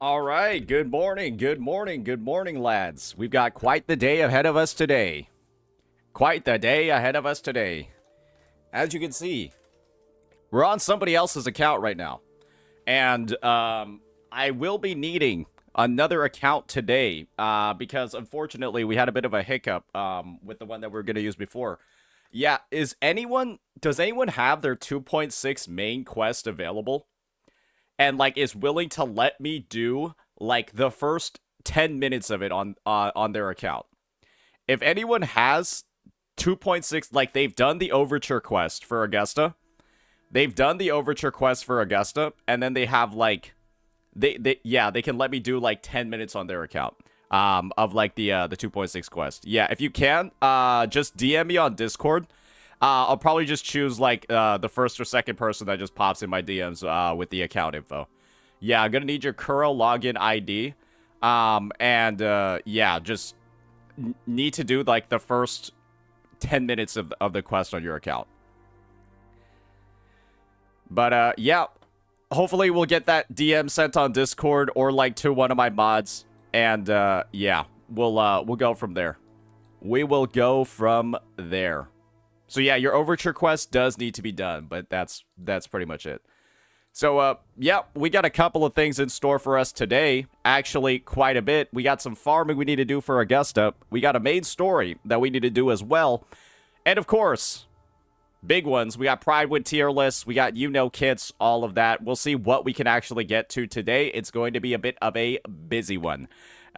All right, good morning, lads. We've got quite the day ahead of us today. Quite the day ahead of us today. As you can see, we're on somebody else's account right now. And I will be needing another account today because unfortunately we had a bit of a hiccup with the one that we were going to use before. Yeah, does anyone have their 2.6 main quest available? And like is willing to let me do like the first 10 minutes of it on their account. If anyone has 2.6, like they've done the overture quest for Augusta. They've done the overture quest for Augusta, and then they have like they can let me do like 10 minutes on their account of like the 2.6 quest. Yeah, if you can, just DM me on Discord. I'll probably just choose, like, the first or second person that just pops in my DMs with the account info. Yeah, I'm gonna need your Kuro login ID. Yeah, just need to do, like, the first 10 minutes of the quest on your account. But, yeah, hopefully we'll get that DM sent on Discord or, like, to one of my mods. And, yeah, we'll go from there. We will go from there. So yeah, your overture quest does need to be done, but that's pretty much it. So yeah, we got a couple of things in store for us today. Actually, quite a bit. We got some farming we need to do for Augusta. We got a main story that we need to do as well. And of course, big ones. We got Prydwen tier lists. We got Iuno kits, all of that. We'll see what we can actually get to today. It's going to be a bit of a busy one.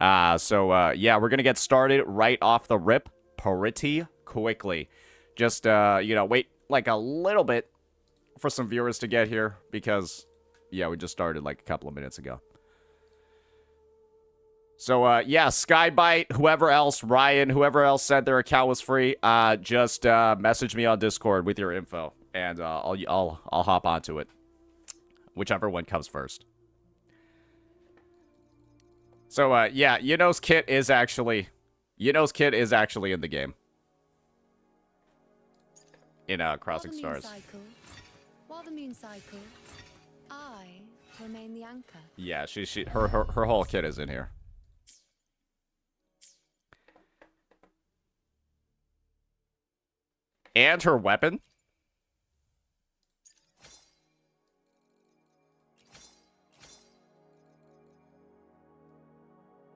Yeah, we're going to get started right off the rip pretty quickly. Just, wait like a little bit for some viewers to get here because, yeah, we just started like a couple of minutes ago. So, yeah, Skybite, whoever else, Ryan, whoever else said their account was free, just message me on Discord with your info, and I'll hop onto it, whichever one comes first. So, yeah, Iuno's kit is actually in the game. In Crossing Stars. While the moon cycles, I remain the anchor. Yeah, her whole kit is in here. And her weapon?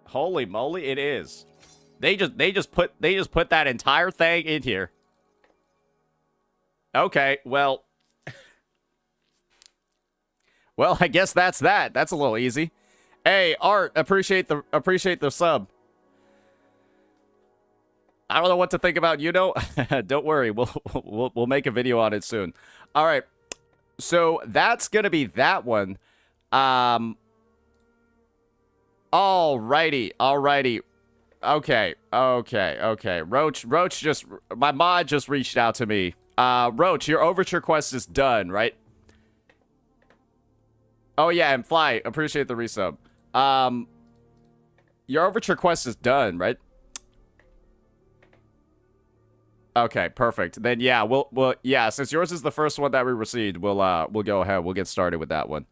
Holy moly, it is. They just put that entire thing in here. Okay, well... well, I guess that's that. That's a little easy. Hey, Art, appreciate the sub. I don't know what to think about Iuno. Don't worry, we'll make a video on it soon. All right, so that's gonna be that one. Alrighty. Okay. Roach just, my mod just reached out to me. Roach, your overture quest is done, right? Oh, yeah, and Fly, appreciate the resub. Your overture quest is done, right? Okay, perfect. Then, yeah, yeah, since yours is the first one that we received, we'll go ahead. We'll get started with that one.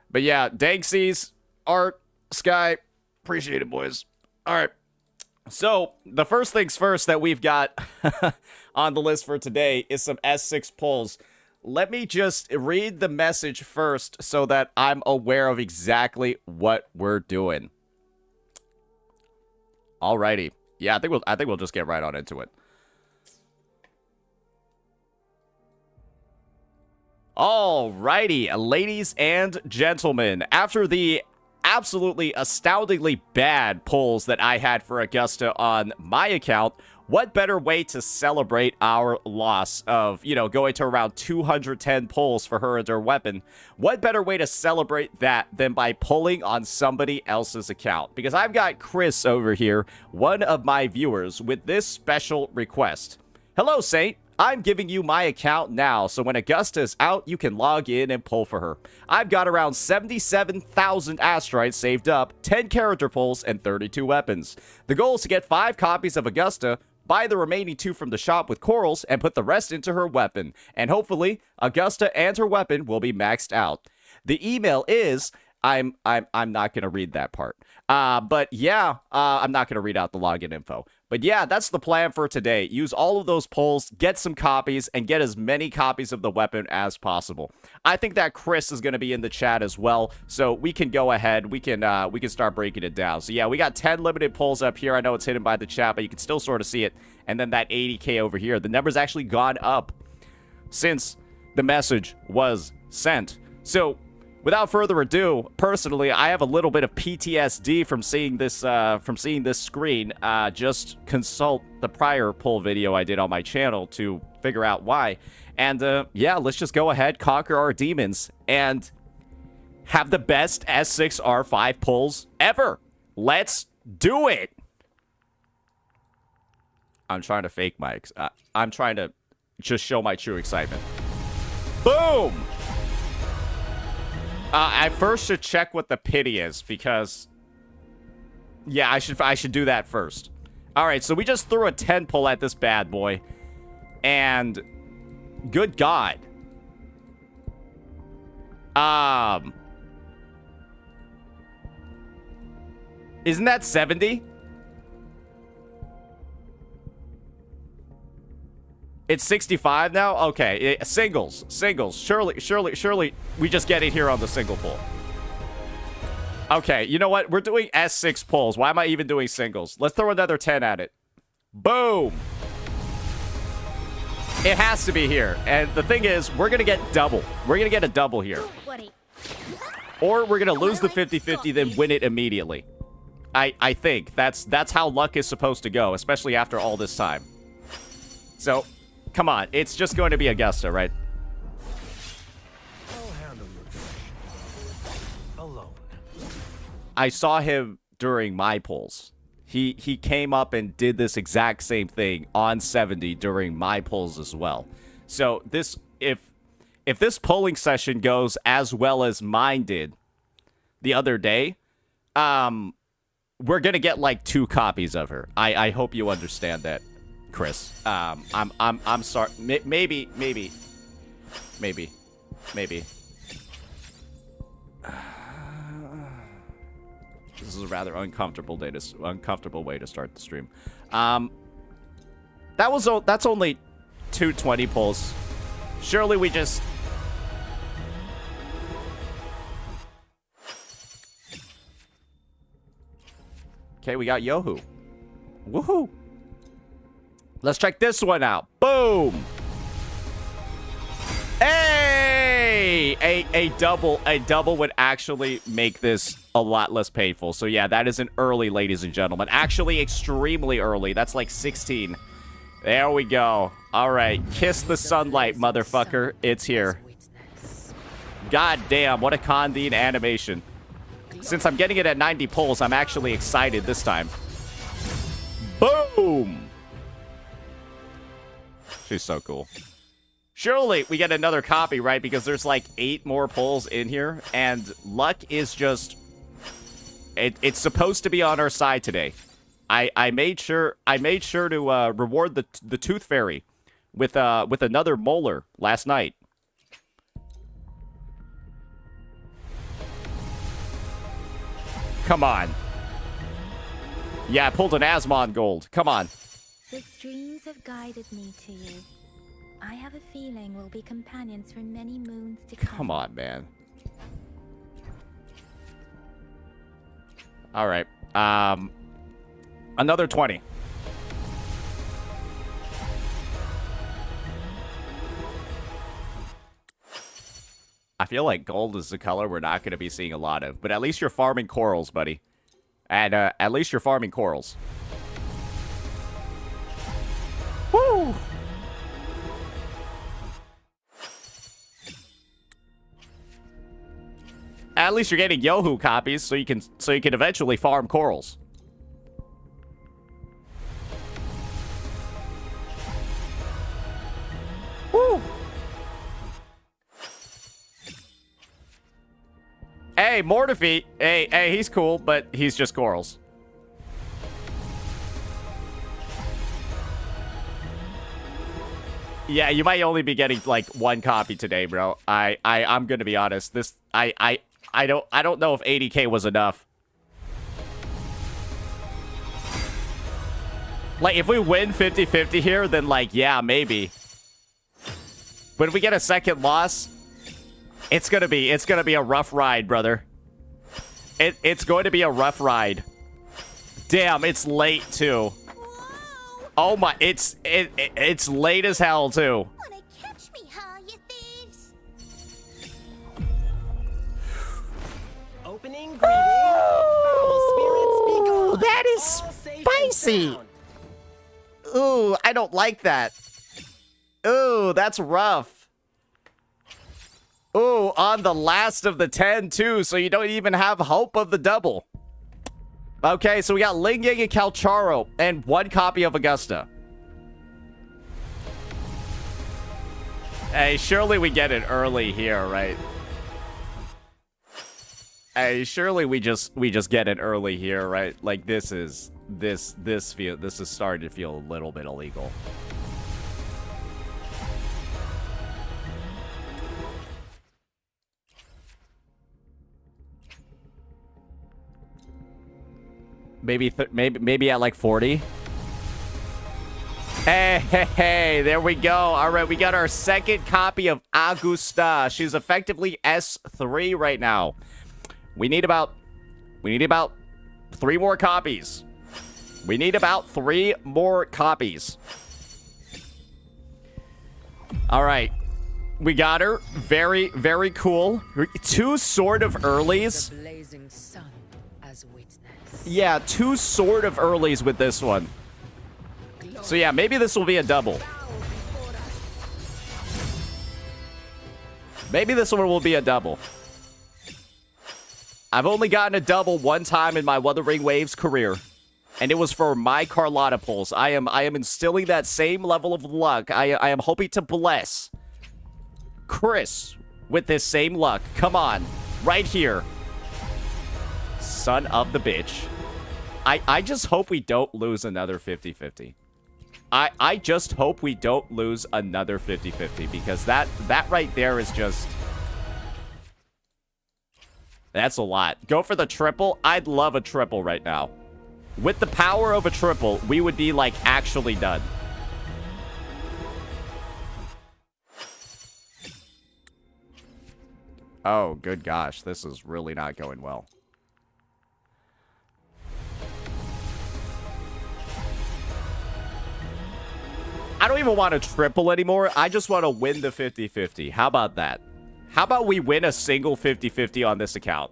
But, yeah, Danksees, Art, Sky, appreciate it, boys. All right. So, the first things first that we've got on the list for today is some S6 pulls. Let me just read the message first so that I'm aware of exactly what we're doing. Alrighty. Yeah, I think we'll just get right on into it. Alrighty, ladies and gentlemen, after the absolutely astoundingly bad pulls that I had for Augusta on my account, what better way to celebrate our loss of, going to around 210 pulls for her and her weapon? What better way to celebrate that than by pulling on somebody else's account? Because I've got Chris over here, one of my viewers, with this special request. Hello, Saint. I'm giving you my account now, so when Augusta is out, you can log in and pull for her. I've got around 77,000 asteroids saved up, 10 character pulls, and 32 weapons. The goal is to get 5 copies of Augusta, buy the remaining 2 from the shop with corals, and put the rest into her weapon. And hopefully, Augusta and her weapon will be maxed out. The email is I'm not gonna read that part. But yeah, I'm not gonna read out the login info. But yeah, that's the plan for today. Use all of those polls, get some copies, and get as many copies of the weapon as possible. I think that Chris is gonna be in the chat as well, so we can go ahead. We can start breaking it down. So yeah, we got 10 limited polls up here. I know it's hidden by the chat, but you can still sort of see it. And then that 80K over here. The number's actually gone up since the message was sent. So without further ado, personally, I have a little bit of PTSD from seeing this screen. Just consult the prior poll video I did on my channel to figure out why. And yeah, let's just go ahead, conquer our demons, and have the best S6R5 polls ever. Let's do it. I'm trying to fake mics. I'm trying to just show my true excitement. Boom! I first should check what the pity is, because yeah, I should do that first. All right, so we just threw a 10 pull at this bad boy, and good God, isn't that 70? It's 65 now? Okay, singles. Surely, we just get it here on the single pull. Okay, you know what? We're doing S6 pulls. Why am I even doing singles? Let's throw another 10 at it. Boom! It has to be here. And the thing is, we're gonna get double. We're gonna get a double here. Or we're gonna lose the 50-50, then win it immediately. I think. That's how luck is supposed to go, especially after all this time. So, come on, it's just going to be Augusta, right? I'll handle your cash. Alone. I saw him during my polls. He came up and did this exact same thing on 70 during my polls as well. So this if this polling session goes as well as mine did the other day, we're gonna get like 2 copies of her. I hope you understand that, Chris. I'm sorry. Maybe. This is a rather uncomfortable way to start the stream. That's only 220 pulls. Surely we just. Okay, we got Yohu. Woohoo! Let's check this one out. Boom! Hey! A double would actually make this a lot less painful. So yeah, that is an early, ladies and gentlemen. Actually, extremely early. That's like 16. There we go. All right, kiss the sunlight, motherfucker. It's here. God damn, what a Condine animation. Since I'm getting it at 90 pulls, I'm actually excited this time. Boom! She's so cool. Surely we get another copy, right? Because there's like 8 more pulls in here, and luck is just... It's supposed to be on our side today. I made sure to reward the Tooth Fairy with another molar last night. Come on. Yeah, I pulled an Asmon gold. Come on. The streams have guided me to you. I have a feeling we'll be companions for many moons to come. Come on, man. All right. Another 20. I feel like gold is the color we're not going to be seeing a lot of, but at least you're farming corals, buddy. And at least you're farming corals. Woo! At least you're getting Yohu copies, so you can eventually farm corals. Woo! Hey, Mortifeet. Hey, he's cool, but he's just corals. Yeah, you might only be getting like 1 copy today, bro. I'm gonna be honest. I don't know if 80k was enough. Like, if we win 50-50 here, then, like, yeah, maybe. But if we get a second loss, it's gonna be a rough ride, brother. It's going to be a rough ride. Damn, it's late, too. Oh, my, it's late as hell, too. Wanna catch me, huh, you thieves? Opening greeting. Foul spirits be gone. That is All safe and spicy. sound. Ooh, I don't like that. Ooh, that's rough. Ooh, on the last of the 10, too, so you don't even have hope of the double. Okay, so we got Ling Ying and Calcharo, and 1 copy of Augusta. Hey, surely we get it early here, right? Hey, surely we just get it early here, right? Like, this is starting to feel a little bit illegal. Maybe at like 40. Hey, there we go. All right, we got our second copy of Augusta. She's effectively S3 right now. We need about 3 more copies. We need about 3 more copies. All right. We got her. Very, very cool. 2 sort of earlies. The blazing sun as witness. Yeah, 2 sort of earlies with this one. So yeah, maybe this will be a double. Maybe this one will be a double. I've only gotten a double 1 time in my Wuthering Waves career. And it was for my Carlotta pulls. I am instilling that same level of luck. I am hoping to bless Chris with this same luck. Come on. Right here. Son of the bitch. I just hope we don't lose another 50-50. I just hope we don't lose another 50-50, because that right there is just... That's a lot. Go for the triple. I'd love a triple right now. With the power of a triple, we would be, like, actually done. Oh, good gosh. This is really not going well. I don't even want to triple anymore. I just want to win the 50-50. How about that? How about we win a single 50-50 on this account?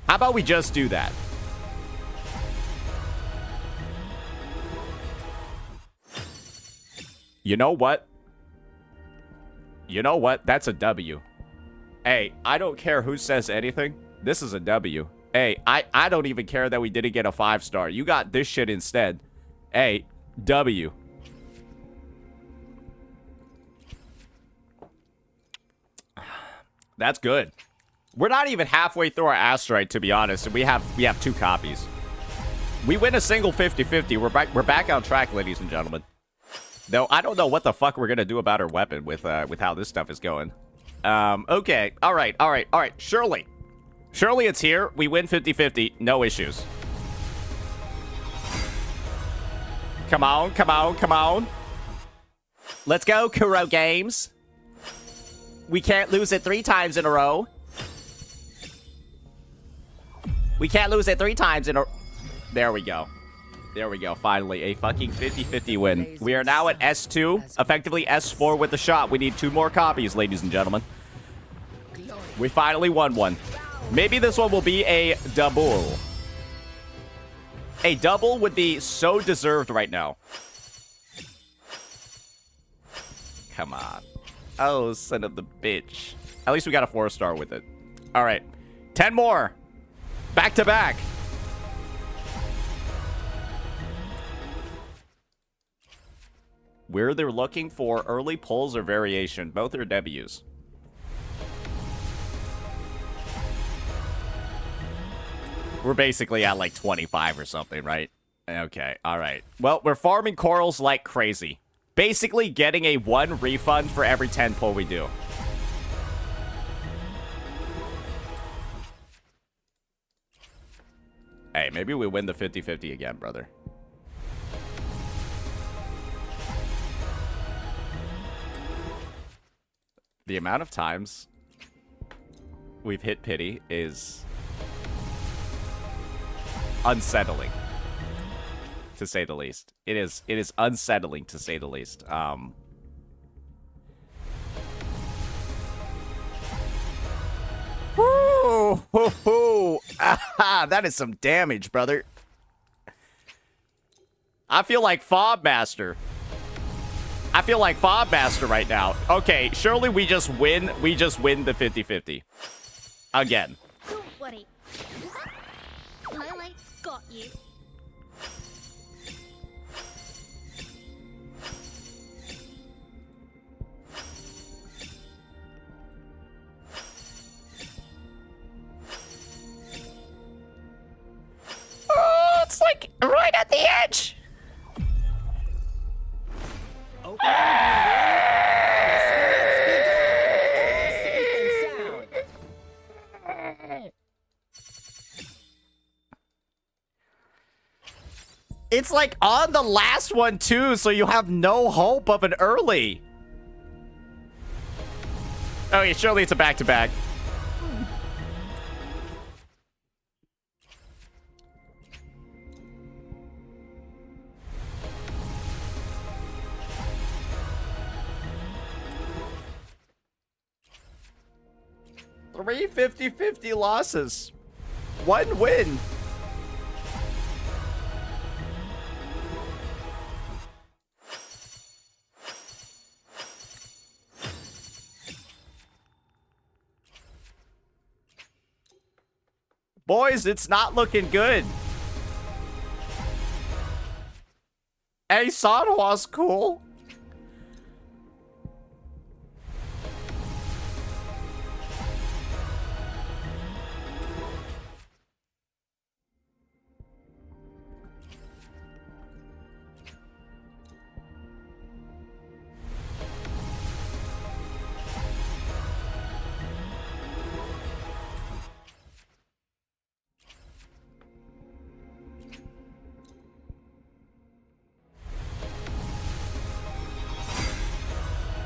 How about we just do that? You know what? You know what? That's a W. Hey, I don't care who says anything. This is a W. Hey, I don't even care that we didn't get a 5-star. You got this shit instead. Hey, W. That's good. We're not even halfway through our asteroid, to be honest, and we have 2 copies. We win a single 50-50. We're back on track, ladies and gentlemen. Though I don't know what the fuck we're gonna do about our weapon with how this stuff is going. Okay. All right. Surely it's here. We win 50-50. No issues. Come on. Let's go, Kuro Games. We can't lose it 3 times in a row. We can't lose it 3 times in a... There we go. Finally, a fucking 50-50 win. We are now at S2, effectively S4 with the shot. We need 2 more copies, ladies and gentlemen. We finally won one. Maybe this one will be a double. A double would be so deserved right now. Come on. Oh, son of the bitch. At least we got a 4-star with it. All right. 10 more. Back to back. Where they're looking for early pulls or variation. Both are W's. We're basically at like 25 or something, right? Okay, all right. Well, we're farming corals like crazy. Basically getting a 1 refund for every 10 pull we do. Hey, maybe we win the 50-50 again, brother. The amount of times we've hit pity is unsettling, to say the least. It is unsettling, to say the least. Woo! Hoo, hoo. Ah, that is some damage, brother. I feel like Fob Master. I feel like Fob Master right now. Okay, surely we just win. We just win the 50-50. Again. Don't worry. My light's got you. Oh, it's like right at the edge. Open the spirits be gone. All safe and sound. It's like on the last one too, so you have no hope of an early. Oh yeah, surely it's a back-to-back. Three 50-50 losses. One win. Boys, it's not looking good. Hey, Sanhwa's cool.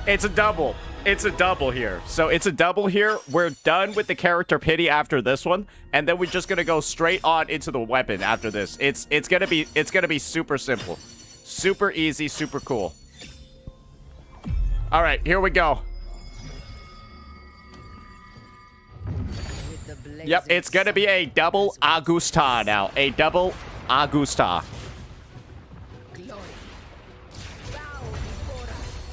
It's a double. It's a double here. So it's a double here. We're done with the character pity after this one, and then we're just gonna go straight on into the weapon after this. It's gonna be super simple, super easy, super cool. All right, here we go. With the Yep, it's gonna be a double Augusta now. A double Augusta. glory. Bow before us.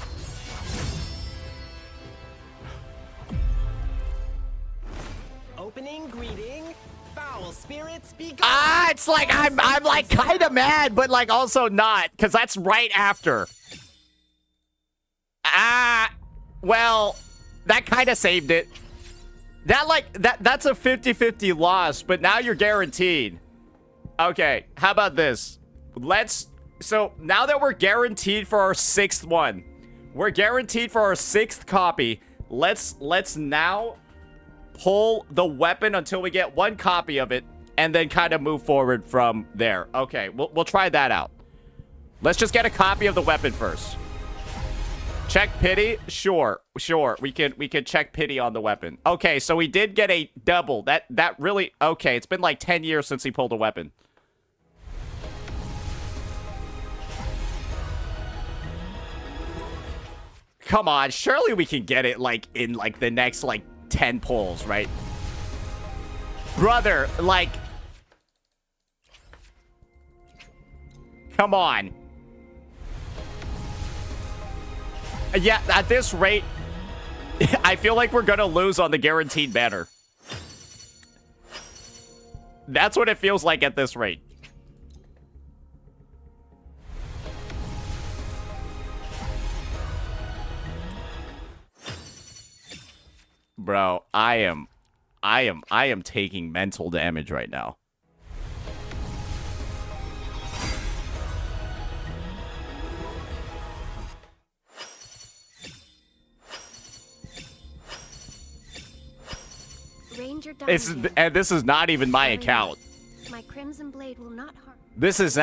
Opening greeting. Foul spirits be gone. Ah, it's like I'm like kind of mad, but like also not, because that's right after. Ah, well, that kind of saved it. That's a 50-50 loss, but now you're guaranteed. Okay, how about this? So now that we're guaranteed for our 6th one, we're guaranteed for our 6th copy. Let's now pull the weapon until we get 1 copy of it, and then kind of move forward from there. Okay, we'll try that out. Let's just get a copy of the weapon first. Check pity? Sure. We can check pity on the weapon. Okay, so we did get a double. That really... Okay, it's been like 10 years since he pulled a weapon. Come on, surely we can get it like in like the next like 10 pulls, right? Brother, like... Come on. Yeah, at this rate, I feel like we're gonna lose on the guaranteed banner. That's what it feels like at this rate. Bro, I am taking mental damage right now. Ranger And this is not even my account. My crimson blade will not harm. This is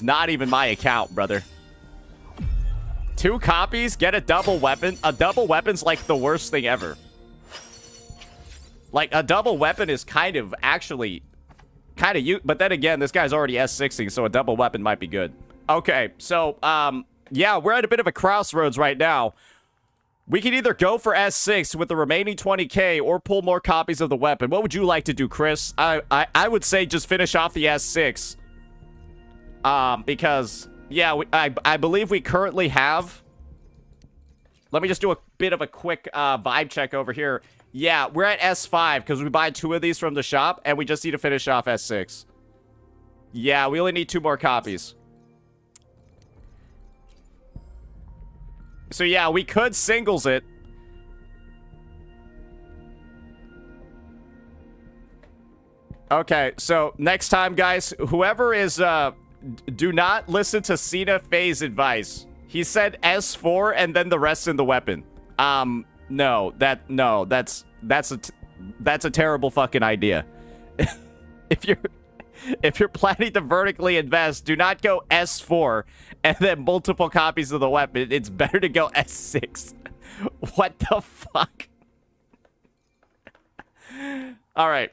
not even my account, brother. 2 copies, get a double weapon. A double weapon's like the worst thing ever. Like, a double weapon is kind of but then again, this guy's already S60, so a double weapon might be good. Okay, so, yeah, we're at a bit of a crossroads right now. We can either go for S6 with the remaining 20k or pull more copies of the weapon. What would you like to do, Chris? I would say just finish off the S6. Because, yeah, I believe we currently have... Let me just do a bit of a quick vibe check over here. Yeah, we're at S5 because we buy 2 of these from the shop, and we just need to finish off S6. Yeah, we only need 2 more copies. So yeah, we could singles it. Okay, so next time, guys, whoever is, do not listen to Cena Faye's advice. He said S4 and then the rest in the weapon. No, that's a terrible fucking idea. If you're planning to vertically invest, do not go S4 and then multiple copies of the weapon. It's better to go S6. What the fuck? All right.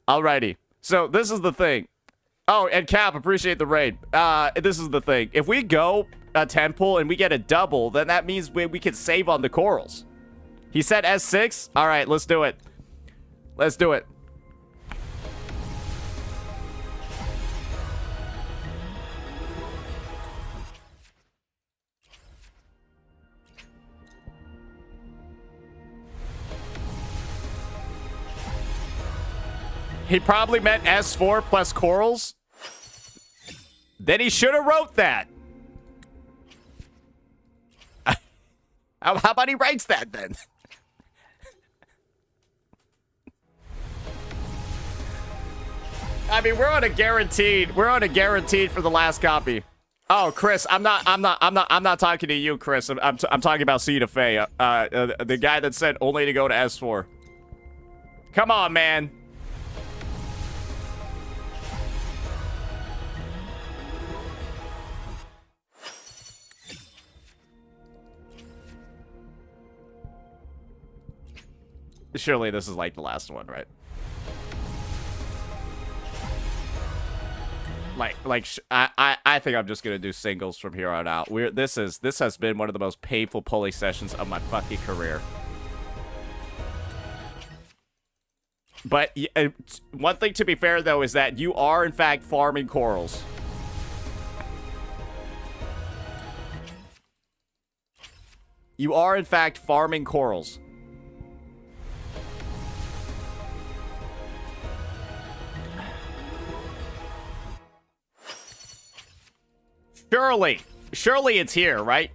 Alrighty. So this is the thing. Oh, and Cap, appreciate the raid. This is the thing. If we go a 10 pull and we get a double, then that means we can save on the corals. He said S6? All right, let's do it. Let's do it. He probably meant S4 plus corals. Then he should have wrote that. How about he writes that then? I mean, we're on a guaranteed for the last copy. Oh, Chris, I'm not talking to you, Chris. I'm talking about Cena Faye, the guy that said only to go to S4. Come on, man. Surely this is like the last one, right? I think I'm just gonna do singles from here on out. This has been one of the most painful pulley sessions of my fucking career. But one thing to be fair though is that you are in fact farming corals. You are in fact farming corals. Surely it's here, right?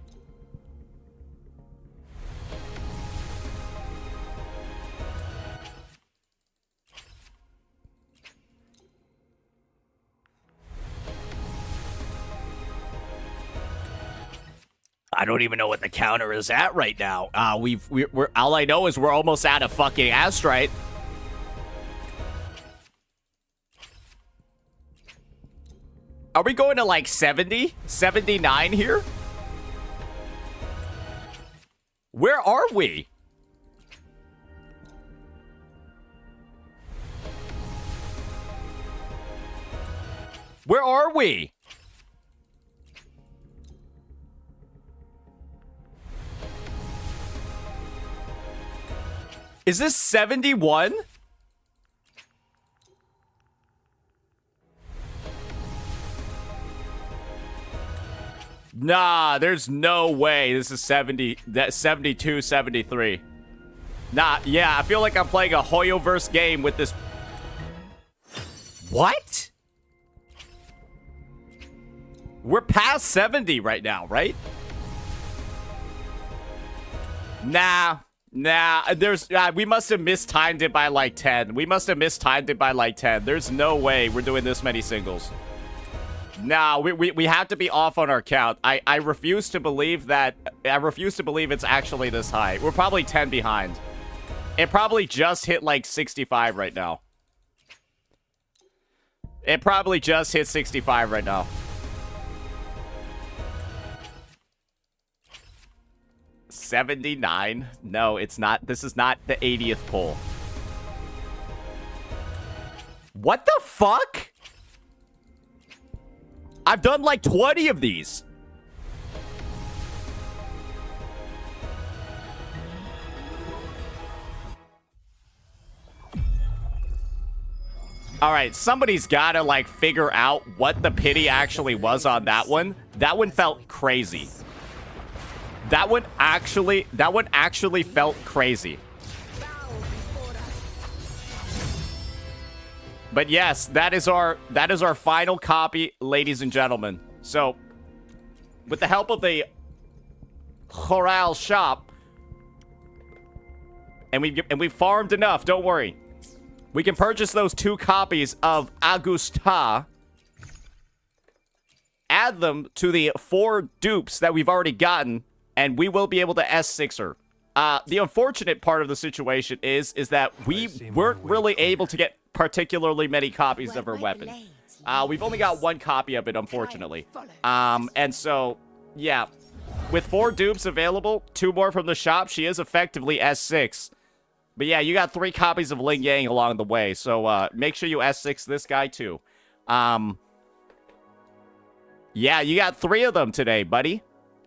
I don't even know what the counter is at right now. We're all I know is we're almost out of fucking Astrite. Are we going to like 70? 79 here? Where are we? Where are we? Is this 71? Nah, there's no way this is 72, 73. Nah, yeah, I feel like I'm playing a Hoyoverse game with this. What? We're past 70 right now, right? Nah, there's, we must have mistimed it by like 10. There's no way we're doing this many singles. Nah, we have to be off on our count. I refuse to believe that. I refuse to believe it's actually this high. We're probably 10 behind. It probably just hit like 65 right now. It probably just hit 65 right now. 79? No, it's not. This is not the 80th pull. What the fuck? I've done like 20 of these. All right, somebody's got to like figure out what the pity actually was on that one. That one felt crazy. That one actually felt crazy. But yes, that is our final copy, ladies and gentlemen. So, with the help of the Chorale shop, and we've farmed enough, don't worry. We can purchase those 2 copies of Augusta, add them to the 4 dupes that we've already gotten, and we will be able to S6 her. The unfortunate part of the situation is that we weren't really able to get particularly many copies of her weapon. We've only got 1 copy of it, unfortunately. And so, yeah, with 4 dupes available, 2 more from the shop, she is effectively S6. But yeah, you got 3 copies of Ling Yang along the way, so make sure you S6 this guy too. Yeah, you got 3 of them today, buddy.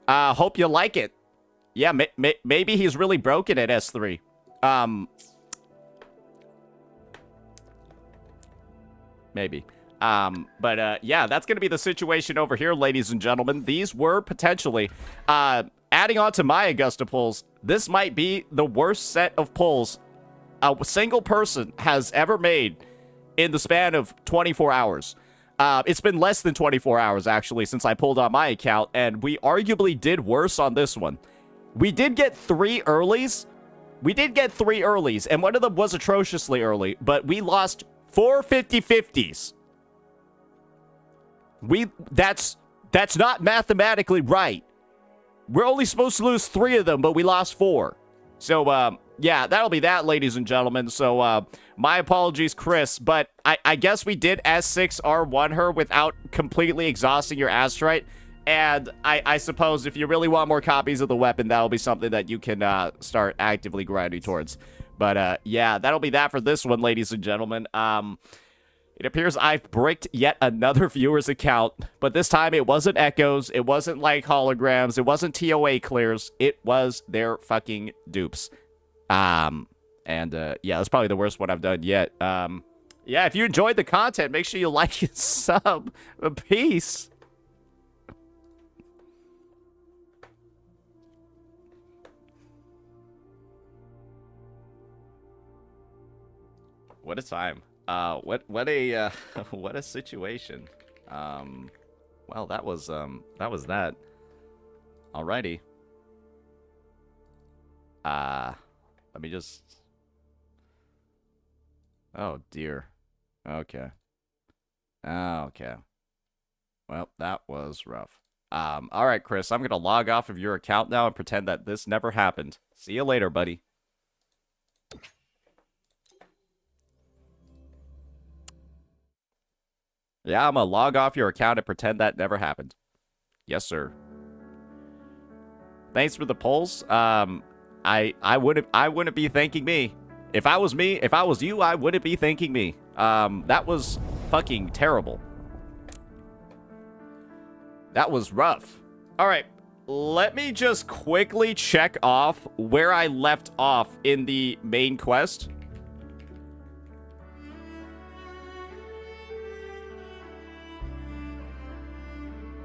Hope you like it. Yeah, maybe he's really broken at S3. Maybe. But yeah, that's going to be the situation over here, ladies and gentlemen. These were potentially, adding on to my Augusta pulls, this might be the worst set of pulls a single person has ever made in the span of 24 hours. It's been less than 24 hours, actually, since I pulled on my account, and we arguably did worse on this one. We did get 3 earlies. And one of them was atrociously early, but we lost 4 50-50s. That's not mathematically right. We're only supposed to lose 3 of them, but we lost 4. So, yeah, that'll be that, ladies and gentlemen. So, my apologies, Chris, but I guess we did S6 R1 her without completely exhausting your astrite. And I suppose if you really want more copies of the weapon, that'll be something that you can start actively grinding towards. But, yeah, that'll be that for this one, ladies and gentlemen. It appears I've bricked yet another viewer's account, but this time it wasn't echoes, it wasn't like holograms, it wasn't TOA clears, it was their fucking dupes. Yeah, that's probably the worst one I've done yet. Yeah, if you enjoyed the content, make sure you like and sub. Peace. What a time. What a situation. Well, that was that. Alrighty. Let me just... Oh, dear. Okay. Okay. Well, that was rough. Alright, Chris, I'm gonna log off of your account now and pretend that this never happened. See you later, buddy. Yeah, I'm gonna log off your account and pretend that never happened. Yes, sir. Thanks for the polls. I wouldn't be thanking me. If I was you, I wouldn't be thanking me. That was fucking terrible. That was rough. All right, let me just quickly check off where I left off in the main quest.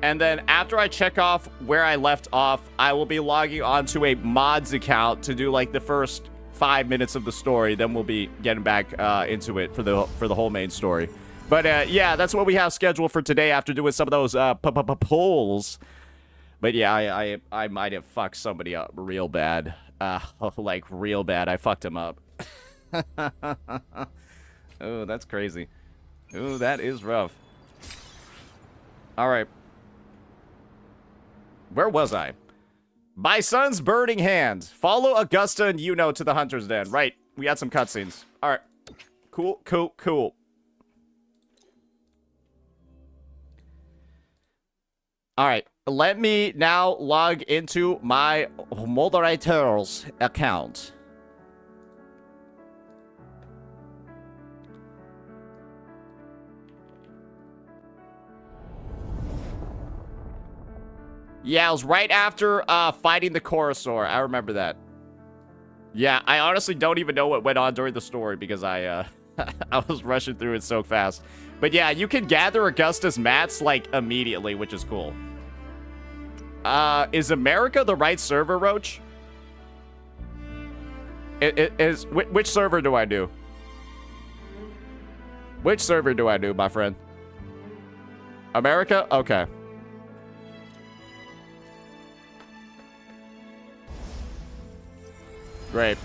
And then after I check off where I left off, I will be logging onto a mods account to do like the first 5 minutes of the story. Then we'll be getting back into it for the whole main story. But yeah, that's what we have scheduled for today after doing some of those polls. But yeah, I might have fucked somebody up real bad. Like real bad. I fucked him up. Oh, that's crazy. Oh, that is rough. All right. Where was I? My son's burning hand. Follow Augusta and Iuno to the Hunter's Den. Right. We got some cutscenes. All right. Cool. All right, let me now log into my moderator's account. Yeah, it was right after fighting the Chorosaur. I remember that. Yeah, I honestly don't even know what went on during the story because I I was rushing through it so fast. But yeah, you can gather Augusta's mats like immediately, which is cool. Is America the right server, Roach? Which server do I do? Which server do I do, my friend? America? Okay. Great.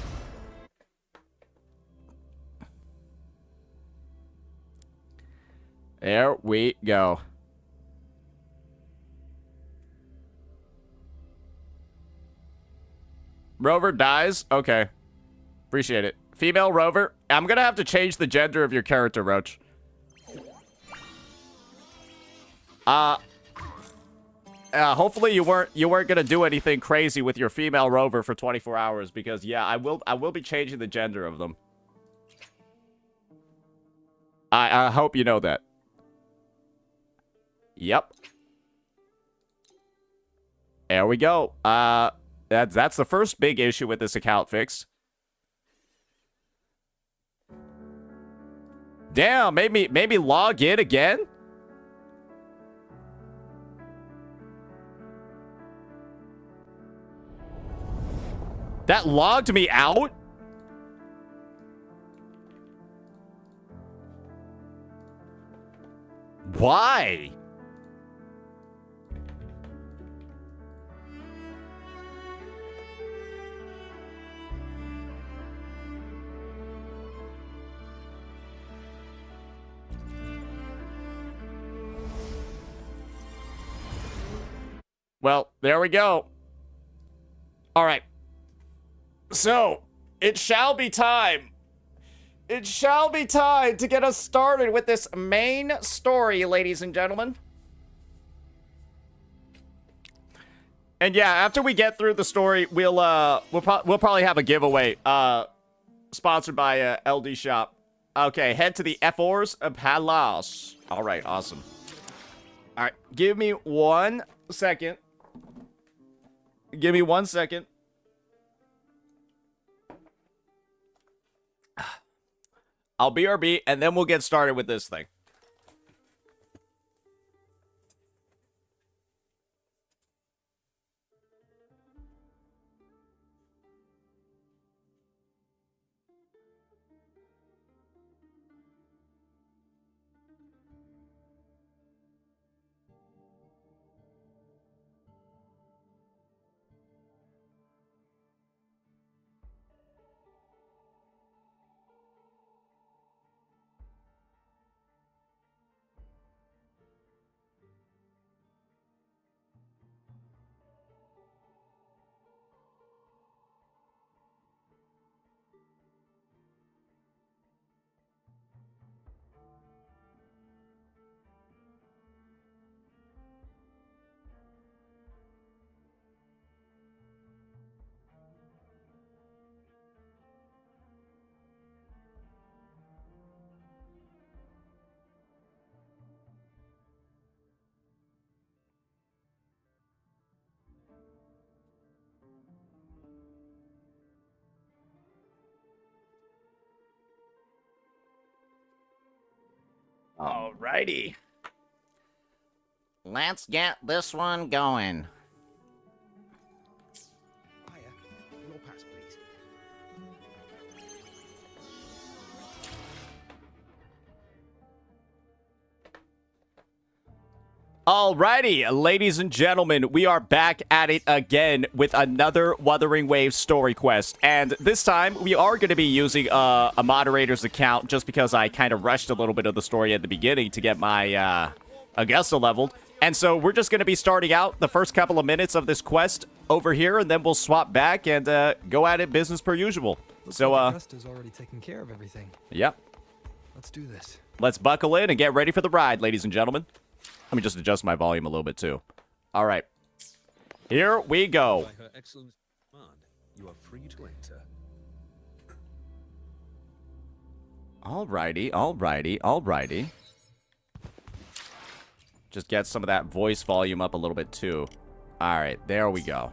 There we go. Rover dies? Okay. Appreciate it. Female Rover? I'm gonna have to change the gender of your character, Roach. Hopefully you weren't gonna do anything crazy with your female Rover for 24 hours because yeah, I will be changing the gender of them. I hope you know that. Yep. There we go. That's the first big issue with this account fixed. Damn, made me log in again? That logged me out? Why? Well, there we go. All right. So, it shall be time. It shall be time to get us started with this main story, ladies and gentlemen. And yeah, after we get through the story, we'll probably have a giveaway sponsored by LD Shop. Okay, head to the F4's Palace. All right, awesome. All right, give me 1 second. Give me 1 second. I'll BRB, and then we'll get started with this thing. Alrighty. Let's get this one going. Hiya. Your pass, please. Alrighty, ladies and gentlemen, we are back at it again with another Wuthering Waves story quest. And this time, we are going to be using a moderator's account just because I kind of rushed a little bit of the story at the beginning to get my Augusta leveled. And so we're just going to be starting out the first couple of minutes of this quest over here, and then we'll swap back and go at it business per usual. Looks So, like Augusta's already taken care of everything. Yep. Let's do this. Let's buckle in and get ready for the ride, ladies and gentlemen. Let me just adjust my volume a little bit, too. All right. Here we go. By Her Excellency's command, you are free to enter. Alrighty, alrighty, alrighty. Just get some of that voice volume up a little bit too. Alright, there we go.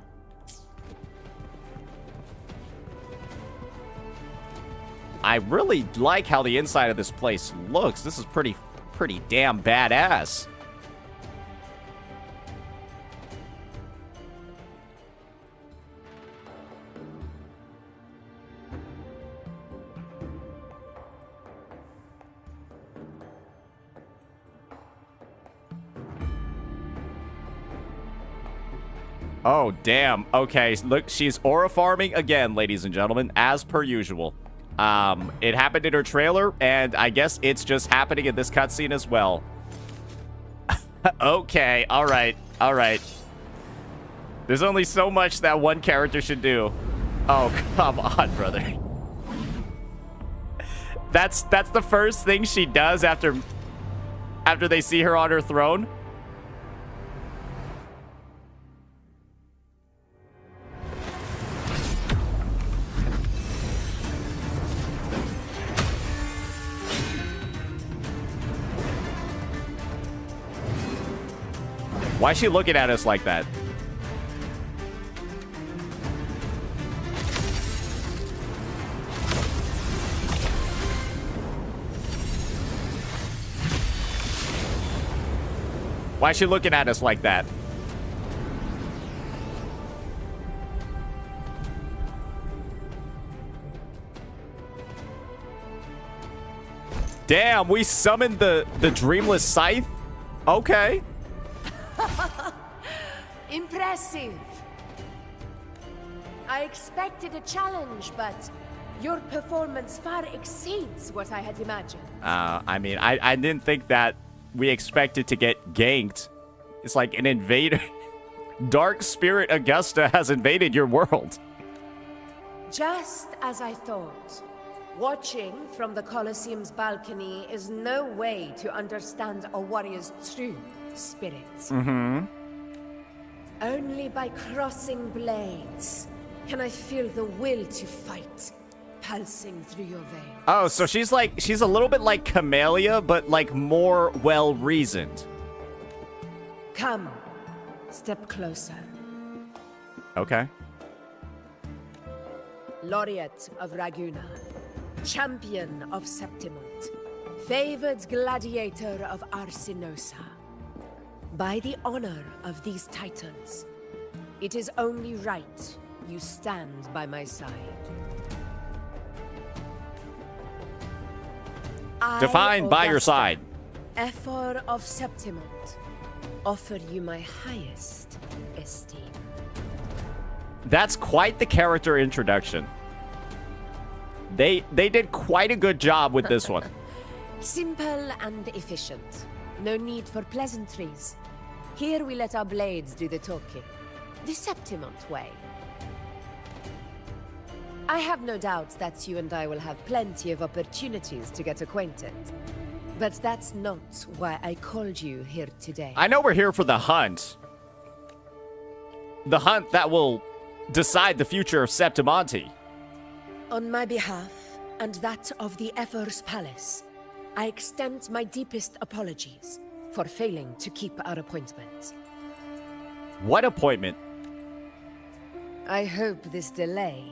I really like how the inside of this place looks. This is pretty damn badass. Oh, damn. Okay, look, she's aura farming again, ladies and gentlemen, as per usual. It happened in her trailer, and I guess it's just happening in this cutscene as well. Okay, alright, alright. There's only so much that one character should do. Oh, come on, brother. That's the first thing she does after they see her on her throne? Why is she looking at us like that? Why is she looking at us like that? Damn, we summoned the Dreamless Scythe? Okay. Impressive. I expected a challenge, but your performance far exceeds what I had imagined. I mean, I didn't think that we expected to get ganked. It's like an invader. Dark Spirit Augusta has invaded your world. Just as I thought. Watching from the Colosseum's balcony is no way to understand a warrior's true spirit. Mm-hmm. Only by crossing blades can I feel the will to fight pulsing through your veins. Oh, so she's a little bit like Camellia, but like more well-reasoned. Come, step closer. Okay. Laureate of Raguna, champion of Septimont, favored gladiator of Arsinosa. By the honor of these titles, it is only right you stand by my side. Defined by your Augusta, side. Ephor of Septimont, offer you my highest esteem. That's quite the character introduction. They did quite a good job with this one. Simple and efficient. No need for pleasantries. Here we let our blades do the talking. The Septimont way. I have no doubt that you and I will have plenty of opportunities to get acquainted. But that's not why I called you here today. I know we're here for the hunt. The hunt that will decide the future of Septimonte. On my behalf, and that of the Ephor's Palace, I extend my deepest apologies for failing to keep our appointment. What appointment? I hope this delay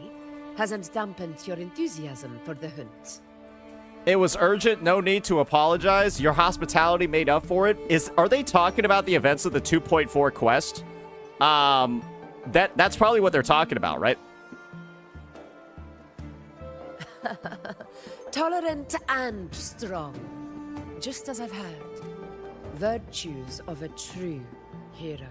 hasn't dampened your enthusiasm for the hunt. It was urgent, no need to apologize. Your hospitality made up for it. Are they talking about the events of the 2.4 quest? That's probably what they're talking about, right? Tolerant and strong, just as I've heard. Virtues of a true hero.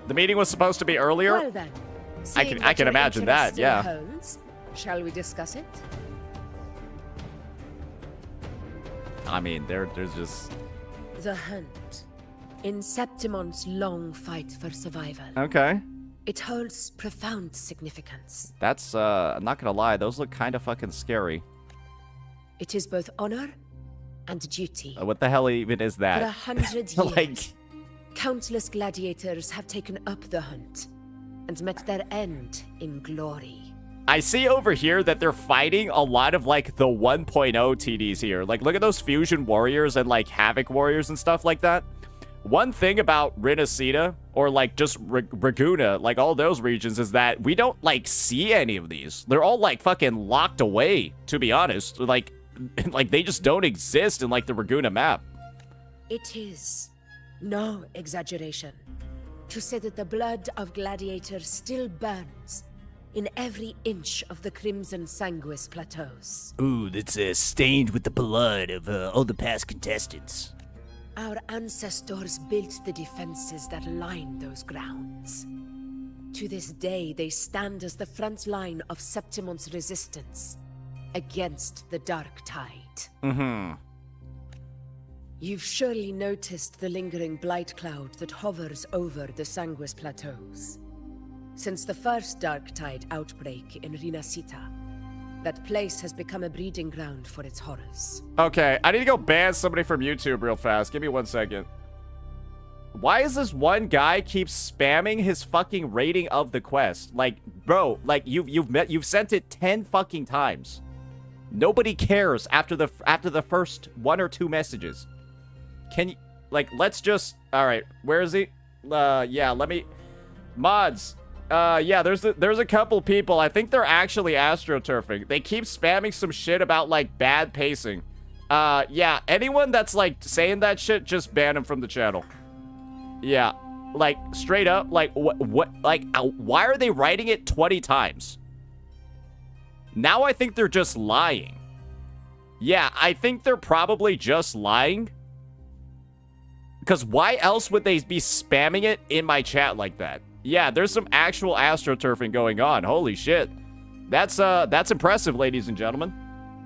The meeting was supposed to be earlier. Well then, I seeing can what your imagine that, interest yeah. still holds, shall we discuss it? I mean, there's just... The hunt. In Septimont's long fight for survival. Okay. It holds profound significance. That's, I'm not gonna lie, those look kind of fucking scary. It is both honor and duty. What the hell even is For 100 that? years, Like, countless gladiators have taken up the hunt and met their end in glory. I see over here that they're fighting a lot of, like, the 1.0 TDs here. Like, look at those fusion warriors and, like, havoc warriors and stuff like that. One thing about Rinasita, or, like, just Raguna, like, all those regions, is that we don't, like, see any of these. They're all, like, fucking locked away, to be honest. Like, they just don't exist in, like, the Raguna map. It is no exaggeration to say that the blood of gladiators still burns in every inch of the Crimson Sanguis plateaus. Ooh, that's stained with the blood of all the past contestants. Our ancestors built the defenses that line those grounds. To this day, they stand as the front line of Septimon's resistance against the Dark Tide. Mm-hmm. You've surely noticed the lingering blight cloud that hovers over the Sanguis plateaus. Since the first Dark Tide outbreak in Rinasita, that place has become a breeding ground for its horrors. Okay, I need to go ban somebody from YouTube real fast. Give me 1 second. Why is this one guy keep spamming his fucking rating of the quest? Like, bro, like you've sent it 10 fucking times. Nobody cares after the first 1 or 2 messages. Can you, like, let's just, all right, where is he? Yeah, let me, mods. Yeah, there's a couple people. I think they're actually astroturfing. They keep spamming some shit about, like, bad pacing. Yeah, anyone that's, like, saying that shit, just ban them from the channel. Yeah, like, straight up, like, why are they writing it 20 times? Now I think they're just lying. Yeah, I think they're probably just lying. Because why else would they be spamming it in my chat like that? Yeah, there's some actual astroturfing going on. Holy shit. That's impressive, ladies and gentlemen.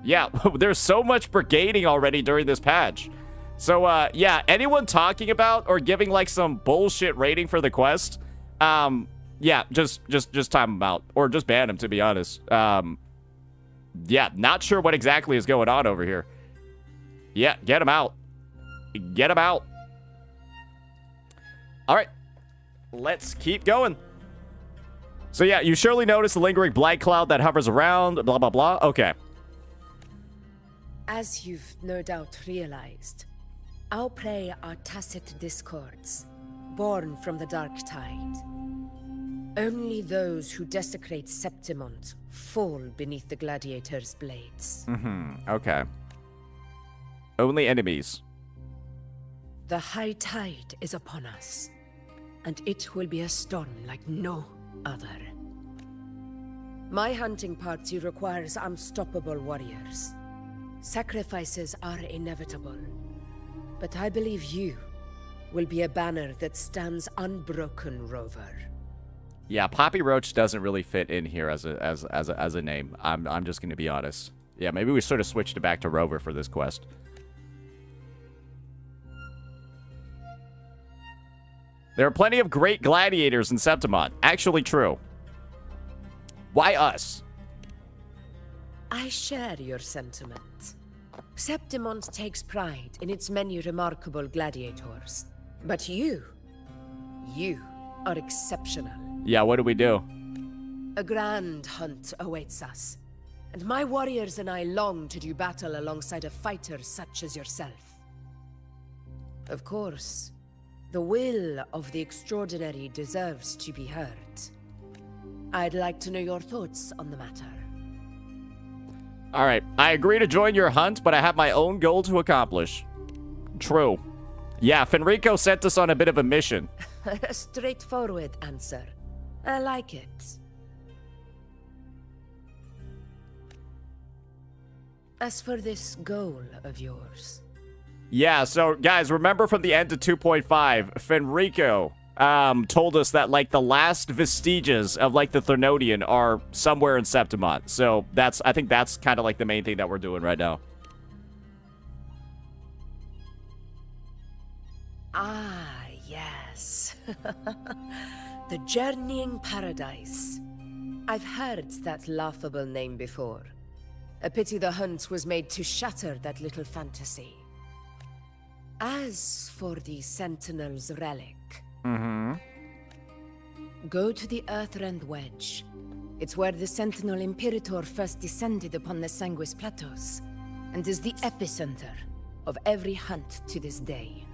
Yeah, there's so much brigading already during this patch. So, yeah, anyone talking about or giving, like, some bullshit rating for the quest, yeah, just time them out. Or just ban them, to be honest. Yeah, not sure what exactly is going on over here. Yeah, get them out. Get them out. All right. Let's keep going. So yeah, you surely notice the lingering blight cloud that hovers around, blah, blah, blah. Okay. As you've no doubt realized, our prey are tacit discords, born from the Dark Tide. Only those who desecrate Septimont fall beneath the gladiators' blades. Mm-hmm. Okay. Only enemies. The high tide is upon us, and it will be a storm like no other. My hunting party requires unstoppable warriors. Sacrifices are inevitable, but I believe you will be a banner that stands unbroken, Rover. Yeah, Poppy Roach doesn't really fit in here as a name. I'm just gonna be honest. Yeah, maybe we sort of switched it back to Rover for this quest. There are plenty of great gladiators in Septimont. Actually true. Why us? I share your sentiment. Septimont takes pride in its many remarkable gladiators. But you are exceptional. Yeah, what do we do? A grand hunt awaits us, and my warriors and I long to do battle alongside a fighter such as yourself. Of course, the will of the extraordinary deserves to be heard. I'd like to know your thoughts on the matter. All right, I agree to join your hunt, but I have my own goal to accomplish. True. Yeah, Fenrico sent us on a bit of a mission. A straightforward answer. I like it. As for this goal of yours... Yeah, so guys, remember from the end of 2.5, Fenrico told us that, like, the last vestiges of, like, the Thernodian are somewhere in Septimont. So I think that's kind of like the main thing that we're doing right now. Ah, yes. The Journeying Paradise. I've heard that laughable name before. A pity the hunt was made to shatter that little fantasy. As for the Sentinel's relic, Mm-hmm. go to the Earthrend Wedge. It's where the Sentinel Imperator first descended upon the Sanguis Plateaus, and is the epicenter of every hunt to this day.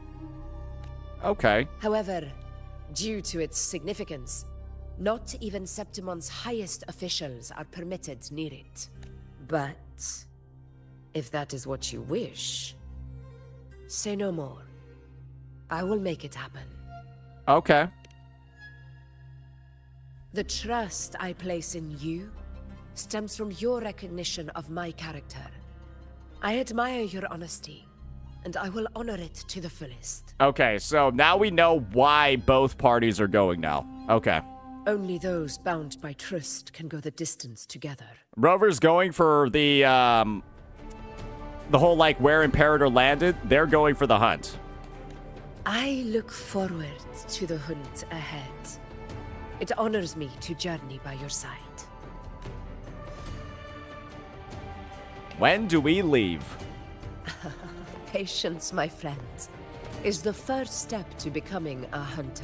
Okay. However, due to its significance, not even Septimon's highest officials are permitted near it. But if that is what you wish, say no more. I will make it happen. Okay. The trust I place in you stems from your recognition of my character. I admire your honesty, and I will honor it to the fullest. Okay, so now we know why both parties are going now. Okay. Only those bound by trust can go the distance together. Rover's going for the whole, like, where Imperator landed. They're going for the hunt. I look forward to the hunt ahead. It honors me to journey by your side. When do we leave? Patience, my friend, is the first step to becoming a hunter.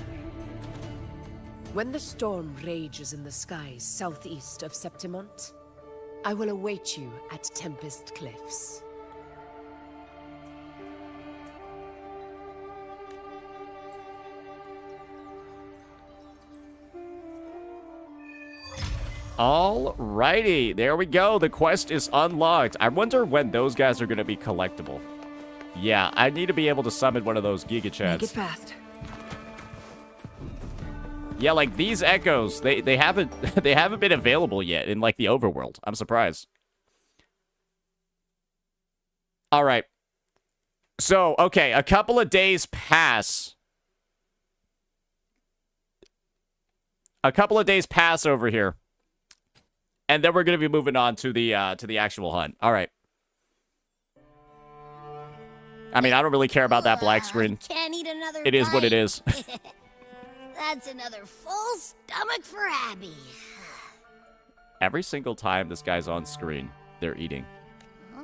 When the storm rages in the skies southeast of Septimont, I will await you at Tempest Cliffs. Alrighty, there we go. The quest is unlocked. I wonder when those guys are going to be collectible. Yeah, I need to be able to summon one of those Giga Make it Chads. fast. Yeah, like these echoes, they haven't they haven't been available yet in like the overworld. I'm surprised. All right. So, okay, a couple of days pass. A couple of days pass over here. And then we're going to be moving on to the actual hunt. All right. I mean, I don't really care about that black screen. Can't eat another It is what it bite. is. That's another full stomach for Abby. Every single time this guy's on screen, they're eating. Huh?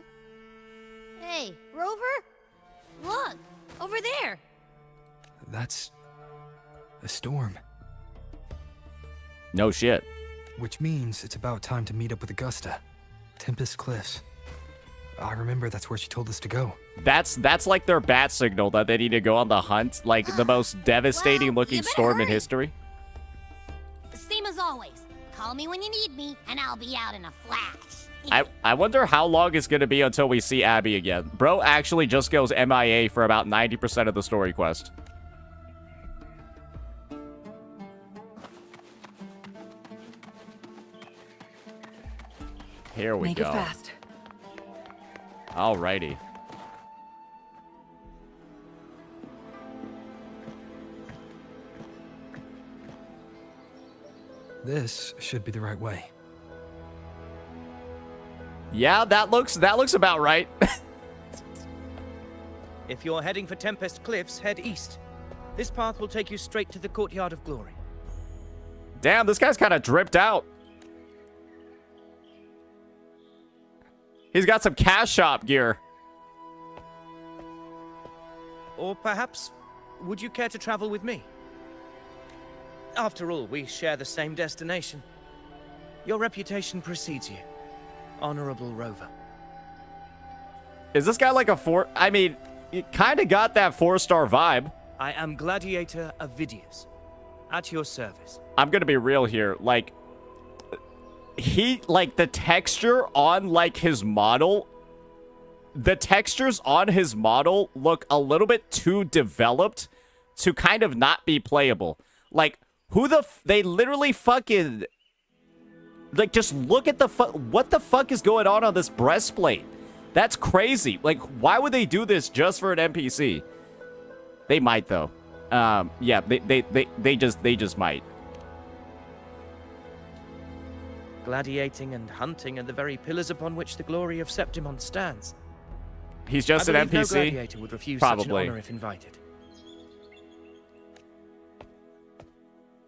Hey, Rover? Look, over there. That's a storm, No shit. which means it's about time to meet up with Augusta. Tempest Cliffs. I remember that's where she told us to go. That's like their bat signal that they need to go on the hunt, like the most devastating Well, looking you better storm in hurry. history. Same as always. Call me when you need me, and I'll be out in a flash. I wonder how long it's going to be until we see Abby again. Bro actually just goes MIA for about 90% of the story quest. Here we Make go. it fast. Alrighty. This should be the right way. Yeah, that looks about right. If you're heading for Tempest Cliffs, head east. This path will take you straight to the Courtyard of Glory. Damn, this guy's kind of dripped out. He's got some cash shop gear. Or perhaps, would you care to travel with me? After all, we share the same destination. Your reputation precedes you. Honorable Rover. Is this guy like a four? I mean, he kind of got that 4-star vibe. I am Gladiator Avidius. At your service. I'm gonna be real here. Like, the texture on, like, his model, the textures on his model look a little bit too developed to kind of not be playable. Like, they literally fucking, like, just look at what the fuck is going on this breastplate? That's crazy. Like, why would they do this just for an NPC? They might, though. Yeah, they just might. Gladiating and hunting are the very pillars upon which the glory of Septimont stands. He's just I an believe NPC? No gladiator would refuse such Probably. an honor if invited.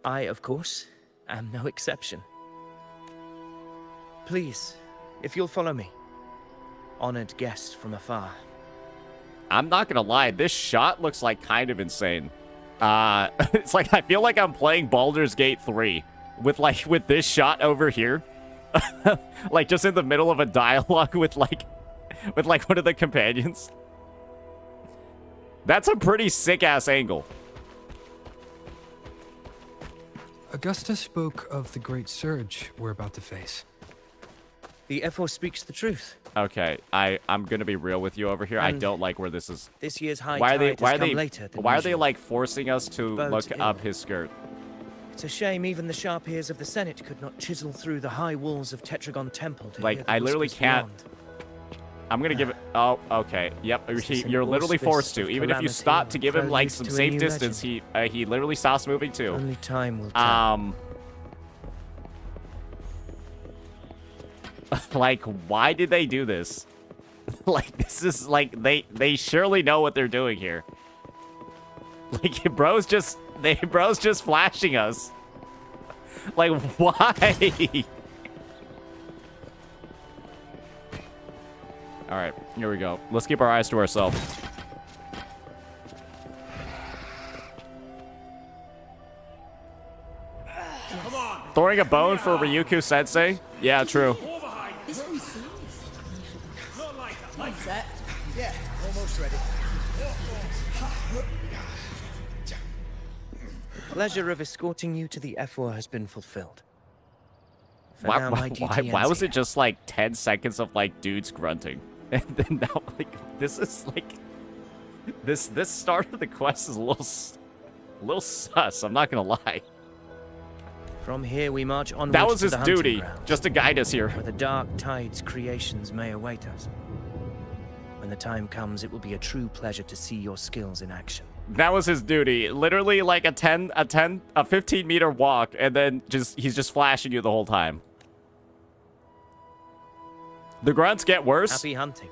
I, of course, am no exception. Please, if you'll follow me, honored guest from afar. I'm not gonna lie, this shot looks like kind of insane. It's like I feel like I'm playing Baldur's Gate 3 with this shot over here. Like just in the middle of a dialogue with like one of the companions. That's a pretty sick ass angle. Augusta spoke of the great surge we're about to face. The F4 speaks the truth. Okay, I'm gonna be real with you over here. I don't like where this is. This year's high Why are they? tide Why has are they? come later than Why are they usual. like forcing us to Boat look ill. up his skirt? It's a shame even the sharp ears of the Senate could not chisel through the high walls of Tetragon Temple to Like, hear the I literally whispers can't- beyond. I'm gonna give it. Oh, okay. Yep. Is this an You're literally auspice forced to. of Even if you calamity stop or to give him like prelude some to a safe new distance, he literally stops moving too. Only time will tell. Like, why did they do this? Like, this is like they surely know what they're doing here. Like, bro's just flashing us. Like, why? All right, here we go. Let's keep our eyes to ourselves. Come on. Throwing a bone for Ryuku Sensei? Yeah, true. This one's serious. Not like that. Like Set. Yeah, almost ready. The pleasure of escorting you to the F4 has been fulfilled. For Why, now, why, my duty why ends was here. it just like 10 seconds of like dudes grunting? And then now, like, this is like, this start of the quest is a little sus, I'm not gonna lie. From here we march onwards That was to his the hunting duty, grounds, just to guide us here. where the dark tide's creations may await us. When the time comes, it will be a true pleasure to see your skills in action. That was his duty. Literally like a 15 meter walk, and then he's just flashing you the whole time. The grunts get worse. Happy hunting.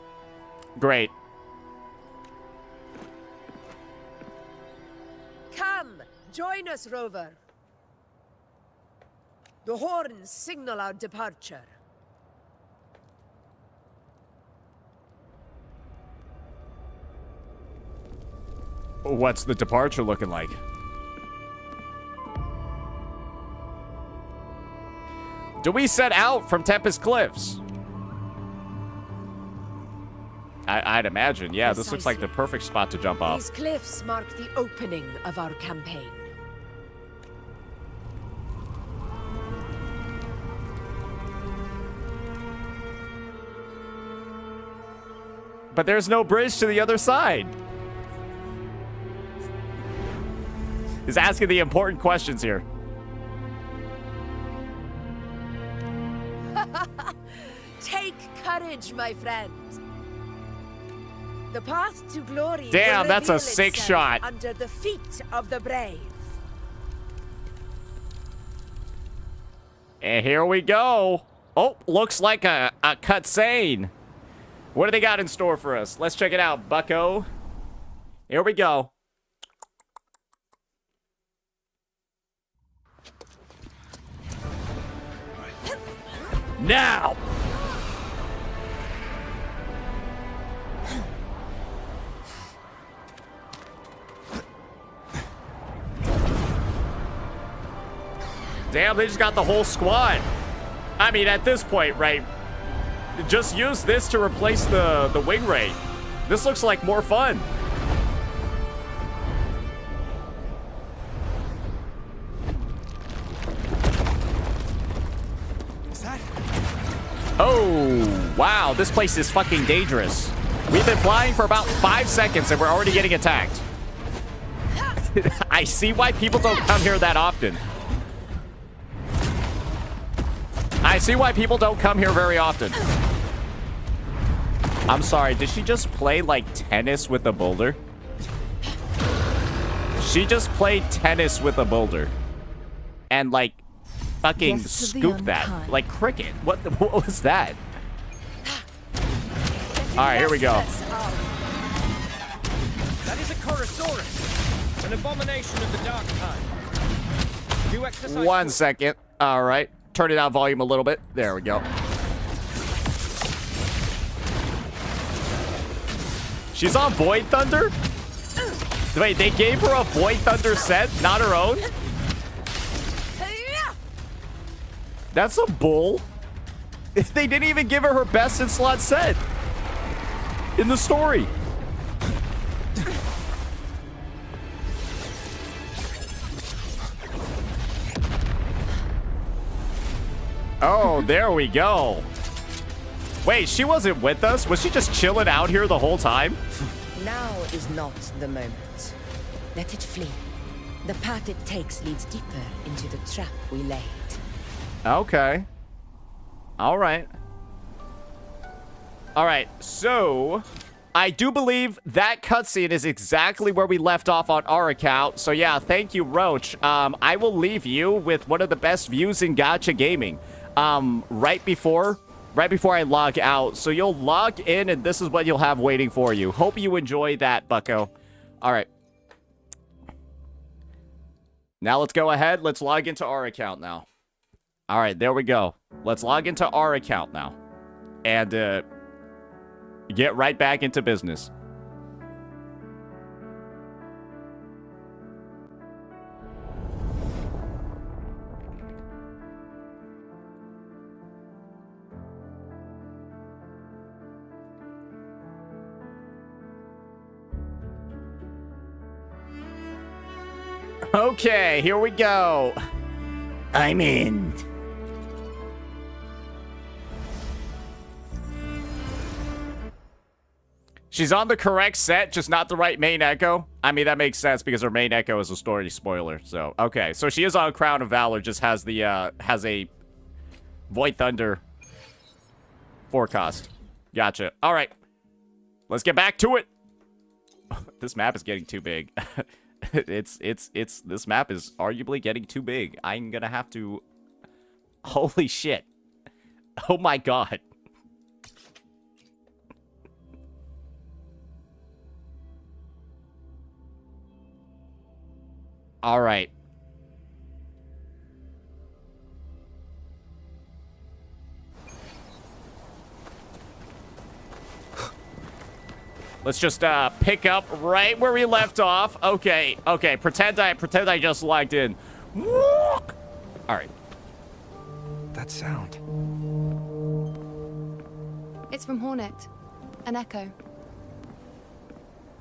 Great. Come, join us, Rover. The horns signal our departure. What's the departure looking like? Do we set out from Tempest Cliffs? I'd imagine, yeah. This looks like the perfect spot to jump off. These cliffs mark the opening of our campaign. But there's no bridge to the other side. He's asking the important questions here. Take courage, my friend. The path to glory Damn, will that's a reveal sick itself shot. under the feet of the brave. And here we go. Oh, looks like a cutscene. What do they got in store for us? Let's check it out, bucko. Here we go. Now! Damn, they just got the whole squad. I mean, at this point, right? Just use this to replace the wing ray. This looks like more fun. Oh, wow. This place is fucking dangerous. We've been flying for about 5 seconds and we're already getting attacked. I see why people don't come here that often. I see why people don't come here very often. I'm sorry, did she just play like tennis with a boulder? She just played tennis with a boulder. And like fucking scooped that. Like cricket. What was that? Alright, here we go. That is a Chorosaurus, an abomination of the dark tide. Do exercise. 1 second. Alright. Turn it down volume a little bit. There we go. She's on Void Thunder? Wait, they gave her a Void Thunder set, not her own? That's a bull. They didn't even give her her best in slot set in the story. Oh, there we go. Wait, she wasn't with us? Was she just chilling out here the whole time? Now is not the moment. Let it flee. The path it takes leads deeper into the trap we laid. Okay. All right. All right, so I do believe that cutscene is exactly where we left off on our account. So yeah, thank you, Roach. I will leave you with one of the best views in gacha gaming. Right before I log out. So you'll log in and this is what you'll have waiting for you. Hope you enjoy that, bucko. All right. Now let's go ahead. Let's log into our account now. All right, there we go. Let's log into our account now. And get right back into business. Okay, here we go. I'm in. She's on the correct set, just not the right main echo. I mean, that makes sense because her main echo is a story spoiler. So, okay. So she is on Crown of Valor, just has the, has a Void Thunder forecast. Gotcha. All right. Let's get back to it. This map is getting too big. This map is arguably getting too big. I'm gonna have to... Holy shit. Oh my god. All right. Let's just pick up right where we left off. Okay, okay. Pretend I just logged in. All right. That sound. It's from Hornet. An echo.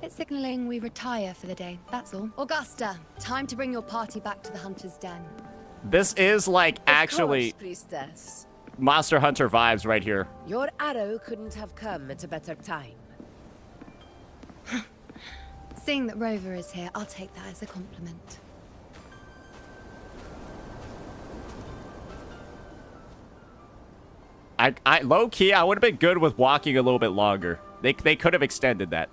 It's signaling we retire for the day, that's all. Augusta, time to bring your party back to the Hunter's Den. This is like actually Of course, priestess. Monster Hunter vibes right here. Your arrow couldn't have come at a better time. Seeing that Rover is here, I'll take that as a compliment. I low key, I would have been good with walking a little bit longer. They could have extended that.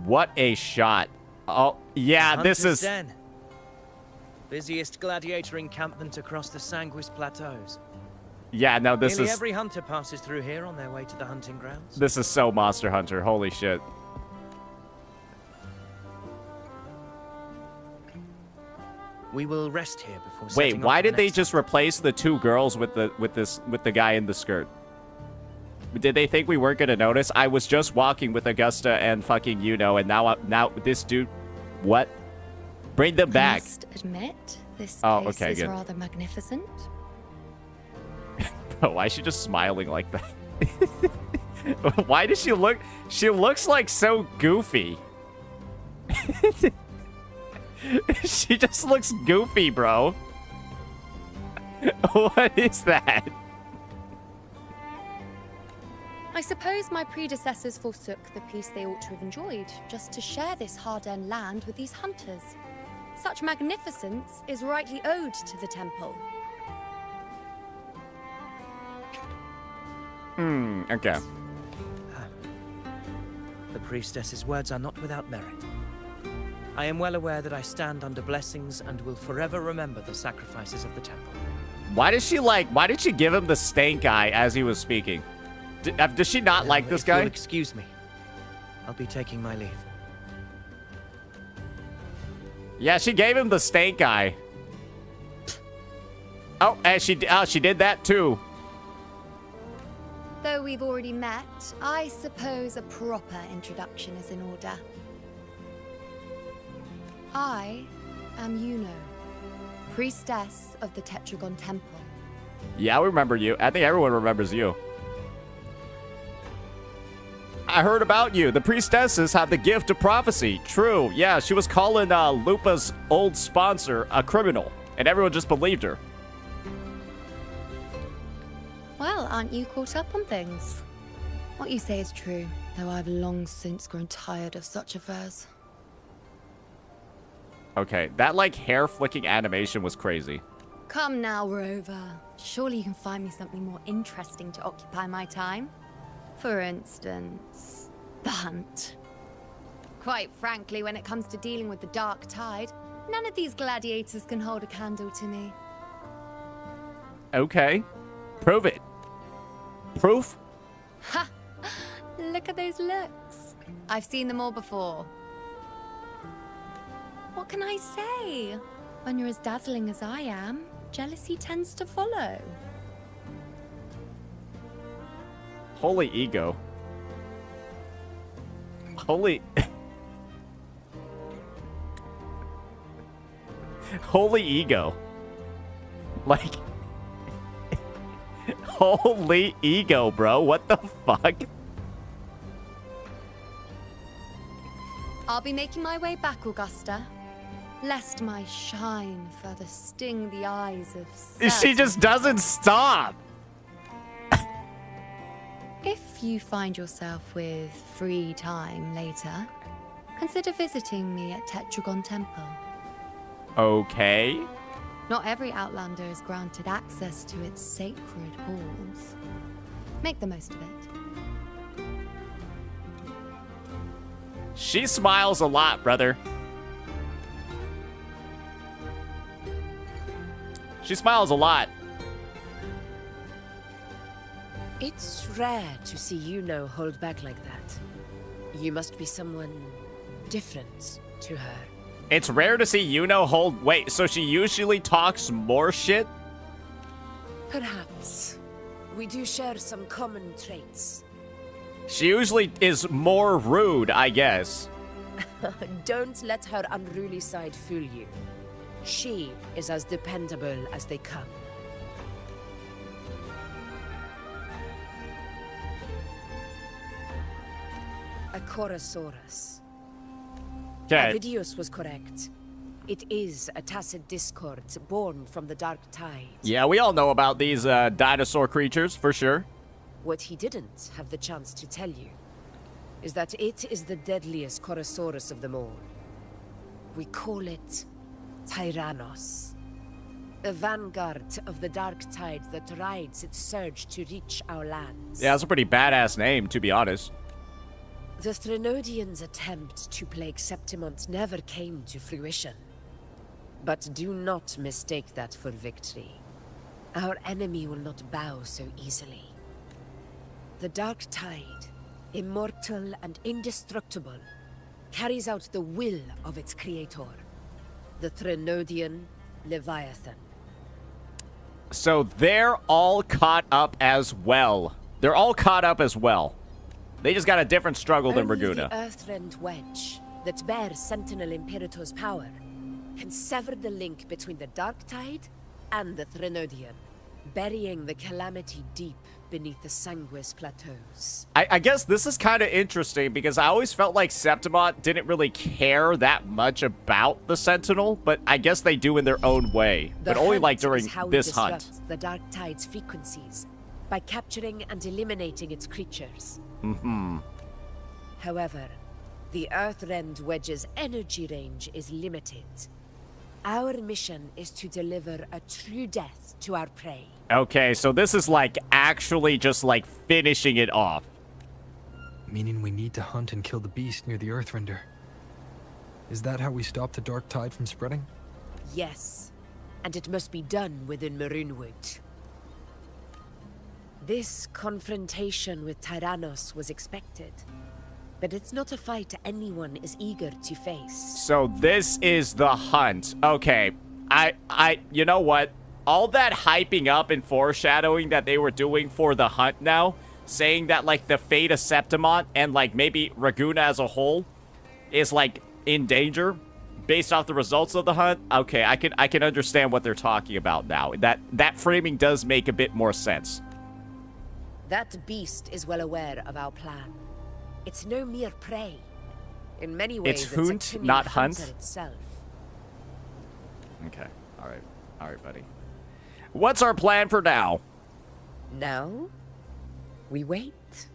What a shot. Oh, yeah, this is... Den. Busiest gladiator encampment across the Sanguis Plateaus. Yeah, no, this Nearly is... every hunter passes through here on their way to the hunting grounds. This is so Monster Hunter. Holy shit. We will rest here before Wait, setting why off for did they next just replace the two girls with the guy in the skirt? Did they think we weren't gonna notice? I was just walking with Augusta and fucking Iuno, and now this dude... What? Bring them back. I must admit, this Oh, place okay, is good. rather magnificent. Why is she just smiling like that? Why does she look... She looks like so goofy. She just looks goofy, bro. What is that? I suppose my predecessors forsook the peace they ought to have enjoyed, just to share this hard-earned land with these hunters. Such magnificence is rightly owed to the temple. Okay. The priestess's words are not without merit. I am well aware that I stand under blessings and will forever remember the sacrifices of the temple. Why did she give him the stank eye as he was speaking? Does she not like this If guy? you'll excuse me, I'll be taking my leave. Yeah, she gave him the stank eye. Oh, and she did that too. Though we've already met, I suppose a proper introduction is in order. I am Iuno, priestess of the Tetragon Temple. Yeah, we remember you. I think everyone remembers you. I heard about you. The priestesses have the gift of prophecy. True. Yeah, she was calling Lupa's old sponsor a criminal, and everyone just believed her. Well, aren't you caught up on things? What you say is true, though I've long since grown tired of such affairs. Okay, that like hair flicking animation was crazy. Come now, Rover. Surely you can find me something more interesting to occupy my time. For instance, the hunt. Quite frankly, when it comes to dealing with the dark tide, none of these gladiators can hold a candle to me. Okay, prove it. Proof? Ha! Look at those looks. I've seen them all before. What can I say? When you're as dazzling as I am, jealousy tends to follow. Holy ego. Holy... Holy ego. Like... Holy ego, bro. What the fuck? I'll be making my way back, Augusta. Lest my shine further sting the eyes of She certain- just doesn't stop. If you find yourself with free time later, consider visiting me at Tetragon Temple. Okay. Not every Outlander is granted access to its sacred halls. Make the most of it. She smiles a lot, brother. She smiles a lot. It's rare to see Iuno hold back like that. You must be someone different to her. It's rare to see Iuno hold... Wait, so she usually talks more shit? Perhaps. We do share some common traits. She usually is more rude, I guess. Don't let her unruly side fool you. She is as dependable as they come. A Chorosaurus. Okay. Avidius was correct. It is a tacit discord born from the dark tide. Yeah, we all know about these dinosaur creatures, for sure. What he didn't have the chance to tell you is that it is the deadliest Chorosaurus of them all. We call it Tyrannos. A vanguard of the dark tide that rides its surge to reach our lands. Yeah, that's a pretty badass name, to be honest. The Threnodians' attempt to plague Septimont never came to fruition. But do not mistake that for victory. Our enemy will not bow so easily. The dark tide, immortal and indestructible, carries out the will of its creator, the Threnodian Leviathan. So they're all caught up as well. They're all caught up as well. They just got a different struggle than Only Raguna. the Earthrend Wedge that bears Sentinel Imperator's power can sever the link between the Dark Tide and the Threnodian, burying the calamity deep beneath the Sanguis plateaus. I guess this is kind of interesting because I always felt like Septimont didn't really care that much about the Sentinel, but I guess they do in their own way. But only like during this hunt. The Dark Tide's frequencies by capturing and eliminating its creatures. However, the Earthrend Wedge's energy range is limited. Our mission is to deliver a true death to our prey. Okay, so this is like actually just like finishing it off. Meaning we need to hunt and kill the beast near the Earthrender. Is that how we stop the dark tide from spreading? Yes, and it must be done within Maroonwood. This confrontation with Tyrannos was expected, but it's not a fight anyone is eager to face. So this is the hunt. Okay, you know what? All that hyping up and foreshadowing that they were doing for the hunt now saying that, like, the fate of Septimont and, like, maybe Raguna as a whole is, like, in danger based off the results of the hunt, okay, I can understand what they're talking about now. That framing does make a bit more sense. That beast is well aware of our plan. It's no mere prey. In many ways, It's hunt, a cunning not hunter hunt? itself. Okay. All right, buddy. What's our plan for now? Now, we wait.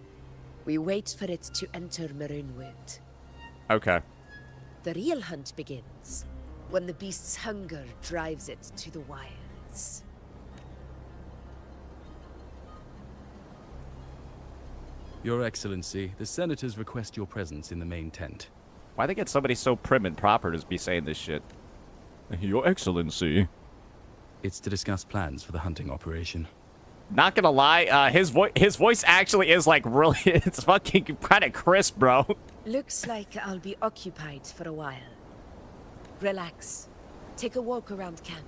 We wait for it to enter Maroonwood. Okay. The real hunt begins when the beast's hunger drives it to the wilds. Your Excellency, the Senators request your presence in the main tent. Why they get somebody so prim and proper to be saying this shit? Your Excellency. It's to discuss plans for the hunting operation. Not gonna lie, his voice actually is like really, it's fucking kind of crisp, bro. Looks like I'll be occupied for a while. Relax. Take a walk around camp.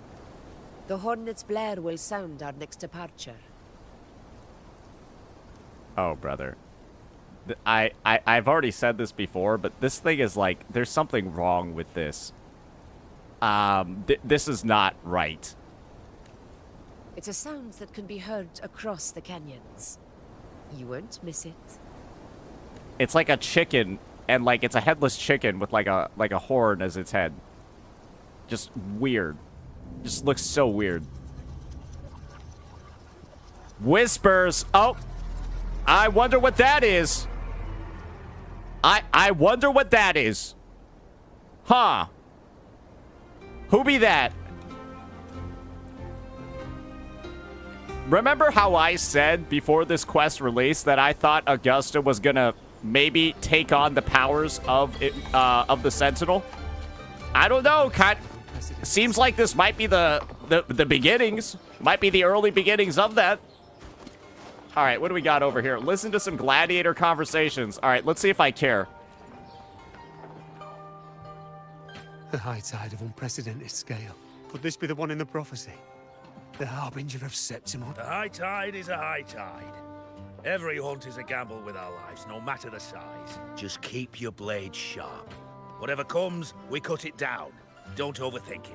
The hornet's blare will sound our next departure. Oh, brother. I've already said this before, but this thing is like, there's something wrong with this. This is not right. It's a sound that can be heard across the canyons. You won't miss it. It's like a chicken, and like it's a headless chicken with like a horn as its head. Just weird. Just looks so weird. Whispers. Oh, I wonder what that is. I wonder what that is. Huh. Who be that? Remember how I said before this quest release that I thought Augusta was gonna maybe take on the powers of the Sentinel? I don't know. Seems like this might be the beginnings. Might be the early beginnings of that. All right, what do we got over here? Listen to some gladiator conversations. All right, let's see if I care. A high tide of unprecedented scale. Could this be the one in the prophecy? The harbinger of Septimont? A high tide is a high tide. Every hunt is a gamble with our lives, no matter the size. Just keep your blade sharp. Whatever comes, we cut it down. Don't overthink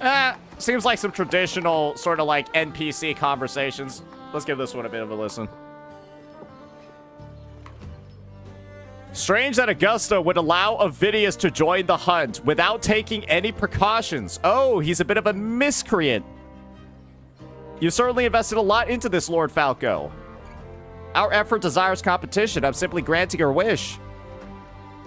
it. Seems like some traditional sort of like NPC conversations. Let's give this one a bit of a listen. Strange that Augusta would allow Avidius to join the hunt without taking any precautions. Oh, he's a bit of a miscreant. You certainly invested a lot into this, Lord Falco. Our effort desires competition. I'm simply granting her wish.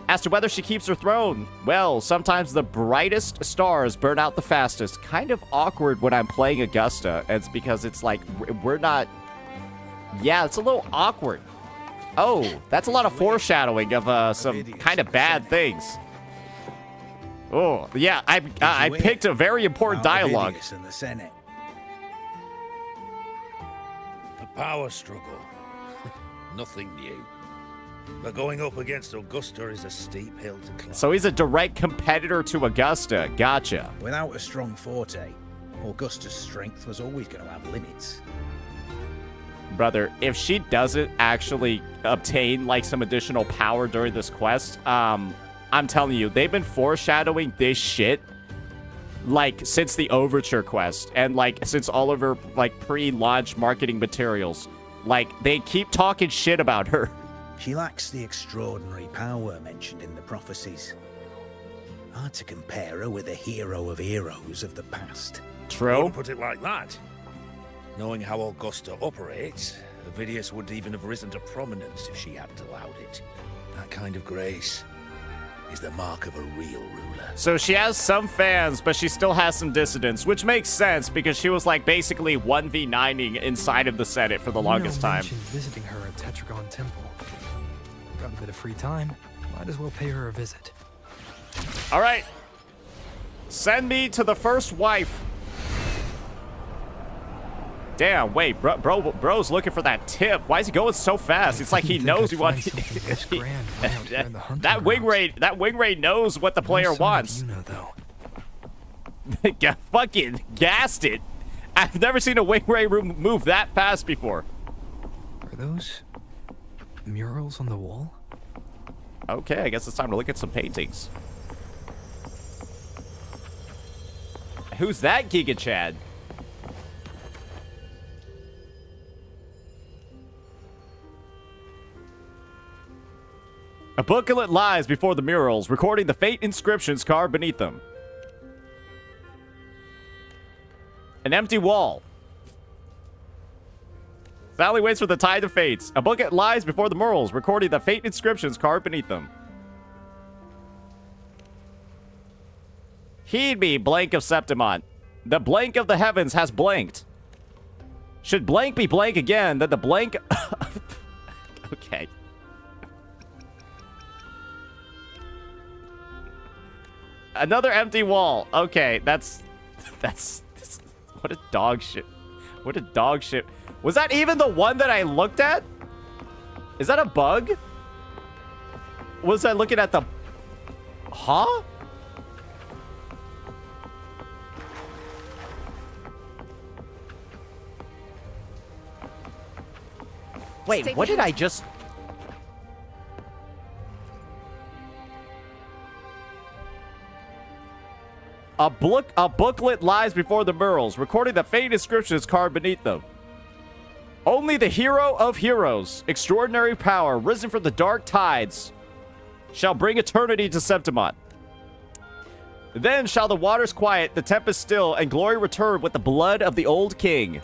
As to whether she keeps her throne, well, sometimes the brightest stars burn out the fastest. Kind of awkward when I'm playing Augusta. It's because it's like, we're not... Yeah, it's a little awkward. Oh, that's a lot of foreshadowing of some kind of bad things. Oh, yeah, I picked a very important dialogue. In the Senate. A power struggle. Nothing new. But going up against Augusta is a steep hill to climb. So he's a direct competitor to Augusta. Gotcha. Without a strong forte, Augusta's strength was always going to have limits. Brother, if she doesn't actually obtain like some additional power during this quest, I'm telling you, they've been foreshadowing this shit like since the Overture quest and like since all of her like pre-launch marketing materials. Like they keep talking shit about her. She lacks the extraordinary power mentioned in the prophecies. Hard to compare her with a hero of heroes of the past. True. Wouldn't put it like that. Knowing how Augusta operates, Avidius would even have risen to prominence if she hadn't allowed it. That kind of grace is the mark of a real ruler. So she has some fans, but she still has some dissidents, which makes sense because she was like basically 1v9ing inside of the Senate for the longest time. Visiting her at Tetragon Temple. Got a bit of free time. Might as well pay her a visit. All right. Send me to the first wife. Damn, wait, bro's looking for that tip. Why is he going so fast? It's like he knows he wants. That wing ray knows what the player wants. Fucking gassed it. I've never seen a wing ray move that fast before. those murals on the wall? Okay, I guess it's time to look at some paintings. Who's that, Giga Chad? A booklet lies before the murals, recording the fate inscriptions carved beneath them. An empty wall. Sally waits for the tide of fates. A booklet lies before the murals, recording the fate inscriptions carved beneath them. Heed me, blank of Septimont. The blank of the heavens has blanked. Should blank be blank again, then the blank... Okay. Another empty wall. Okay, that's... What a dog shit. What a dog shit. Was that even the one that I looked at? Is that a bug? Was I looking at the... Huh? Wait, Stay what did behind. I just... A booklet lies before the murals, recording the fate inscriptions carved beneath them. Only the hero of heroes, extraordinary power, risen from the dark tides, shall bring eternity to Septimont. Then shall the waters quiet, the tempest still, and glory return with the blood of the old king.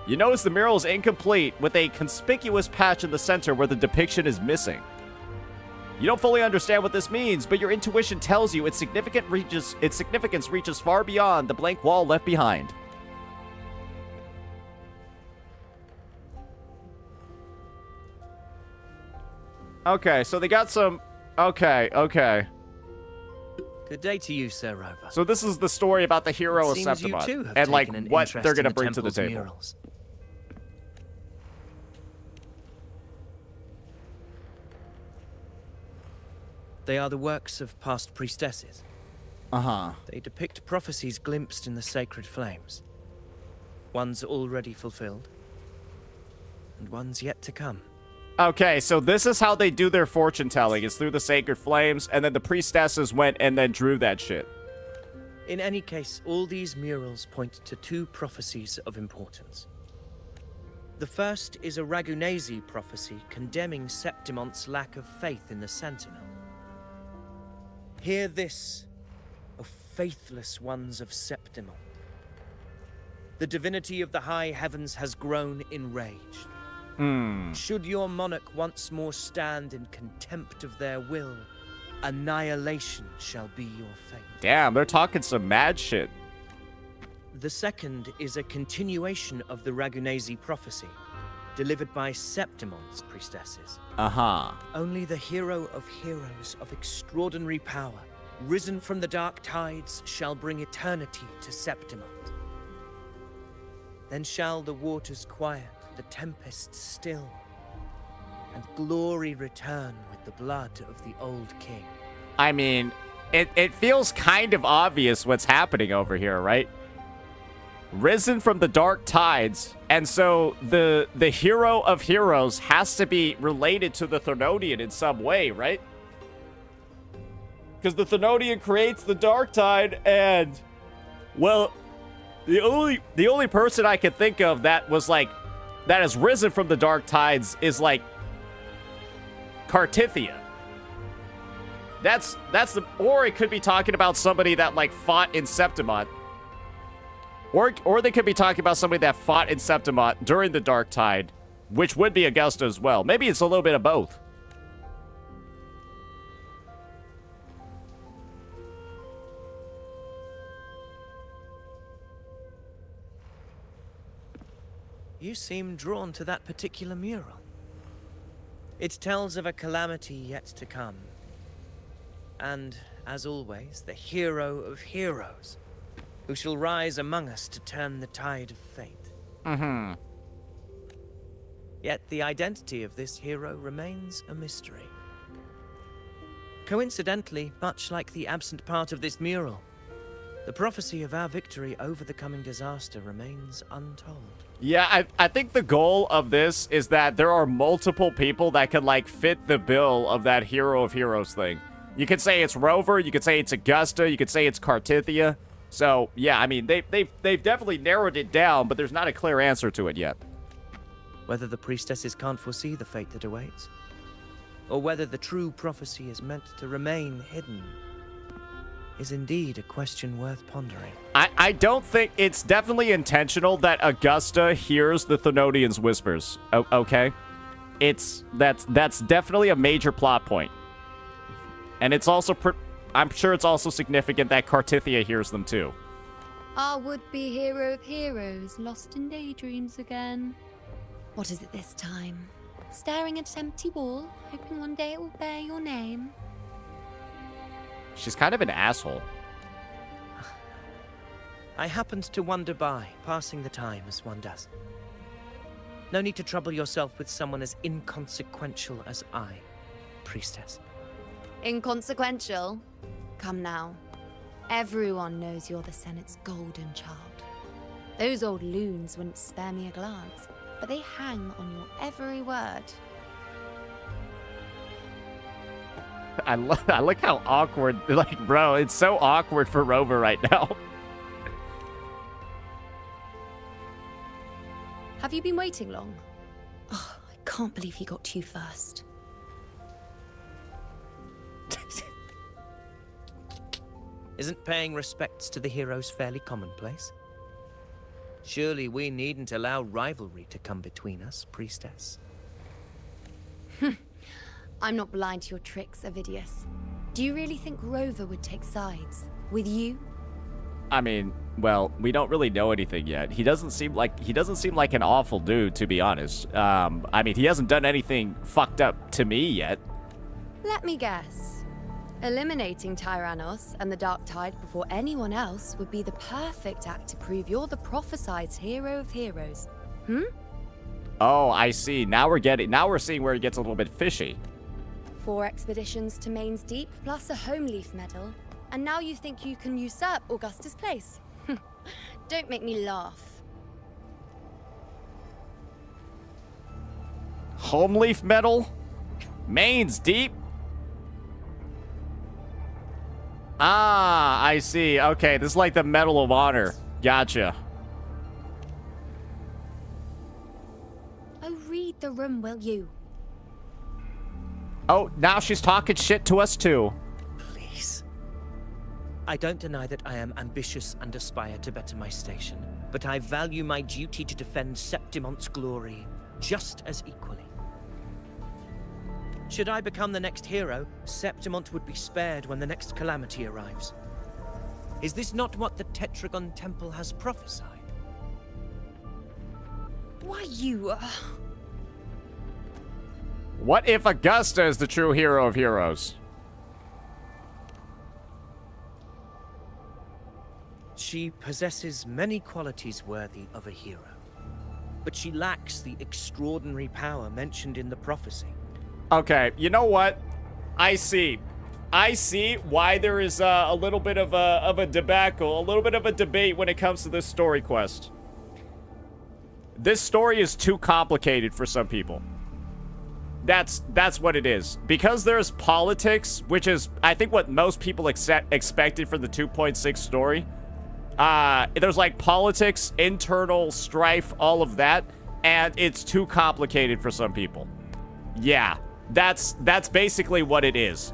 You notice the mural is incomplete, with a conspicuous patch in the center where the depiction is missing. You don't fully understand what this means, but your intuition tells you its significance reaches far beyond the blank wall left behind. Okay, so they got some... Okay. Good day to you, Sir Rover. So this is the story about the hero of Seems you Septimont, too have and like taken an what interest they're in gonna the bring to the temple's table. murals. They are the works of past priestesses. Uh-huh. They depict prophecies glimpsed in the sacred flames. Ones already fulfilled, and ones yet to come. Okay, so this is how they do their fortune telling. It's through the sacred flames, and then the priestesses went and then drew that shit. In any case, all these murals point to two prophecies of importance. The first is a Ragunesi prophecy condemning Septimont's lack of faith in the Sentinel. Hear this, O faithless ones of Septimont. The divinity of the high heavens has grown enraged. Should your monarch once more stand in contempt of their will, annihilation shall be your fate. Damn, they're talking some mad shit. The second is a continuation of the Ragunesi prophecy, delivered by Septimont's priestesses. Uh-huh. Only the hero of heroes of extraordinary power, risen from the dark tides, shall bring eternity to Septimont. Then shall the waters quiet, the tempest still, and glory return with the blood of the old king. I mean, it feels kind of obvious what's happening over here, right? Risen from the dark tides, and so the hero of heroes has to be related to the Thermodian in some way, right? Because the Thermodian creates the dark tide, and well, the only person I could think of that was like that has risen from the dark tides is like Cartithia. That's the, or it could be talking about somebody that like fought in Septimont. Or they could be talking about somebody that fought in Septimont during the Dark Tide, which would be Augusta as well. Maybe it's a little bit of both. You seem drawn to that particular mural. It tells of a calamity yet to come. And, as always, the hero of heroes, who shall rise among us to turn the tide of fate. Mm-hmm. Yet the identity of this hero remains a mystery. Coincidentally, much like the absent part of this mural, The prophecy of our victory over the coming disaster remains untold. Yeah, I think the goal of this is that there are multiple people that can, like, fit the bill of that Hero of Heroes thing. You could say it's Rover, you could say it's Augusta, you could say it's Cartithia. So, yeah, I mean, they've definitely narrowed it down, but there's not a clear answer to it yet. Whether the priestesses can't foresee the fate that awaits, or whether the true prophecy is meant to remain hidden, is indeed a question worth pondering. I don't think it's definitely intentional that Augusta hears the Thenodians' whispers. Okay, that's definitely a major plot point, and it's also I'm sure it's also significant that Cartithia hears them too. Our would-be hero of heroes, lost in daydreams again. What is it this time? Staring at an empty wall, hoping one day it will bear your name. She's kind of an asshole. I happened to wander by, passing the time as one does. No need to trouble yourself with someone as inconsequential as I, priestess. Inconsequential? Come now. Everyone knows you're the Senate's golden child. Those old loons wouldn't spare me a glance, but they hang on your every word. I like how awkward, like, bro, it's so awkward for Rover right now. Have you been waiting long? Oh, I can't believe he got to you first. Isn't paying respects to the heroes fairly commonplace? Surely we needn't allow rivalry to come between us, priestess. I'm not blind to your tricks, Avidius. Do you really think Rover would take sides? With you? I mean, well, we don't really know anything yet. He doesn't seem like an awful dude, to be honest. I mean, he hasn't done anything fucked up to me yet. Let me guess. Eliminating Tyrannos and the Dark Tide before anyone else would be the perfect act to prove you're the prophesied hero of heroes. Oh, I see. Now we're seeing where it gets a little bit fishy. 4 expeditions to Main's Deep, plus a home leaf medal. And now you think you can usurp Augusta's place? Don't make me laugh. Home leaf medal? Main's Deep? Ah, I see. Okay, this is like the Medal of Honor. Gotcha. Oh, read the room, will you? Oh, now she's talking shit to us too. Please. I don't deny that I am ambitious and aspire to better my station, but I value my duty to defend Septimon's glory just as equally. Should I become the next hero, Septimont would be spared when the next calamity arrives. Is this not what the Tetragon Temple has prophesied? Why, you... What if Augusta is the true hero of heroes? She possesses many qualities worthy of a hero, but she lacks the extraordinary power mentioned in the prophecy. Okay, you know what? I see why there is a little bit of a debacle, a little bit of a debate when it comes to this story quest. This story is too complicated for some people. That's what it is. Because there's politics, which is, I think, what most people expected for the 2.6 story. There's, like, politics, internal strife, all of that, and it's too complicated for some people. Yeah, that's basically what it is.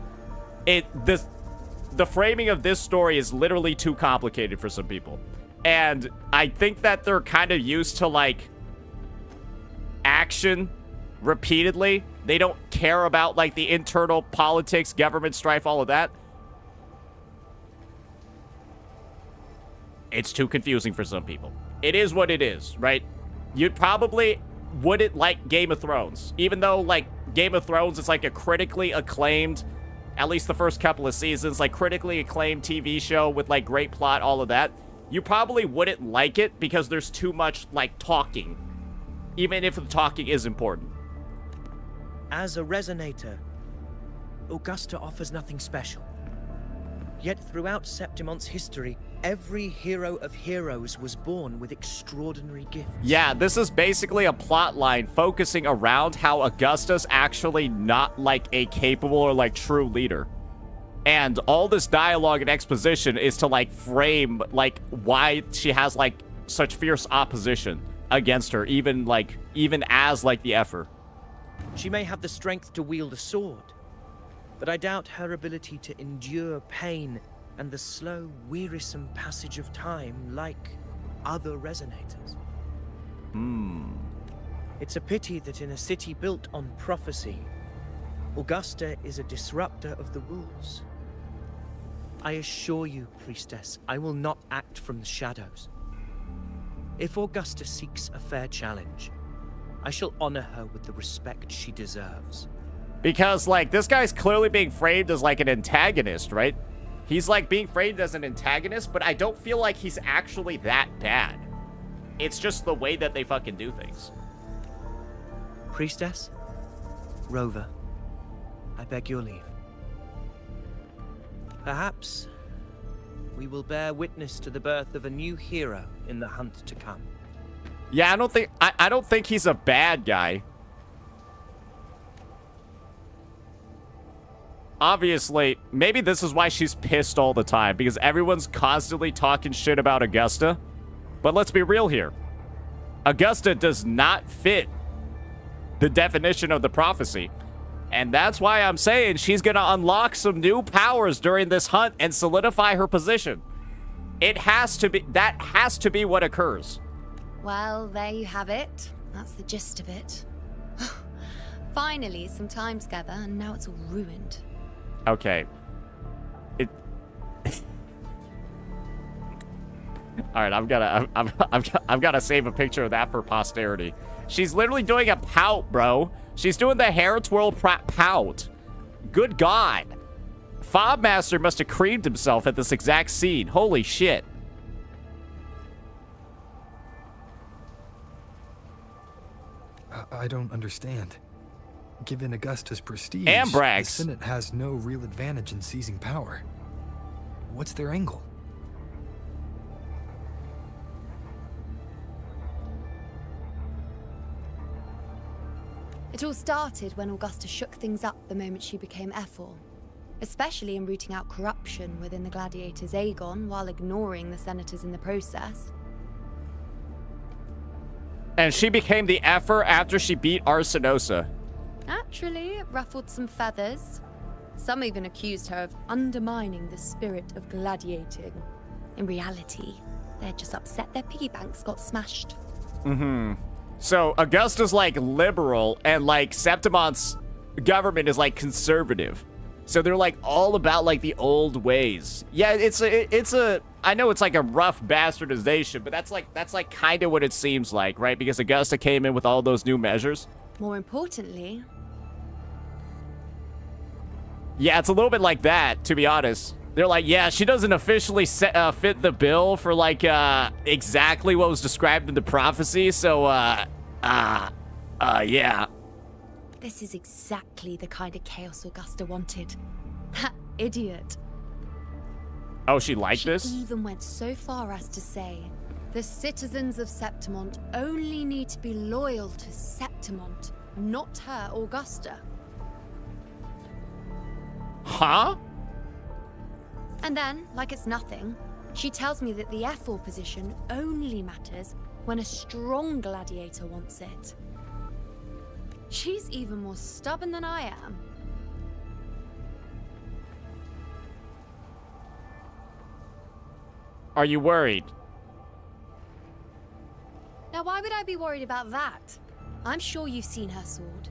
The framing of this story is literally too complicated for some people. And I think that they're kind of used to, like, action repeatedly. They don't care about, like, the internal politics, government strife, all of that. It's too confusing for some people. It is what it is, right? You probably wouldn't like Game of Thrones. Even though, like, Game of Thrones is, like, a critically acclaimed, at least the first couple of seasons, like, critically acclaimed TV show with, like, great plot, all of that. You probably wouldn't like it because there's too much, like, talking. Even if the talking is important. As a resonator, Augusta offers nothing special. Yet throughout Septimont's history, every hero of heroes was born with extraordinary gifts. Yeah, this is basically a plot line focusing around how Augusta's actually not like a capable or like true leader. And all this dialogue and exposition is to like frame like why she has like such fierce opposition against her, even as like the Effer. She may have the strength to wield a sword, but I doubt her ability to endure pain and the slow, wearisome passage of time like other resonators. It's a pity that in a city built on prophecy, Augusta is a disruptor of the rules. I assure you, Priestess, I will not act from the shadows. If Augusta seeks a fair challenge, I shall honor her with the respect she deserves. Because, like, this guy's clearly being framed as, like, an antagonist, right? He's, like, being framed as an antagonist, but I don't feel like he's actually that bad. It's just the way that they fucking do things. Priestess? Rover, I beg your leave. Perhaps we will bear witness to the birth of a new hero in the hunt to come. Yeah, I don't think he's a bad guy. Obviously, maybe this is why she's pissed all the time, because everyone's constantly talking shit about Augusta. But let's be real here. Augusta does not fit the definition of the prophecy. And that's why I'm saying she's going to unlock some new powers during this hunt and solidify her position. That has to be what occurs. Well, there you have it. That's the gist of it. Finally, some time together, and now it's all ruined. Okay. All right, I've got to save a picture of that for posterity. She's literally doing a pout, bro. She's doing the hair twirl pout. Good God. Fobmaster must have creamed himself at this exact scene. Holy shit. I don't understand. Given Augusta's prestige, Ambrax. the Senate has no real advantage in seizing power. What's their angle? It all started when Augusta shook things up the moment she became Ephor, especially in rooting out corruption within the gladiators Aegon while ignoring the senators in the process. And she became the Effer after she beat Arsinosa. Naturally, it ruffled some feathers. Some even accused her of undermining the spirit of gladiating. In reality, they're just upset their piggy banks got smashed. So Augusta's like liberal, and like Septimont's government is like conservative. So they're like all about like the old ways. Yeah, it's a I know it's like a rough bastardization, but that's like kind of what it seems like, right? Because Augusta came in with all those new measures. More importantly, yeah, it's a little bit like that, to be honest. They're like, yeah, she doesn't officially fit the bill for like exactly what was described in the prophecy. So yeah. this is exactly the kind of chaos Augusta wanted. That idiot. Oh, she liked this? She even went so far as to say, the citizens of Septimont only need to be loyal to Septimont, not her, Augusta. Huh? And then, like it's nothing, she tells me that the Ephor position only matters when a strong gladiator wants it. She's even more stubborn than I am. Are you worried? Now, why would I be worried about that? I'm sure you've seen her sword.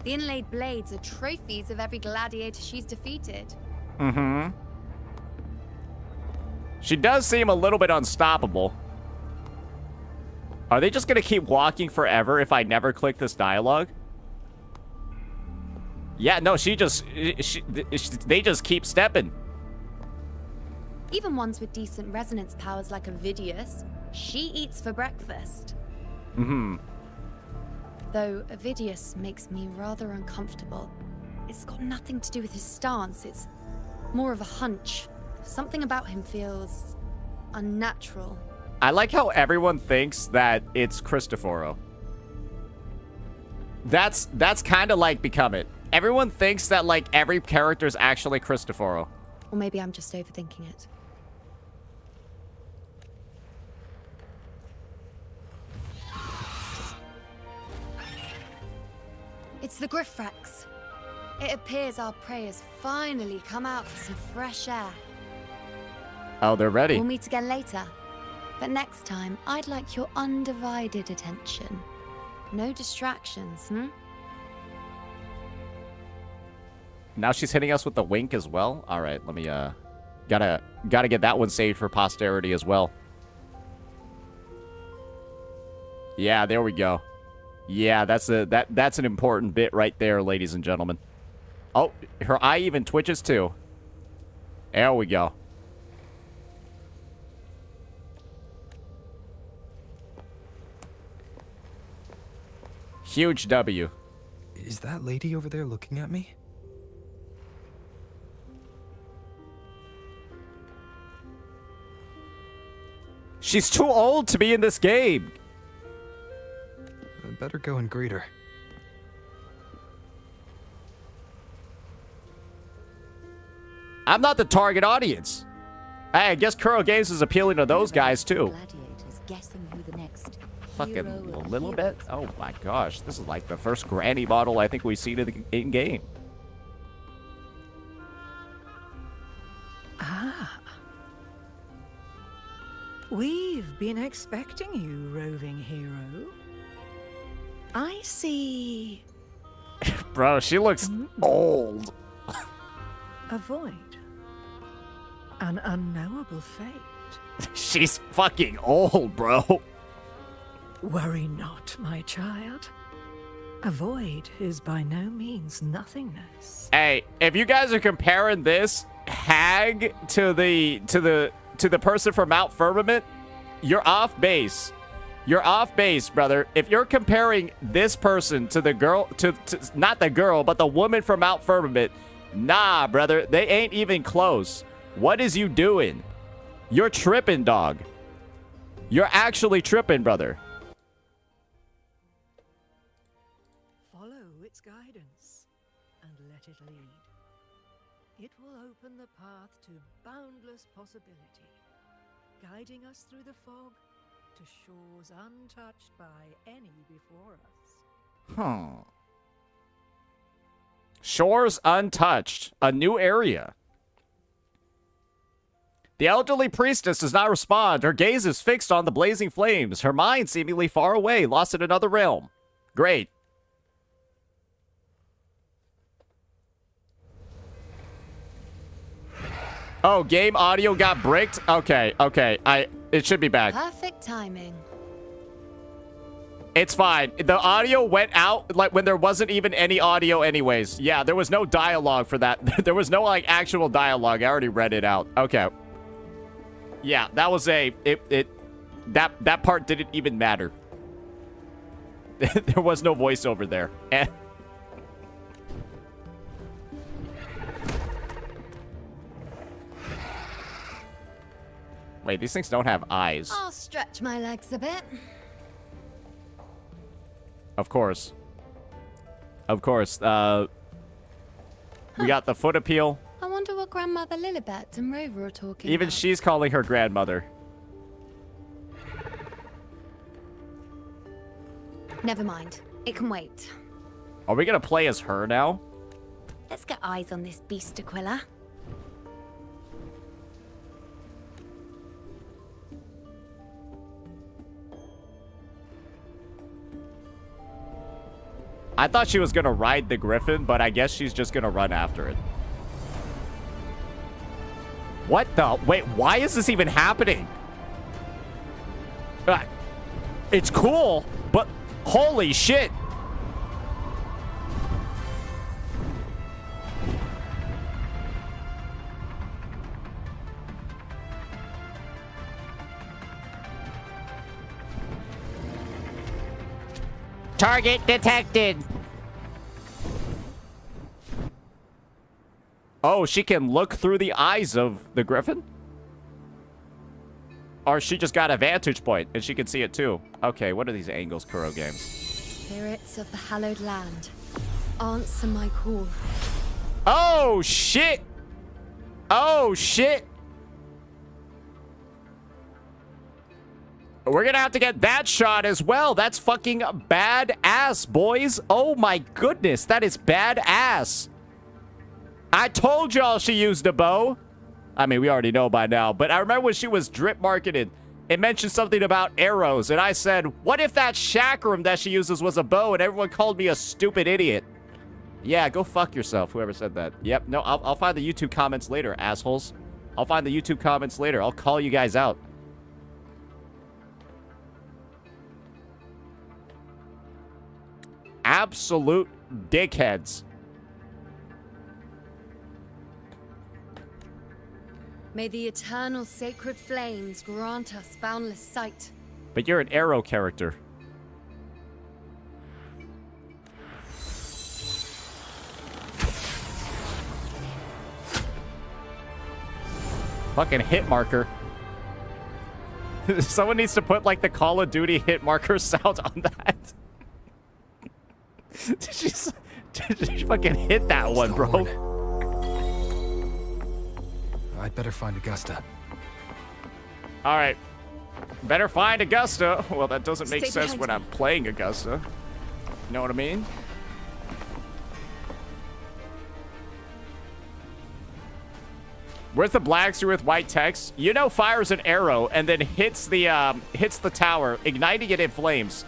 The inlaid blades are trophies of every gladiator she's defeated. She does seem a little bit unstoppable. Are they just gonna keep walking forever if I never click this dialogue? Yeah, no, they just keep stepping. Even ones with decent resonance powers like Avidius, she eats for breakfast. Though Avidius makes me rather uncomfortable. It's got nothing to do with his stance, it's more of a hunch. Something about him feels unnatural. I like how everyone thinks that it's Cristoforo. That's kind of like Become It. Everyone thinks that like every character is actually Cristoforo. Or maybe I'm just overthinking it. It's the Griffrex. It appears our prey has finally come out for some fresh air. Oh, they're ready. We'll meet again later. But next time, I'd like your undivided attention. No distractions, hmm? Now she's hitting us with the wink as well. All right, let me gotta get that one saved for posterity as well. Yeah, there we go. Yeah, that's an important bit right there, ladies and gentlemen. Oh, her eye even twitches too. There we go. Huge W. Is that lady over there looking at me? She's too old to be in this game. I better go and greet her. I'm not the target audience. Hey, I guess Kuro Games is appealing to those guys too. Guessing who the next Fucking a little bit. Oh my gosh, this is like the first granny model I think we've seen in game. Ah. We've been expecting you, roving hero. I see. Bro, she looks old. A void. An unknowable fate. She's fucking old, bro. Worry not, my child. A void is by no means nothingness. Hey, if you guys are comparing this hag to the person from Mount Firmament, you're off base. You're off base, brother. If you're comparing this person to the girl, to not the girl, but the woman from Mount Firmament, nah, brother, they ain't even close. What is you doing? You're tripping, dog. You're actually tripping, brother. Follow its guidance and let it lead. It will open the path to boundless possibility, guiding us through the fog to shores untouched by any before us. Shores untouched. A new area. The elderly priestess does not respond. Her gaze is fixed on the blazing flames. Her mind seemingly far away, lost in another realm. Great. Oh, game audio got bricked? Okay. It should be back. Perfect timing. It's fine. The audio went out like when there wasn't even any audio anyways. Yeah, there was no dialogue for that. There was no like actual dialogue. I already read it out. Okay. Yeah, that was that part didn't even matter. There was no voiceover there. Wait, these things don't have eyes. I'll stretch my legs a bit. Of course. Of course. We got the foot appeal. I wonder what Grandmother Lilibet and Rover are talking Even about. she's calling her grandmother. Never mind. It can wait. Are we gonna play as her now? Let's get eyes on this beast, Aquila. I thought she was gonna ride the griffin, but I guess she's just gonna run after it. What the? Wait, why is this even happening? It's cool, but holy shit. Target detected. Oh, she can look through the eyes of the griffin? Or she just got a vantage point and she can see it too. Okay, what are these angles, Kuro games? Spirits of the hallowed land, answer my call. Oh, shit! Oh, shit! We're gonna have to get that shot as well. That's fucking badass, boys. Oh my goodness, that is badass. I told y'all she used a bow. I mean, we already know by now, but I remember when she was drip marketed, it mentioned something about arrows, and I said, what if that chakram that she uses was a bow, and everyone called me a stupid idiot? Yeah, go fuck yourself, whoever said that. Yep, no, I'll find the YouTube comments later, assholes. I'll find the YouTube comments later. I'll call you guys out. Absolute dickheads. May the eternal sacred flames grant us boundless sight. But you're an arrow character. Fucking hit marker. Someone needs to put like the Call of Duty hit marker sound on that. Did she fucking hit that one, bro? I'd better find Augusta. All right. Better find Augusta. Well, that doesn't make Stay sense behind when me. I'm playing Augusta. You know what I mean? Where's the blacksmith with white text? You know, fires an arrow and then hits the tower, igniting it in flames.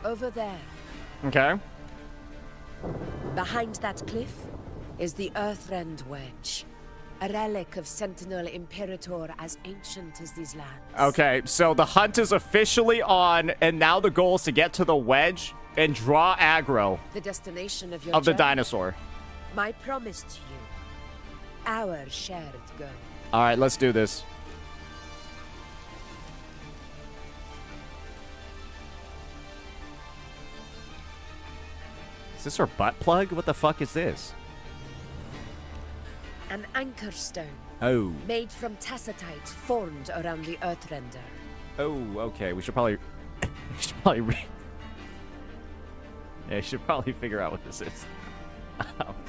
Over there, Okay. behind that cliff, is the Earthrend Wedge. A relic of Sentinel Imperator as ancient as these lands. Okay, so the hunt is officially on, and now the goal is to get to the wedge and draw aggro The destination of your of the journey. dinosaur. My promise to you. Our shared goal. All right, let's do this. Is this her butt plug? What the fuck is this? An anchor stone. Oh. Made from tacitite formed around the Earthrender. Oh, okay. We should probably... Yeah, you should probably figure out what this is.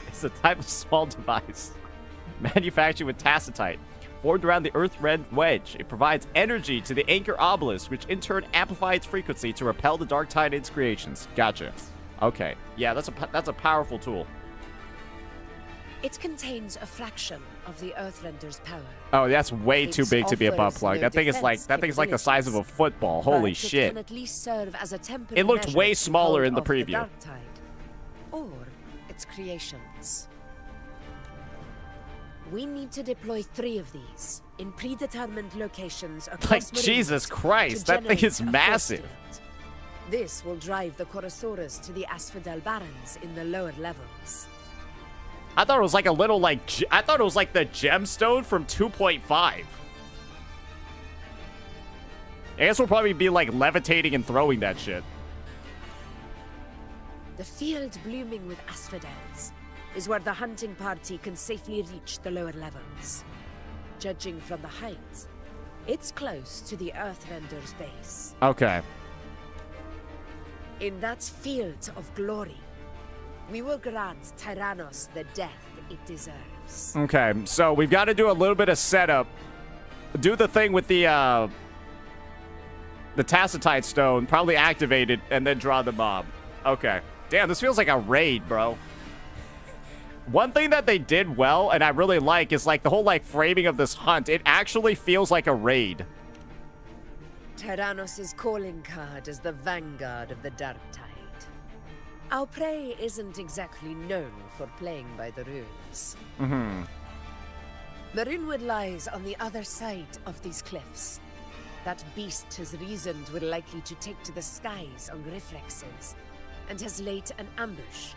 It's a type of small device manufactured with tacitite, formed around the Earthrend Wedge. It provides energy to the anchor obelisk, which in turn amplifies its frequency to repel the Dark Tide and its creations. Gotcha. Okay. Yeah, that's a powerful tool. It contains a fraction of the Earthrender's power. Oh, that's way too It big to be a butt offers plug. no That thing is like the size of a football. Holy but shit. It can at least serve as a temporary It looked measure way to smaller hold in the off preview. Dark Tide, or its creations. We need to deploy 3 of these in predetermined locations across Like, Marine Jesus to Christ, that thing generate is a force massive. field. This will drive the Chorosaurus to the Asphodel Barrens in the lower levels. I thought it was like a little I thought it was like the gemstone from 2.5. I guess we'll probably be like levitating and throwing that shit. The field blooming with asphodels is where the hunting party can safely reach the lower levels. Judging from the height, it's close to the Earthrender's base. Okay. In that field of glory, we will grant Tyrannos the death it deserves. Okay, so we've got to do a little bit of setup. Do the thing with the tacitite stone, probably activate it, and then draw the mob. Okay. Damn, this feels like a raid, bro. One thing that they did well, and I really like, is like the whole like framing of this hunt. It actually feels like a raid. Tyrannos' calling card is the vanguard of the Dark Tide. Our prey isn't exactly known for playing by the rules. Mm-hmm. Maroonwood lies on the other side of these cliffs. That beast has reasoned we're likely to take to the skies on reflexes, and has laid an ambush,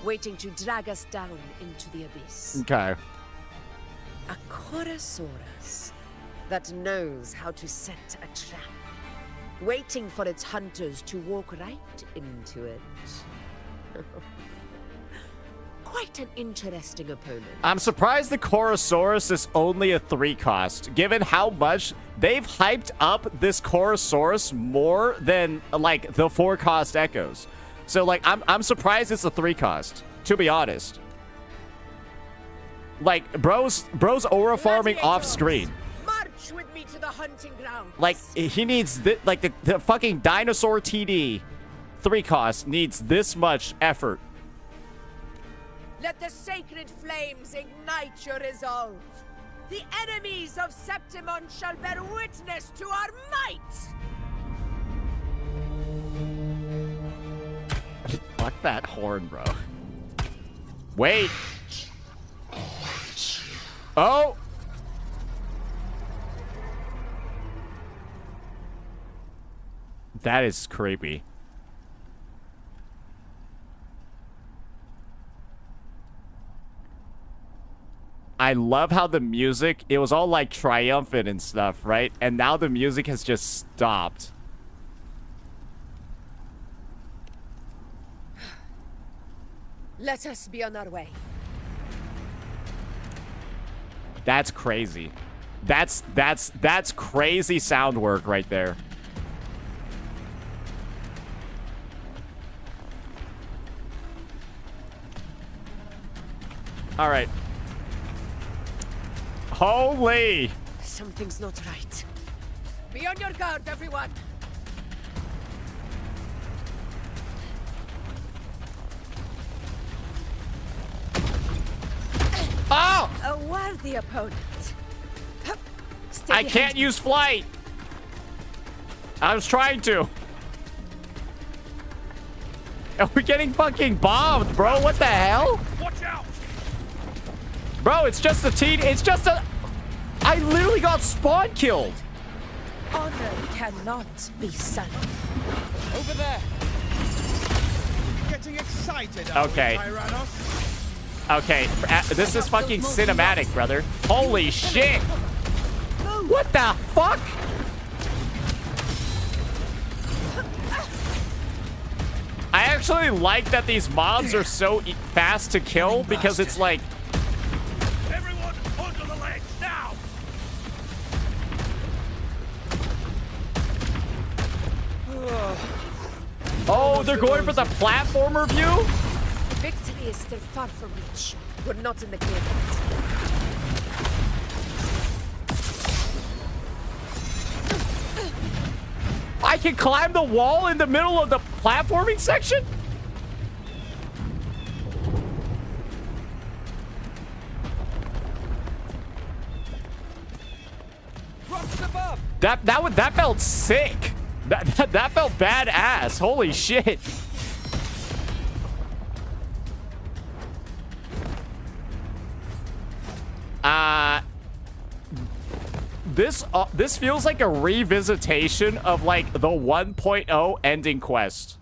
waiting to drag us down into the abyss. Okay. A Chorosaurus that knows how to set a trap. waiting for its hunters to walk right into it. Quite an interesting opponent. I'm surprised the Chorosaurus is only a 3 cost, given how much they've hyped up this Chorosaurus more than like the 4 cost echoes. So like I'm surprised it's a 3 cost, to be honest. Like bro's aura farming off screen. March with me to the hunting ground. Like he needs the fucking dinosaur TD 3 cost needs this much effort. Let the sacred flames ignite your resolve. The enemies of Septimon shall bear witness to our might. Fuck that horn, bro. Wait. Oh. That is creepy. I love how the music, it was all like triumphant and stuff, right? And now the music has just stopped. Let us be on our way. That's crazy. That's crazy sound work right there. All right. Holy! Something's not right. Be on your guard, everyone. Oh! A worthy opponent. I can't use flight. I was trying to. And we're getting fucking bombed, bro. What the hell? Watch out! Bro, it's just a it's just a... I literally got spawn killed. Honor cannot be sullied. Over there. Getting excited. Okay. Okay, this is fucking cinematic, brother. Holy shit. What the fuck? I actually like that these mobs are so fast to kill because it's like... Everyone onto the ledge now. Oh, they're going for the platformer view? Victory is still far from reach. We're not in the clear yet. I can climb the wall in the middle of the platforming section? Rocks above. That felt sick. That felt badass. Holy shit. This feels like a revisitation of like the 1.0 ending quest.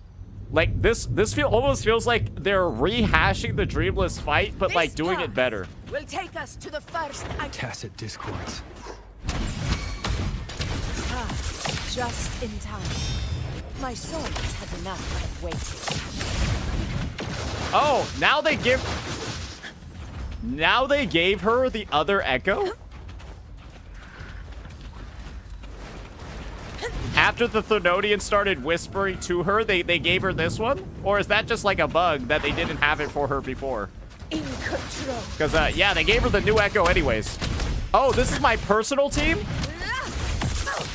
Like this almost feels like they're rehashing the Dreamless fight, but like doing it better. Will take us to the first Tacit discords. Just in time. My swords had enough of waiting. Oh, now they gave her the other echo? After the Thermodian started whispering to her, they gave her this one? Or is that just like a bug that they didn't have it for her before? In control. Because, yeah, they gave her the new echo anyways. Oh, this is my personal team?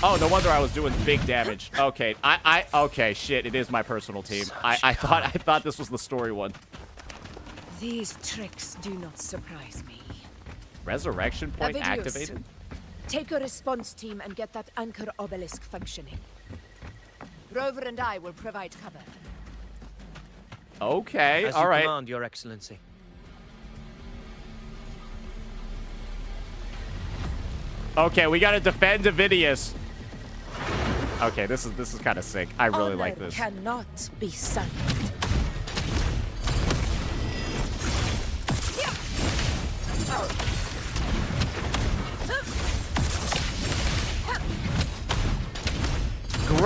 Oh, no wonder I was doing big damage. Okay, okay, shit, it is my personal team. I thought this was the story one. These tricks do not surprise me. Resurrection point Avidius, activated? Take a response team and get that anchor obelisk functioning. Rover and I will provide cover. Okay, As all you right. command, Your Excellency. Okay, we gotta defend Avidius. Okay, this is kind of sick. I really Honor like this. Cannot be sullied.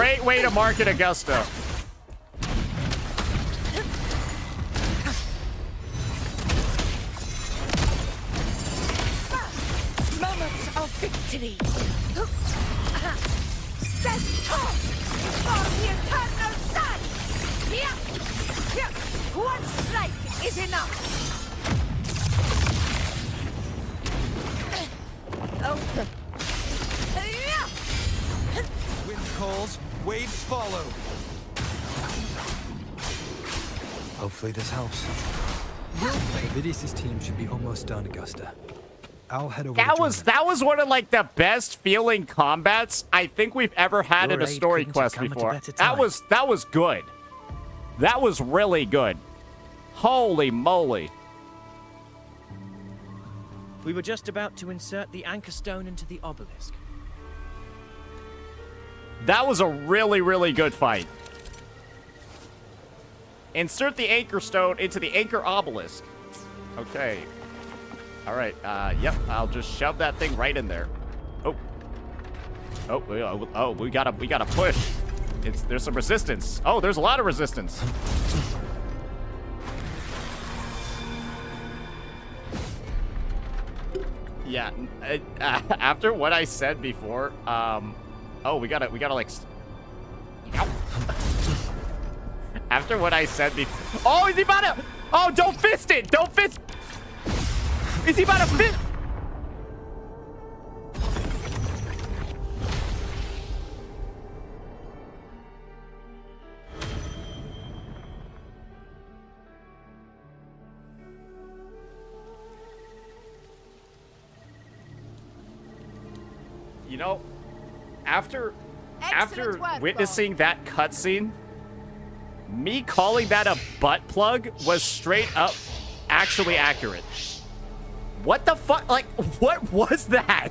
great way to market Augusta. Moments of victory. Stand tall for the eternal sun. One strike is enough. Wind calls, waves follow. Hopefully this helps. Vidius' team should be almost done, Augusta. I'll head over. That was one of like the best feeling combats I think we've ever had in a story quest before. That was good. That was really good. Holy moly. We were just about to insert the anchor stone into the obelisk. That was a really, really good fight. Insert the anchor stone into the anchor obelisk. Okay. All right. Yep. I'll just shove that thing right in there. Oh, we gotta push. There's some resistance. Oh, there's a lot of resistance. Yeah. After what I said before, oh, we gotta like. After what I said before. Oh, is he about to? Oh, don't fist it! Don't fist. Is he about to fist? You know, after witnessing that cutscene, me calling that a butt plug was straight up actually accurate. What the fuck? Like, what was that?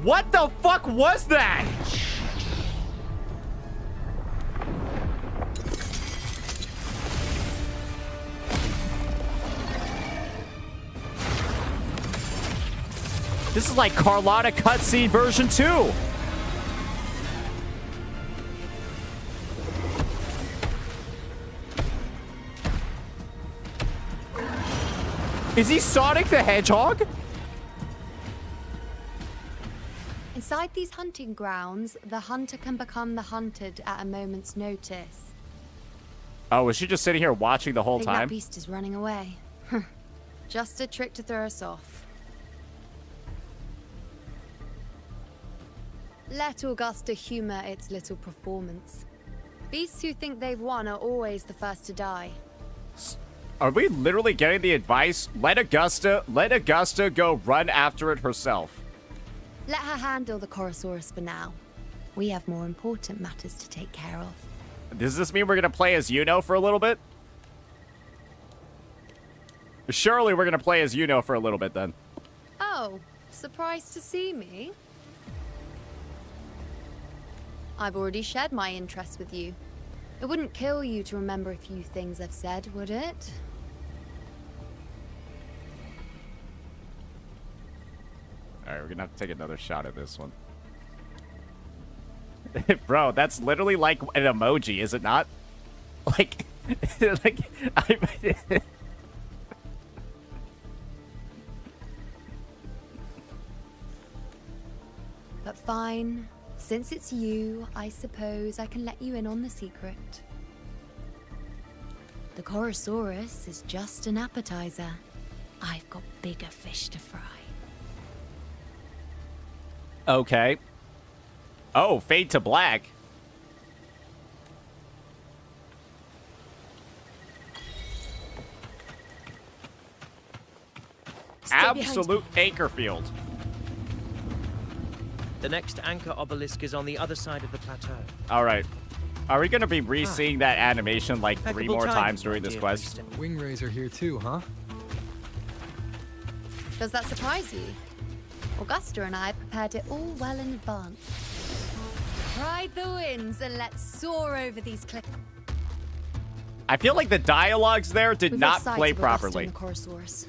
What the fuck was that? This is like Carlotta cutscene version 2. Is he Sonic the Hedgehog? Inside these hunting grounds, the hunter can become the hunted at a moment's notice. Oh, was she just sitting here watching the whole Think time? That beast is running away. Just a trick to throw us off. Let Augusta humor its little performance. Beasts who think they've won are always the first to die. Are we literally getting the advice? Let Augusta go run after it herself. Let her handle the Chorosaurus for now. We have more important matters to take care of. Does this mean we're gonna play as Iuno for a little bit? Surely we're gonna play as Iuno for a little bit then. Oh, surprised to see me? I've already shared my interest with you. It wouldn't kill you to remember a few things I've said, would it? Alright, we're gonna have to take another shot at this one. Bro, that's literally like an emoji, is it not? Like, But fine. Since it's you, I suppose I can let you in on the secret. The Chorosaurus is just an appetizer. I've got bigger fish to fry. Okay. Oh, fade to black. Absolute anchor field. The next anchor obelisk is on the other side of the plateau. All right. Are we going to be re-seeing that animation like 3 more times during this quest? Wing rays are here too, huh? Does that surprise you? Augusta and I prepared it all well in advance. Ride the winds and let's soar over these cliffs. I feel like the dialogues there did We've not lost play sight of Augusta properly. and the Chorosaurus.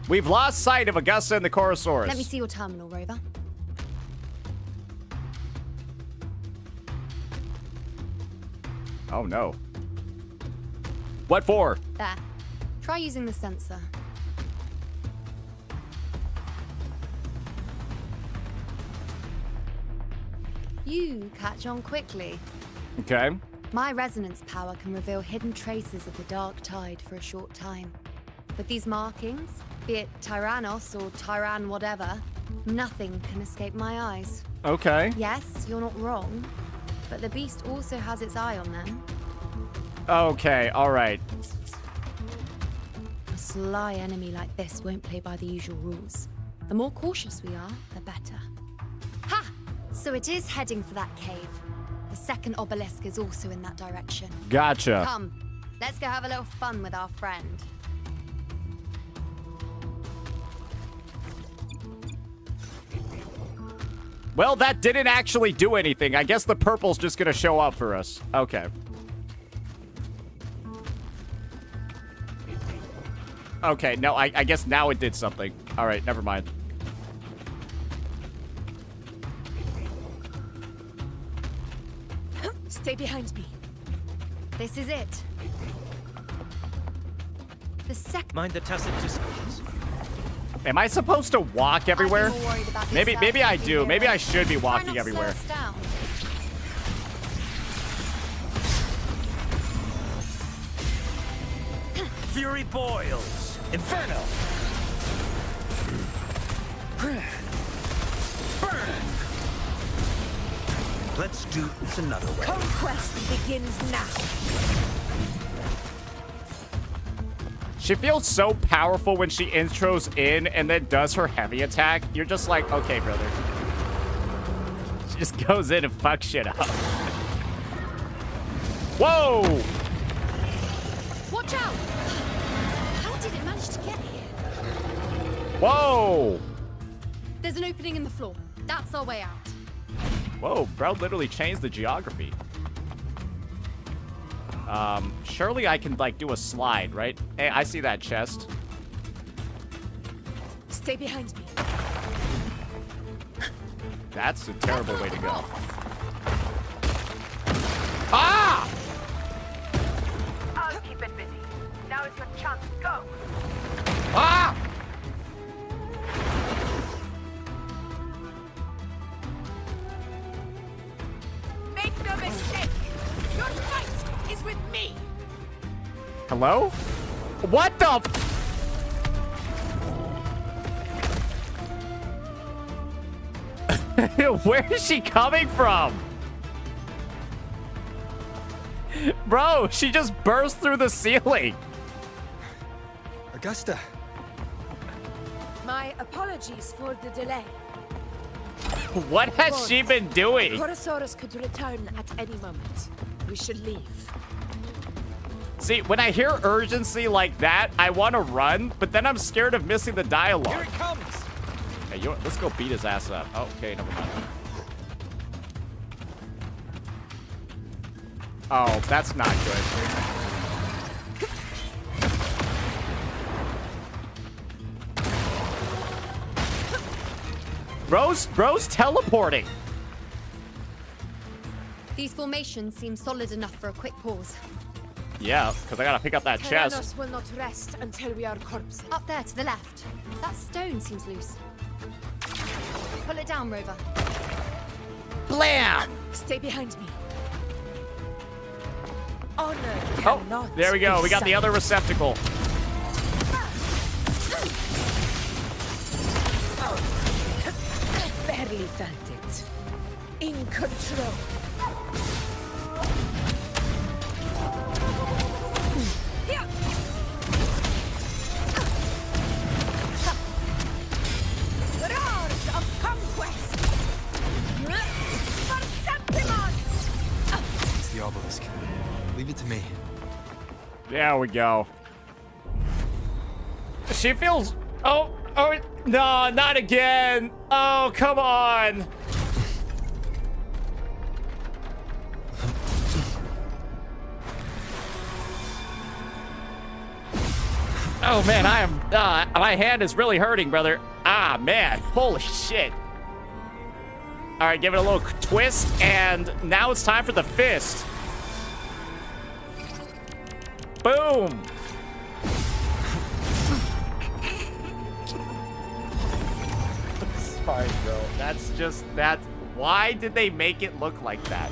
We've lost sight of Augusta and the Chorosaurus. Let me see your terminal, Rover. Oh no. What for? There. Try using the sensor. You catch on quickly. Okay. My resonance power can reveal hidden traces of the dark tide for a short time. With these markings, be it Tyrannos or Tyran whatever, nothing can escape my eyes. Okay. Yes, you're not wrong, but the beast also has its eye on them. Okay, alright. A sly enemy like this won't play by the usual rules. The more cautious we are, the better. Ha! So it is heading for that cave. The second obelisk is also in that direction. Gotcha. Come, let's go have a little fun with our friend. Well, that didn't actually do anything. I guess the purple's just gonna show up for us. Okay. Okay, no, I guess now it did something. All right, never mind. Stay behind me. This is it. The second. Mind the tacit discords. Am I supposed to walk everywhere? Maybe I do. Maybe I should be walking everywhere. Fury boils. Inferno. Burn. Let's do this another way. Conquest begins now. She feels so powerful when she intros in and then does her heavy attack. You're just like, okay, brother. She just goes in and fucks shit up. Whoa! Watch out! How did it manage to get here? Whoa! There's an opening in the floor. That's our way out. Whoa, bro literally changed the geography. Surely I can, like, do a slide, right? Hey, I see that chest. Stay behind me. That's a terrible way to go. Ah! I'll keep it busy. Now is your chance. Go. Ah! Make no mistake. Your fight is with me. Hello? What the? Where is she coming from? Bro, she just burst through the ceiling. Augusta. My apologies for the delay. What has she been doing? Chorosaurus could return at any moment. We should leave. See, when I hear urgency like that, I want to run, but then I'm scared of missing the dialogue. Here it comes. Hey, you know what? Let's go beat his ass up. Oh, okay, never mind. Oh, that's not good. Bro's teleporting. These formations seem solid enough for a quick pause. Yeah, because I gotta pick up that chest. Tyrannos will not rest until we are corpses. Up there to the left. That stone seems loose. Pull it down, Rover. Blam! Stay behind me. Honor Oh, cannot there we go. be We got the other receptacle. Barely felt it. In control. Roars of conquest. For Septimon. It's the obelisk. Leave it to me. There we go. She feels... Oh, no, not again. Oh, come on. Oh man, I am. My hand is really hurting, brother. Ah man, holy shit. All right, give it a little twist, and now it's time for the fist. Boom. Sorry, bro. That's just that. Why did they make it look like that?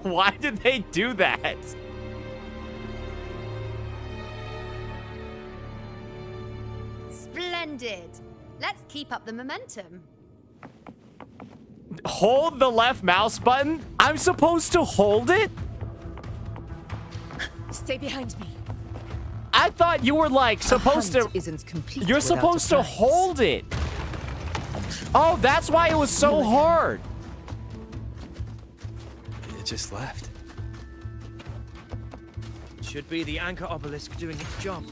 Why did they do that? Splendid. Let's keep up the momentum. Hold the left mouse button? I'm supposed to hold it? Stay behind me. I thought you were like supposed to. Isn't complete. You're supposed to hold it. Oh, that's why it was so hard. It just left. Should be the anchor obelisk doing its job.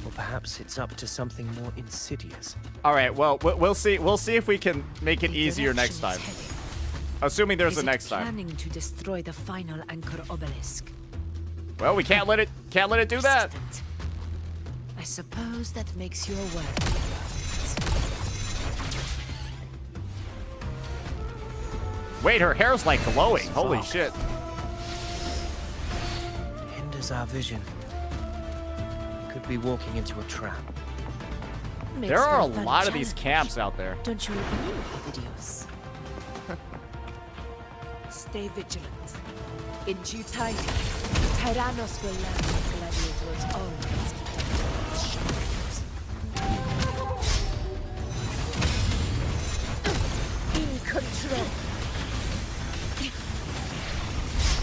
Or perhaps it's up to something more insidious. All right, well, we'll see. We'll see if we can make it easier next time. Assuming there's a next time. Planning to destroy the final anchor obelisk. Well, we can't let it do that. I suppose that makes your work. Wait, her hair's like glowing. Holy shit. Hinders our vision. Could be walking into a trap. There are a lot of these camps out there. Don't you agree, Ovidius? Stay vigilant. In due time, Tyrannos will learn that gladiators always keep their in control.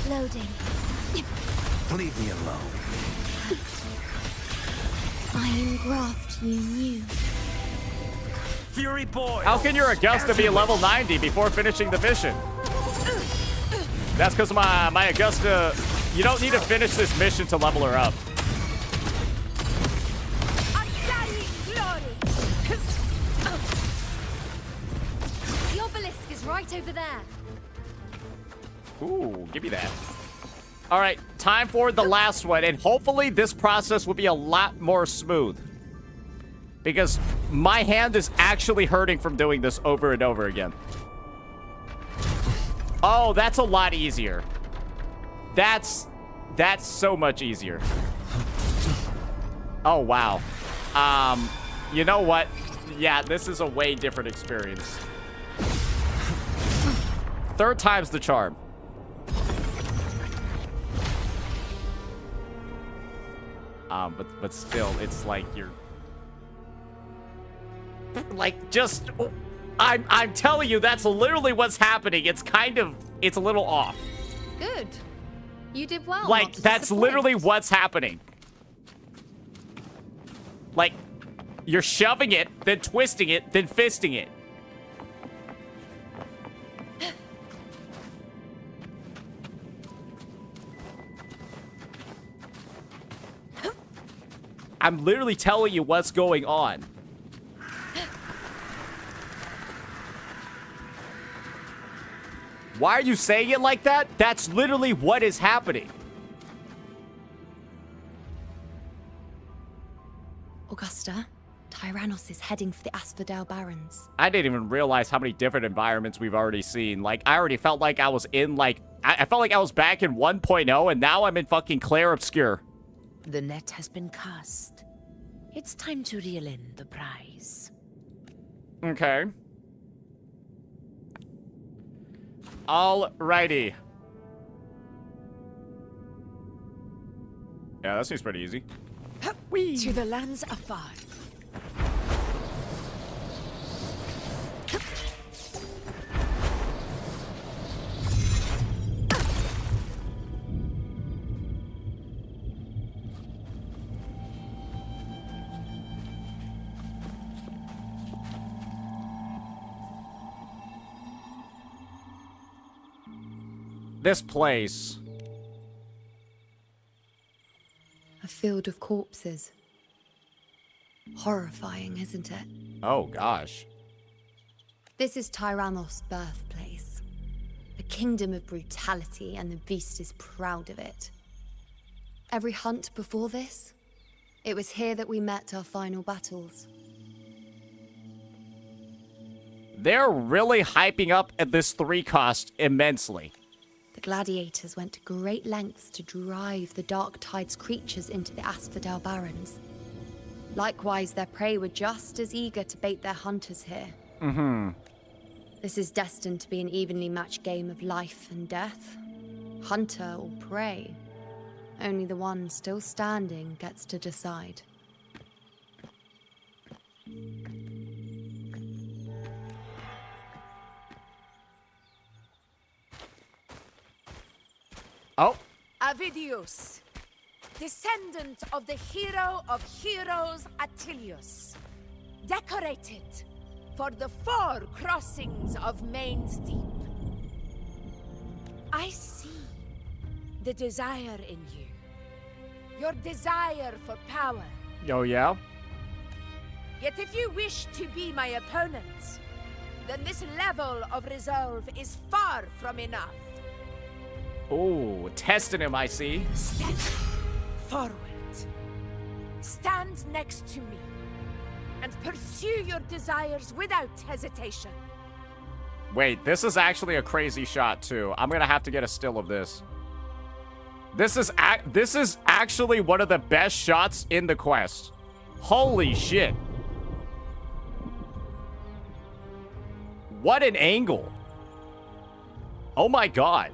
Loading. Leave me alone. Iron graft you knew. Fury boy! How can your Augusta be level 90 before finishing the mission? That's because my Augusta, you don't need to finish this mission to level her up. The obelisk is right over there. Ooh, give me that. All right, time for the last one, and hopefully this process will be a lot more smooth. Because my hand is actually hurting from doing this over and over again. Oh, that's a lot easier. That's so much easier. Oh, wow. You know what? Yeah, this is a way different experience. Third time's the charm. But still, it's like you're like just I'm telling you, that's literally what's happening. It's a little off. Good. You did well. Like, that's literally what's happening. Like, you're shoving it, then twisting it, then fisting it. I'm literally telling you what's going on. Why are you saying it like that? That's literally what is happening. Augusta, Tyrannos is heading for the Asphodel Barrens. I didn't even realize how many different environments we've already seen. Like, I already felt like I was in, like... I felt like I was back in 1.0, and now I'm in fucking Clair Obscure. The net has been cast. It's time to reel in the prize. Okay. Alrighty. Yeah, that seems pretty easy. Whee. To the lands afar. This place. A field of corpses. Horrifying, isn't it? Oh, gosh. This is Tyrannos' birthplace. A kingdom of brutality, and the beast is proud of it. every hunt before this, it was here that we met our final battles. They're really hyping up at this 3 cost immensely. The gladiators went to great lengths to drive the Dark Tide's creatures into the Asphodel Barrens. Likewise, their prey were just as eager to bait their hunters here. Mm-hmm. This is destined to be an evenly matched game of life and death. Hunter or prey. Only the one still standing gets to decide. Oh. Avidius, descendant of the hero of heroes Attilius, decorated for the 4 crossings of Main's Deep. I see the desire in you. Your desire for power. Oh, yeah? Yet if you wish to be my opponent, then this level of resolve is far from enough. Oh, testing him, I see. Step forward. Stand next to me. And pursue your desires without hesitation. Wait, this is actually a crazy shot, too. I'm gonna have to get a still of this. This is actually one of the best shots in the quest. Holy shit. What an angle. Oh my god.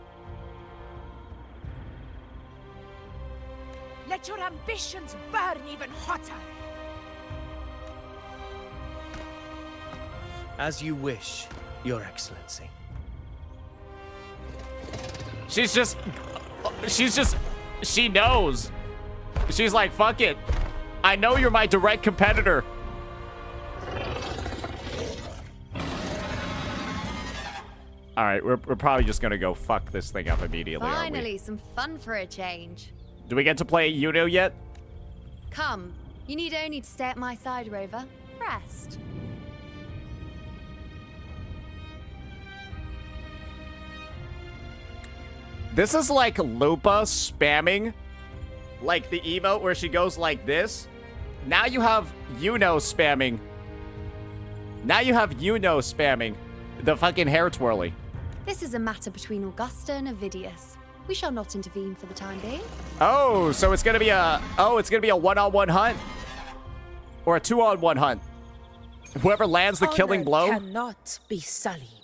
Let your ambitions burn even hotter. As you wish, Your Excellency. She knows. She's like, fuck it. I know you're my direct competitor. All right, we're probably just gonna go fuck this thing up immediately, aren't we? Finally, some fun for a change. Do we get to play Iuno yet? Come, you need only to stay at my side, Rover. Rest. This is like Lupa spamming, like the emote where she goes like this. Now you have Iuno spamming. Now you have Iuno spamming the fucking hair twirly. This is a matter between Augusta and Avidius. We shall not intervene for the time being. Oh, so it's gonna be a one-on-one hunt, or a 2-on-1 hunt. Whoever lands the killing blow cannot be sullied.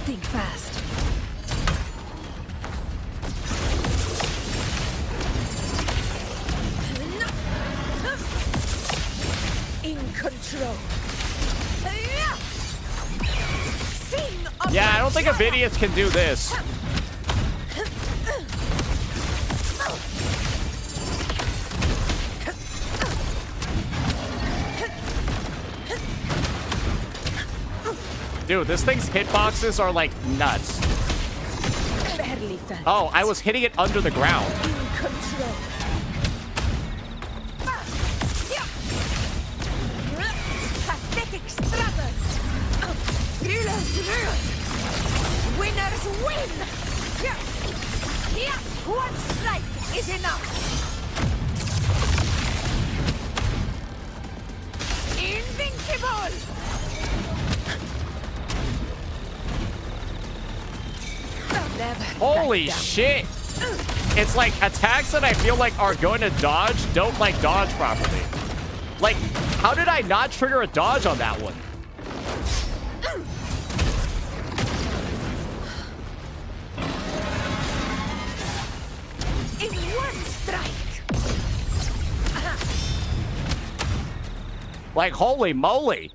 Think fast. In control. Yeah, I don't think Avidius can do this. Dude, this thing's hitboxes are like nuts. Oh, I was hitting it under the ground. Control. Pathetic struggle. Rulers rule. Winners win. One strike is enough. Invincible. Holy shit! It's like attacks that I feel like are going to dodge don't like dodge properly. Like, how did I not trigger a dodge on that one? In one strike. Like, holy moly.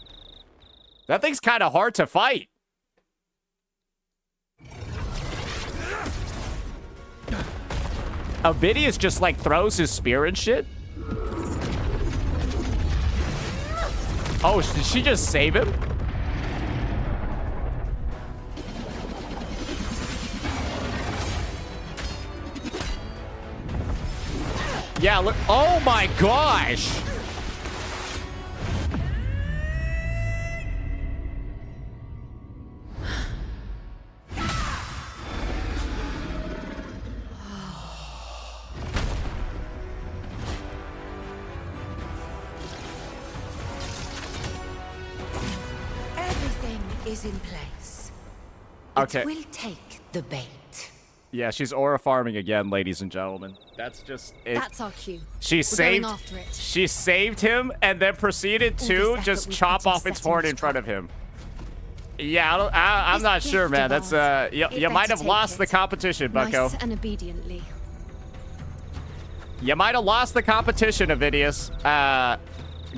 That thing's kind of hard to fight. Avidius just like throws his spear and shit. Oh, did she just save him? Yeah, look. Oh my gosh. is in place. Okay. It will take the bait. Yeah, she's aura farming again, ladies and gentlemen. That's just it. That's our cue. She We're saved. going after it. She saved him and then proceeded All to this effort just we've chop put into off its setting horn this in front trap. of him. Yeah, I'm This not sure, gift man. of That's ours, you it might better have take lost the it. competition, Bucko. Nice and obediently. You might have lost the competition, Avidius.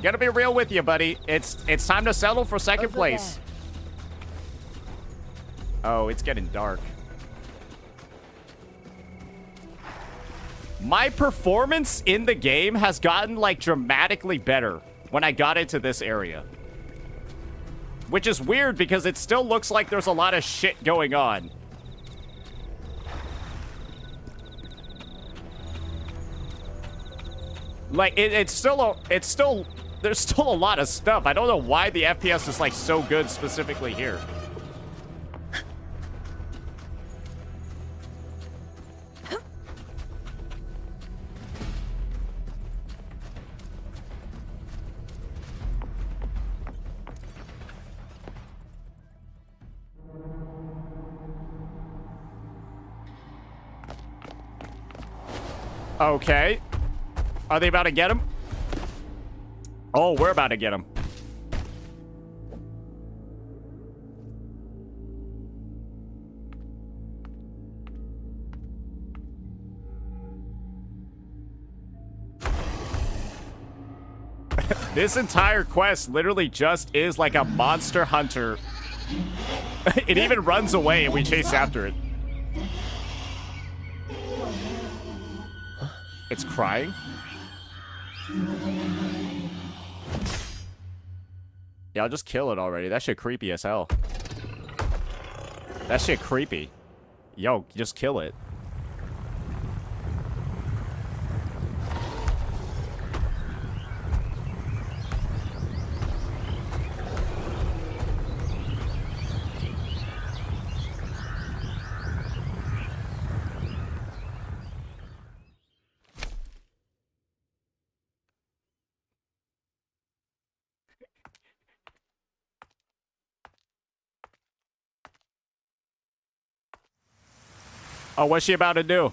Gonna be real with you, buddy. It's time to settle for second Over place. Oh, it's getting dark. My performance in the game has gotten, like, dramatically better when I got into this area. Which is weird because it still looks like there's a lot of shit going on. Like, there's still a lot of stuff. I don't know why the FPS is, like, so good specifically here. Okay. Are they about to get him? Oh, we're about to get him. This entire quest literally just is like a monster hunter. It even runs away and we chase after it. It's crying? Yeah, I'll just kill it already. That shit creepy as hell. That shit creepy. Yo, just kill it. Oh, what's she about to do?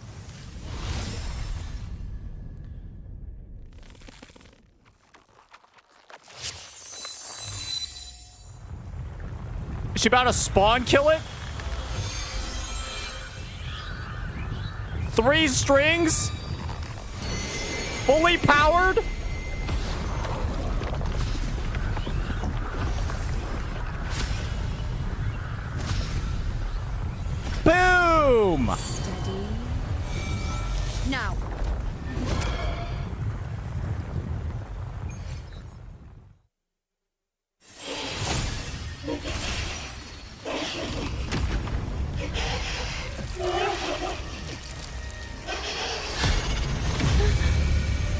Is she about to spawn kill it? 3 strings? Fully powered? Boom! Steady. Now.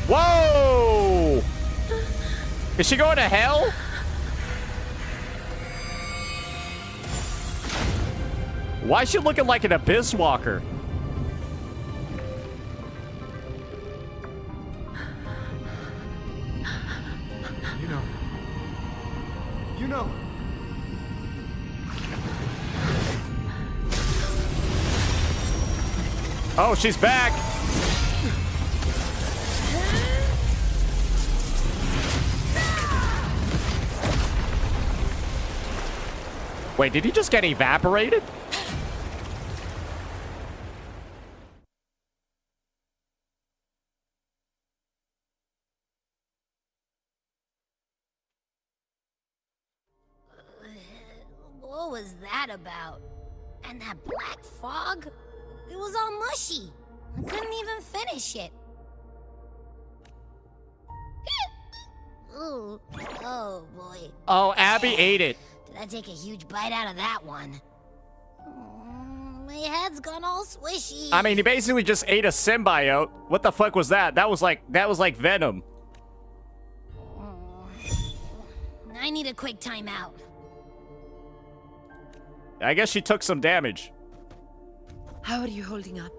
Whoa! Is she going to hell? Why is she looking like an abyss walker? You know. Oh, she's back. Wait, did he just get evaporated? What was that about? And that black fog? It was all mushy. I couldn't even finish it. Ooh. Oh, boy. Oh, Abby ate it. Did I take a huge bite out of that one? My head's gone all swishy. I mean, he basically just ate a symbiote. What the fuck was that? That was like venom. I need a quick timeout. I guess she took some damage. How are you holding up?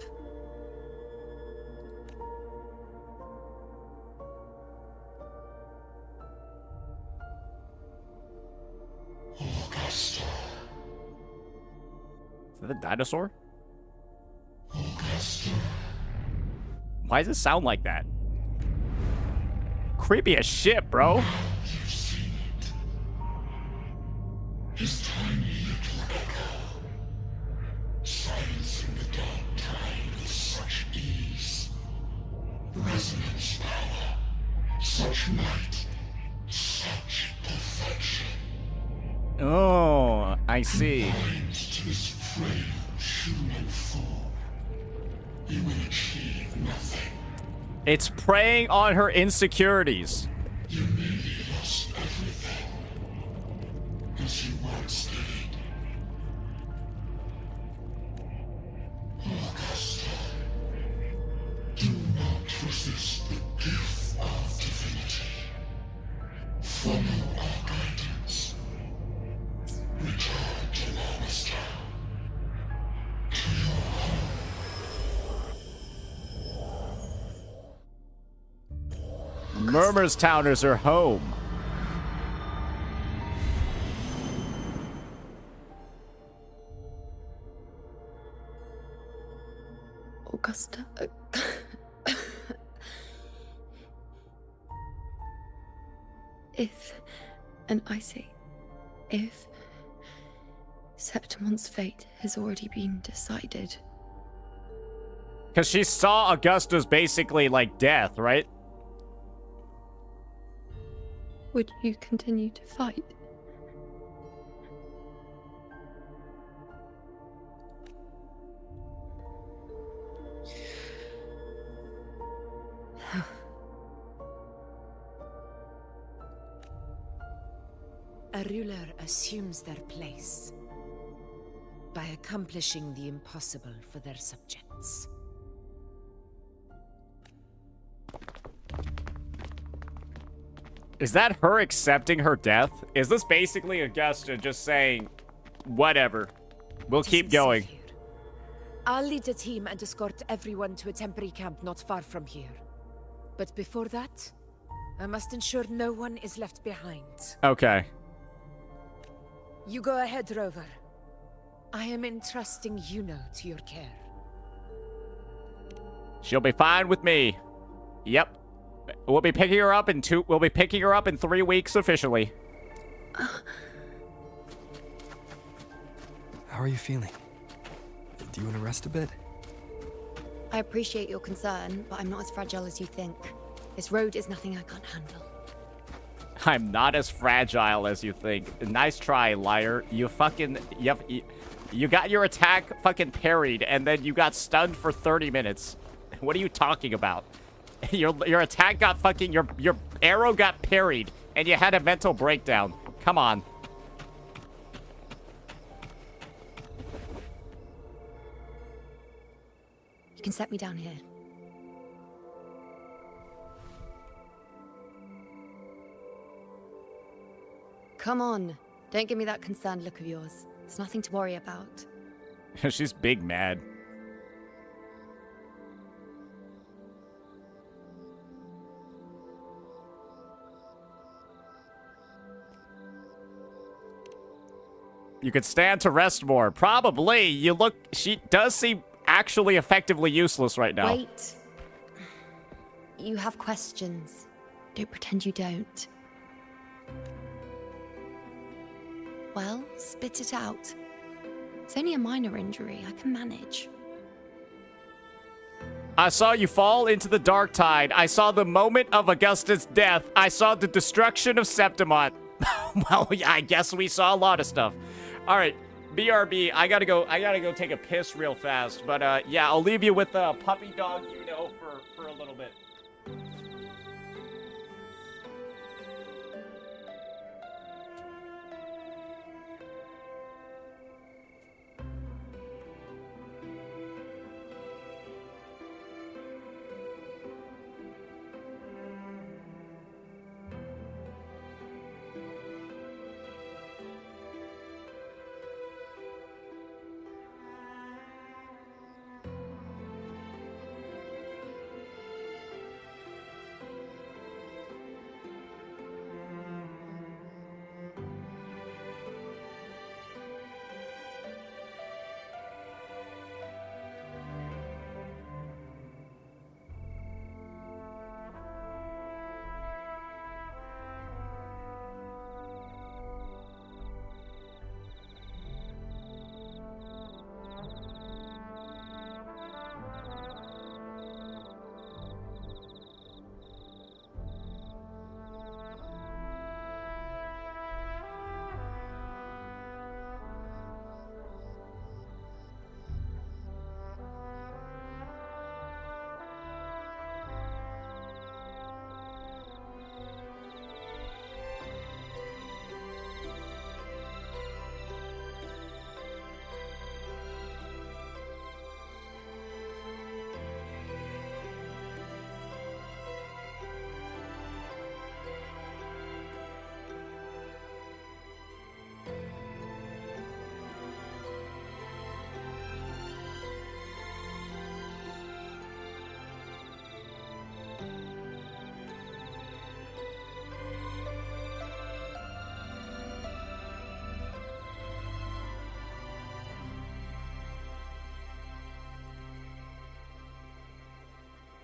Augusta. that a dinosaur? Why does it sound like that? Creepy as shit, bro. His tiny little echo, silencing the dark tide with such ease. Resonance power, such might, such perfection. Oh, I see. Confined to this frail human form, he will achieve nothing. It's preying on her insecurities. You nearly lost everything, as you once did. Augusta, do not resist the gift of divinity. Follow our guidance. Return to Augusta. To your home. Murmur's Towners are home. Augusta. If, and I say, if Septimon's fate has already been decided. Because she saw Augusta's basically like death, right? Would you continue to fight? A ruler assumes their place by accomplishing the impossible for their subjects. Is that her accepting her death? Is this basically Augusta just saying, whatever, we'll keep going? I'll lead a team and escort everyone to a temporary camp not far from here. But before that, I must ensure no one is left behind. Okay. You go ahead, Rover. I am entrusting Iuno to your care. She'll be fine with me. Yep. We'll be picking her up in 3 weeks officially. How are you feeling? Do you want to rest a bit? I appreciate your concern, but I'm not as fragile as you think. This road is nothing I can't handle. I'm not as fragile as you think. Nice try, liar. You fucking... You got your attack fucking parried, and then you got stunned for 30 minutes. What are you talking about? Your attack got fucking... Your arrow got parried, and you had a mental breakdown. Come on. You can set me down here. Come on. Don't give me that concerned look of yours. It's nothing to worry about. She's big mad. You could stand to rest more. Probably. You look... She does seem actually effectively useless right now. Wait. You have questions. Don't pretend you don't. Well, spit it out. It's only a minor injury. I can manage. I saw you fall into the dark tide. I saw the moment of Augusta's death. I saw the destruction of Septimon. Well, yeah, I guess we saw a lot of stuff. All right, BRB, I gotta go take a piss real fast. But yeah, I'll leave you with puppy dog Iuno for a little bit.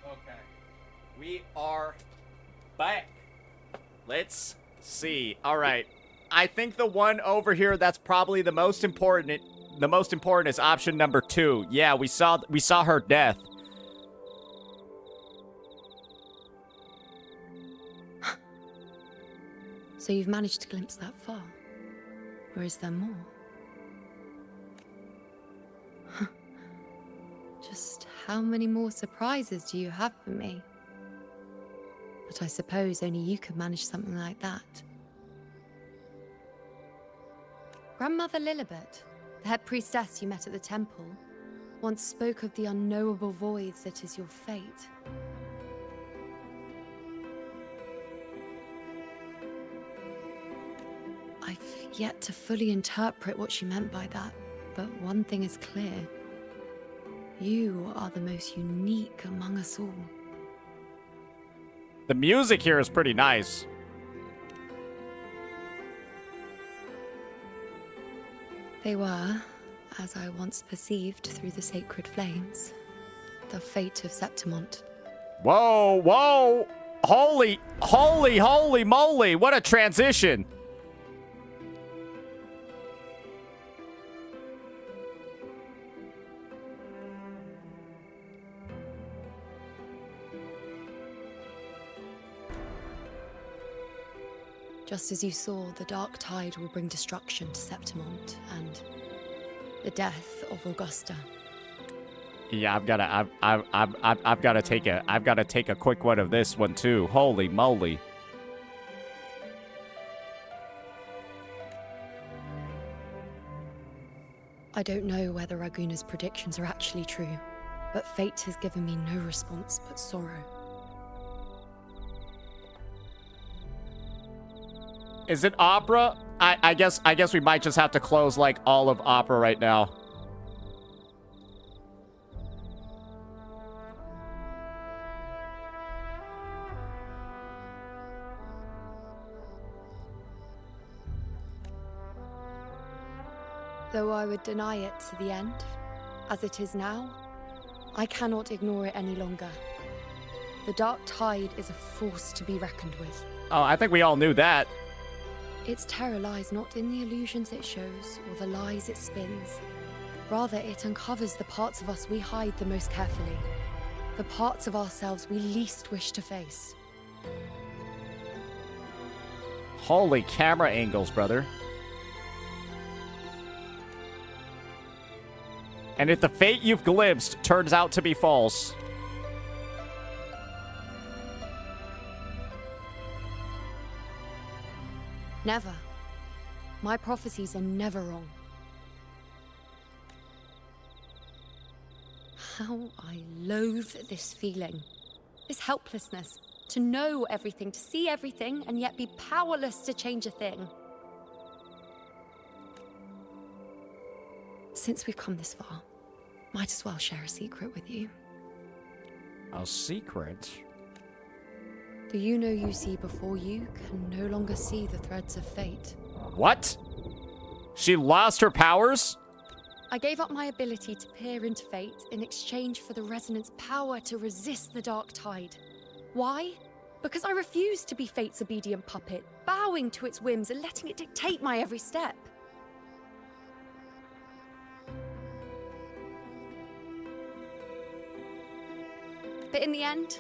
Okay. We are back. Let's see. All right. I think the one over here that's probably the most important is option number 2. Yeah, we saw her death. So you've managed to glimpse that far? Or is there more? Just how many more surprises do you have for me? But I suppose only you could manage something like that. Grandmother Lilibet, the head priestess you met at the temple, once spoke of the unknowable voids that is your fate. I've yet to fully interpret what she meant by that, but one thing is clear. You are the most unique among us all. The music here is pretty nice. They were, as I once perceived through the sacred flames, the fate of Septimont. Whoa, whoa! Holy moly! What a transition! Just as you saw, the dark tide will bring destruction to Septimont and the death of Augusta. Yeah, I've gotta take a quick one of this one too. Holy moly. I don't know whether Raguna's predictions are actually true, but fate has given me no response but sorrow. Is it opera? I guess we might just have to close like all of opera right now. Though I would deny it to the end, as it is now, I cannot ignore it any longer. The dark tide is a force to be reckoned with. Oh, I think we all knew that. Its terror lies not in the illusions it shows or the lies it spins. Rather, it uncovers the parts of us we hide the most carefully. The parts of ourselves we least wish to face. Holy camera angles, brother. And if the fate you've glimpsed turns out to be false... Never. My prophecies are never wrong. How I loathe this feeling. This helplessness. To know everything, to see everything, and yet be powerless to change a thing. Since we've come this far, might as well share a secret with you. A secret? The Iuno you see before you can no longer see the threads of fate. What? She lost her powers? I gave up my ability to peer into fate in exchange for the resonance power to resist the dark tide. Why? Because I refused to be fate's obedient puppet, bowing to its whims and letting it dictate my every step. But in the end,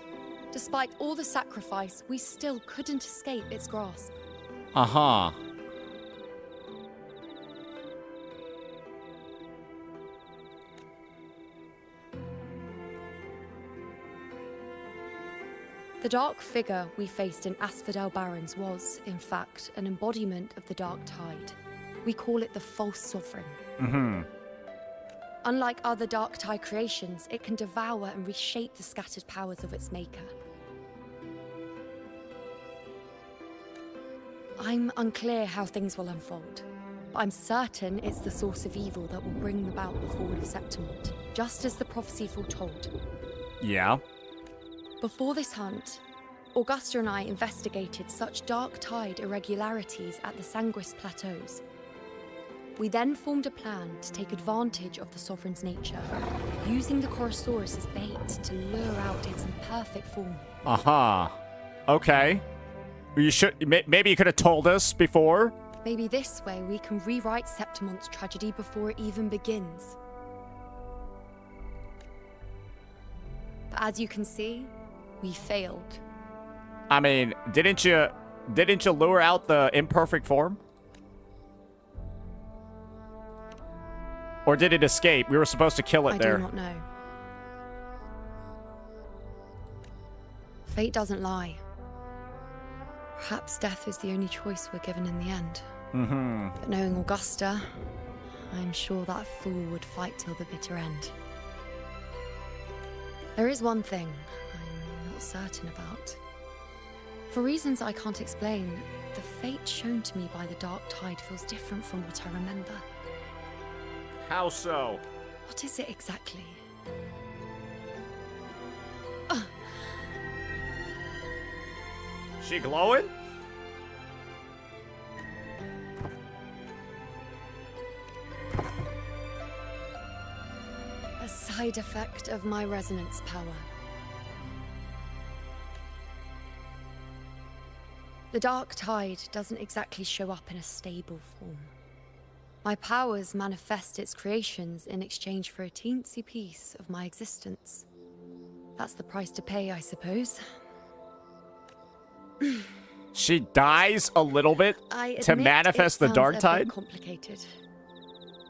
despite all the sacrifice, we still couldn't escape its grasp. Uh-huh. The dark figure we faced in Asphodel Barrens was, in fact, an embodiment of the dark tide. We call it the false sovereign. Mm-hmm. Unlike other dark tide creations, it can devour and reshape the scattered powers of its maker. I'm unclear how things will unfold, but I'm certain it's the source of evil that will bring about the fall of Septimont, just as the prophecy foretold. Yeah. Before this hunt, Augusta and I investigated such dark tide irregularities at the Sanguis Plateaus. We then formed a plan to take advantage of the Sovereign's nature, using the Chorosaurus as bait to lure out its imperfect form. Uh-huh. Okay. Maybe you could have told us before. Maybe this way we can rewrite Septimon's tragedy before it even begins. But as you can see, we failed. I mean, didn't you lure out the imperfect form? Or did it escape? We were supposed to kill it there. I do not know. Fate doesn't lie. Perhaps death is the only choice we're given in the end. Mm-hmm. But knowing Augusta, I'm sure that fool would fight till the bitter end. There is one thing I'm not certain about. For reasons I can't explain, the fate shown to me by the Dark Tide feels different from what I remember. How so? What is it exactly? She glowing? A side effect of my resonance power. The Dark Tide doesn't exactly show up in a stable form. My powers manifest its creations in exchange for a teensy piece of my existence. That's the price to pay, I suppose. She dies a little bit to manifest the Dark Tide? Complicated.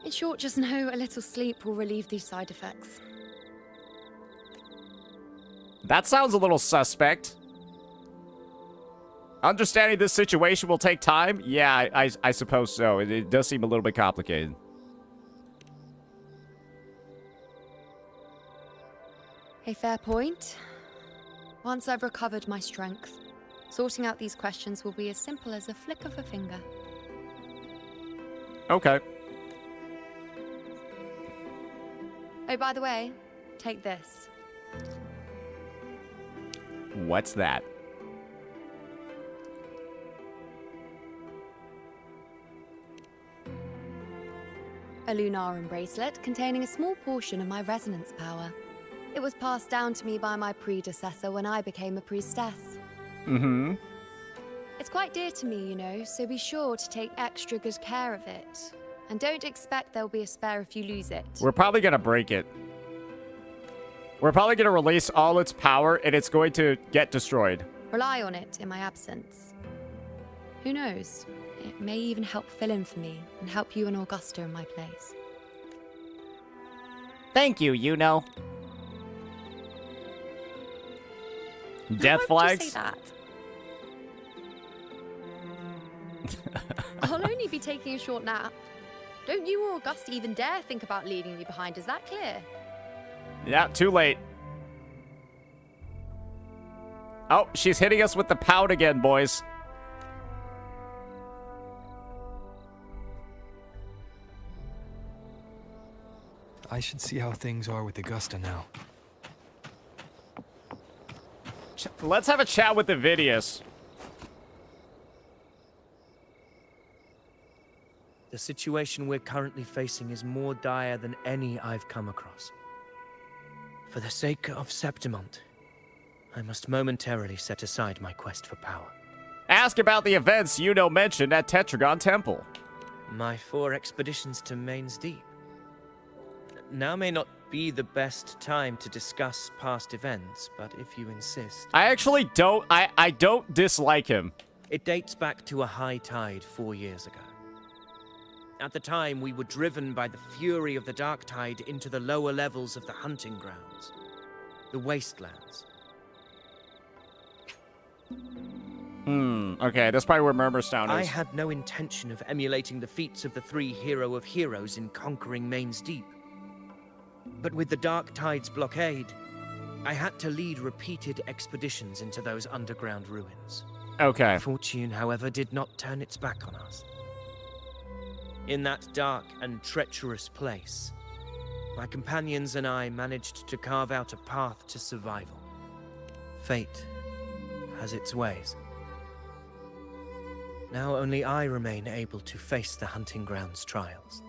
In short, just know a little sleep will relieve these side effects. That sounds a little suspect. Understanding this situation will take time? Yeah, I suppose so. It does seem a little bit complicated. A fair point. Once I've recovered my strength, sorting out these questions will be as simple as a flick of a finger. Okay. Oh, by the way, take this. What's that? A Lunarum bracelet containing a small portion of my resonance power. It was passed down to me by my predecessor when I became a priestess. Mm-hmm. It's quite dear to me, you know, so be sure to take extra good care of it. And don't expect there'll be a spare if you lose it. We're probably gonna break it. We're probably gonna release all its power and it's going to get destroyed. Rely on it in my absence. Who knows? It may even help fill in for me and help you and Augusta in my place. Thank you, Iuno. Death flags? Why would you say that? I'll only be taking a short nap. Don't you or Augusta even dare think about leaving me behind, is that clear? Yeah, too late. Oh, she's hitting us with the pout again, boys. I should see how things are with Augusta now. Let's have a chat with Avidius. The situation we're currently facing is more dire than any I've come across. For the sake of Septimont, I must momentarily set aside my quest for power. Ask about the events Iuno mentioned at Tetragon Temple. My 4 expeditions to Main's Deep. Now may not be the best time to discuss past events, but if you insist... I actually don't... I don't dislike him. It dates back to a high tide 4 years ago. At the time, we were driven by the fury of the Dark Tide into the lower levels of the hunting grounds. The wastelands. Okay, that's probably where Murmurstown is. I had no intention of emulating the feats of the 3 Hero of Heroes in conquering Main's Deep. But with the Dark Tide's blockade, I had to lead repeated expeditions into those underground ruins. Okay. Fortune, however, did not turn its back on us. In that dark and treacherous place, my companions and I managed to carve out a path to survival. Fate has its ways. Now only I remain able to face the hunting grounds trials.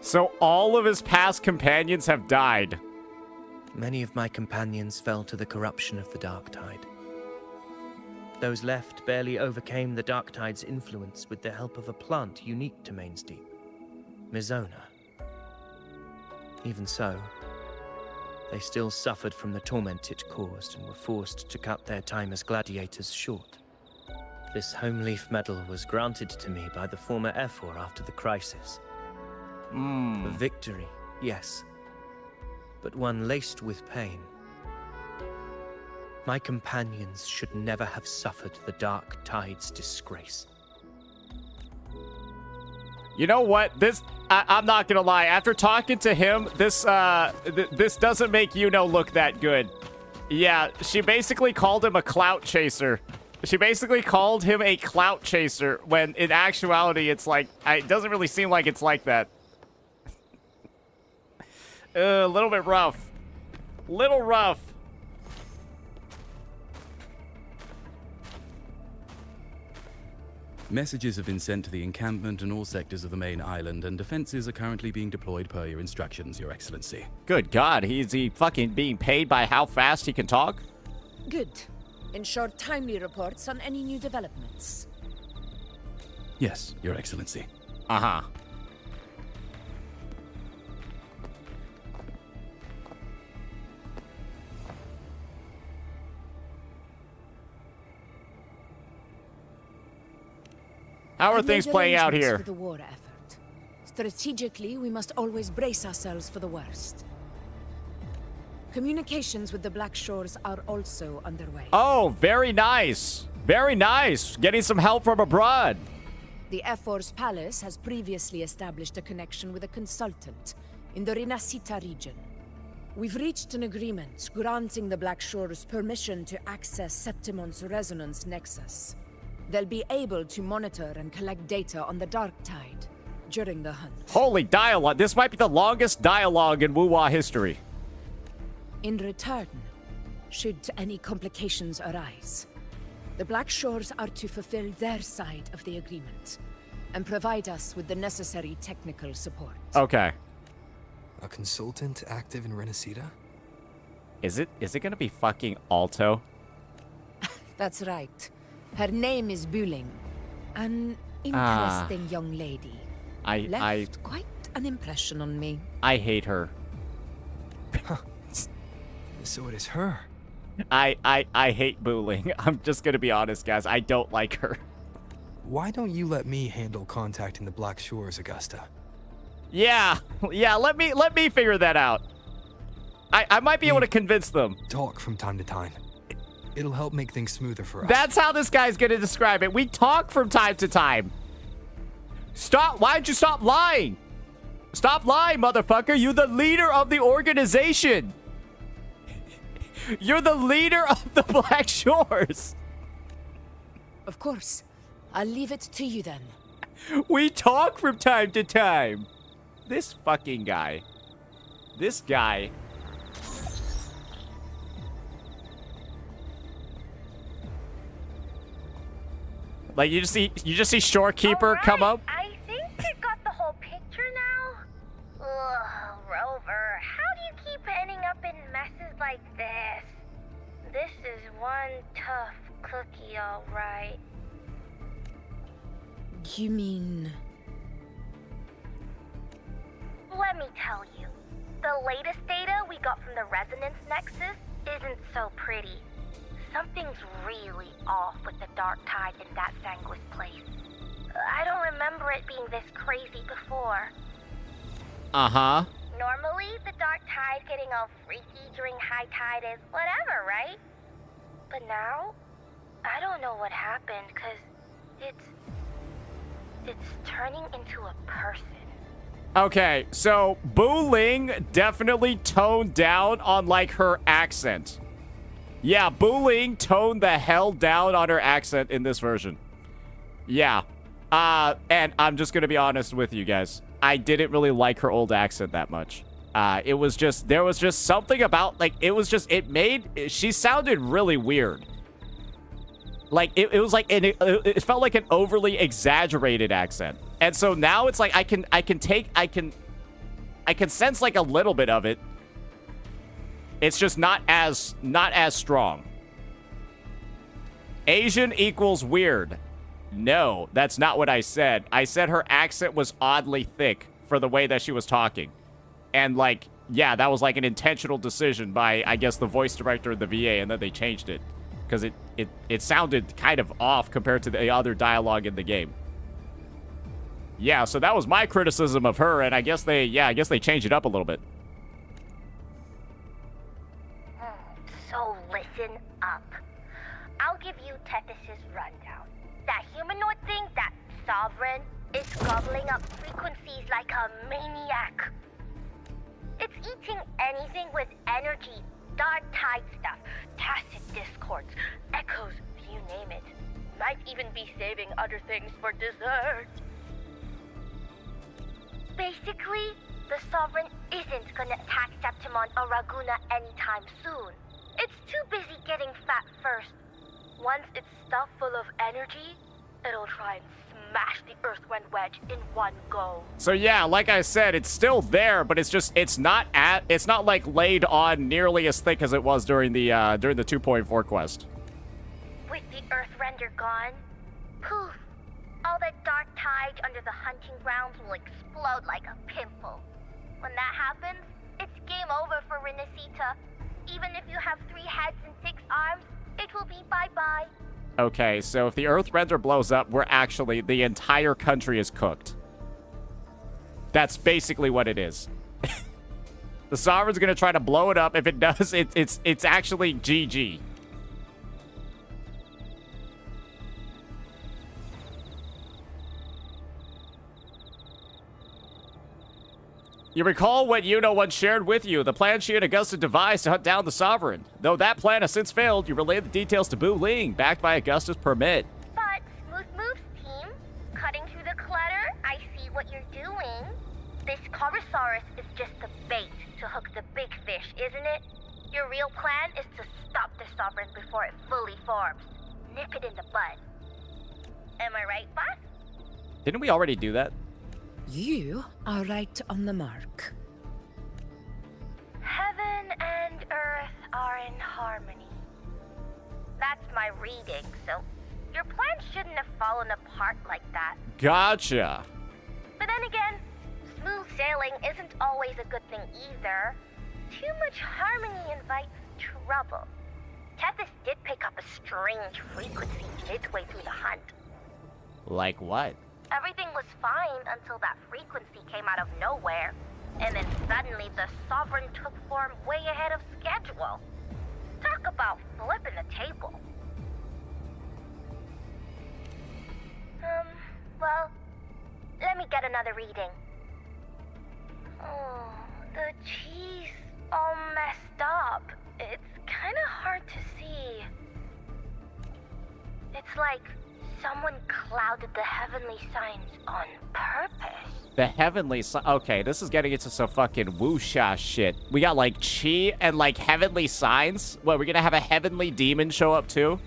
So all of his past companions have died. Many of my companions fell to the corruption of the Dark Tide. Those left barely overcame the Dark Tide's influence with the help of a plant unique to Main's Deep, Mizona. Even so, they still suffered from the torment it caused and were forced to cut their time as gladiators short. This home leaf medal was granted to me by the former Ephor after the crisis. A victory, yes, but one laced with pain. My companions should never have suffered the Dark Tide's disgrace. You know what? I'm not gonna lie. After talking to him, this doesn't make Iuno look that good. Yeah, she basically called him a clout chaser. She basically called him a clout chaser when in actuality it's like, it doesn't really seem like it's like that. A little bit rough. Little rough. Messages have been sent to the encampment and all sectors of the main island, and defenses are currently being deployed per your instructions, Your Excellency. Good God, is he fucking being paid by how fast he can talk? Good. Ensure timely reports on any new developments. Yes, Your Excellency. Uh-huh. How are things playing out here? For the war effort. Strategically, we must always brace ourselves for the worst. Communications with the Black Shores are also underway. Oh, very nice. Very nice. Getting some help from abroad. The Ephor's palace has previously established a connection with a consultant in the Rinascita region. We've reached an agreement granting the Black Shores permission to access Septimon's resonance nexus. They'll be able to monitor and collect data on the Dark Tide during the hunt. Holy dialogue. This might be the longest dialogue in Wuwa history. In return, should any complications arise, the Black Shores are to fulfill their side of the agreement and provide us with the necessary technical support. Okay. A consultant active in Rinascita? Is it gonna be fucking Alto? That's right. Her name is Buling. An interesting young lady. Left quite an impression on me. I hate her. So it is her. I hate Buling. I'm just gonna be honest, guys. I don't like her. Why don't you let me handle contacting the Black Shores, Augusta? Yeah, let me figure that out. I might be able to convince them. Talk from time to time. It'll help make things smoother for us. That's how this guy's gonna describe it. We talk from time to time. Stop. Why don't you stop lying? Stop lying, motherfucker. You're the leader of the organization. You're the leader of the Black Shores. Of course. I'll leave it to you then. We talk from time to time. This fucking guy. This guy. Like you just see Shorekeeper come up. I think I got the whole picture now. Ugh, Rover, how do you keep ending up in messes like this? This is one tough cookie, all right. You mean... Let me tell you, the latest data we got from the Resonance Nexus isn't so pretty. Something's really off with the Dark Tide in that Sanguis place. I don't remember it being this crazy before. Uh-huh. Normally, the Dark Tide getting all freaky during high tide is whatever, right? But now, I don't know what happened, because it's turning into a person. Okay, so Buling definitely toned down on, like, her accent. Yeah, Buling toned the hell down on her accent in this version. Yeah. And I'm just gonna be honest with you guys. I didn't really like her old accent that much. There was just something about, like, she sounded really weird. Like, it was like, it felt like an overly exaggerated accent. And so now it's like, I can sense like a little bit of it. It's just not as strong. Asian equals weird. No, that's not what I said. I said her accent was oddly thick for the way that she was talking. And like, yeah, that was like an intentional decision by, I guess, the voice director of the VA, and then they changed it. Because it sounded kind of off compared to the other dialogue in the game. Yeah, so that was my criticism of her, and I guess they changed it up a little bit. So listen up. I'll give you Tethys' rundown. That humanoid thing, that Sovereign, is gobbling up frequencies like a maniac. It's eating anything with energy, dark tide stuff, tacit discords, echoes, you name it. Might even be saving other things for dessert. Basically, the Sovereign isn't gonna attack Septimon or Raguna anytime soon. It's too busy getting fat first. Once it's stuffed full of energy, it'll try and smash the Earthwind Wedge in one go. So yeah, like I said, it's still there, but it's not like laid on nearly as thick as it was during the 2.4 quest. With the Earthrender gone, poof, all that dark tide under the hunting grounds will explode like a pimple. When that happens, it's game over for Renacita. Even if you have 3 heads and 6 arms, it will be bye-bye. Okay, so if the Earthrender blows up, the entire country is cooked. That's basically what it is. The Sovereign's gonna try to blow it up. If it does, it's actually GG. You recall what Iuno once shared with you, the plan she and Augusta devised to hunt down the Sovereign. Though that plan has since failed, you relayed the details to Bu Ling, backed by Augusta's permit. But, smooth moves, team. Cutting through the clutter, I see what you're doing. This Corosaurus is just the bait to hook the big fish, isn't it? Your real plan is to stop the Sovereign before it fully forms. Nip it in the bud. Am I right, boss? Didn't we already do that? You are right on the mark. Heaven and Earth are in harmony. That's my reading, so your plan shouldn't have fallen apart like that. Gotcha. But then again, smooth sailing isn't always a good thing either. Too much harmony invites trouble. Tethys did pick up a strange frequency midway through the hunt. Like what? Everything was fine until that frequency came out of nowhere. And then suddenly the Sovereign took form way ahead of schedule. Talk about flipping the table. Well, let me get another reading. Oh, the cheese all messed up. It's kind of hard to see. It's like someone clouded the heavenly signs on purpose. The heavenly okay, this is getting into some fucking wuxia shit. We got like chi and like heavenly signs. What, we're gonna have a heavenly demon show up too?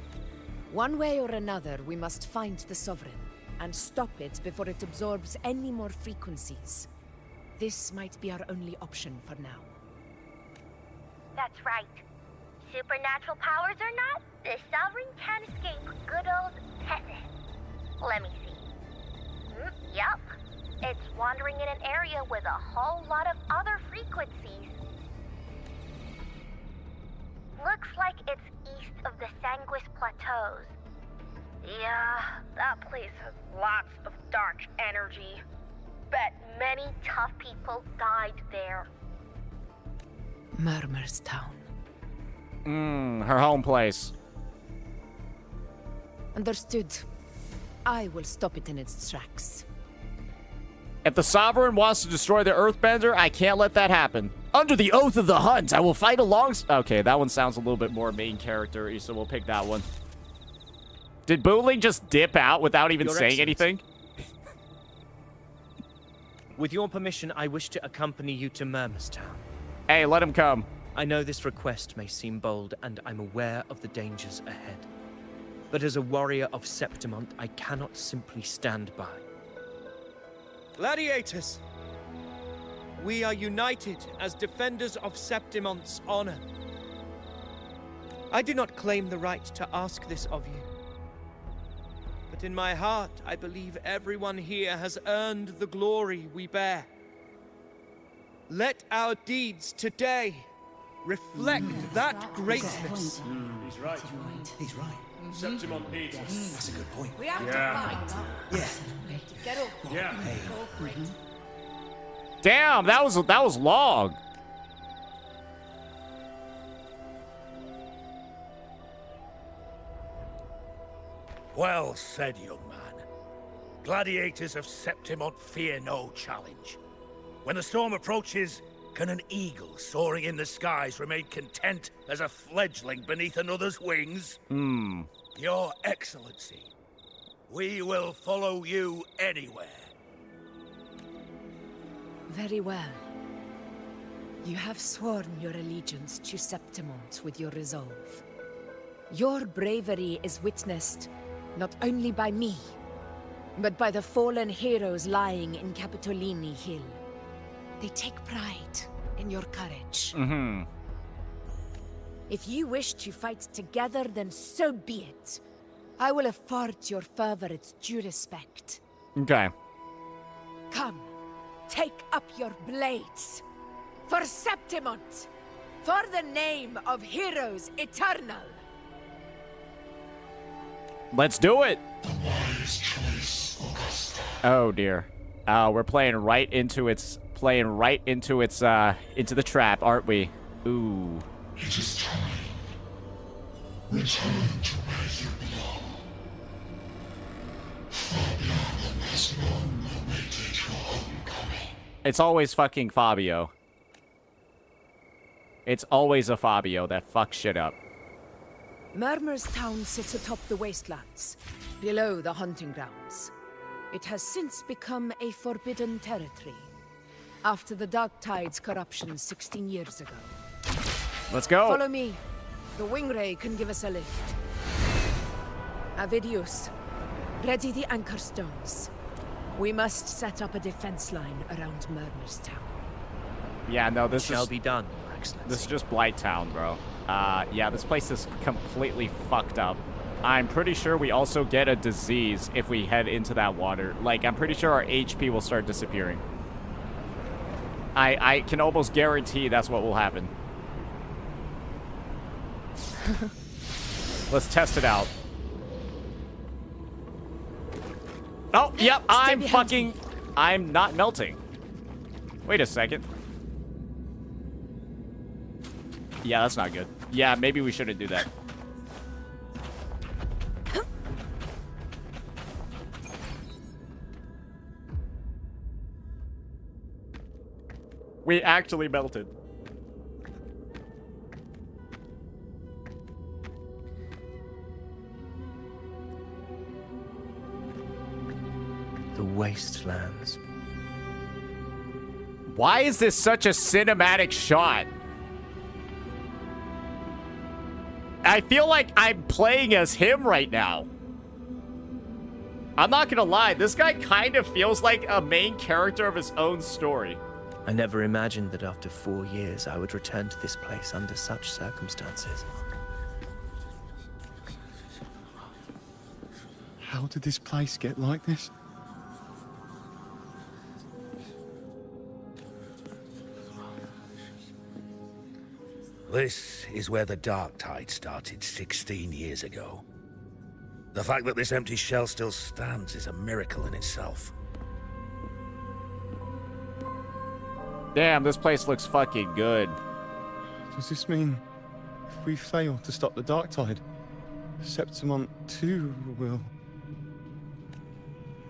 One way or another, we must find the Sovereign and stop it before it absorbs any more frequencies. This might be our only option for now. That's right. Supernatural powers or not, the Sovereign can't escape good old Tethys. Let me see. Yup. It's wandering in an area with a whole lot of other frequencies. Looks like it's east of the Sanguis Plateaus. Yeah, that place has lots of dark energy. Bet many tough people died there. Murmur's Town. Her home place. Understood. I will stop it in its tracks. If the Sovereign wants to destroy the Earthbender, I can't let that happen. Under the oath of the hunt, I will fight okay, that one sounds a little bit more main character-y, so we'll pick that one. Did Bu Ling just dip out without even saying anything? With your permission, I wish to accompany you to Murmur's Town. Hey, let him come. I know this request may seem bold, and I'm aware of the dangers ahead. but as a warrior of Septimont, I cannot simply stand by. Gladiators! We are united as defenders of Septimont's honor. I do not claim the right to ask this of you. But in my heart, I believe everyone here has earned the glory we bear. Let our deeds today reflect that greatness. He's right. He's right. Septimont needs us. That's a good point. We have to fight. Yeah. Get up. Yeah. Go for it. Damn, that was long. Well said, young man. Gladiators of Septimont fear no challenge. When the storm approaches, can an eagle soaring in the skies remain content as a fledgling beneath another's wings? Your Excellency, we will follow you anywhere. Very well. You have sworn your allegiance to Septimont with your resolve. Your bravery is witnessed not only by me, but by the fallen heroes lying in Capitolini Hill. They take pride in your courage. If you wish to fight together, then so be it. I will afford your fervor its due respect. Okay. Come, take up your blades. For Septimont! For the name of heroes eternal! Let's do it. The wise choice, Augusta. Oh dear. We're playing right into into the trap, aren't we? Ooh. It is time. Return to where you belong. Fabiano has long awaited your homecoming. It's always fucking Fabio. It's always a Fabio that fucks shit up. Murmur's town sits atop the wastelands, below the hunting grounds. It has since become a forbidden territory, after the Dark Tide's corruption 16 years ago. Let's go. Follow me. The Wingray can give us a lift. Avidius, ready the anchor stones. We must set up a defense line around Murmur's town. Yeah, no, this shall be done, Your Excellency. This is just Blight Town, bro. Yeah, this place is completely fucked up. I'm pretty sure we also get a disease if we head into that water. Like, I'm pretty sure our HP will start disappearing. I can almost guarantee that's what will happen. Let's test it out. Oh, yep, I'm not melting. Wait a second. Yeah, that's not good. Yeah, maybe we shouldn't do that. We actually melted. The wastelands. Why is this such a cinematic shot? I feel like I'm playing as him right now. I'm not gonna lie, this guy kind of feels like a main character of his own story. I never imagined that after 4 years I would return to this place under such circumstances. How did this place get like this? This is where the Dark Tide started 16 years ago. The fact that this empty shell still stands is a miracle in itself. Damn, this place looks fucking good. Does this mean if we fail to stop the Dark Tide, Septimont too will...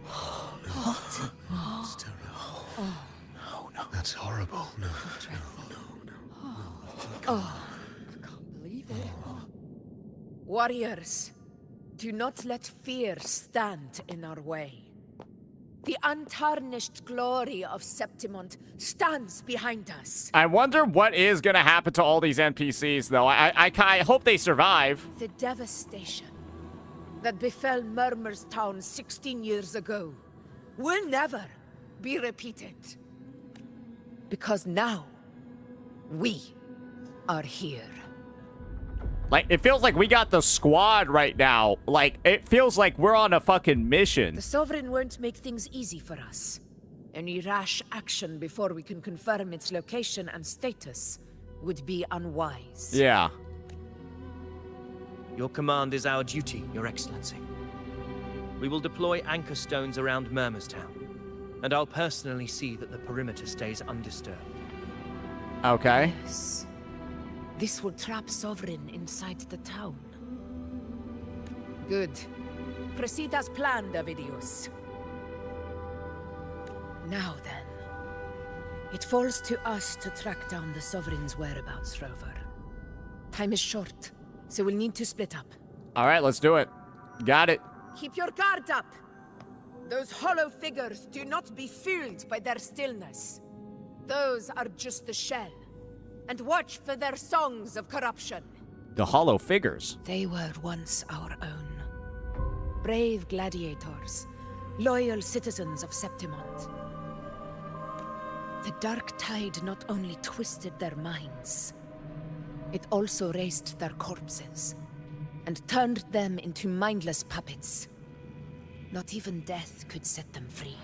What? It's terrible. No, no. That's horrible. No. Oh, I can't believe it. Warriors, do not let fear stand in our way. The untarnished glory of Septimont stands behind us. I wonder what is gonna happen to all these NPCs, though. I hope they survive. The devastation, that befell Murmur's town 16 years ago will never be repeated. Because now, we are here. Like, it feels like we got the squad right now. Like, it feels like we're on a fucking mission. The Sovereign won't make things easy for us. Any rash action before we can confirm its location and status would be unwise. Yeah. Your command is our duty, Your Excellency. We will deploy anchor stones around Murmurstown, and I'll personally see that the perimeter stays undisturbed. Okay. Yes. This will trap Sovereign inside the town. Good. Proceed as planned, Avidius. Now then. It falls to us to track down the Sovereign's whereabouts, Rover. Time is short, so we'll need to split up. All right, let's do it. Got it. Keep your guard up! Those hollow figures do not be fooled by their stillness. Those are just the shell. And watch for their songs of corruption. The hollow figures. They were once our own. Brave gladiators, loyal citizens of Septimont. The dark tide not only twisted their minds, it also raised their corpses and turned them into mindless puppets. Not even death could set them free.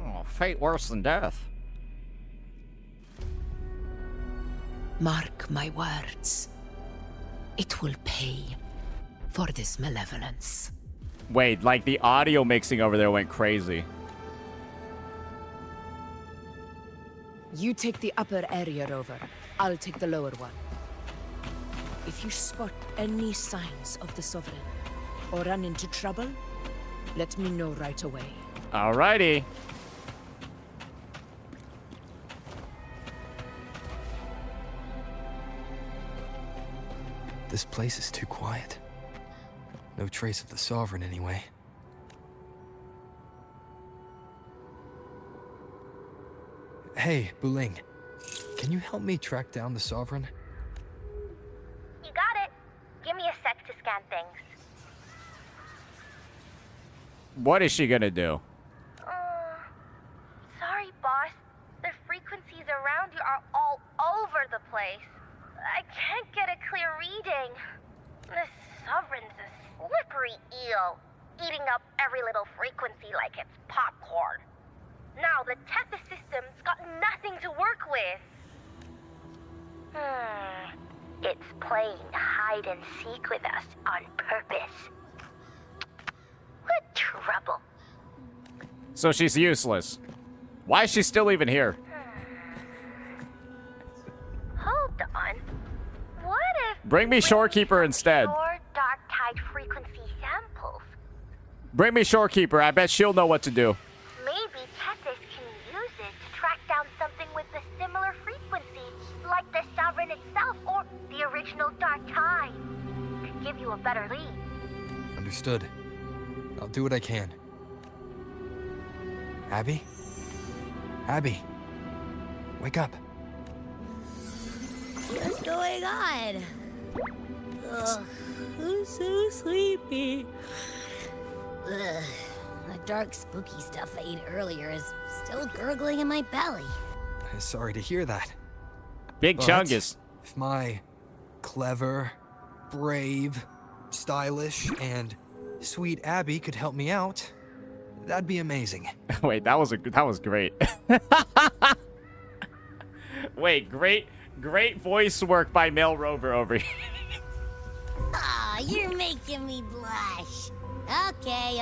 Oh, fate worse than death. Mark my words. It will pay for this malevolence. Wait, like the audio mixing over there went crazy. You take the upper area, Rover. I'll take the lower one. If you spot any signs of the Sovereign or run into trouble, let me know right away. Alrighty. This place is too quiet. No trace of the Sovereign, anyway. Hey, Buling. Can you help me track down the Sovereign? You got it. Give me a sec to scan things. What is she gonna do? Sorry, boss. The frequencies around you are all over the place. I can't get a clear reading. This Sovereign's a slippery eel, eating up every little frequency like it's popcorn. Now the Tethys system's got nothing to work with. It's playing hide and seek with us on purpose. What trouble. So she's useless. Why is she still even here? Hold on. What if... Bring me Shorekeeper instead. Your dark tide frequency samples. Bring me Shorekeeper. I bet she'll know what to do. Maybe Tethys can use it to track down something with a similar frequency, like the Sovereign itself or the original Dark Tide. Could give you a better lead. Understood. I'll do what I can. Abby? Abby! Wake up. What's going on? Ugh, I'm so sleepy. Ugh, the dark, spooky stuff I ate earlier is still gurgling in my belly. Sorry to hear that. Big But Chungus. If my clever, brave, stylish, and sweet Abby could help me out, that'd be amazing. Wait, that was great. Wait, great voice work by Mel Rover over here. Aw, you're making me blush. Okay.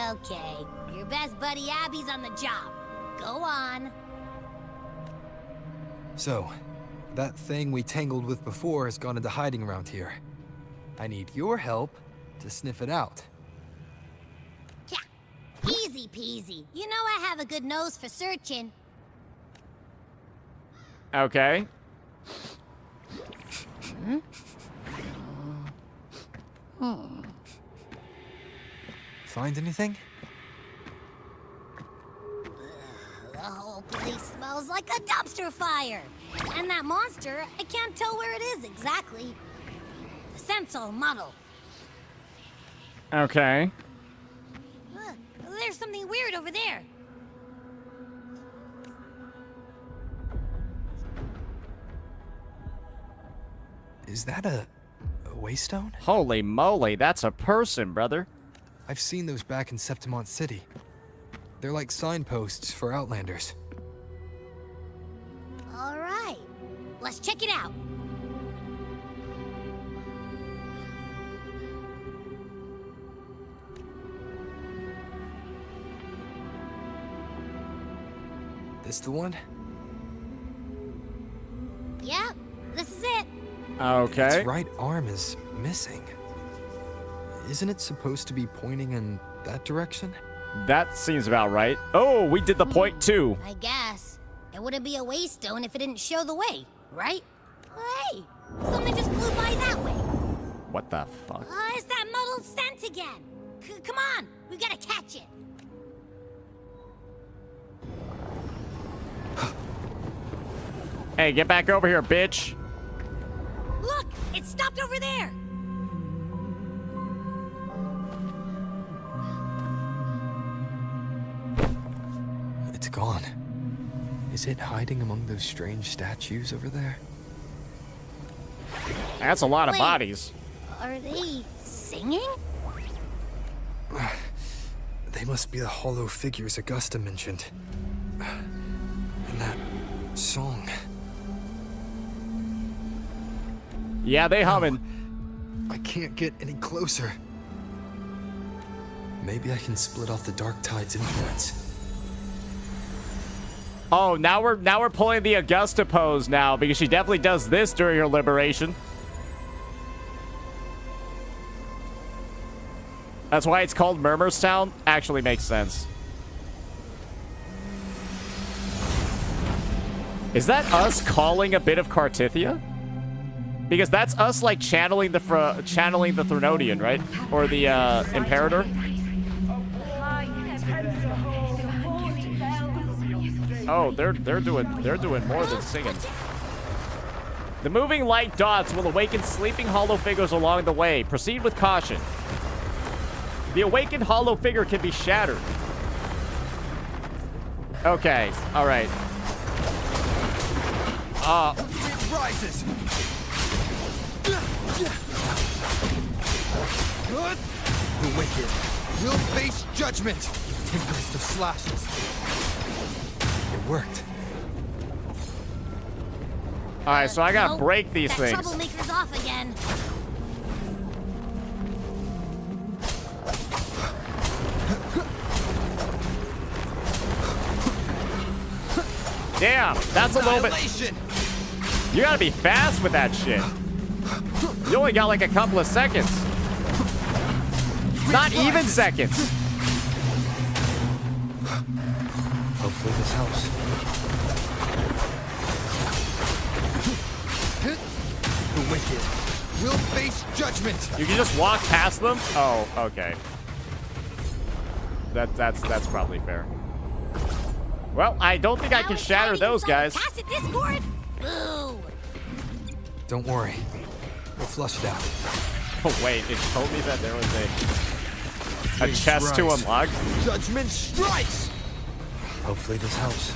Your best buddy Abby's on the job. Go on. So, that thing we tangled with before has gone into hiding around here. I need your help to sniff it out. Yeah, easy peasy. You know I have a good nose for searching. Okay. Find anything? The whole place smells like a dumpster fire. And that monster, I can't tell where it is exactly. The scent's all muddled. Okay. There's something weird over there. Is that a waystone? Holy moly, that's a person, brother. I've seen those back in Septimont City. They're like signposts for Outlanders. All right, let's check it out. This the one? Yep, this is it. Okay. Its right arm is missing. Isn't it supposed to be pointing in that direction? That seems about right. Oh, we did the point too. I guess. It wouldn't be a waystone if it didn't show the way, right? Hey, something just flew by that way. What the fuck? It's that muddled scent again. Come on, we gotta catch it. Hey, get back over here, bitch. Look, it stopped over there. It's gone. Is it hiding among those strange statues over there? That's a lot of Wait, bodies. Are they singing? They must be the hollow figures Augusta mentioned. And that song. Yeah, they humming. I can't get any closer. Maybe I can split off the Dark Tide's influence. Oh, now we're pulling the Augusta pose now because she definitely does this during her liberation. That's why it's called Murmurstown. Actually makes sense. Is that us calling a bit of Cartithia? Because that's us like channeling the Threnodian, right? Or the Imperator. Oh, they're doing more than singing. The moving light dots will awaken sleeping hollow figures along the way. Proceed with caution. The awakened hollow figure can be shattered. Okay, all right. It rises. The wicked will face judgment. Tempest of slashes. It worked. All right, so I gotta break these that things. Troublemaker's off again. Damn, that's a little bit... You gotta be fast with that shit. You only got like a couple of seconds. Not even seconds. Hopefully this helps. The wicked will face judgment. You can just walk past them? Oh, okay. That's probably fair. Well, I don't think I can shatter those guys. Pass it, Discord. Boo. Don't worry. We'll flush it out. Oh, wait, it told me that there was a chest to unlock. Judgment strikes! Hopefully this helps.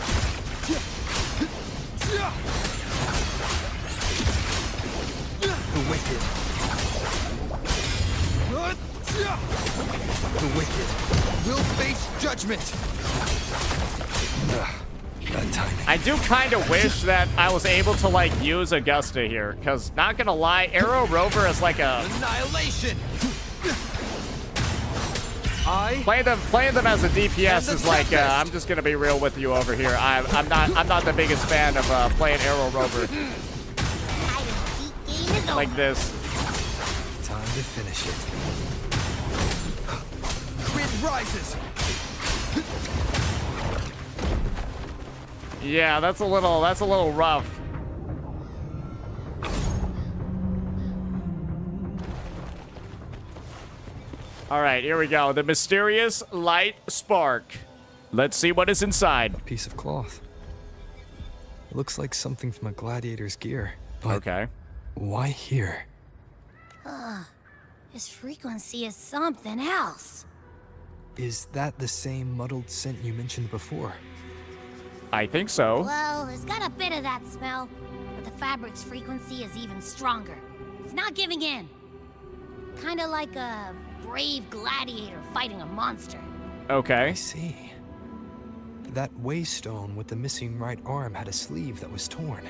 The wicked. The wicked will face judgment. Bad timing. I do kind of wish that I was able to, like, use Augusta here. Because, not gonna lie, Arrow Rover is like a... Annihilation! Playing them as a DPS is like, I'm just gonna be real with you over here. I'm not the biggest fan of playing Arrow Rover. Like this. Time to finish it. Wind rises! Yeah, that's a little rough. All right, here we go. The mysterious light spark. Let's see what is inside. A piece of cloth. It looks like something from a gladiator's gear. But okay. Why here? His frequency is something else. Is that the same muddled scent you mentioned before? I think so. Well, it's got a bit of that smell, but the fabric's frequency is even stronger. It's not giving in. Kinda like a brave gladiator fighting a monster. Okay. I see. That waystone with the missing right arm had a sleeve that was torn.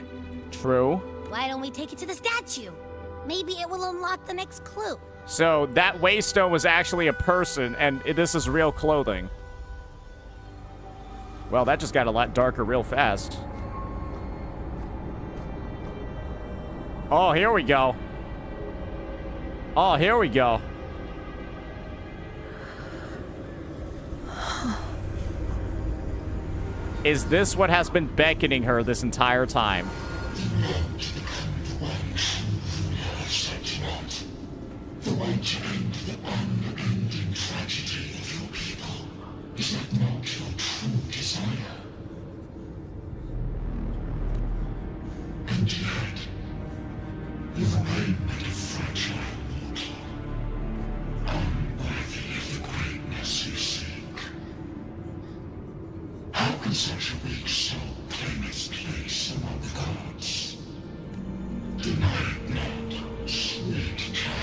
True. Why don't we take it to the statue? Maybe it will unlock the next clue. So that waystone was actually a person, and this is real clothing. Well, that just got a lot darker real fast. Oh, here we go. Oh, here we go. Is this what has been beckoning her this entire time? The way to end the unending tragedy of your people. Is that not your true desire? And yet, you remain but a fragile mortal, unworthy of the greatness you seek. How can such a weak soul claim its place among the gods? Deny it not, sweet child.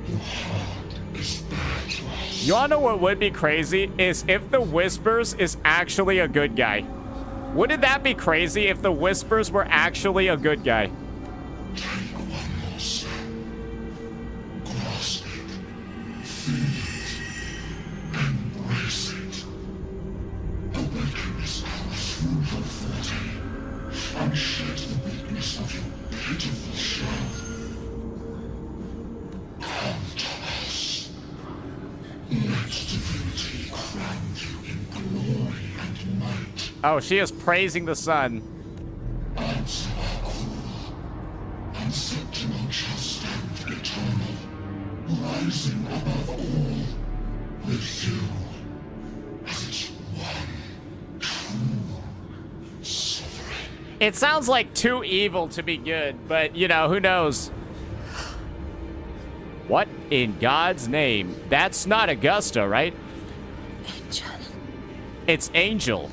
Your heart is bare to us. You wanna know what would be crazy? Is if the Whispers is actually a good guy. Wouldn't that be crazy if the Whispers were actually a good guy? Take one more step. Grasp it. Feel it. Embrace it. Awaken this power through your forte, and shed the weakness of your pitiful shell. Come to us. Let divinity crown you in glory and might. Oh, she is praising the sun. Answer our call, and Septimon shall stand eternal, rising above all, with you as its one true sovereign. It sounds like too evil to be good, but, you know, who knows? What in God's name? That's not Augusta, right? Angel. It's Angel.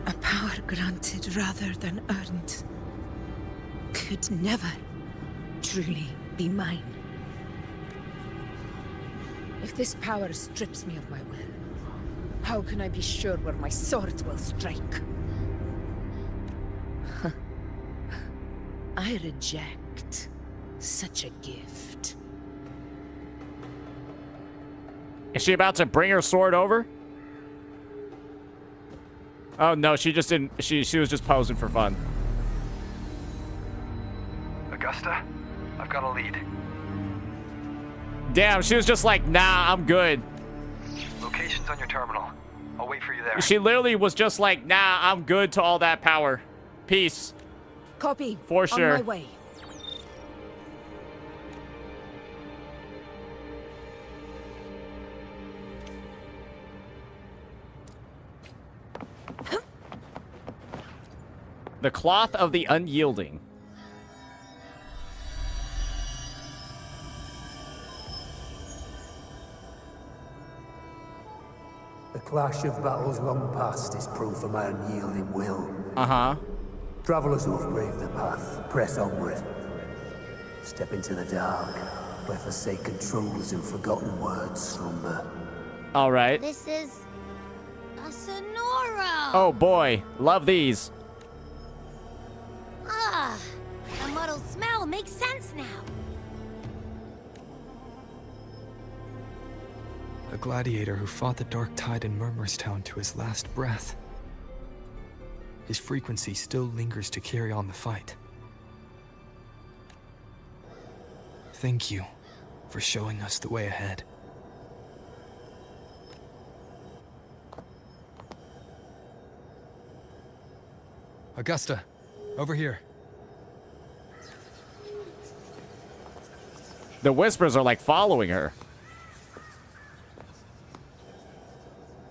A power granted rather than earned could never truly be mine. If this power strips me of my will, how can I be sure where my sword will strike? I reject such a gift. Is she about to bring her sword over? Oh no, she just didn't. She was just posing for fun. Augusta, I've got a lead. Damn, she was just like, nah, I'm good. Location's on your terminal. I'll wait for you there. She literally was just like, nah, I'm good to all that power. Peace. Copy. For sure. On my way. The cloth of the unyielding. The clash of battles long past is proof of my unyielding will. Uh-huh. Travelers who have braved the path, press onward. Step into the dark, where forsaken truths and forgotten words slumber. All right. This is a Sonoro. Oh boy, love these. Ah, the muddled smell makes sense now. A gladiator who fought the dark tide in Murmurstown to his last breath. His frequency still lingers to carry on the fight. Thank you for showing us the way ahead. Augusta, over here. The Whispers are like following her.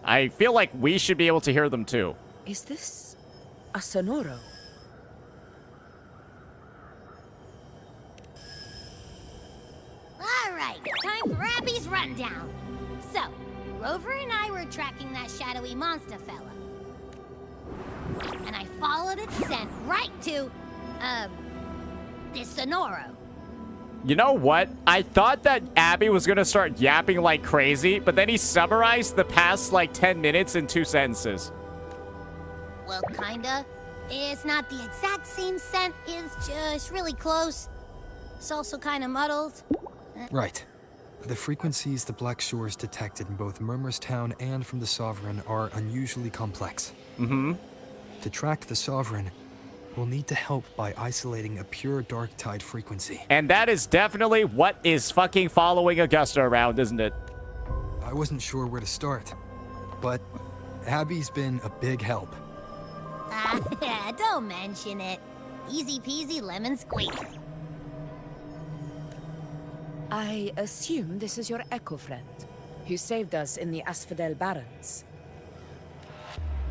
I feel like we should be able to hear them too. Is this a Sonoro? right, time for Abby's rundown. So, Rover and I were tracking that shadowy monster fella. And I followed its scent right to, this Sonoro. You know what? I thought that Abby was gonna start yapping like crazy, but then he summarized the past like 10 minutes in 2 sentences. Well, kinda. It's not the exact same scent, it's just really close. It's also kinda muddled. Right. The frequencies the Black Shores detected in both Murmurstown and from the Sovereign are unusually complex. Mm-hmm. To track the Sovereign, we'll need to help by isolating a pure dark tide frequency. And that is definitely what is fucking following Augusta around, isn't it? I wasn't sure where to start, but Abby's been a big help. Don't mention it. Easy peasy lemon squeezy. I assume this is your Echo friend, who saved us in the Asphodel Barrens.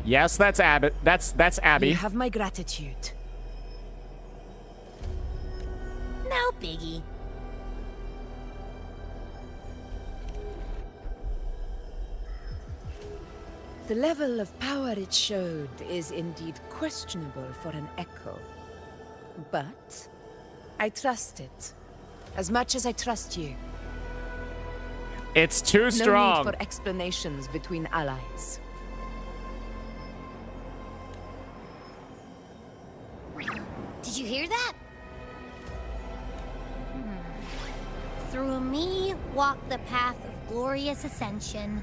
Yes, that's Abby. That's Abby. You have my gratitude. No biggie. The level of power it showed is indeed questionable for an Echo. But I trust it. As much as I trust you. It's too strong. No need for explanations between allies. Did you hear that? Through me walk the path of glorious ascension.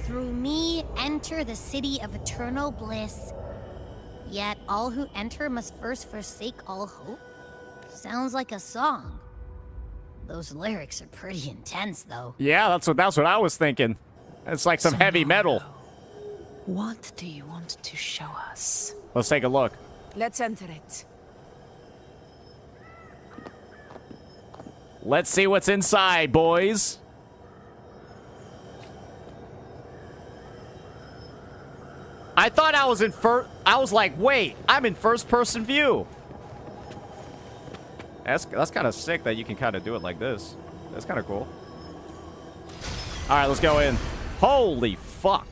Through me enter the city of eternal bliss. Yet all who enter must first forsake all hope? Sounds like a song. Those lyrics are pretty intense, though. Yeah, that's what I was thinking. It's like some heavy metal. What do you want to show us? Let's take a look. Let's enter it. Let's see what's inside, boys. I thought I was in I was like, wait, I'm in first-person view. That's kind of sick that you can kind of do it like this. That's kind of cool. All right, let's go in. Holy fuck.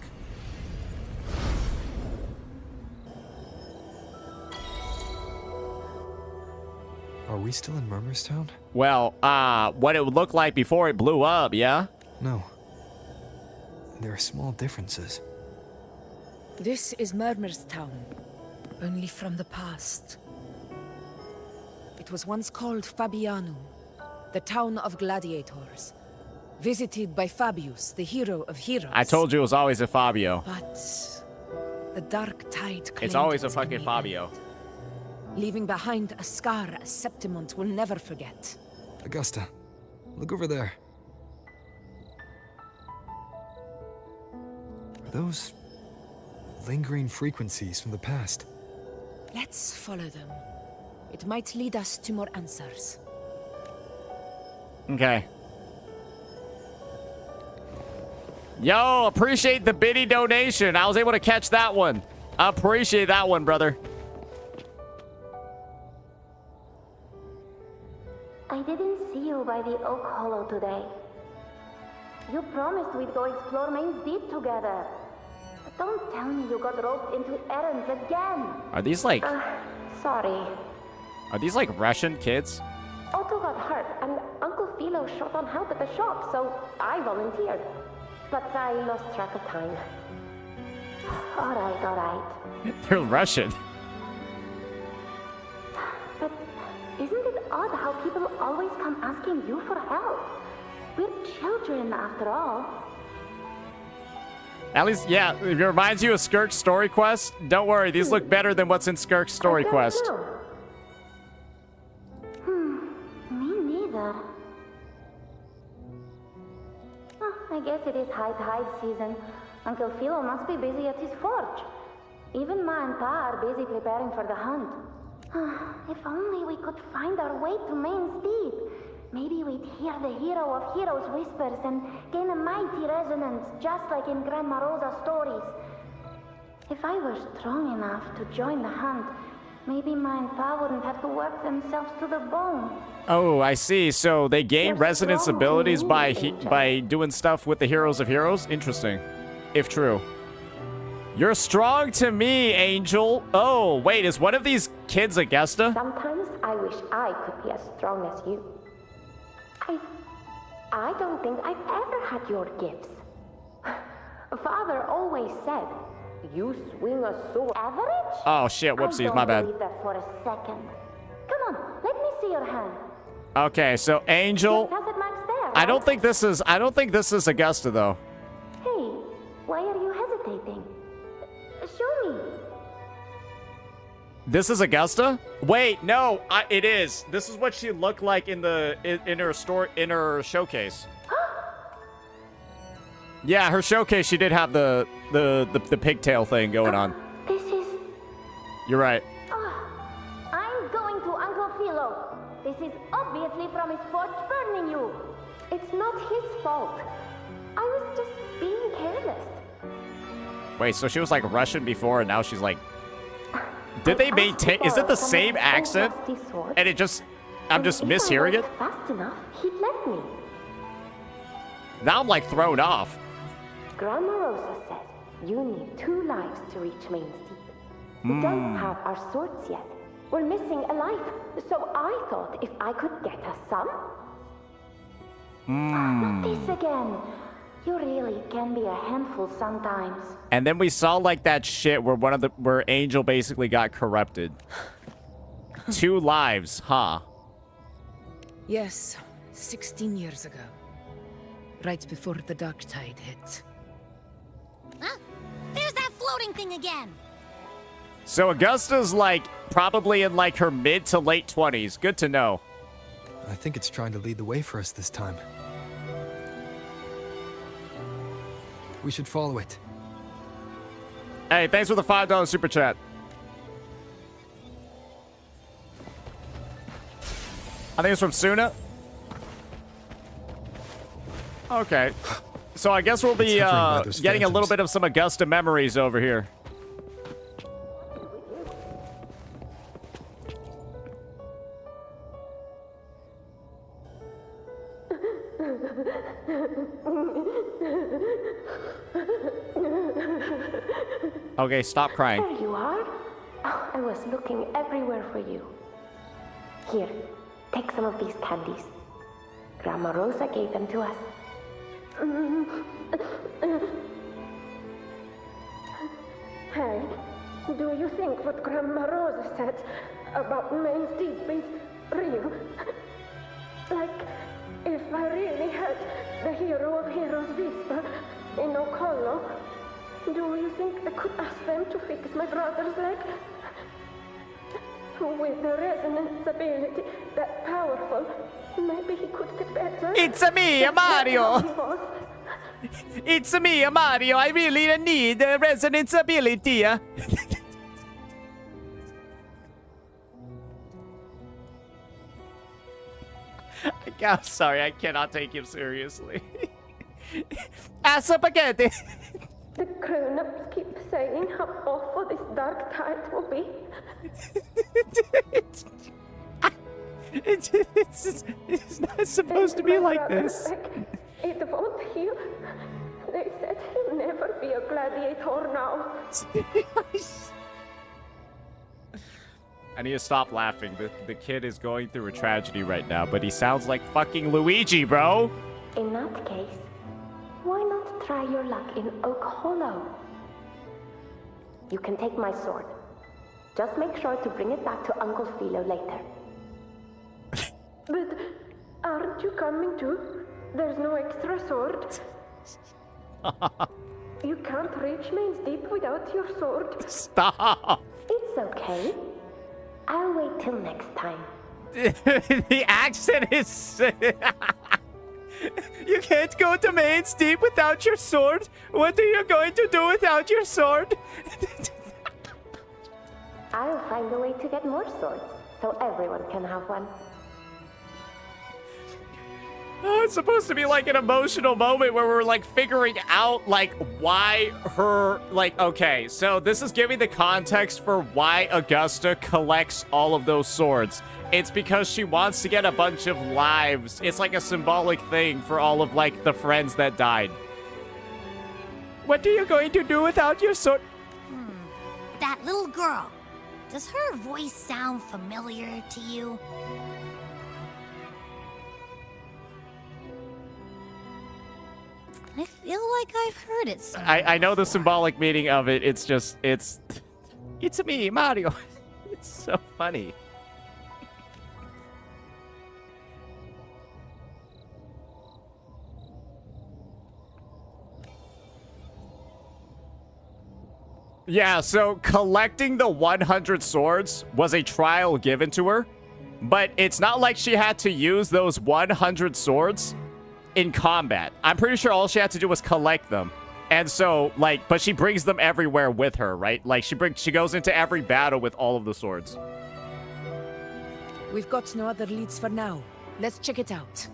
Are we still in Murmurstown? Well, what it would look like before it blew up, yeah? No. There are small differences. This is Murmurstown, only from the past. It was once called Fabianum, the town of gladiators, visited by Fabius, the hero of heroes. I told you it was always a Fabio. But the dark tide claimed It's always a its fucking domain, Fabio. leaving behind a scar Septimont will never forget. Augusta, look over there. Are those lingering frequencies from the past? Let's follow them. It might lead us to more answers. Okay. Yo, appreciate the bitty donation. I was able to catch that one. I appreciate that one, brother. I didn't see you by the Oak Hollow today. You promised we'd go explore Main's Deep together. But don't tell me you got roped into errands again. Are these like... Sorry. Are these like Russian kids? Otto got hurt, and Uncle Philo short on help at the shop, so I volunteered. But I lost track of time. Alright. They're Russian. But isn't it odd how people always come asking you for help? We're children, after all. At least, yeah, if it reminds you of Skirk's story quest, don't worry, these look better than what's in Skirk's story quest. Me neither. I guess it is high tide season. Uncle Philo must be busy at his forge. Even Ma and Pa are busy preparing for the hunt. If only we could find our way to Main's Deep. Maybe we'd hear the hero of heroes whispers and gain a mighty resonance, just like in Grandma Rosa's stories. If I were strong enough to join the hunt, maybe Ma and Pa wouldn't have to work themselves to the bone. Oh, I see. So they gain resonance abilities by doing stuff with the Heroes of Heroes? Interesting. If true. You're strong to me, Angel. Oh, wait, is one of these kids Augusta? Sometimes I wish I could be as strong as you. I don't think I've ever had your gifts. Father always said, you swing a sword. Average? Oh shit, whoopsies, my bad. I don't believe that for a second. Come on, let me see your hand. Okay, so Angel. Just as it marks there, I don't think this is Augusta though. Hey, why are you hesitating? Show me. This is Augusta? Wait, no, it is. This is what she looked like in her showcase. Yeah, her showcase, she did have the pigtail thing going on. This is... You're right. I'm going to Uncle Philo. This is obviously from his forge burning you. It's not his fault. I was just being careless. Wait, so she was like Russian before and now she's like... Did they maintain... Is it the same accent? And it just... I'm just mishearing it? Fast enough, he'd let me. Now I'm like thrown off. Grandma Rosa said you need 2 lives to reach Main Steep. We don't have our swords yet. We're missing a life. So I thought if I could get us some... Not this again. You really can be a handful sometimes. And then we saw like that shit where where Angel basically got corrupted. 2 lives, huh? Yes, 16 years ago. Right before the dark tide hit. Huh? There's that floating thing again. So Augusta's like probably in like her mid to late 20s. Good to know. I think it's trying to lead the way for us this time. We should follow it. Hey, thanks for the $5 super chat. I think it's from Suna. Okay. So I guess we'll be getting a little bit of some Augusta memories over here. Okay, stop crying. There you are. Oh, I was looking everywhere for you. Here, take some of these candies. Grandma Rosa gave them to us. Hey, do you think what Grandma Rosa said about Main Steep is real? Like, if I really had the hero of heroes Vispa in Ocolo, do you think I could ask them to fix my brother's leg? With the resonance ability that powerful, maybe he could get better. It's me, Mario! It's me, Mario. I really need the resonance ability. I'm sorry, I cannot take him seriously. Spaghetti. The grown-ups keep saying how awful this dark tide will be. It's not supposed to be like this. It won't heal. They said he'll never be a gladiator now. I need to stop laughing. The kid is going through a tragedy right now, but he sounds like fucking Luigi, bro. In that case, why not try your luck in Oak Hollow? You can take my sword. Just make sure to bring it back to Uncle Philo later. But aren't you coming too? There's no extra sword. You can't reach Main Steep without your sword. Stop. It's okay. I'll wait till next time. The accent is... You can't go to Main Steep without your sword? What are you going to do without your sword? I'll find a way to get more swords, so everyone can have one. it's supposed to be like an emotional moment where we're like figuring out like why her, like, okay, so this is giving the context for why Augusta collects all of those swords. It's because she wants to get a bunch of lives. It's like a symbolic thing for all of like the friends that died. What are you going to do without your sword? That little girl. Does her voice sound familiar to you? I feel like I've heard it somewhere. I know the symbolic meaning of it. It's just, it's me, Mario. It's so funny. Yeah, so collecting the 100 swords was a trial given to her, but it's not like she had to use those 100 swords in combat. I'm pretty sure all she had to do was collect them. And so, like, but she brings them everywhere with her, right? Like, she goes into every battle with all of the swords. We've got no other leads for now. Let's check it out.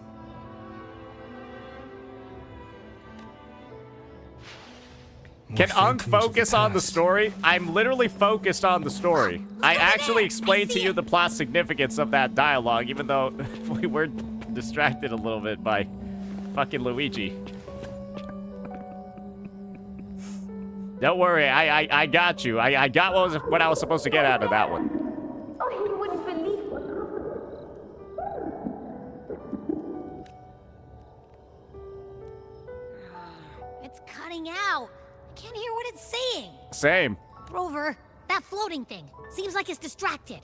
Can Unk focus on the story? I'm literally focused on the story. I actually explained to you the plot significance of that dialogue, even though we were distracted a little bit by fucking Luigi. Don't worry, I got you. I got what I was supposed to get out of that one. Oh, you wouldn't believe what happened. It's cutting out. I can't hear what it's saying. Same. Rover, that floating thing. Seems like it's distracted.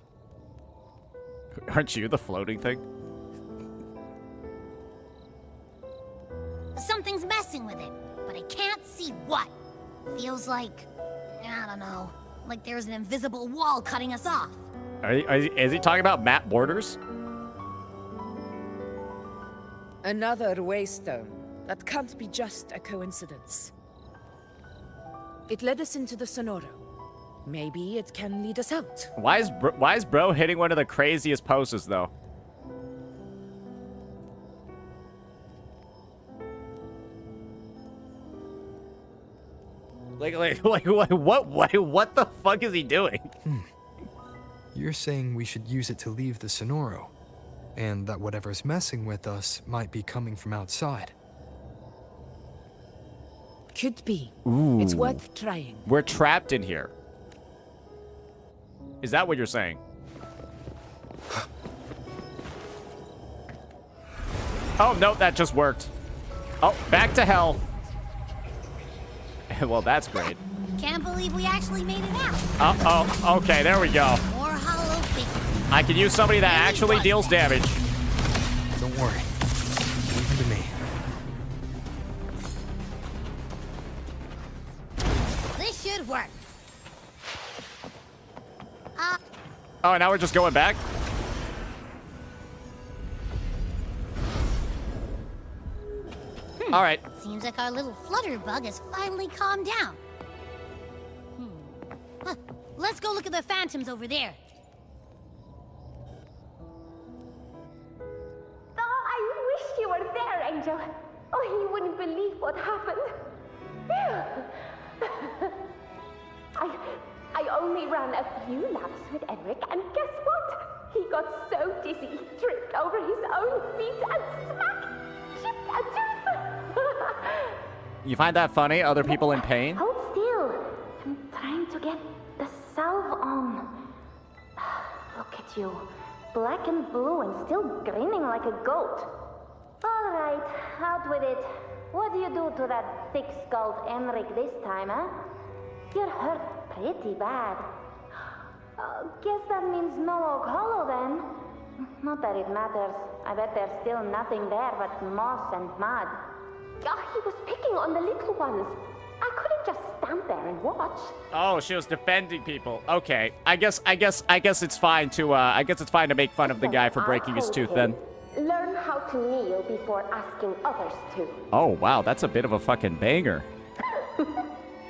Aren't you the floating thing? Something's messing with it, but I can't see what. Feels like, I don't know, like there's an invisible wall cutting us off. Is he talking about map borders? Another waystone. That can't be just a coincidence. It led us into the Sonoro. Maybe it can lead us out. Why is bro hitting one of the craziest poses though? What the fuck is he doing? You're saying we should use it to leave the Sonoro, and that whatever's messing with us might be coming from outside. Could be. Ooh. It's worth trying. We're trapped in here. Is that what you're saying? Oh, no, that just worked. Oh, back to hell. Well, that's great. Can't believe we actually made it out. Uh-oh. Okay, there we go. More hollow figures. I could use somebody that actually deals damage. Don't worry. Leave him to me. This should work. Oh, and now we're just going back? All right. Seems like our little flutter bug has finally calmed down. Huh. Let's go look at the phantoms over there. Oh, I wish you were there, Angel. Oh, you wouldn't believe what happened. I only ran a few laps with Edric, and guess what? He got so dizzy he tripped over his own feet and smack! Chipped a tooth! You find that funny? Other people in pain? Hold still. I'm trying to get the salve on. Look at you. Black and blue and still grinning like a goat. All right, out with it. What do you do to that thick-skulled Enric this time, huh? You're hurt pretty bad. Guess that means no Oak Hollow then. Not that it matters. I bet there's still nothing there but moss and mud. He was picking on the little ones. I couldn't just stand there and watch. Oh, she was defending people. Okay, I guess it's fine to make fun of the guy for breaking his tooth then. Learn how to kneel before asking others to. Oh wow, that's a bit of a fucking banger.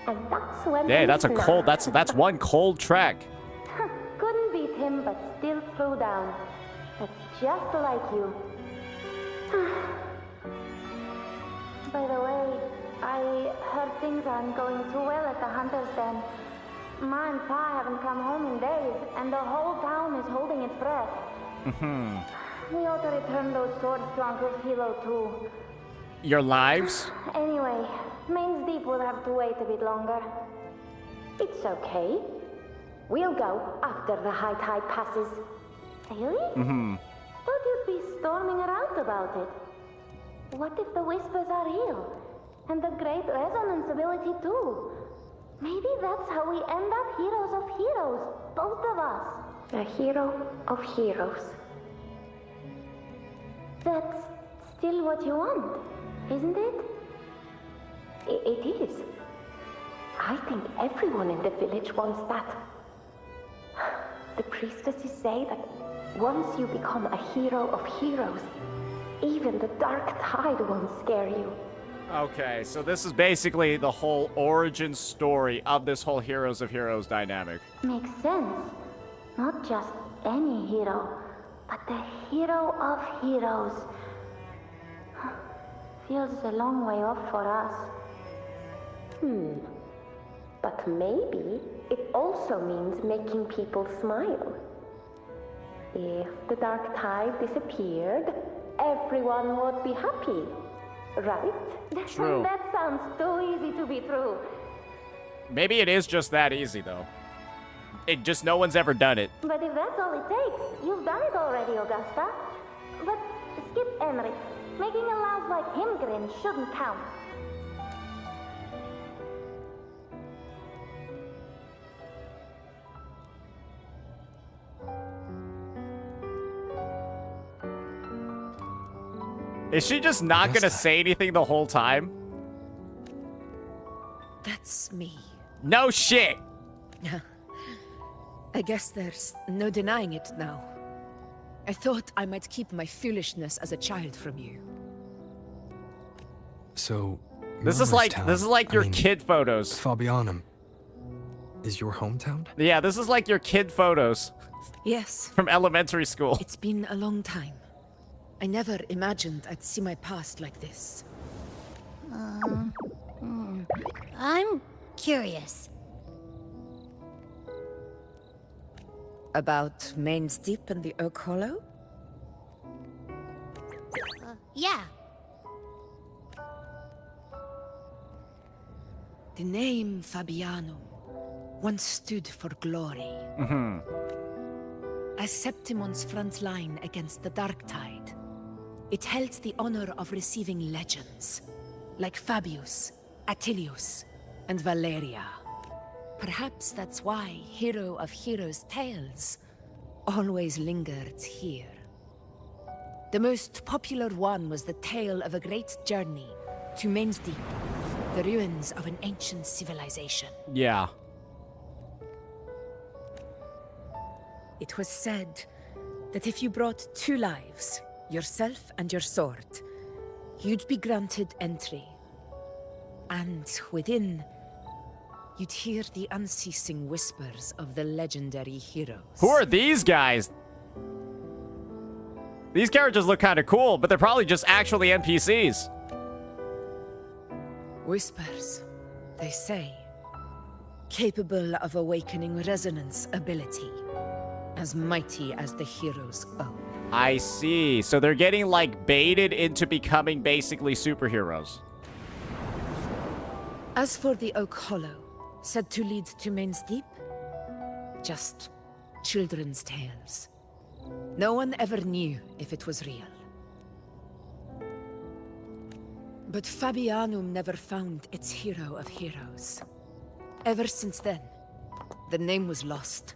And that's when. Yeah, that's a cold. That's one cold track. Couldn't beat him, but still threw down. That's just like you. heard things aren't going too well at the Hunter's Den. Ma and Pa haven't come home in days, and the whole town is holding its breath. We ought to return those swords to Uncle Philo, too. Your lives? Anyway, Main's Deep will have to wait a bit longer. It's okay. We'll go after the high tide passes. Really? Thought you'd be storming around about it. What if the whispers are real? And the great resonance ability too? Maybe that's how we end up heroes of heroes, both of us. A hero of heroes. That's still what you want, isn't it? It is. I think everyone in the village wants that. The priestesses say that once you become a hero of heroes, even the dark tide won't scare you. Okay, so this is basically the whole origin story of this whole Heroes of Heroes dynamic. Makes sense. Not just any hero, but the hero of heroes. Feels a long way off for us. But maybe it also means making people smile. If the dark tide disappeared, everyone would be happy, right? True. That sounds too easy to be true. Maybe it is just that easy, though. It just no one's ever done it. But if that's all it takes, you've done it already, Augusta. But skip Emmerich. Making a louse like him grin shouldn't count. Is she just not gonna say anything the whole time? That's me. No shit! I guess there's no denying it now. I thought I might keep my foolishness as a child from you. So, This is like your kid photos. Fabianum is your hometown? Yeah, this is like your kid photos. Yes. From elementary school. It's been a long time. I never imagined I'd see my past like this. I'm curious. About Main's Deep and the Oak Hollow? Yeah. The name Fabianum once stood for glory. As Septimon's front line against the Dark Tide, it held the honor of receiving legends, like Fabius, Attilius, and Valeria. Perhaps that's why Hero of Heroes tales always lingered here. The most popular one was the tale of a great journey to Main's Deep, the ruins of an ancient civilization. Yeah. It was said that if you brought 2 lives, yourself and your sword, you'd be granted entry. And within, you'd hear the unceasing whispers of the legendary heroes. Who are these guys? These characters look kind of cool, but they're probably just actually NPCs. Whispers, they say, capable of awakening resonance ability, as mighty as the hero's own. I see. So they're getting, like, baited into becoming basically superheroes. As for the Oak Hollow, said to lead to Main's Deep, just children's tales. No one ever knew if it was real. But Fabianum never found its hero of heroes. Ever since then, the name was lost,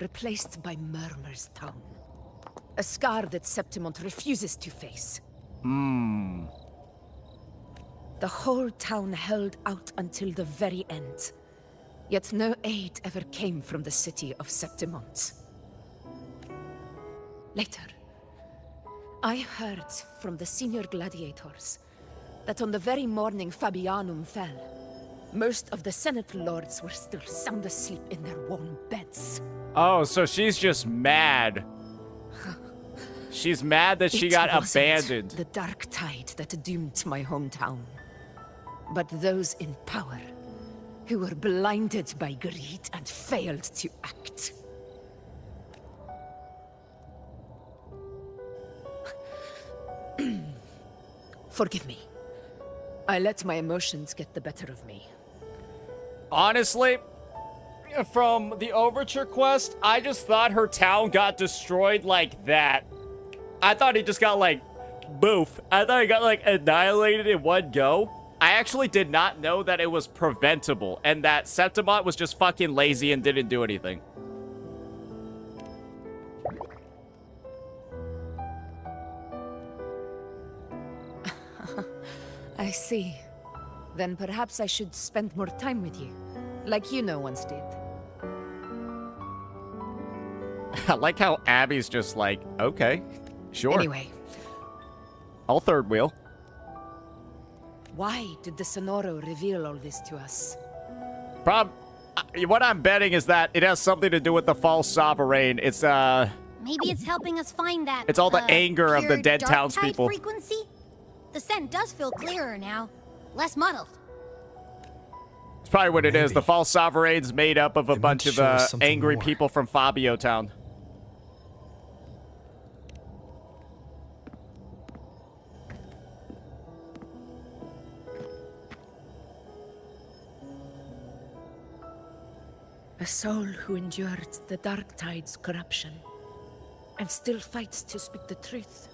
replaced by Murmur's Tone. A scar that Septimont refuses to face. The whole town held out until the very end. Yet no aid ever came from the city of Septimont. Later, I heard from the senior gladiators that on the very morning Fabianum fell, most of the Senate lords were still sound asleep in their warm beds. Oh, so she's just mad. She's mad that she got abandoned. The dark tide that doomed my hometown. but those in power who were blinded by greed and failed to act. Forgive me. I let my emotions get the better of me. Honestly, from the Overture quest, I just thought her town got destroyed like that. I thought he just got, like, boof. I thought he got, like, annihilated in one go. I actually did not know that it was preventable and that Septimont was just fucking lazy and didn't do anything. I see. Then perhaps I should spend more time with you, like Iuno once did. I like how Abby's just like, okay, sure. Anyway. I'll third wheel. Why did the Sonoro reveal all this to us? What I'm betting is that it has something to do with the false sovereign. It's, Maybe it's helping us find that. It's all the anger of the pure dead dark townspeople. tide frequency? The scent does feel clearer now, less muddled. It's probably what it is. The false sovereign's made up of a bunch of angry people from Fabio Town. A soul who endured the Dark Tide's corruption and still fights to speak the truth.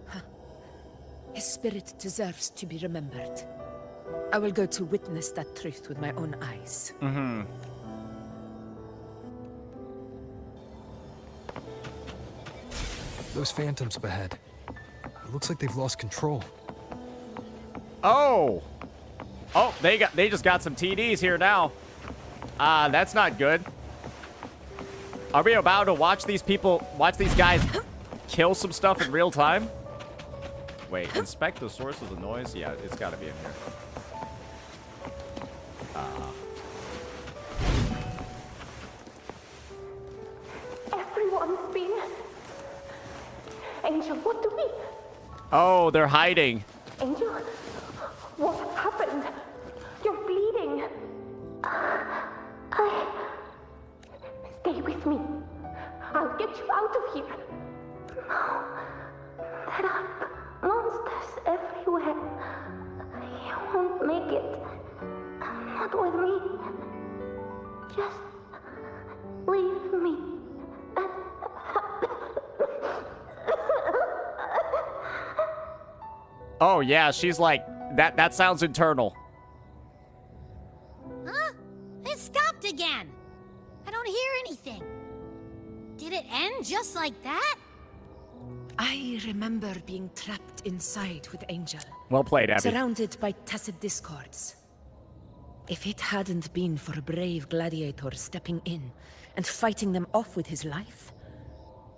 Huh. His spirit deserves to be remembered. I will go to witness that truth with my own eyes. Mm-hmm. Those phantoms up ahead. It looks like they've lost control. Oh! Oh, they just got some TDs here now. That's not good. Are we about to watch these guys kill some stuff in real time? Wait, inspect the source of the noise? Yeah, it's gotta be in here. Everyone's been... Angel, what do we... Oh, they're hiding. Angel, what happened? You're bleeding. Stay with me. I'll get you out of here. No. There are monsters everywhere. You won't make it. Not with me. Just leave me. Oh, yeah, she's like, that sounds internal. Huh? It stopped again. I don't hear anything. Did it end just like that? I remember being trapped inside with Angel. Well played, Abby. Surrounded by tacit discords. If it hadn't been for a brave gladiator stepping in and fighting them off with his life,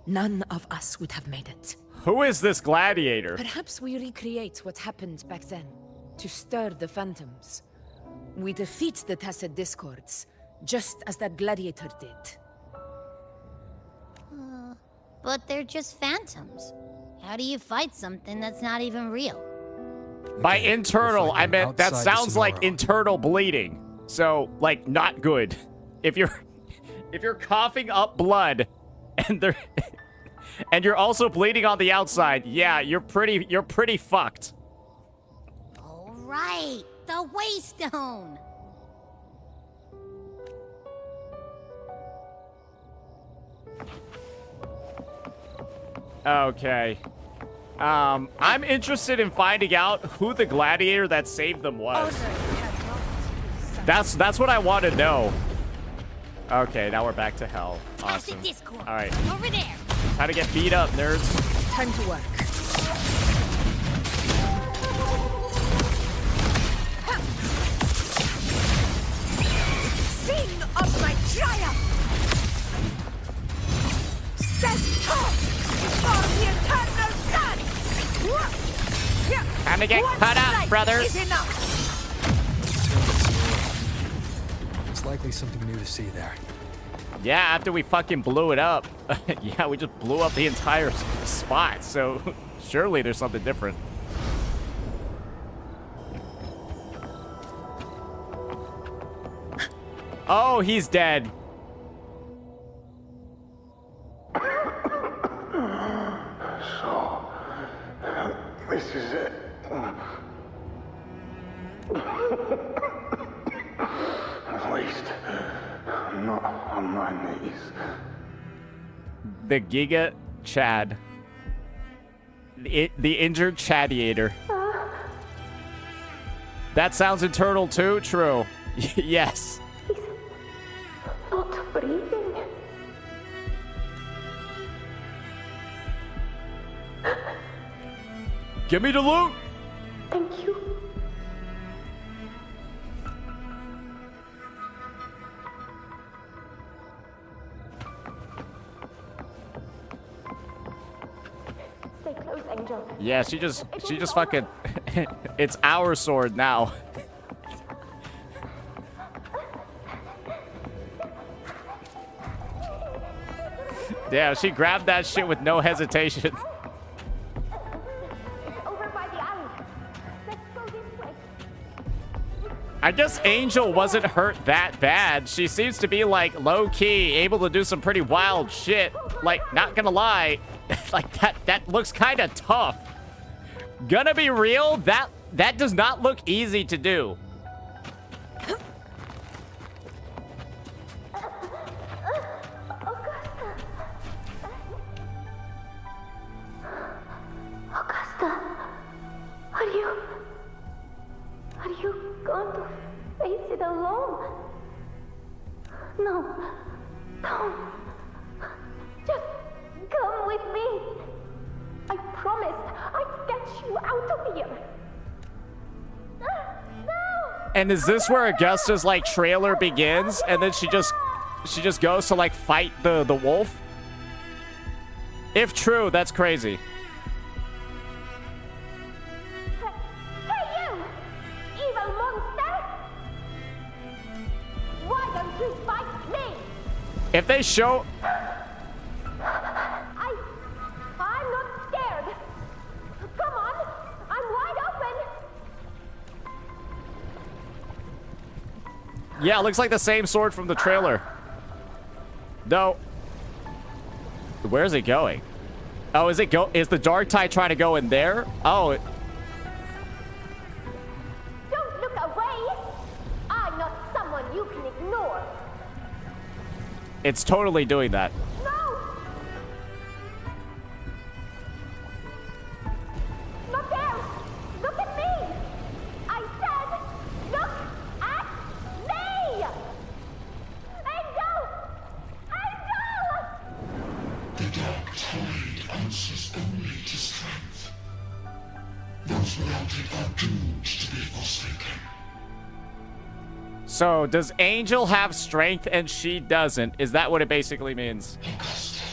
none of us would have made it. Who is this gladiator? Perhaps we recreate what happened back then, to stir the phantoms. We defeat the tacit discords, just as that gladiator did. But they're just phantoms. How do you fight something that's not even real? By internal, I meant that sounds like internal bleeding. So, like, not good. If you're coughing up blood and and you're also bleeding on the outside, yeah, you're pretty fucked. All right, the Waystone. Okay. I'm interested in finding out who the gladiator that saved them was. That's what I want to know. Okay, now we're back to hell. Awesome. All right. Over there. Time to get beat up, nerds. Time to work. Sing of my triumph! Stand tall before the eternal sun! Time to get cut up, brother. Is enough. It's likely something new to see there. Yeah, after we fucking blew it up. Yeah, we just blew up the entire spot, so surely there's something different. Oh, he's dead. So, this is it. At least, I'm not on my knees. The Giga Chad. The injured Chadiator. That sounds internal too? True. Yes. Not breathing. Give me the loot! Thank you. Stay close, Angel. Yeah, she just fucking it's our sword now. Damn, she grabbed that shit with no hesitation. Over by the alley. Let's go this way. I guess Angel wasn't hurt that bad. She seems to be like low-key, able to do some pretty wild shit. Like, not gonna lie, like that looks kind of tough. Gonna be real, that does not look easy to do. Augusta, are you going to face it alone? No, don't. Just come with me. I promised I'd get you out of here. No! And is this where Augusta's like trailer begins, and then she just goes to like fight the wolf? If true, that's crazy. Hey, you! Evil monster! Why don't you fight me? If they show I'm not scared. Come on, I'm wide open. Yeah, it looks like the same sword from the trailer. No. Where is it going? Oh, is the Dark Tide trying to go in there? Oh. Don't look away. I'm not someone you can ignore. It's totally doing that. No! Not there! Look at me! I said, look at me! Angel! Angel! The dark tide answers only to strength. Those without it are doomed to be forsaken. So, does Angel have strength and she doesn't? Is that what it basically means? Augusta,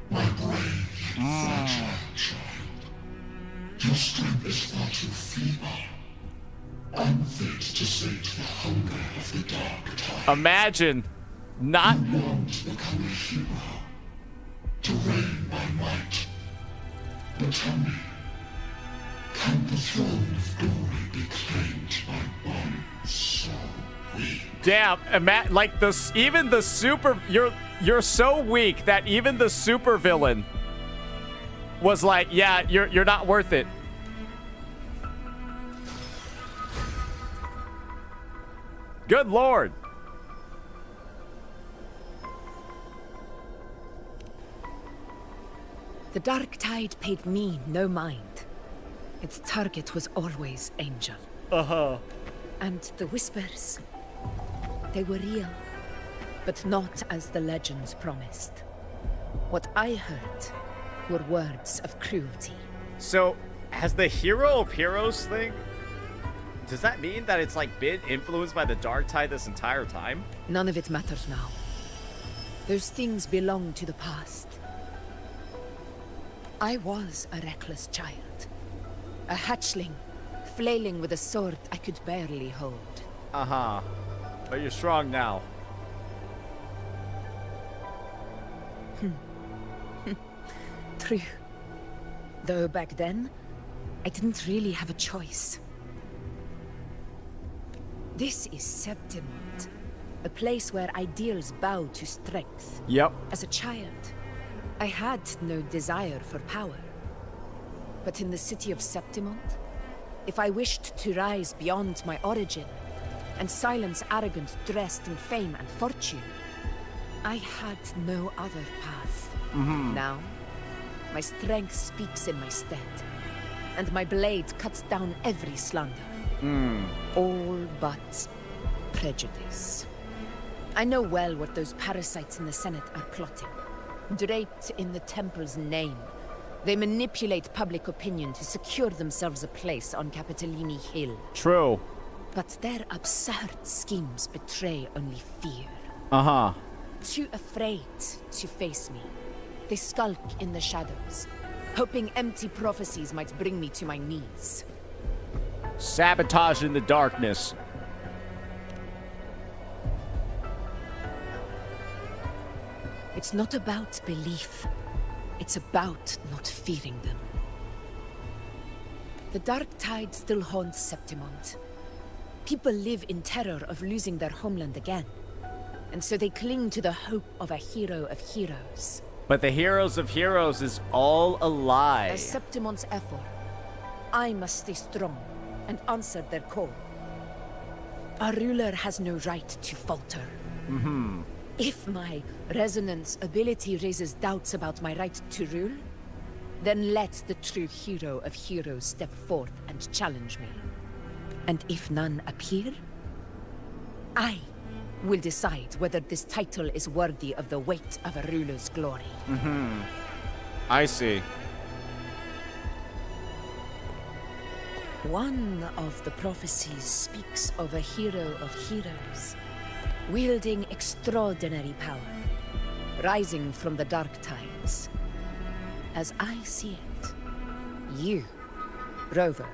my brave yet fragile child. Your strength is far too feeble. Unfit to sate the hunger of the dark tide. Imagine not. You long to become a hero, to reign by might. But tell me, can the throne of glory be claimed by one so weak? Damn, like even the super, you're so weak that even the super villain was like, yeah, you're not worth it. Good Lord. The Dark Tide paid me no mind. Its target was always Angel. Uh-huh. And the whispers, they were real, but not as the legends promised. What I heard were words of cruelty. So, has the hero of heroes thing, does that mean that it's like been influenced by the Dark Tide this entire time? None of it matters now. Those things belong to the past. I was a reckless child. A hatchling, flailing with a sword I could barely hold. Uh-huh. But you're strong now. True. Though back then, I didn't really have a choice. This is Septimont, A place where ideals bow to strength. Yep. As a child, I had no desire for power. But in the city of Septimont, if I wished to rise beyond my origin and silence arrogance dressed in fame and fortune, I had no other path. Now, my strength speaks in my stead, and my blade cuts down every slander. All but prejudice. I know well what those parasites in the Senate are plotting. Draped in the Temple's name, they manipulate public opinion to secure themselves a place on Capitolini Hill. True. But their absurd schemes betray only fear. Uh-huh. Too afraid to face me, they skulk in the shadows, hoping empty prophecies might bring me to my knees. Sabotage in the darkness. It's not about belief. It's about not fearing them. The dark tide still haunts Septimont. People live in terror of losing their homeland again. And so they cling to the hope of a hero of heroes. But the heroes of heroes is all a lie. As Septimont's effort, I must stay strong and answer their call. Our ruler has no right to falter. If my resonance ability raises doubts about my right to rule, then let the true hero of heroes step forth and challenge me. And if none appear, I will decide whether this title is worthy of the weight of a ruler's glory. I see. One of the prophecies speaks of a hero of heroes, wielding extraordinary power, rising from the dark tides. As I see it, you, Rover,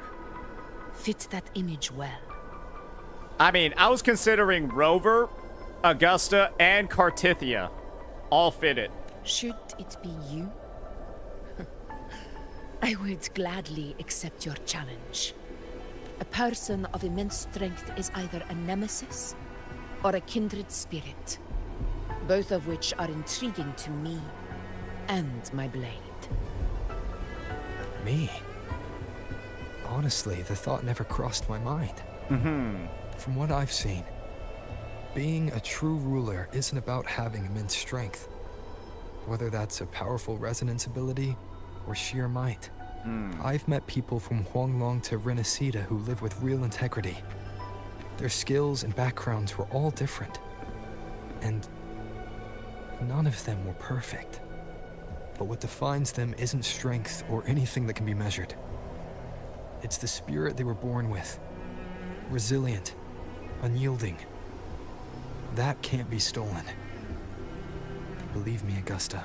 fit that image well. I mean, I was considering Rover, Augusta, and Cartithia. All fit it. Should it be you? I would gladly accept your challenge. A person of immense strength is either a nemesis or a kindred spirit, both of which are intriguing to me and my blade. Me? Honestly, the thought never crossed my mind. From what I've seen, being a true ruler isn't about having immense strength, whether that's a powerful resonance ability or sheer might. I've met people from Huanglong to Renacida who live with real integrity. Their skills and backgrounds were all different, and none of them were perfect. But what defines them isn't strength or anything that can be measured. It's the spirit they were born with. Resilient, unyielding. That can't be stolen. Believe me, Augusta.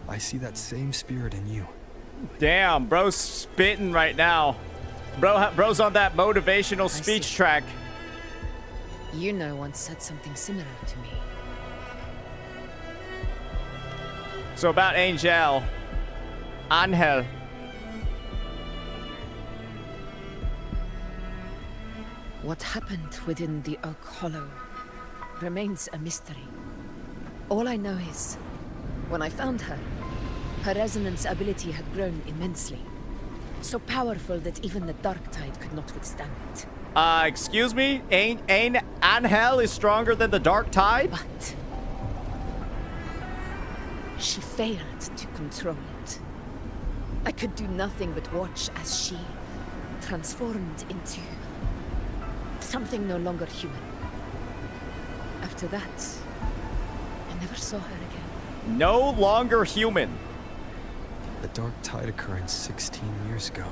I see that same spirit in you. Damn, bro's spitting right now. Bro's on that motivational speech track. Iuno once said something similar to me. So about Angel. What happened within the Oak Hollow remains a mystery. All I know is, when I found her, her resonance ability had grown immensely. So powerful that even the Dark Tide could not withstand it. Excuse me? Angel is stronger than the Dark Tide? But she failed to control it. I could do nothing but watch as she transformed into something no longer human. After that, I never saw her again. No longer human. The Dark Tide occurrence 16 years ago.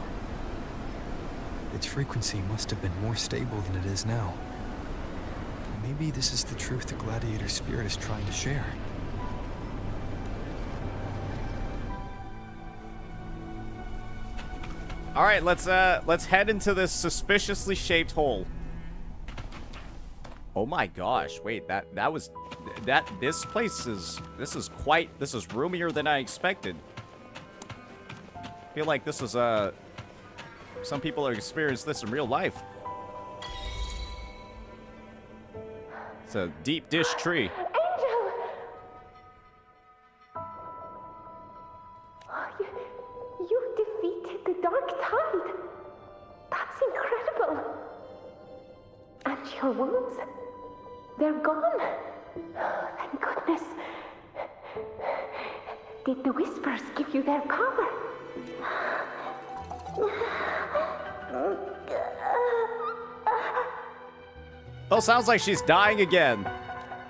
Its frequency must have been more stable than it is now. Maybe this is the truth the Gladiator spirit is trying to share. All right, let's head into this suspiciously shaped hole. Oh my gosh! Wait, this place is roomier than I expected. I feel like this is some people have experienced this in real life. It's a deep dish tree. Angel! Oh, you defeated the Dark Tide. That's incredible. And your wounds, they're gone. Oh, thank goodness. Did the Whispers give you their power? Oh, sounds like she's dying again.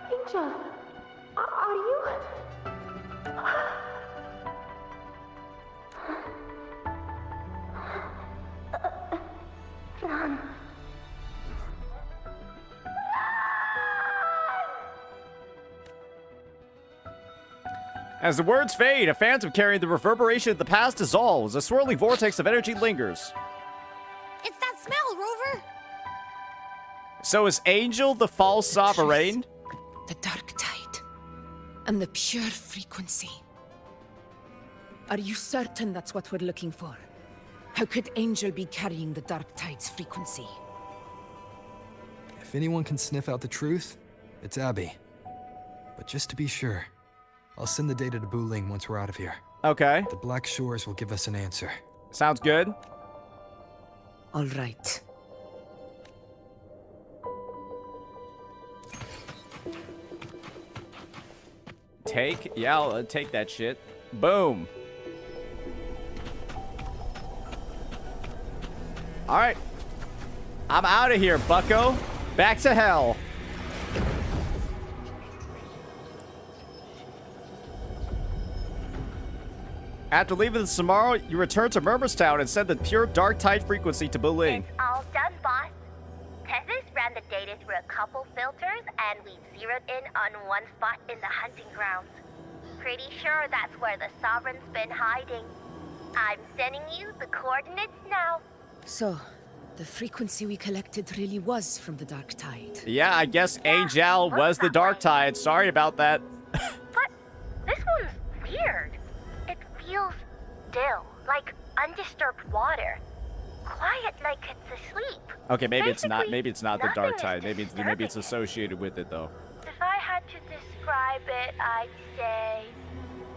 Angel, are you? Run. As the words fade, a phantom carrying the reverberation of the past dissolves. A swirling vortex of energy lingers. It's that smell, Rover! So is Angel the false sovereign? The Dark Tide. And the pure frequency. Are you certain that's what we're looking for? How could Angel be carrying the Dark Tide's frequency? If anyone can sniff out the truth, it's Abby. But just to be sure, I'll send the data to Buling once we're out of here. Okay. The Black Shores will give us an answer. Sounds good. All right. Yeah, I'll take that shit. Boom. All right. I'm out of here, bucko. Back to hell. After leaving the Samara, you return to Murmurstown and send the pure Dark Tide frequency to Buling. It's all done, boss. Tethys ran the data through a couple filters, and we zeroed in on one spot in the hunting grounds. Pretty sure that's where the Sovereign's been hiding. I'm sending you the coordinates now. So, the frequency we collected really was from the Dark Tide. Yeah, I guess Angel was the Dark Tide. Sorry about that. But this one's weird. It feels still, like undisturbed water. Quiet like it's asleep. Okay, maybe it's not. Basically, Maybe it's not the nothing Dark is Tide. Maybe disturbing it's associated with it though. If I had to describe it, I'd say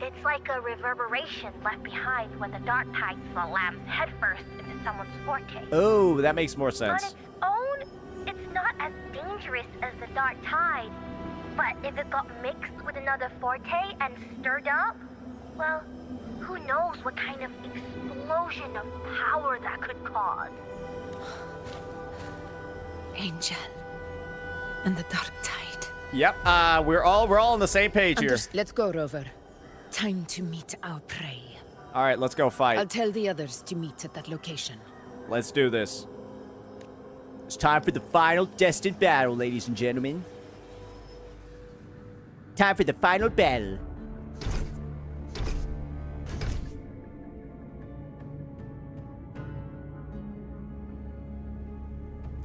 it's like a reverberation left behind when the Dark Tide slams headfirst into someone's forte. Oh, that makes more On sense. its own, it's not as dangerous as the Dark Tide. But if it got mixed with another forte and stirred up, well, who knows what kind of explosion of power that could cause. Angel. And the Dark Tide. Yep. We're all on the same page here. Let's go, Rover. Time to meet our prey. All right, let's go fight. I'll tell the others to meet at that location. Let's do this. It's time for the final destined battle, ladies and gentlemen. Time for the final battle.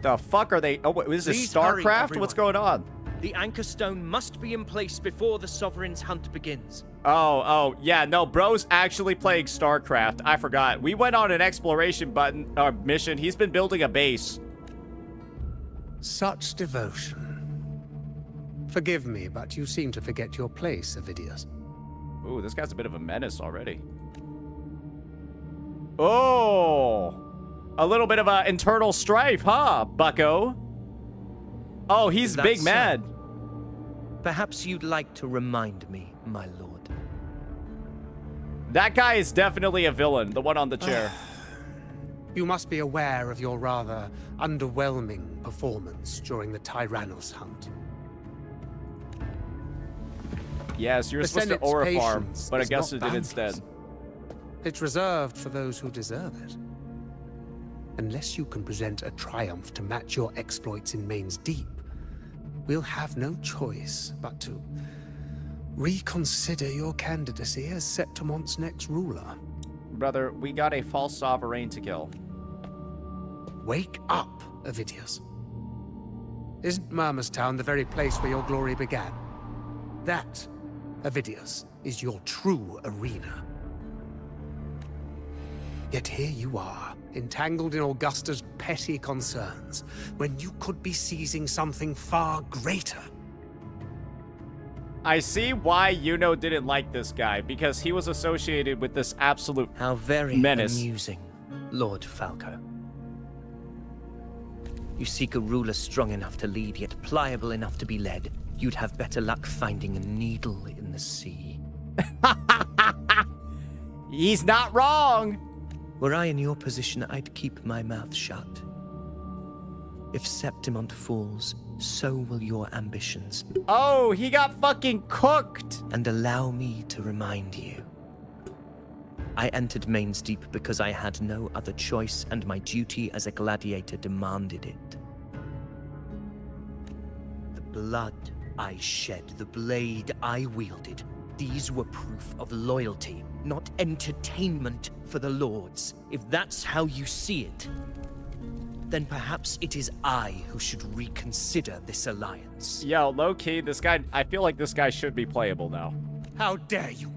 The fuck are they? Oh, wait, is this Please hurry, StarCraft? everyone. What's going on? The Anchor Stone must be in place before the Sovereign's hunt begins. Oh, yeah, no, bro's actually playing StarCraft. I forgot. We went on an exploration mission. He's been building a base. Such devotion. Forgive me, but you seem to forget your place, Avidius. Ooh, this guy's a bit of a menace already. Oh! A little bit of internal strife, huh, bucko? Oh, he's That's big mad. Perhaps you'd like to remind me, my lord. That guy is definitely a villain, the one on the chair. You must be aware of your rather underwhelming performance during the Tyrannos hunt. Yes, you're The supposed to Senate's aura farm, patience but I is guess not it did boundless. instead. It's reserved for those who deserve it. Unless you can present a triumph to match your exploits in Main's Deep, we'll have no choice but to reconsider your candidacy as Septimon's next ruler. Brother, we got a false sovereign to kill. Wake up, Avidius. Isn't Murmurstown the very place where your glory began? That, Avidius, is your true arena. Yet here you are, entangled in Augusta's petty concerns, when you could be seizing something far greater. I see why Iuno didn't like this guy, because he was associated with this absolute How very menace. amusing, Lord Falco. You seek a ruler strong enough to lead, yet pliable enough to be led. You'd have better luck finding a needle in the sea. He's not wrong. Were I in your position, I'd keep my mouth shut. If Septimont falls, so will your ambitions. Oh, he got fucking cooked. And allow me to remind you. I entered Main's Deep because I had no other choice, and my duty as a gladiator demanded it. The blood I shed, the blade I wielded, these were proof of loyalty, not entertainment for the lords. If that's how you see it, then perhaps it is I who should reconsider this alliance. Yo, low-key, this guy, I feel like this guy should be playable now. How dare you?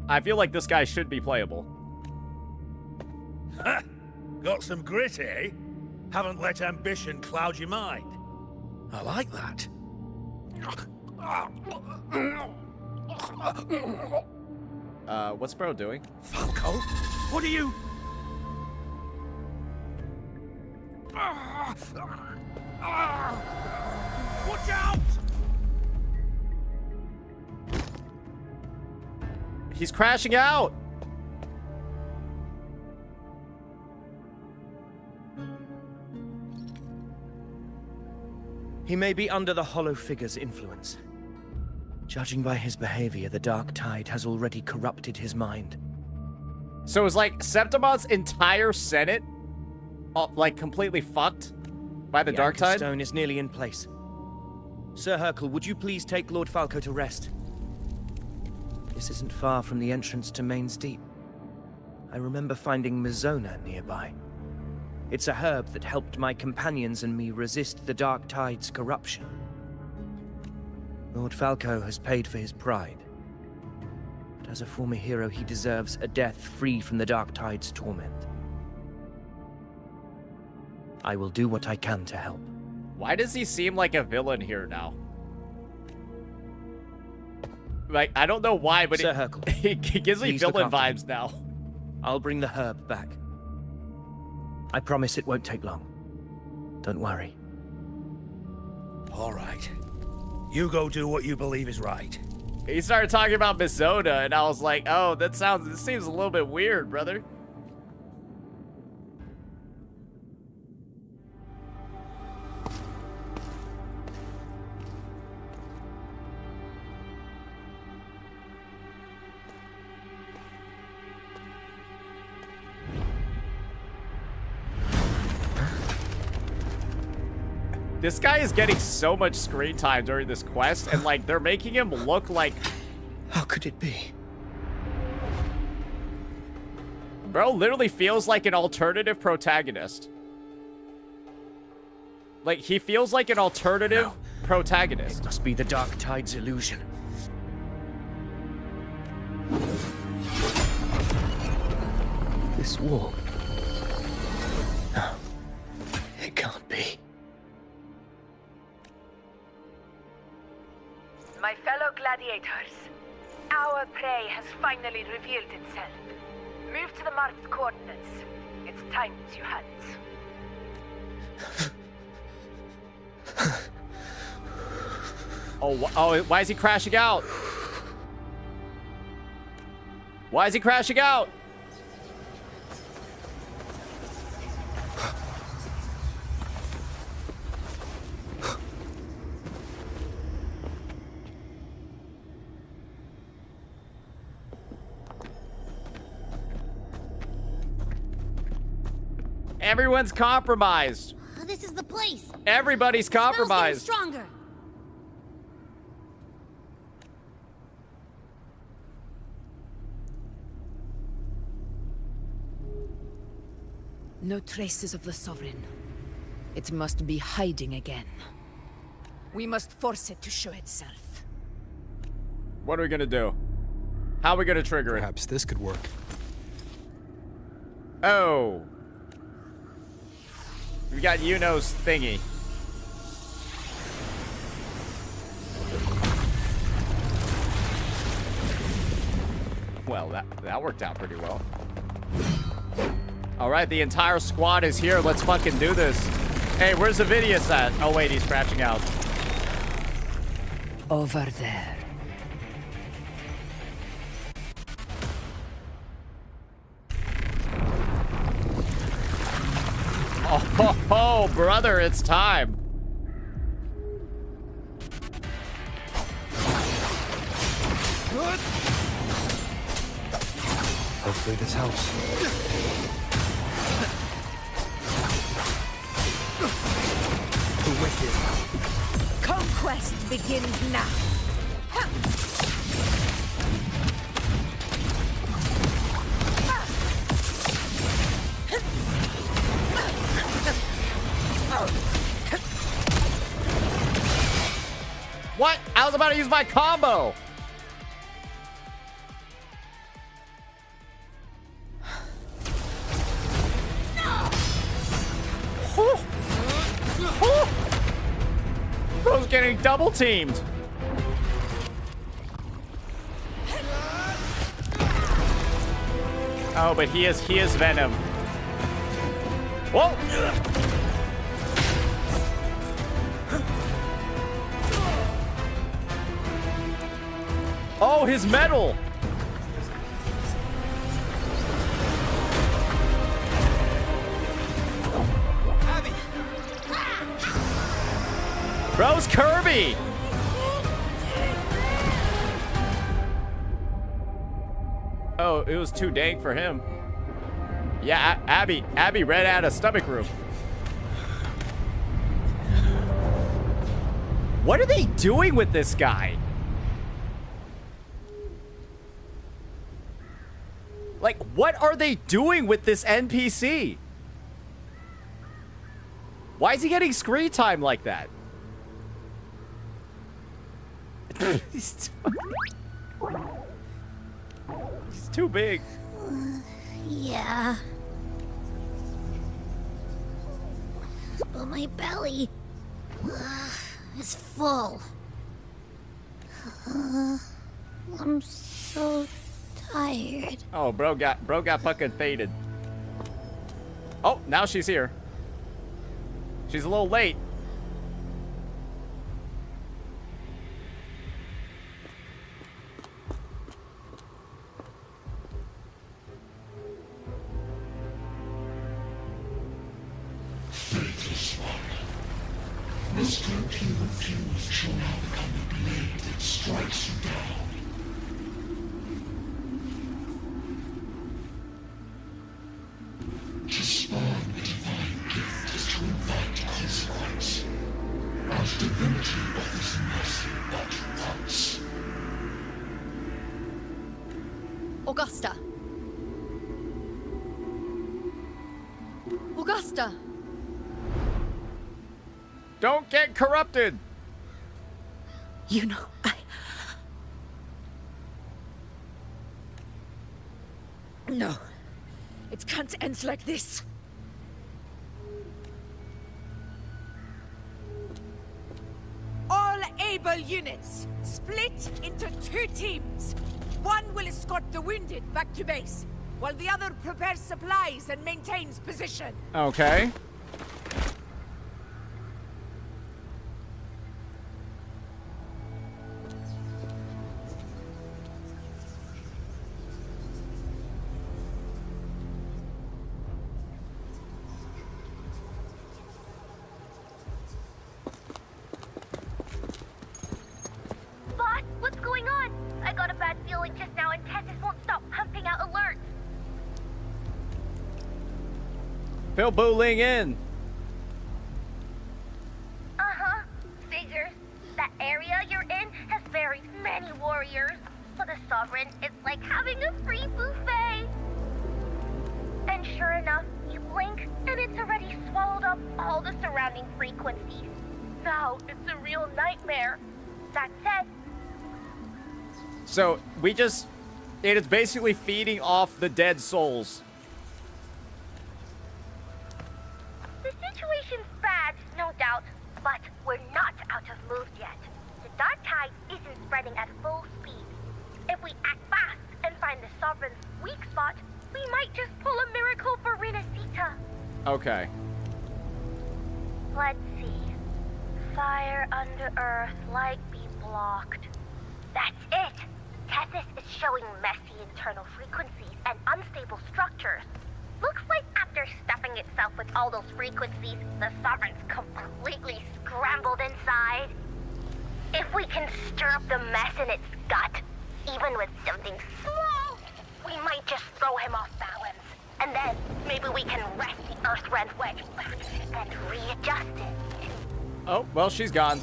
I feel like this guy should be playable. Ha! Got some grit, eh? Haven't let ambition cloud your mind. I like that. What's bro doing? Falco? What are you... Watch out! He's crashing out! He may be under the Hollow Figure's influence. Judging by his behavior, the Dark Tide has already corrupted his mind. So it's like Septimont's entire Senate, like, completely fucked by the Dark Tide? The Stone is nearly in place. Sir Hercule, would you please take Lord Falco to rest? This isn't far from the entrance to Main's Deep. I remember finding Mizona nearby. It's a herb that helped my companions and me resist the Dark Tide's corruption. Lord Falco has paid for his pride. But as a former hero, he deserves a death free from the Dark Tide's torment. I will do what I can to help. Why does he seem like a villain here now? Like, I don't know why, but Sir Hercule, he gives me please look villain after vibes now. I'll bring the herb back. I promise it won't take long. Don't worry. All right. You go do what you believe is right. He started talking about Mizona, and I was like, oh, this seems a little bit weird, brother. This guy is getting so much screen time during this quest, and like they're making him look like... How could it be? Bro literally feels like an alternative protagonist. Like, he feels like an alternative protagonist. It must be the Dark Tide's illusion. This wall. No, it can't be. My fellow gladiators, our prey has finally revealed itself. Move to the marked coordinates. It's time to hunt. Oh, why is he crashing out? Why is he crashing out? Everyone's compromised. Oh, this is the place. Everybody's compromised. Smells getting stronger. No traces of the Sovereign. It must be hiding again. We must force it to show itself. What are we gonna do? How are we gonna trigger it? Perhaps this could work. Oh. We got Iuno's thingy. Well, that worked out pretty well. All right, the entire squad is here. Let's fucking do this. Hey, where's Avidius at? Oh, wait, he's crashing out. Over there. Oh, brother, it's time. Hopefully this helps. The wicked. Conquest begins now. What? I was about to use my combo. Bro's getting double teamed. Oh, but he is Venom. Whoa! Oh, his medal! Bro's Kirby! Oh, it was too dank for him. Yeah, Abby ran out of stomach room. What are they doing with this guy? Like, what are they doing with this NPC? Why is he getting screen time like that? He's too big. Yeah. But my belly is full. I'm so tired. Oh, bro got fucking faded. Oh, now she's here. She's a little late. Faithless one. This cloak you refuse shall now become the blade that strikes you down. To spawn the divine gift is to invite consequence. As divinity offers mercy but once. Augusta. Augusta. Don't get corrupted. You know, No. It can't end like this. All able units, split into 2 teams. One will escort the wounded back to base, while the other prepares supplies and maintains position. Okay. Boss, what's going on? I got a bad feeling just now and Tessus won't stop pumping out alerts. Fill Booling in. Uh-huh. Figures. That area you're in has very many warriors. For the Sovereign, it's like having a free buffet. And sure enough, you blink, and it's already swallowed up all the surrounding frequencies. Now, it's a real nightmare. That said, So it is basically feeding off the dead souls. the situation's bad, no doubt, but we're not out of moves yet. The dark tide isn't spreading at full speed. If we act fast and find the Sovereign's weak spot, we might just pull a miracle for Renacita. Okay. Let's see. Fire under earth, light be blocked. That's it! Tessus is showing messy internal frequencies and unstable structures. Looks like after stuffing itself with all those frequencies, the Sovereign's completely scrambled inside. If we can stir up the mess in its gut, even with something small, we might just throw him off balance. And then maybe we can wrest the Earthrend's wedge back and readjust it. Oh, well, she's gone.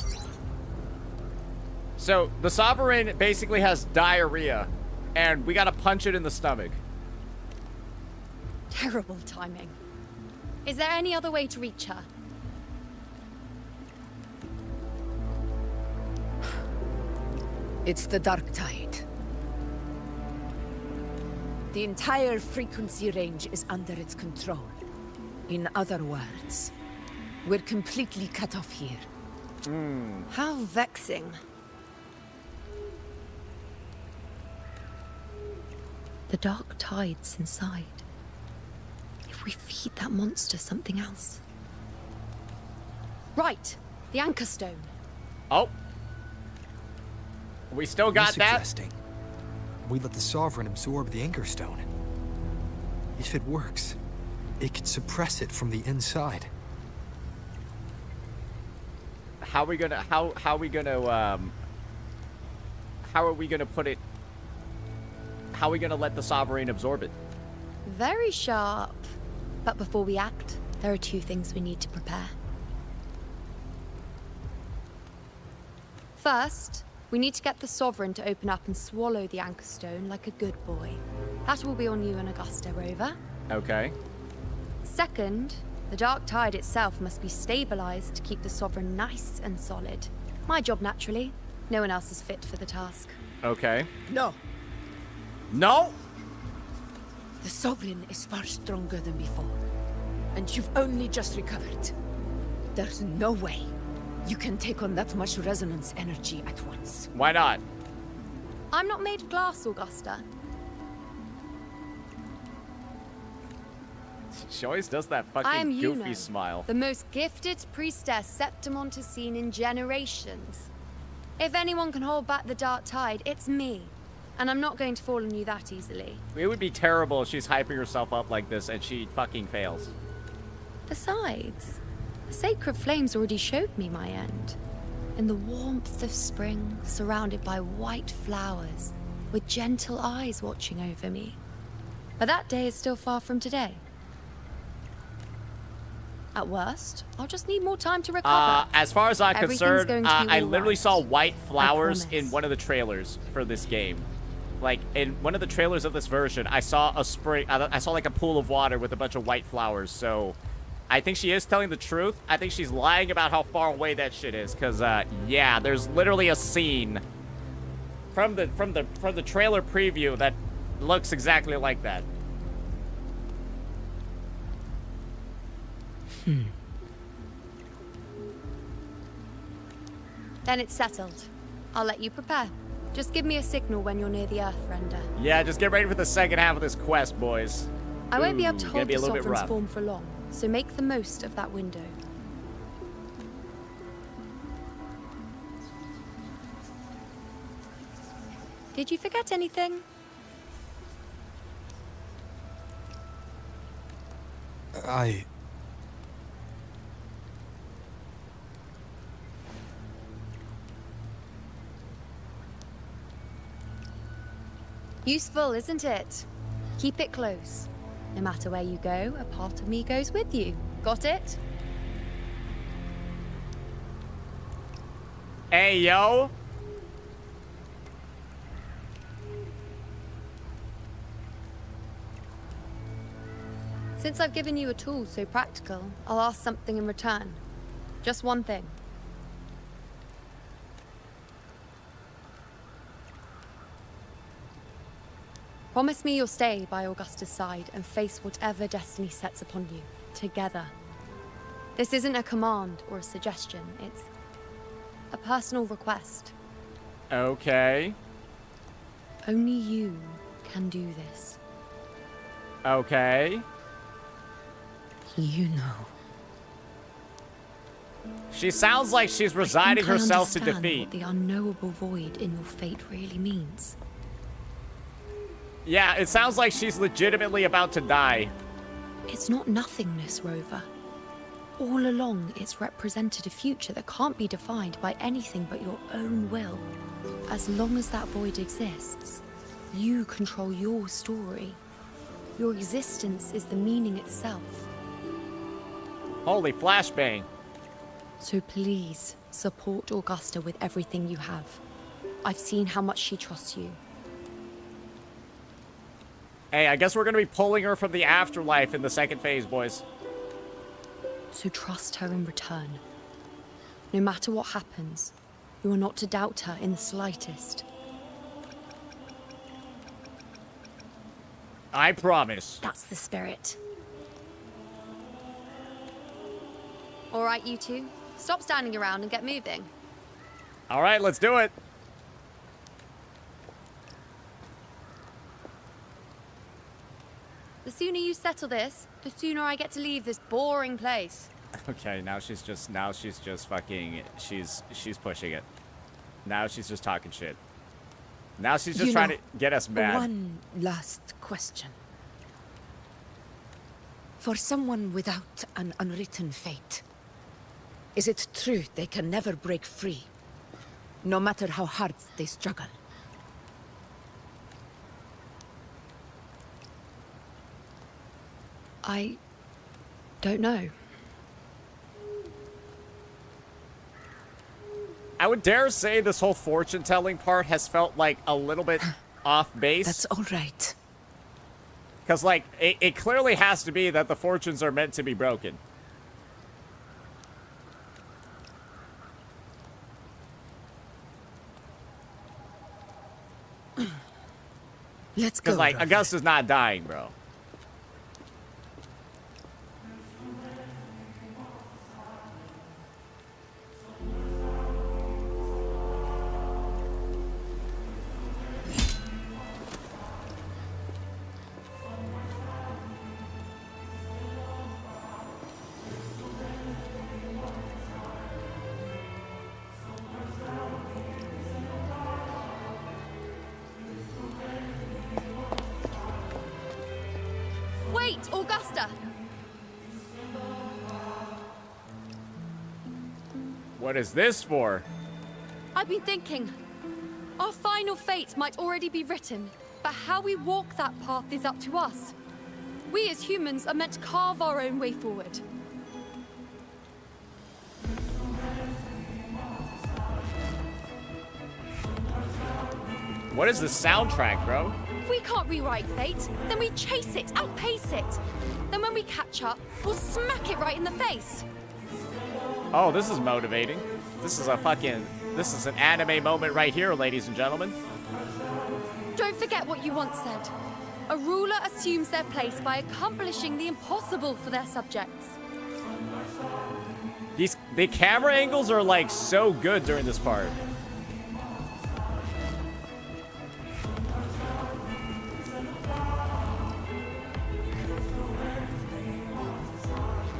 So, the Sovereign basically has diarrhea, and we gotta punch it in the stomach. Terrible timing. Is there any other way to reach her? It's the Dark Tide. The entire frequency range is under its control. In other words, we're completely cut off here. How vexing. The Dark Tide's inside. If we feed that monster something else. Right, the Anchor Stone. Oh. We still got that? Suggesting we let the Sovereign absorb the Anchor Stone. If it works, it could suppress it from the inside. How are we gonna put it? How are we gonna let the Sovereign absorb it? Very sharp. But before we act, there are two things we need to prepare. First, we need to get the Sovereign to open up and swallow the Anchor Stone like a good boy. That will be on you and Augusta, Rover. Okay. Second, the Dark Tide itself must be stabilized to keep the Sovereign nice and solid. My job, naturally. No one else is fit for the task. Okay. No. No! The Sovereign is far stronger than before. And you've only just recovered. There's no way you can take on that much resonance energy at once. Why not? I'm not made of glass, Augusta. She always does that I am fucking goofy Iuno, smile. the most gifted priestess Septimont has seen in generations. If anyone can hold back the Dark Tide, it's me. And I'm not going to fall on you that easily. It would be terrible if she's hyping herself up like this and she fucking fails. Besides, the sacred flames already showed me my end. In the warmth of spring, surrounded by white flowers, with gentle eyes watching over me. But that day is still far from today. At worst, I'll just need more time to recover. As far as I'm Everything's concerned, going to be I all literally right. saw white flowers promise. in one of the trailers for this game. Like, in one of the trailers of this version, I saw a spring, I saw like a pool of water with a bunch of white flowers, so I think she is telling the truth. I think she's lying about how far away that shit is, because, yeah, there's literally a scene from the trailer preview that looks exactly like that. Then it's settled. I'll let you prepare. Just give me a signal when you're near the Earthrender. Yeah, just get ready for the second half of this quest, boys. I won't be able to Ooh, hold gonna be the a little bit Sovereign's rough. form for long, so make the most of that window. Did you forget anything? Useful, isn't it? Keep it close. No matter where you go, a part of me goes with you. Got it? Hey, yo. Since I've given you a tool so practical, I'll ask something in return. Just one thing. Promise me you'll stay by Augusta's side and face whatever destiny sets upon you, together. This isn't a command or a suggestion, it's a personal request. Okay. Only you can do this. Okay. You know. She sounds like she's resigning herself to defeat. What the unknowable void in your fate really means. Yeah, it sounds like she's legitimately about to die. It's not nothingness, Rover. All along, it's represented a future that can't be defined by anything but your own will. As long as that void exists, you control your story. Your existence is the meaning itself. Holy flashbang. So please, support Augusta with everything you have. I've seen how much she trusts you. Hey, I guess we're gonna be pulling her from the afterlife in the second phase, boys. So trust her in return. No matter what happens, you are not to doubt her in the slightest. I promise. That's the spirit. All right, you two. Stop standing around and get moving. All right, let's do it. The sooner you settle this, the sooner I get to leave this boring place. Okay, now she's just fucking, she's pushing it. Now she's just talking shit. Now she's just trying to get us mad. One last question. For someone without an unwritten fate, is it true they can never break free, no matter how hard they struggle? I don't know. I would dare say this whole fortune-telling part has felt like a little bit off base. That's all right. Because, like, it clearly has to be that the fortunes are meant to be broken. Let's go. Because, like, Rover. Augusta's not dying, bro. Wait, Augusta! What is this for? I've been thinking. Our final fate might already be written, but how we walk that path is up to us. We as humans are meant to carve our own way forward. What is the soundtrack, bro? If we can't rewrite fate, then we chase it, outpace it. Then when we catch up, we'll smack it right in the face. Oh, this is motivating. This is an anime moment right here, ladies and gentlemen. Don't forget what you once said. A ruler assumes their place by accomplishing the impossible for their subjects. The camera angles are like so good during this part.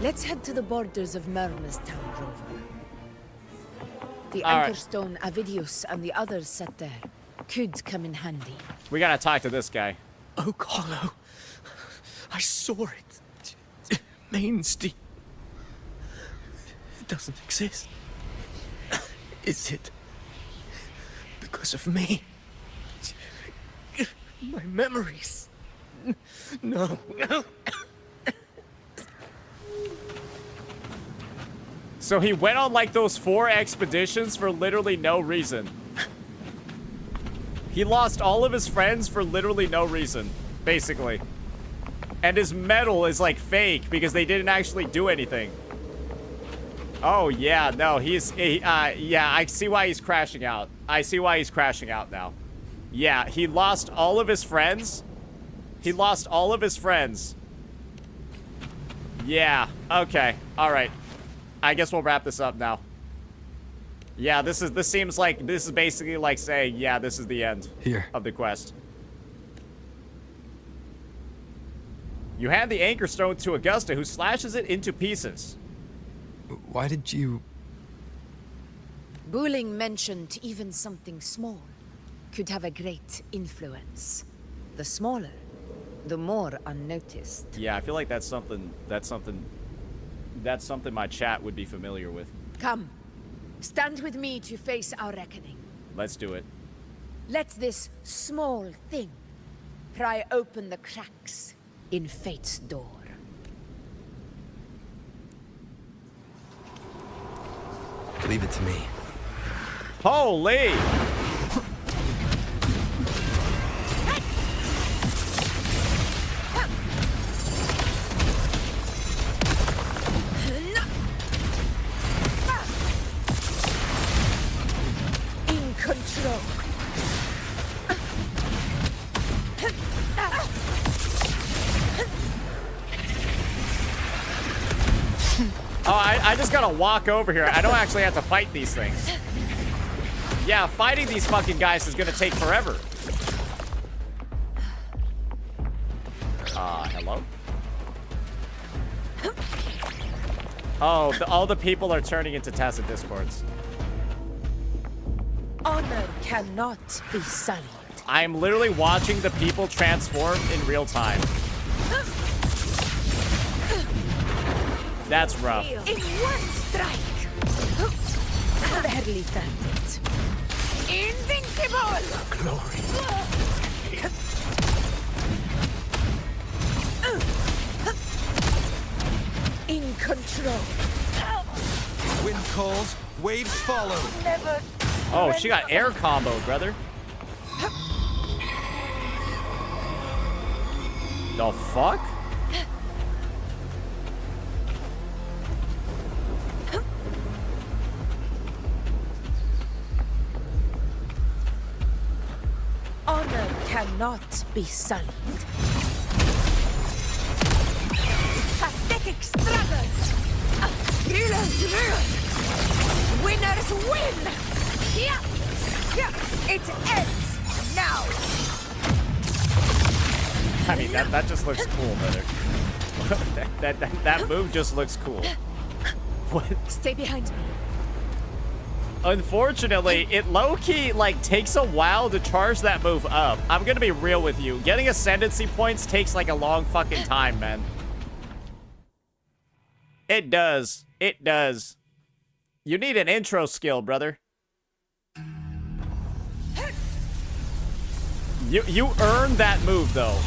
Let's head to the borders of Merma's town, Rover. The All anchor right. stone Avidius and the others set there could come in handy. We gotta talk to this guy. Oak Hollow. I saw it. Main Steep. It doesn't exist. Is it because of me? My memories. No. So he went on like those 4 expeditions for literally no reason. He lost all of his friends for literally no reason, basically. And his medal is like fake because they didn't actually do anything. Oh yeah, no, yeah, I see why he's crashing out. I see why he's crashing out now. Yeah, he lost all of his friends. He lost all of his friends. Yeah, okay, all right. I guess we'll wrap this up now. Yeah, this seems like this is basically like saying, yeah, this is the end Here. of the quest. You hand the anchor stone to Augusta, who slashes it into pieces. Why did you... Buling mentioned even something small could have a great influence. The smaller, the more unnoticed. Yeah, I feel like that's something my chat would be familiar with. Come, stand with me to face our reckoning. Let's do it. Let this small thing pry open the cracks in fate's door. Leave it to me. Holy! In control. Oh, I just gotta walk over here. I don't actually have to fight these things. Yeah, fighting these fucking guys is gonna take forever. Hello? Oh, all the people are turning into Tacit Discords. Honor cannot be sullied. I'm literally watching the people transform in real time. That's rough. In one strike. Barely felt it. Invincible! Glory. In control. Wind calls, waves follow. Never. Oh, she got air combo, brother. The fuck? Honor cannot be sullied. Pathetic struggle. Healers rule. Winners win. Yeah. It ends now. I mean, that just looks cool, brother. that move just looks cool. What? Stay behind me. Unfortunately, it low-key, like, takes a while to charge that move up. I'm gonna be real with you. Getting ascendancy points takes, like, a long fucking time, man. It does. It does. You need an intro skill, brother. You earn that move, though.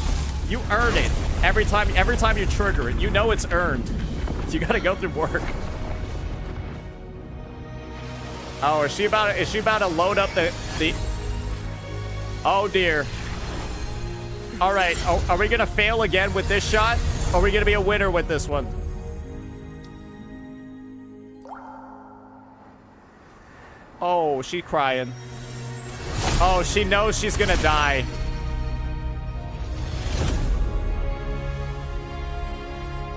You earn it. Every time you trigger it, you know it's earned. You gotta go through work. Oh, is she about to load up the... Oh, dear. All right. Oh, are we going to fail again with this shot? Or are we going to be a winner with this one? Oh, she's crying. Oh, she knows she's going to die.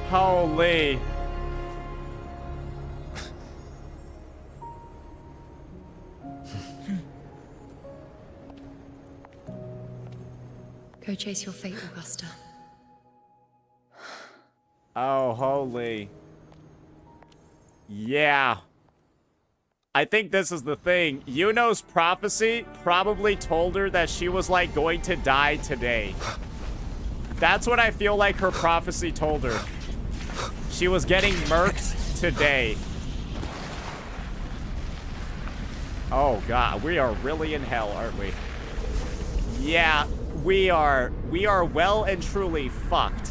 Holy... Go chase your fate, Augusta. Oh, holy. Yeah. I think this is the thing. Iuno's prophecy probably told her that she was, like, going to die today. That's what I feel like her prophecy told her. She was getting murked today. Oh, God. We are really in hell, aren't we? Yeah. We are well and truly fucked.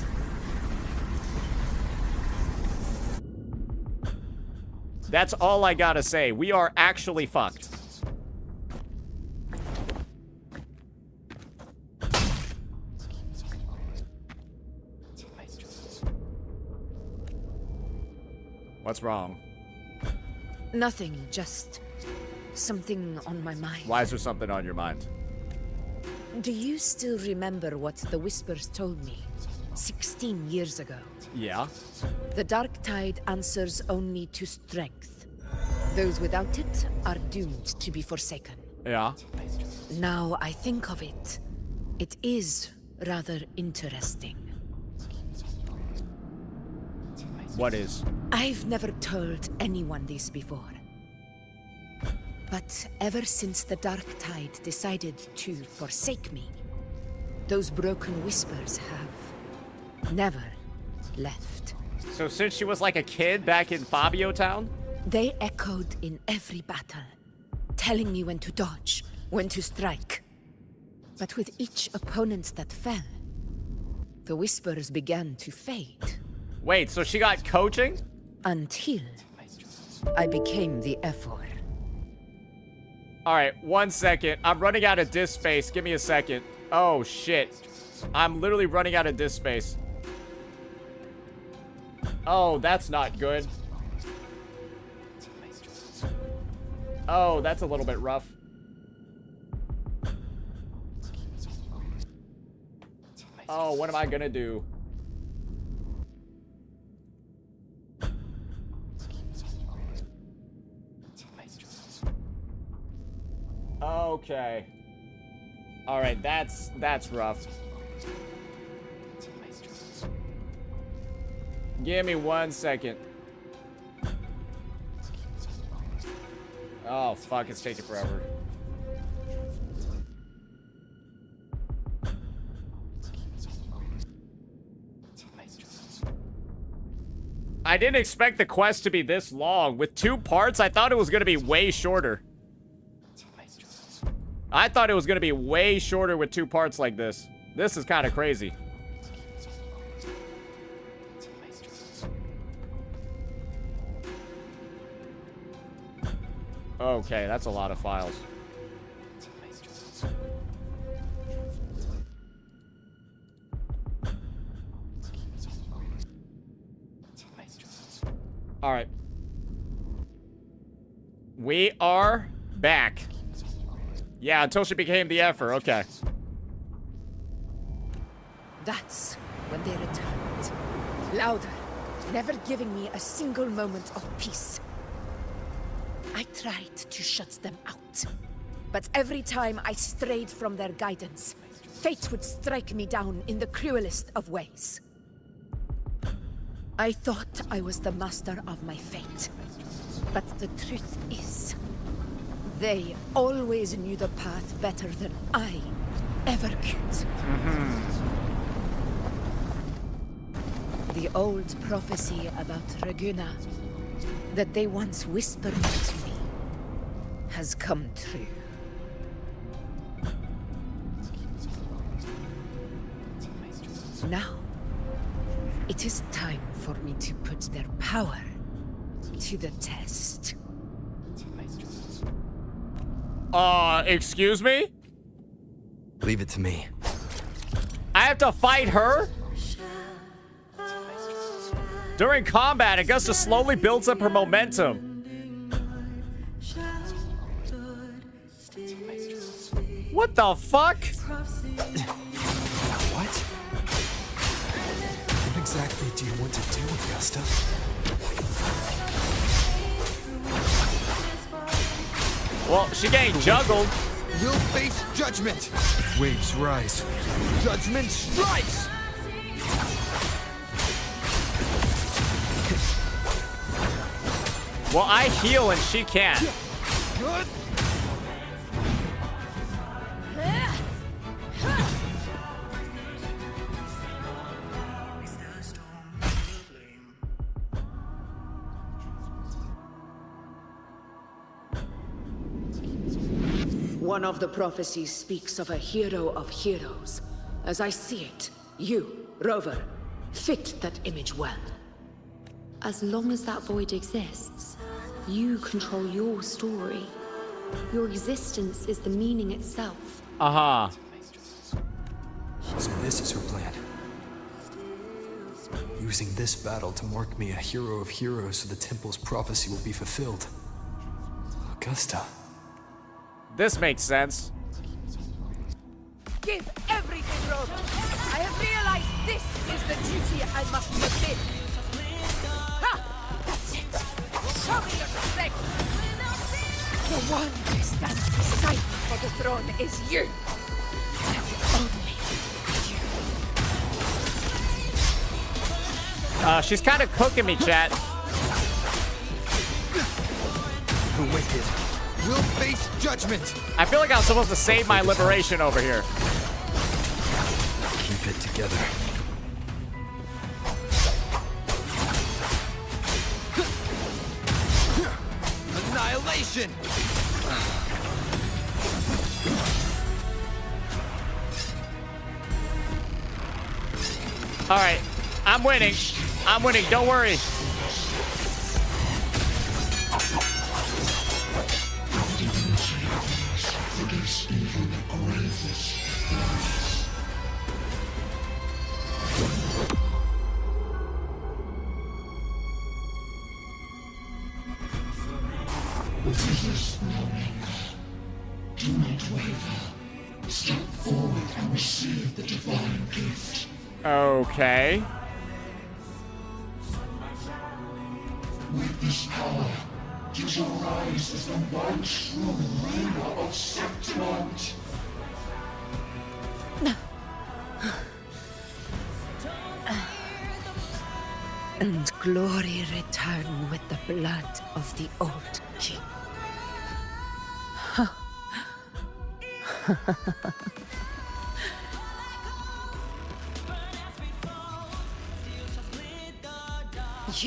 That's all I gotta say. We are actually fucked. What's wrong? Nothing, just something on my mind. Why is there something on your mind? Do you still remember what the Whispers told me 16 years ago? Yeah. The dark tide answers only to strength. Those without it are doomed to be forsaken. Yeah. Now I think of it, it is rather interesting. What is? I've never told anyone this before. But ever since the Dark Tide decided to forsake me, those broken whispers have never left. So since she was like a kid back in Fabio Town? They echoed in every battle, telling me when to dodge, when to strike. But with each opponent that fell, the whispers began to fade. Wait, so she got coaching? Until I became the Ephor. Alright, 1 second. I'm running out of disk space. Give me a second. Oh, shit. I'm literally running out of disk space. Oh, that's not good. Oh, that's a little bit rough. Oh, what am I gonna do? Okay. Alright, that's rough. Give me 1 second. Oh, fuck, it's taking forever. I didn't expect the quest to be this long. With 2 parts, I thought it was going to be way shorter. I thought it was going to be way shorter with 2 parts like this. This is kind of crazy. Okay, that's a lot of files. All right. We are back. Yeah, until she became the Ephor. Okay. That's when they returned. Louder, never giving me a single moment of peace. I tried to shut them out. But every time I strayed from their guidance, fate would strike me down in the cruelest of ways. I thought I was the master of my fate. But the truth is, they always knew the path better than I ever could. The old prophecy about Raguna, that they once whispered to me, has come true. Now, it is time for me to put their power to the test. Excuse me? Leave it to me. I have to fight her? During combat, Augusta slowly builds up her momentum. What the fuck? What? What exactly do you want to do, Augusta? Well, she getting juggled. You'll face judgment. Waves rise. Judgment strikes. Well, I heal and she can't. Good. One of the prophecies speaks of a hero of heroes. As I see it, you, Rover, fit that image well. As long as that void exists, you control your story. Your existence is the meaning itself. Uh-huh. So this is her plan. Using this battle to mark me a hero of heroes so the temple's prophecy will be fulfilled. Augusta. This makes sense. Give everything, Rover. I have realized this is the duty I must fulfill. Ha! That's it. Show me your strength. The one who stands beside me for the throne is you. And only you. She's kind of cooking me, chat. The wicked will face judgment. I feel like I'm supposed to save my liberation over here. Keep it together. Annihilation. All right, I'm winning. I'm winning. Don't worry. Resist no longer. Do not waver. Step forward and receive the divine gift. Okay. With this power, you shall rise as the one true ruler of Septimont. And glory return with the blood of the old king.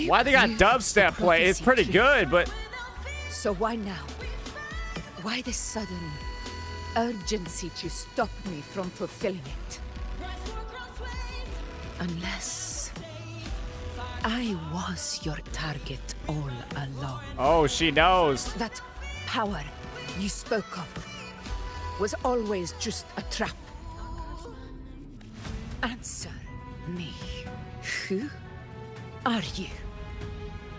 Why they got dubstep play? It's pretty good, but... So why now? Why this sudden urgency to stop me from fulfilling it? Unless I was your target all along. Oh, she knows. That power you spoke of was always just a trap. Answer me. Who are you?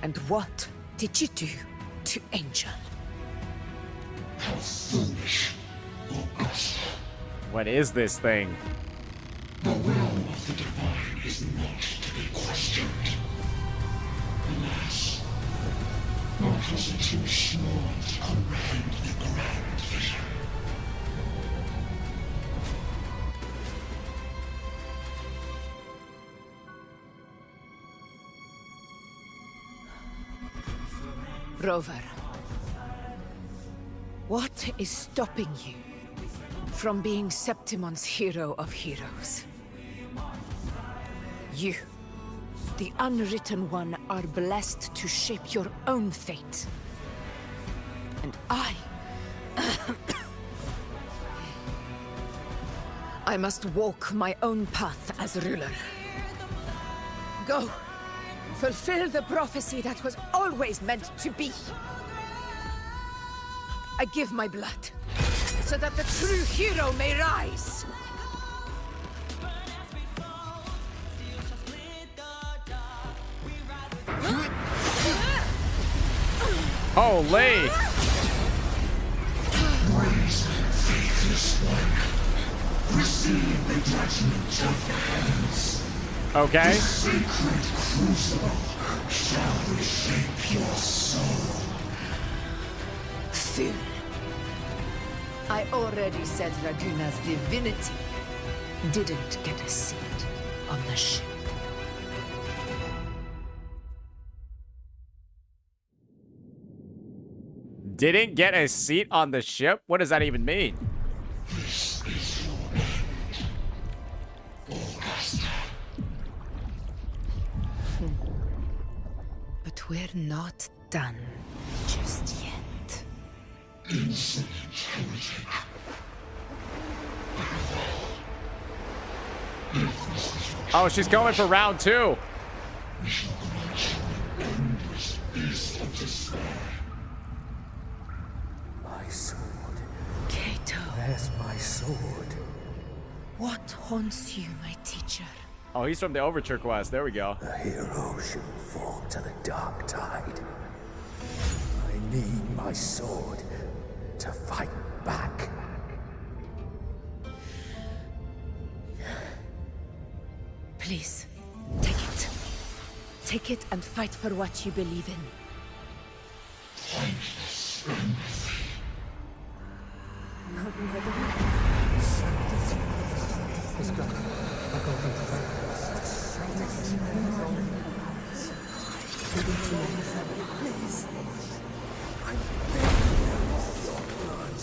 And what did you do to Angel? How foolish, Augusta. What is this thing? The will of the divine is not to be questioned. Alas, not was it too small to comprehend the grand vision. Rover, what is stopping you from being Septimon's hero of heroes? You, the unwritten one, are blessed to shape your own fate. And I must walk my own path as ruler. Go! Fulfill the prophecy that was always meant to be. I give my blood, so that the true hero may rise. Holy! Raise, faithless one. Receive the judgment of the heavens. Okay. The sacred crucible shall reshape your soul. Fool. I already said Raguna's divinity didn't get a seat on the ship. Didn't get a seat on the ship? What does that even mean? This is your end, Augusta. But we're not done just yet. Insolent heretic. Oh, she's going for round two. We shall grant you an endless beast of despair. My sword. Cato. Where's my sword? What haunts you, my teacher? Oh, he's from the Overture quest. There we go. A hero shouldn't fall to the dark tide. I need my sword to fight back. Please, take it. Take it and fight for what you believe in. Thankless empathy. Please. I'm your blood.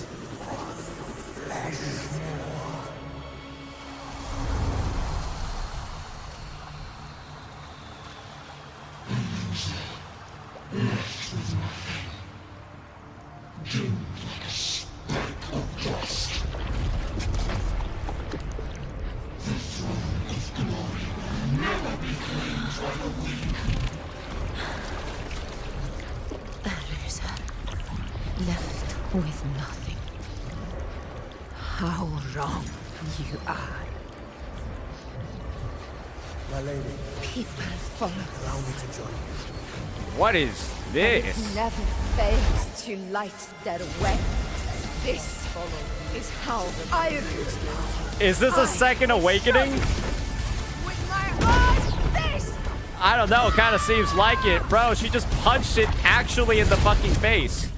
Flesh. Left with nothing. Doomed like a speck of dust. The throne of glory will never be claimed by the weak. A loser. Left with nothing. How wrong you are. My lady. People follow. Allow me to join you. What is It this? never fails to light their way. This is how I lose. Is this a second awakening? With my eyes, this! I don't know. Kind of seems like it. Bro, she just punched it actually in the fucking face.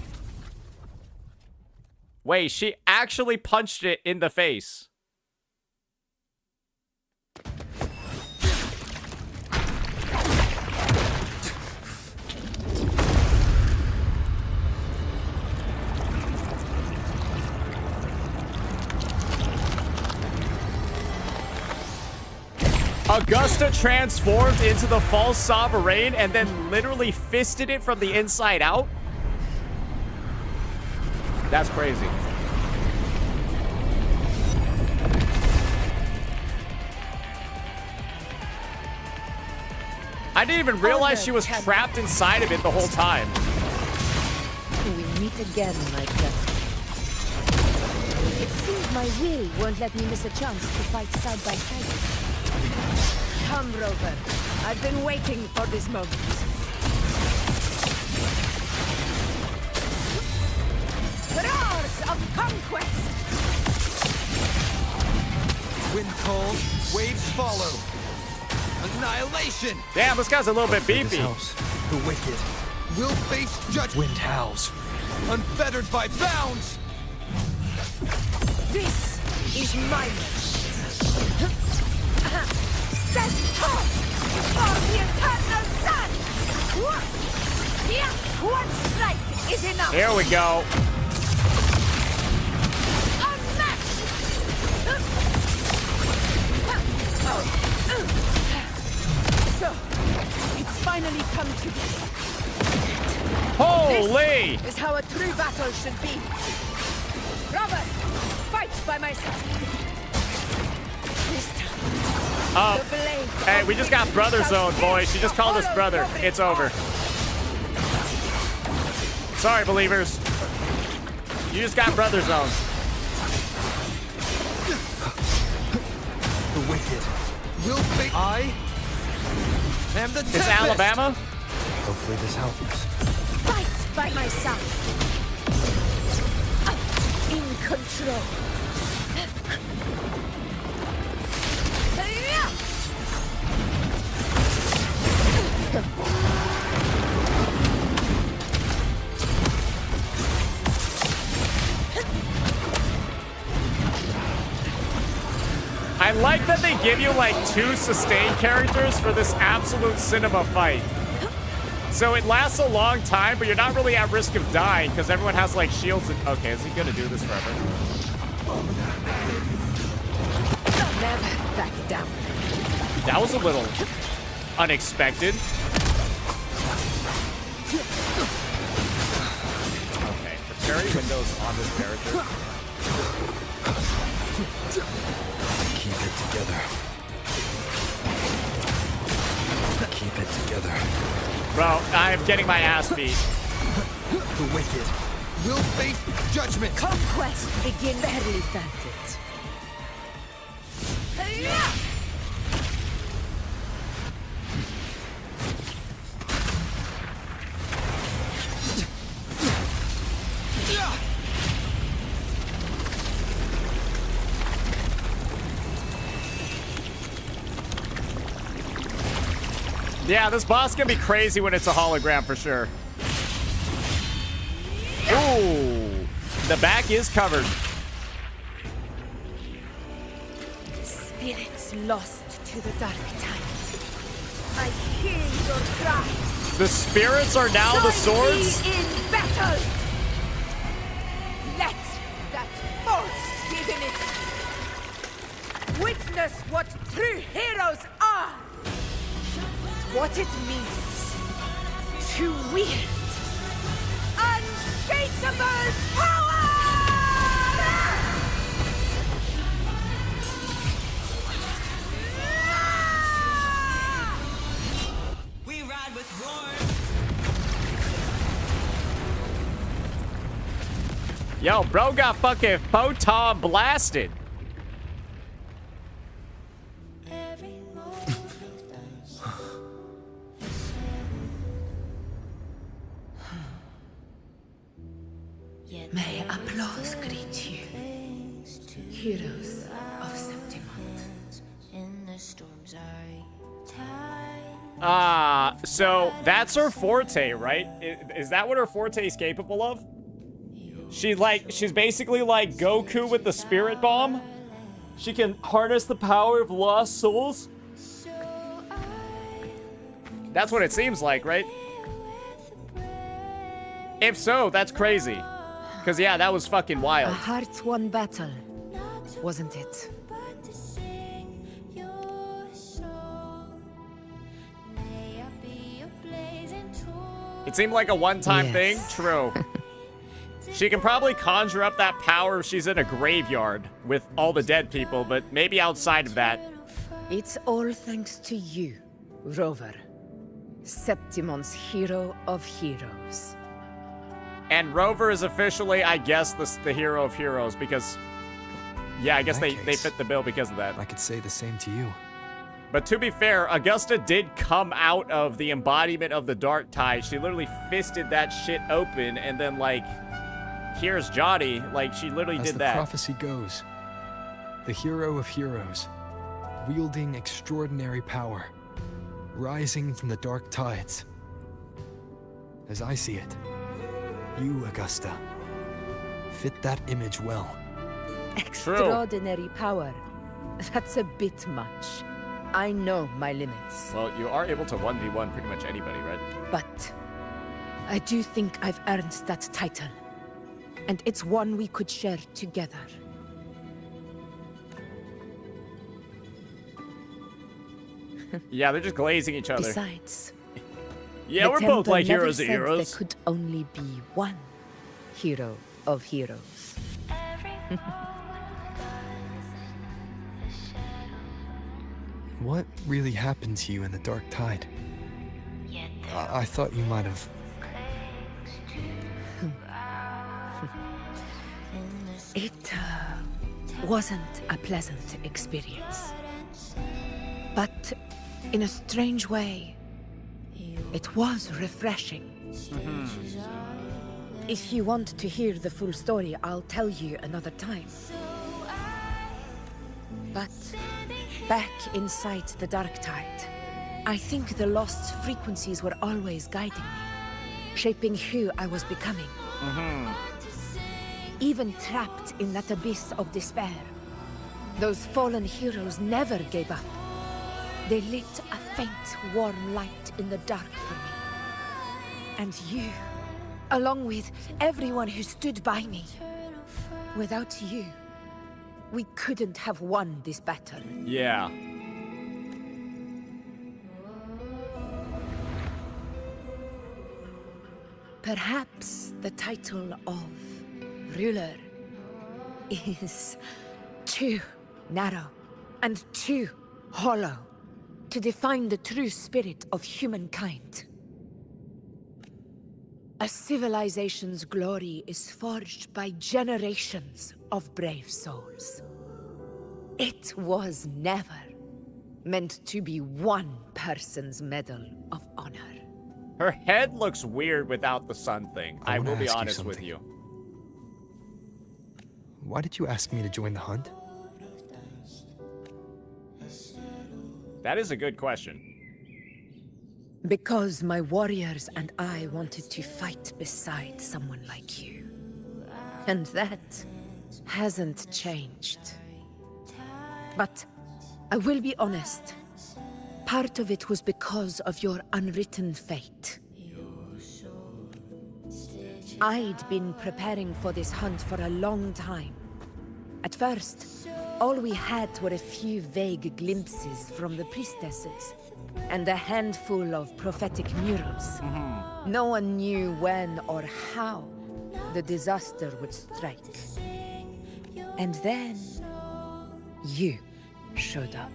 Wait, she actually punched it in the face. Augusta transformed into the false sovereign and then literally fisted it from the inside out? That's crazy. I didn't even realize she was trapped inside of it the whole time. We meet again, my friend. It seems my will won't let me miss a chance to fight side by side. Come, Rover. I've been waiting for this moment. Roars of conquest! Wind calls, waves follow. Annihilation! Damn, this guy's a little bit beefy. The wicked will face judgment. Wind howls, unfettered by bounds. This is my moment. Stand tall for the eternal sun! One strike is enough! Here we go. So, it's finally come to this. Holy! This is how a true battle should be. Robert, fight by my side. This time, the blade. Hey, we just got brother zone, boys. She just called us brother. It's over. Sorry, believers. You just got brother zone. The wicked will face. I am the It's Alabama? Hopefully this helps. Fight by my side. In control. I like that they give you like 2 sustained characters for this absolute cinema fight. So it lasts a long time, but you're not really at risk of dying because everyone has like shields. And okay, is he gonna do this forever? Never back down. That was a little unexpected. Okay, parry windows on this character. Keep it together. Keep it together. Bro, I am getting my ass beat. The wicked will face judgment. Conquest begin. Barely felt it. Yeah, this boss can be crazy when it's a hologram for sure. Ooh, the back is covered. Spirits lost to the dark times. I hear your cries. The spirits are now the swords? Join me in battle! Let that force within it witness what true heroes are! What it means to wield unshakable power! We ride with roar. Yo, bro got fucking photon blasted. May applause greet you, heroes of Septimont. So that's her forte, right? Is that what her forte is capable of? She's basically like Goku with the spirit bomb. She can harness the power of lost souls. That's what it seems like, right? If so, that's crazy. Because, yeah, that was fucking wild. A heart-won battle, wasn't it? It seemed like a one-time thing. True. She can probably conjure up that power if she's in a graveyard with all the dead people, but maybe outside of that. It's all thanks to you, Rover. Septimon's hero of heroes. And Rover is officially, I guess, the hero of heroes because, yeah, I guess they fit the bill because of that. I could say the same to you. But to be fair, Augusta did come out of the embodiment of the Dark Tide. She literally fisted that shit open and then, like, here's Johnny. Like, she literally did that. As the prophecy goes, the hero of heroes, wielding extraordinary power, rising from the dark tides. As I see it, you, Augusta, fit that image well. Extraordinary power. That's a bit much. I know my limits. Well, you are able to 1v1 pretty much anybody, right? But I do think I've earned that title. And it's one we could share together. Yeah, they're just glazing each other. Besides, yeah, we're both like heroes of never said heroes. There could only be one hero of heroes. What really happened to you in the Dark Tide? I thought you might have... It wasn't a pleasant experience. But in a strange way, it was refreshing. If you want to hear the full story, I'll tell you another time. But back inside the Dark Tide, I think the lost frequencies were always guiding me, shaping who I was becoming. Even trapped in that abyss of despair, those fallen heroes never gave up. They lit a faint, warm light in the dark for me. And you, along with everyone who stood by me. Without you, we couldn't have won this battle. Yeah. Perhaps the title of ruler is too narrow and too hollow to define the true spirit of humankind. A civilization's glory is forged by generations of brave souls. It was never meant to be one person's medal of honor. Her head looks weird without the sun thing. I will be honest with you. Why did you ask me to join the hunt? That is a good question. Because my warriors and I wanted to fight beside someone like you. And that hasn't changed. But I will be honest. Part of it was because of your unwritten fate. I'd been preparing for this hunt for a long time. At first, all we had were a few vague glimpses from the priestesses, and a handful of prophetic murals. No one knew when or how the disaster would strike. And then, you showed up.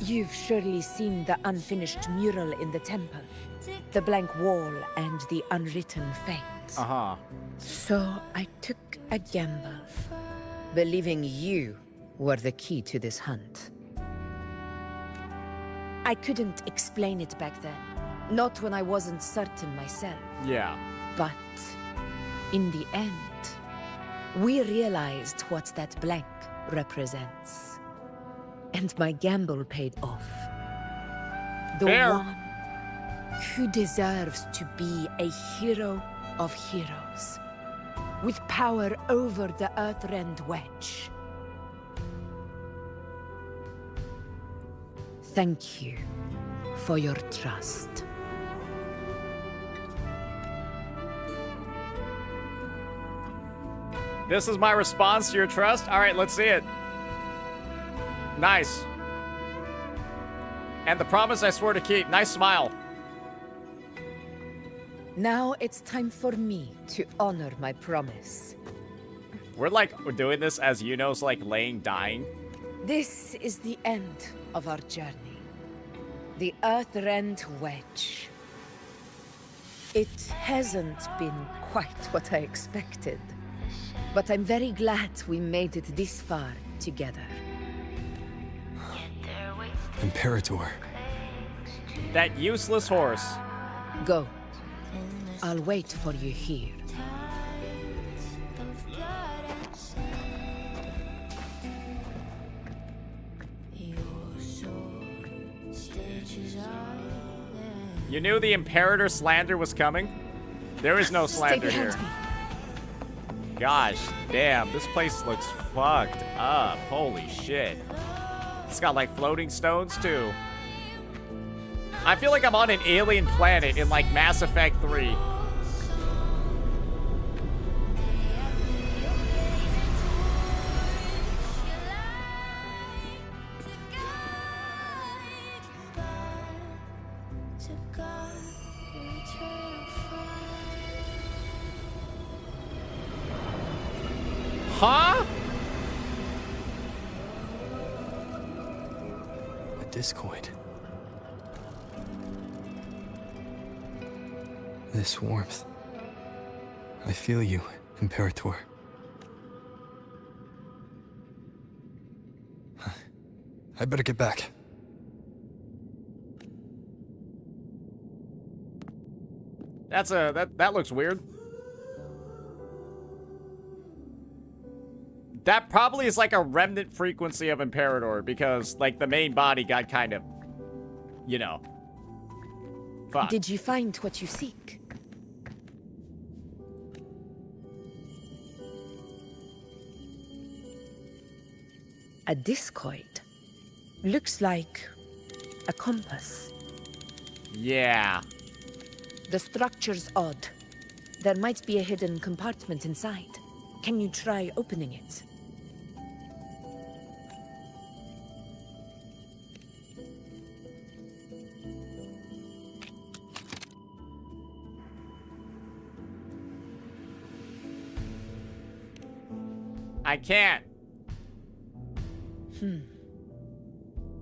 You've surely seen the unfinished mural in the temple, the blank wall and the unwritten fate. So I took a gamble, believing you were the key to this hunt. I couldn't explain it back then, not when I wasn't certain myself. Yeah. But in the end, we realized what that blank represents. And my gamble paid off. The one who deserves to be a hero of heroes, with power over the Earthrend Wedge. Thank you for your trust. This is my response to your trust? Alright, let's see it. Nice. And the promise I swore to keep. Nice smile. Now it's time for me to honor my promise. We're doing this as Iuno's laying dying. This is the end of our journey. The Earthrend Wedge. It hasn't been quite what I expected, but I'm very glad we made it this far together. Imperator. That useless horse. Go. I'll wait for you here. You knew the Imperator slander was coming? There is no slander here. Gosh, damn, this place looks fucked up. Holy shit. It's got floating stones too. I feel like I'm on an alien planet in Mass Effect 3. Huh? A discoid. This warmth. I feel you, Imperator. I better get back. That looks weird. That probably is a remnant frequency of Imperator because the main body got kind of, fucked. Did you find what you seek? A discoid. Looks like a compass. Yeah. The structure's odd. There might be a hidden compartment inside. Can you try opening it? I can't.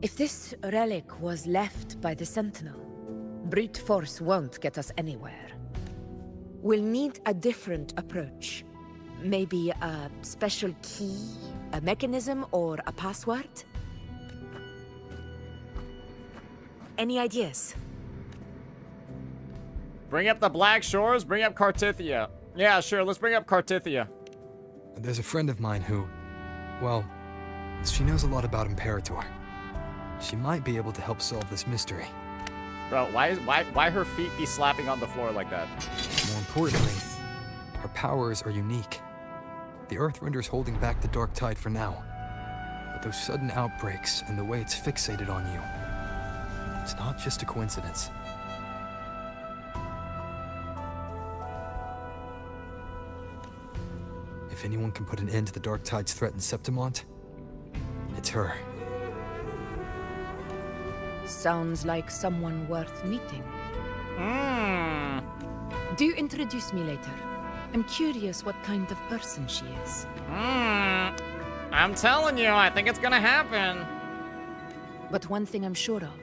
If this relic was left by the Sentinel, brute force won't get us anywhere. We'll need a different approach. Maybe a special key, a mechanism, or a password? Any ideas? Bring up the Black Shores, bring up Cartithia. Yeah, sure, let's bring up Cartithia. There's a friend of mine who, well, she knows a lot about Imperator. She might be able to help solve this mystery. Bro, why her feet be slapping on the floor like that? More importantly, her powers are unique. The Earthrender's holding back the Dark Tide for now. But those sudden outbreaks and the way it's fixated on you, it's not just a coincidence. If anyone can put an end to the Dark Tide's threat in Septimont, it's her. Sounds like someone worth meeting. Do introduce me later. I'm curious what kind of person she is. I'm telling you, I think it's gonna happen. But one thing I'm sure of,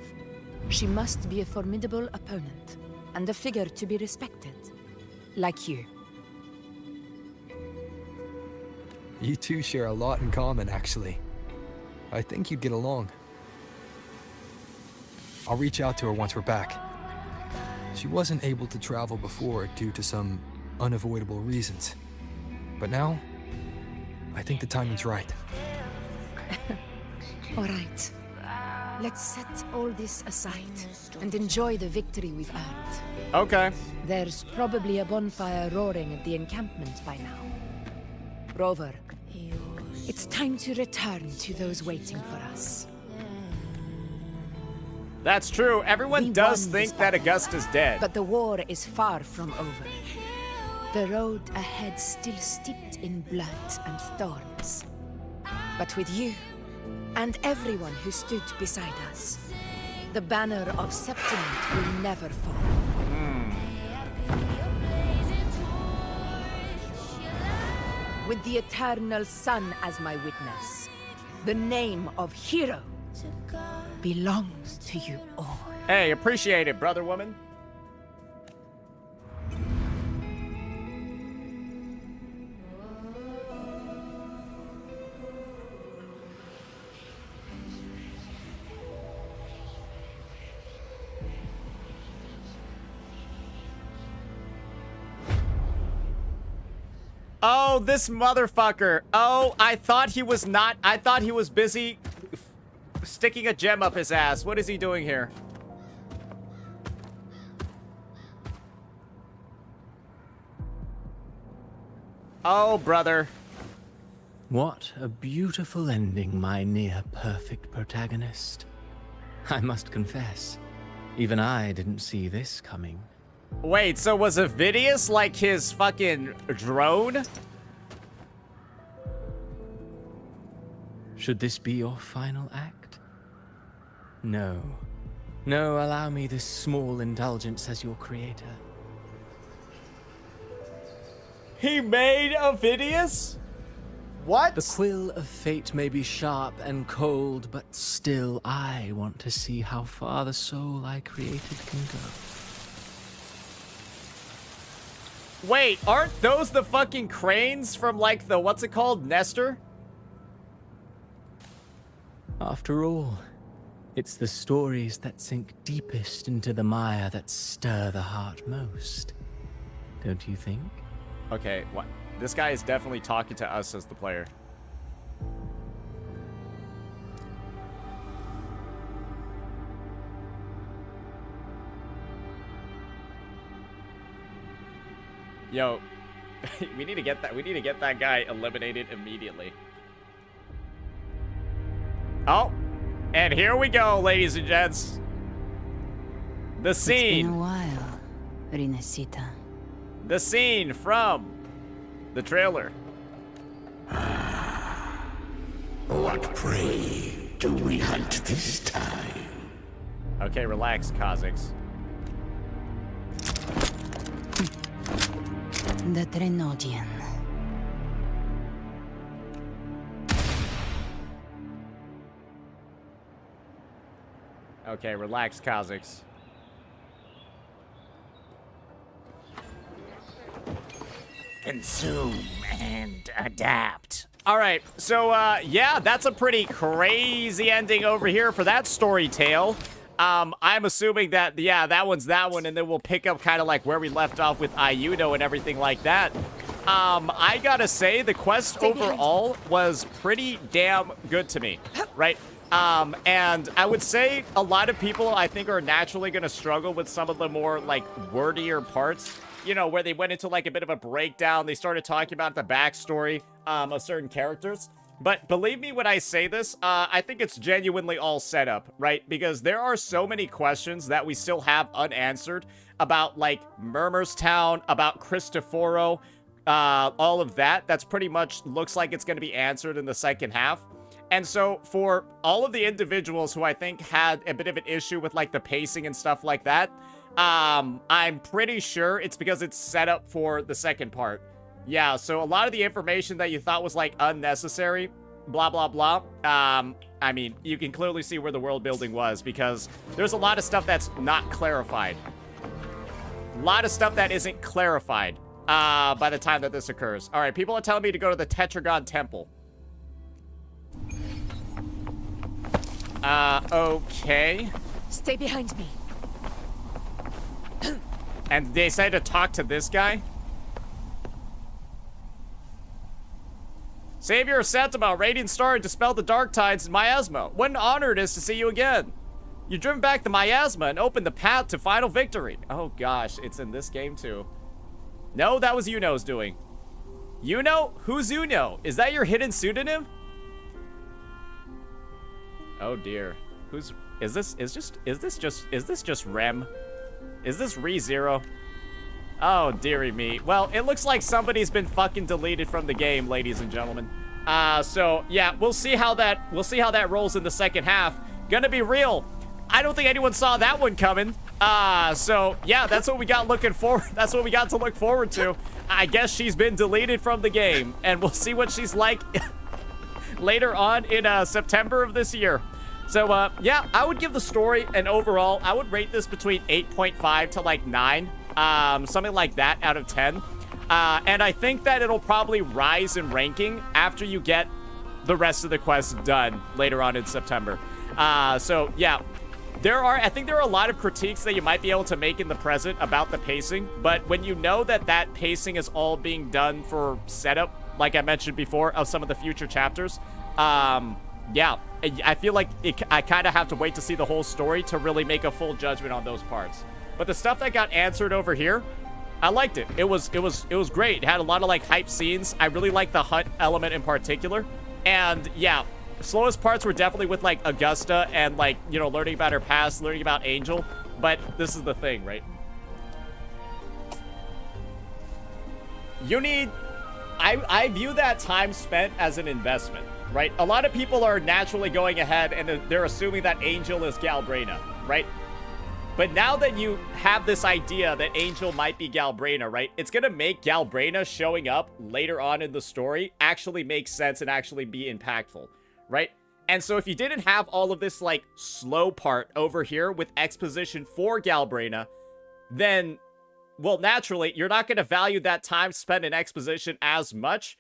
she must be a formidable opponent, and a figure to be respected. Like you. You two share a lot in common, actually. I think you'd get along. I'll reach out to her once we're back. She wasn't able to travel before due to some unavoidable reasons. But now, I think the timing's right. All right. Let's set all this aside and enjoy the victory we've earned. Okay. There's probably a bonfire roaring at the encampment by now. Rover, it's time to return to those waiting for us. That's true. Everyone We does won think this that battle, Augusta's dead. But the war is far from over. The road ahead still steeped in blood and thorns. But with you, and everyone who stood beside us, the banner of Septimont will never fall. With the eternal sun as my witness, the name of hero belongs to you all. Hey, appreciate it, brother woman. Oh, this motherfucker. Oh, I thought he was not. I thought he was busy sticking a gem up his ass. What is he doing here? Oh, brother. What a beautiful ending, my near-perfect protagonist. I must confess, even I didn't see this coming. Wait, so was Avidius like his fucking drone? Should this be your final act? No. No, allow me this small indulgence as your creator. He made Avidius? What? The quill of fate may be sharp and cold, but still I want to see how far the soul I created can go. Wait, aren't those the fucking cranes from like the, what's it called, Nestor? After all, it's the stories that sink deepest into the mire that stir the heart most. Don't you think? Okay, what? This guy is definitely talking to us as the player. Yo, we need to get that guy eliminated immediately. Oh, and here we go, ladies and gents. The scene. It's been a while, Rinesita. The scene from the trailer. What prey do we hunt this time? Okay, relax, Kha'Zix. The Trenodian. Okay, relax, Kha'Zix. Consume and adapt. All right, so yeah, that's a pretty crazy ending over here for that story tale. I'm assuming that, yeah, that one's that one, and then we'll pick up kind of like where we left off with Iuno and everything like that. I gotta say, the quest overall was pretty damn good to me, right? And I would say a lot of people, I think, are naturally gonna struggle with some of the more, like, wordier parts. You know, where they went into, like, a bit of a breakdown. They started talking about the backstory of certain characters. But believe me when I say this, I think it's genuinely all set up, right? Because there are so many questions that we still have unanswered about, like, Murmur's Town, about Cristoforo, all of that, that's pretty much looks like it's going to be answered in the second half. And so for all of the individuals who I think had a bit of an issue with like the pacing and stuff like that, I'm pretty sure it's because it's set up for the second part. Yeah, so a lot of the information that you thought was like unnecessary, blah, blah, blah. I mean, you can clearly see where the world building was because there's a lot of stuff that's not clarified. A lot of stuff that isn't clarified by the time that this occurs. All right, people are telling me to go to the Tetragon Temple. Okay. Stay behind me. And they say to talk to this guy? Savior of Septima, Radiant Star, and dispel the dark tides in miasma. What an honor it is to see you again. You've driven back the miasma and opened the path to final victory. Oh gosh, it's in this game too. No, that was Iuno's doing. Iuno? Who's Iuno? Is that your hidden pseudonym? Oh dear. Is this just Rem? Is this ReZero? Oh dearie me. Well, it looks like somebody's been fucking deleted from the game, ladies and gentlemen. So yeah, we'll see how that rolls in the second half. Gonna be real. I don't think anyone saw that one coming. So yeah, that's what we got looking forward. That's what we got to look forward to. I guess she's been deleted from the game, and we'll see what she's like later on in September of this year. So yeah, I would give the story an overall, I would rate this between 8.5 to like 9, something like that out of 10. And I think that it'll probably rise in ranking after you get the rest of the quests done later on in September. So yeah, I think there are a lot of critiques that you might be able to make in the present about the pacing, but when you know that that pacing is all being done for setup, like I mentioned before, of some of the future chapters, yeah, I feel like I kind of have to wait to see the whole story to really make a full judgment on those parts. But the stuff that got answered over here, I liked it. It was great. It had a lot of like hype scenes. I really liked the hunt element in particular. And yeah, the slowest parts were definitely with like Augusta and like, you know, learning about her past, learning about Angel. But this is the thing, right? You need, I view that time spent as an investment, right? A lot of people are naturally going ahead and they're assuming that Angel is Galbraina, right? But now that you have this idea that Angel might be Galbraina, right? It's going to make Galbraina showing up later on in the story actually make sense and actually be impactful, right? And so if you didn't have all of this like slow part over here with exposition for Galbraina, then, well, naturally, you're not going to value that time spent in exposition as much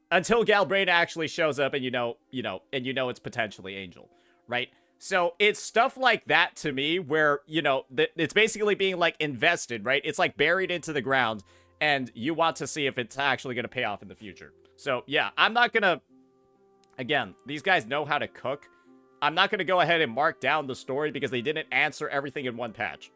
until Galbraina actually shows up and you know it's potentially Angel, right? So it's stuff like that to me where, you know, it's basically being like invested, right? It's like buried into the ground and you want to see if it's actually going to pay off in the future. So yeah, I'm not going to, again, these guys know how to cook. I'm not going to go ahead and mark down the story because they didn't answer everything in one patch.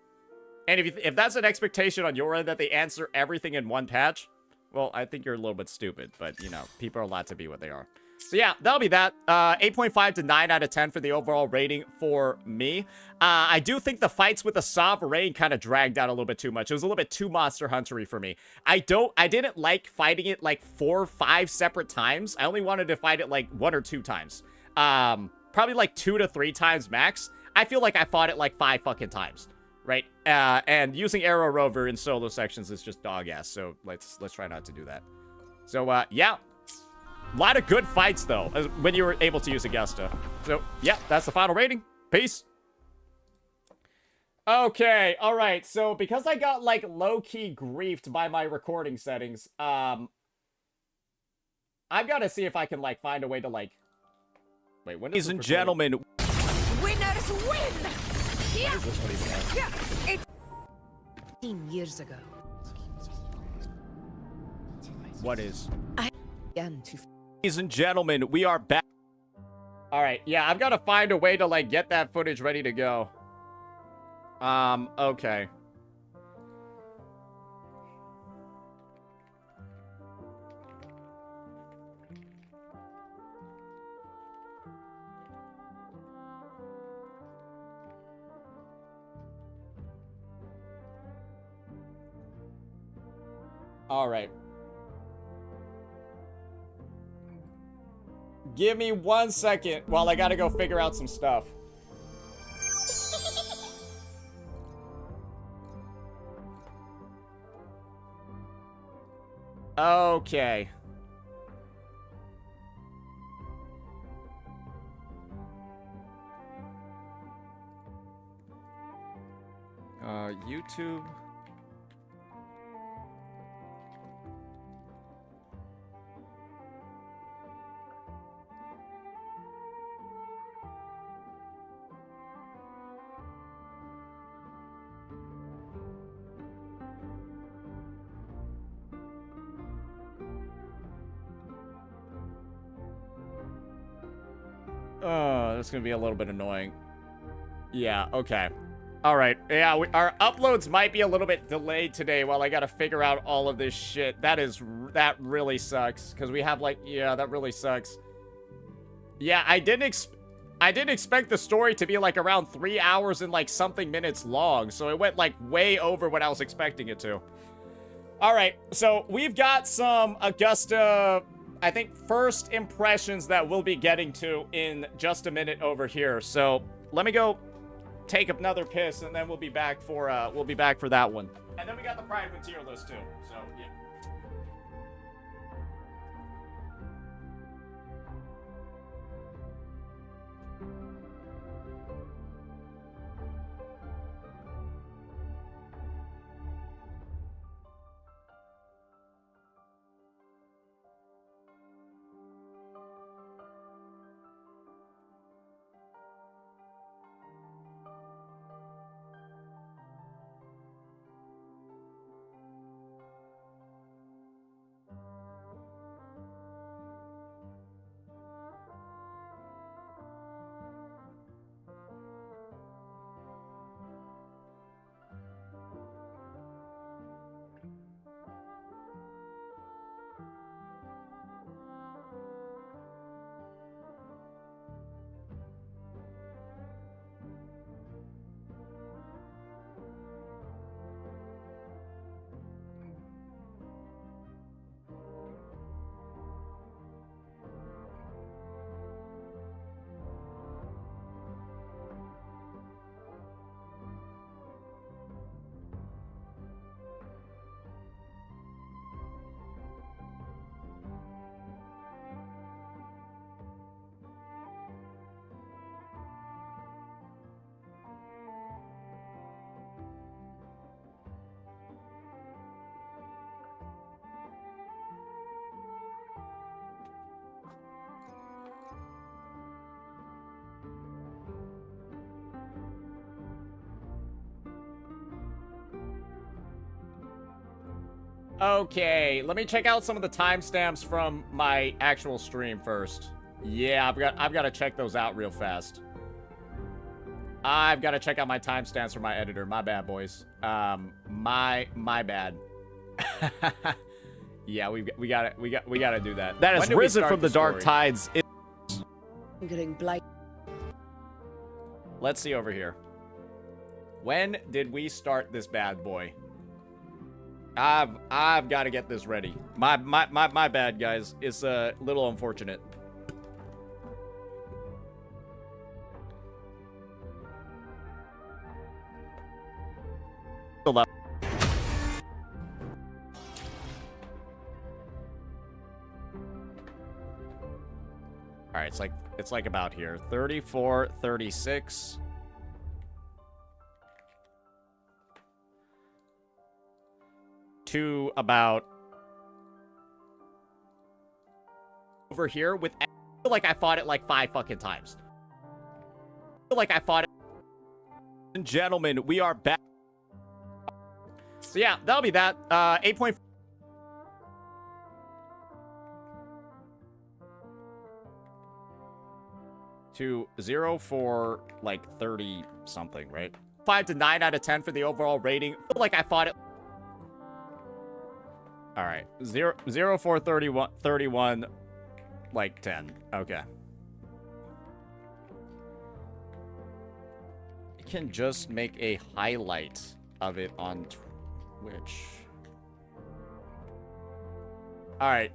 And if that's an expectation on your end that they answer everything in one patch, well, I think you're a little bit stupid, but you know, people are allowed to be what they are. So yeah, that'll be that. 8.5 to 9 out of 10 for the overall rating for me. I do think the fights with the Sovereign kind of dragged out a little bit too much. It was a little bit too Monster Hunter-y for me. I didn't like fighting it like 4 or 5 separate times. I only wanted to fight it like 1 or 2 times. Probably like 2 to 3 times max. I feel like I fought it like 5 fucking times, right? And using Arrow Rover in solo sections is just dog ass. So let's try not to do that. So yeah. A lot of good fights, though, when you were able to use Augusta. So, yeah, that's the final rating. Peace. Okay, all right. So, because I got, like, low-key griefed by my recording settings, I've got to see if I can, like, find a way to, like... Wait, when is Ladies and gentlemen... Winners win! Yeah. What is this one even like? Yeah. It's 15 years ago. What is... I began to... Ladies and gentlemen, we are back. All right, yeah, I've got to find a way to, like, get that footage ready to go. Okay. All right. Give me 1 second while I gotta go figure out some stuff. Okay. YouTube. That's gonna be a little bit annoying. Yeah, okay. All right. Yeah, our uploads might be a little bit delayed today while I gotta figure out all of this shit. That really sucks. Because we have, like, yeah, that really sucks. Yeah, I didn't expect the story to be, like, around 3 hours and, like, something minutes long. So it went, like, way over what I was expecting it to. All right. So we've got some Augusta, I think, first impressions that we'll be getting to in just a minute over here. So let me go take another piss, and then we'll be back for that one. And then we got the Prydwen tier list too. So yeah. Okay, let me check out some of the timestamps from my actual stream first. Yeah, I've got to check those out real fast. I've got to check out my timestamps for my editor. My bad, boys. My bad. Yeah, we gotta do that. That is Risen from the Dark Tides. I'm getting blight. Let's see over here. When did we start this bad boy? I've got to get this ready. My bad, guys. It's a little unfortunate. All right, it's like about here. 34, 36. To about over here with. I feel like I fought it like 5 fucking times. I feel like I fought it. Gentlemen, we are back. So yeah, that'll be that. 8.4. To 0 for like 30 something, right? 5 to 9 out of 10 for the overall rating. I feel like I fought it. All right, 0 for 31, like 10. Okay. You can just make a highlight of it on Twitch. All right,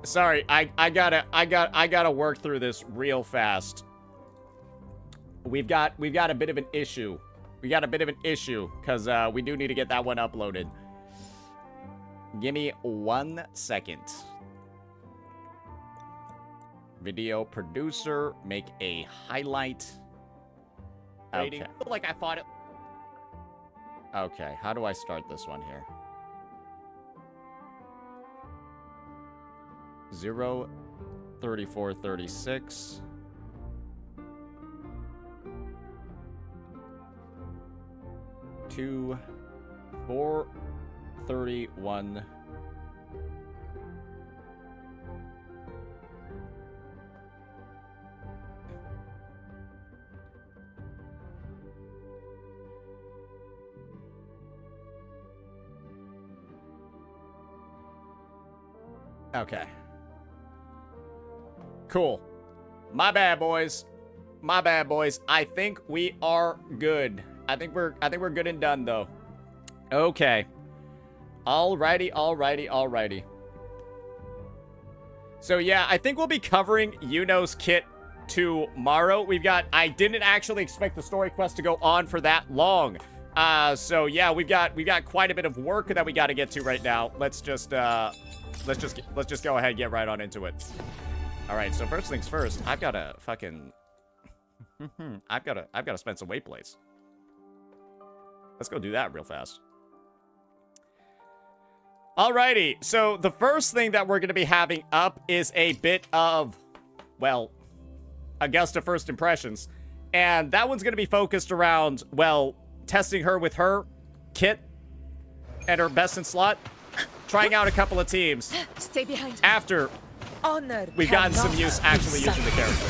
Sorry, I gotta work through this real fast. We've got a bit of an issue. We got a bit of an issue, because we do need to get that one uploaded. Give me 1 second. Video producer, make a highlight. Okay. Like I thought it. Okay, how do I start this one here? 0, 34, 36. 2, 4, 31. Okay. Cool. My bad, boys. My bad, boys. I think we are good. I think we're good and done, though. Okay. Alrighty. So, yeah, I think we'll be covering Iuno's kit tomorrow. I didn't actually expect the story quest to go on for that long. So, yeah, we've got quite a bit of work that we got to get to right now. Let's just go ahead and get right on into it. All right, so first things first, I've got to fucking... I've got to spend some weight plates. Let's go do that real fast. Alrighty, so the first thing that we're going to be having up is a bit of, well, Augusta first impressions. And that one's going to be focused around, well, testing her with her kit and her best in slot. Trying out a couple of teams. Stay behind me. After Honor we've gotten some use actually using the character.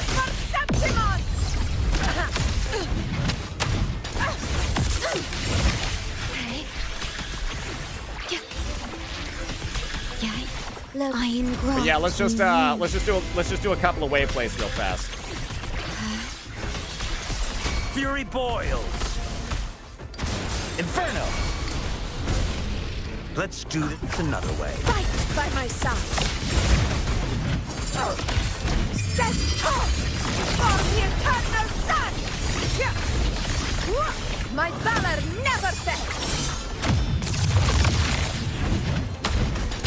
But yeah, let's just do a couple of wave plays real fast. Fury boils. Inferno. Let's do this another way. Fight by my side. Stand tall for the eternal sun. My valor never fails.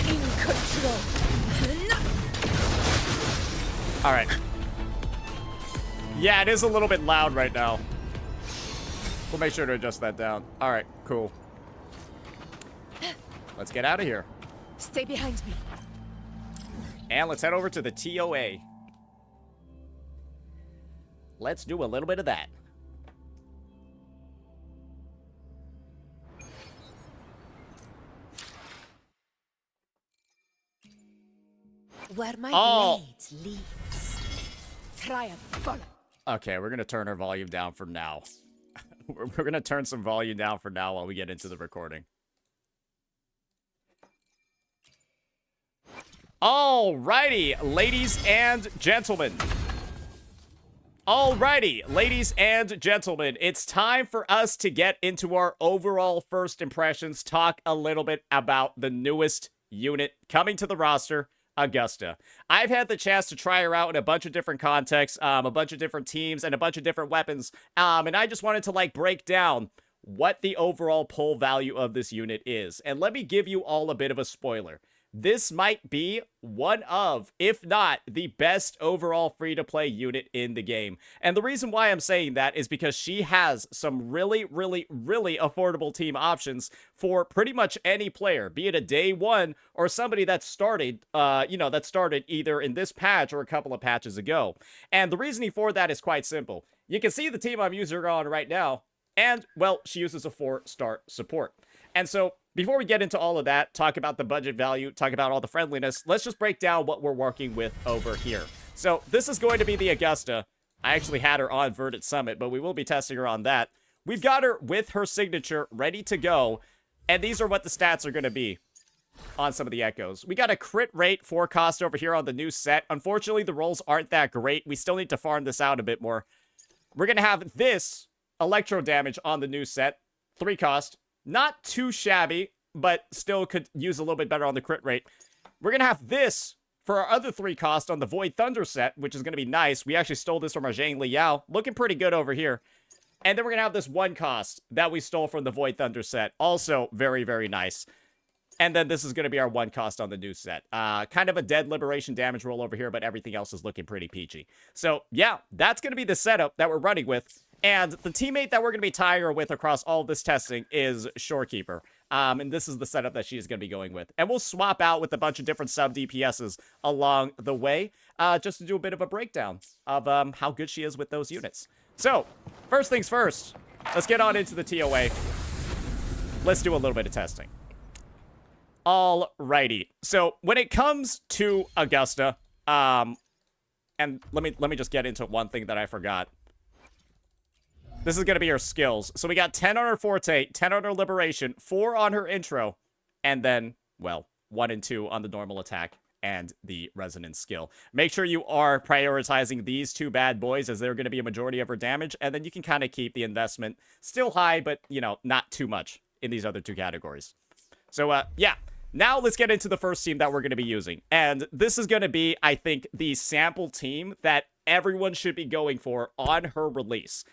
In control. All right. Yeah, it is a little bit loud right now. We'll make sure to adjust that down. All right, cool. Let's get out of here. Stay behind me. And let's head over to the TOA. Let's do a little bit of that. Where my blades leads. Try and follow. Okay, we're going to turn our volume down for now. We're going to turn some volume down for now while we get into the recording. Alrighty, ladies and gentlemen. Alrighty, ladies and gentlemen, it's time for us to get into our overall first impressions, talk a little bit about the newest unit coming to the roster, Augusta. I've had the chance to try her out in a bunch of different contexts, a bunch of different teams, and a bunch of different weapons, and I just wanted to, like, break down what the overall pull value of this unit is. And let me give you all a bit of a spoiler. This might be one of, if not, the best overall free-to-play unit in the game. And the reason why I'm saying that is because she has some really affordable team options for pretty much any player, be it a day one or somebody that started, that started either in this patch or a couple of patches ago. And the reasoning for that is quite simple. You can see the team I'm using her on right now, and, well, she uses a 4-star support. And so, before we get into all of that, talk about the budget value, talk about all the friendliness, let's just break down what we're working with over here. So, this is going to be the Augusta. I actually had her on Verdant Summit, but we will be testing her on that. We've got her with her signature ready to go, and these are what the stats are going to be on some of the echoes. We got a crit rate forecast over here on the new set. Unfortunately, the rolls aren't that great. We still need to farm this out a bit more. We're going to have this electro damage on the new set. 3 cost. Not too shabby, but still could use a little bit better on the crit rate. We're going to have this for our other 3 cost on the Void Thunder set, which is going to be nice, we actually stole this from our Zhang Liao. Looking pretty good over here. And then we're going to have this 1 cost that we stole from the Void Thunder set. Also very, very nice. And then this is going to be our 1 cost on the new set. Kind of a dead liberation damage roll over here, but everything else is looking pretty peachy. So, yeah, that's going to be the setup that we're running with. And the teammate that we're going to be tying her with across all of this testing is Shorekeeper. And this is the setup that she's going to be going with. And we'll swap out with a bunch of different sub DPSs along the way, just to do a bit of a breakdown of how good she is with those units. So, first things first, let's get on into the TOA. Let's do a little bit of testing. Alrighty. So, when it comes to Augusta, and let me just get into one thing that I forgot. This is going to be her skills. So we got 10 on her Forte, 10 on her Liberation, 4 on her Intro, and then, well, 1 and 2 on the normal attack and the Resonance skill. Make sure you are prioritizing these 2 bad boys, as they're going to be a majority of her damage, and then you can kind of keep the investment still high, but, you know, not too much in these other 2 categories. So, yeah. Now let's get into the first team that we're going to be using. And this is going to be, I think, the sample team that everyone should be going for on her release.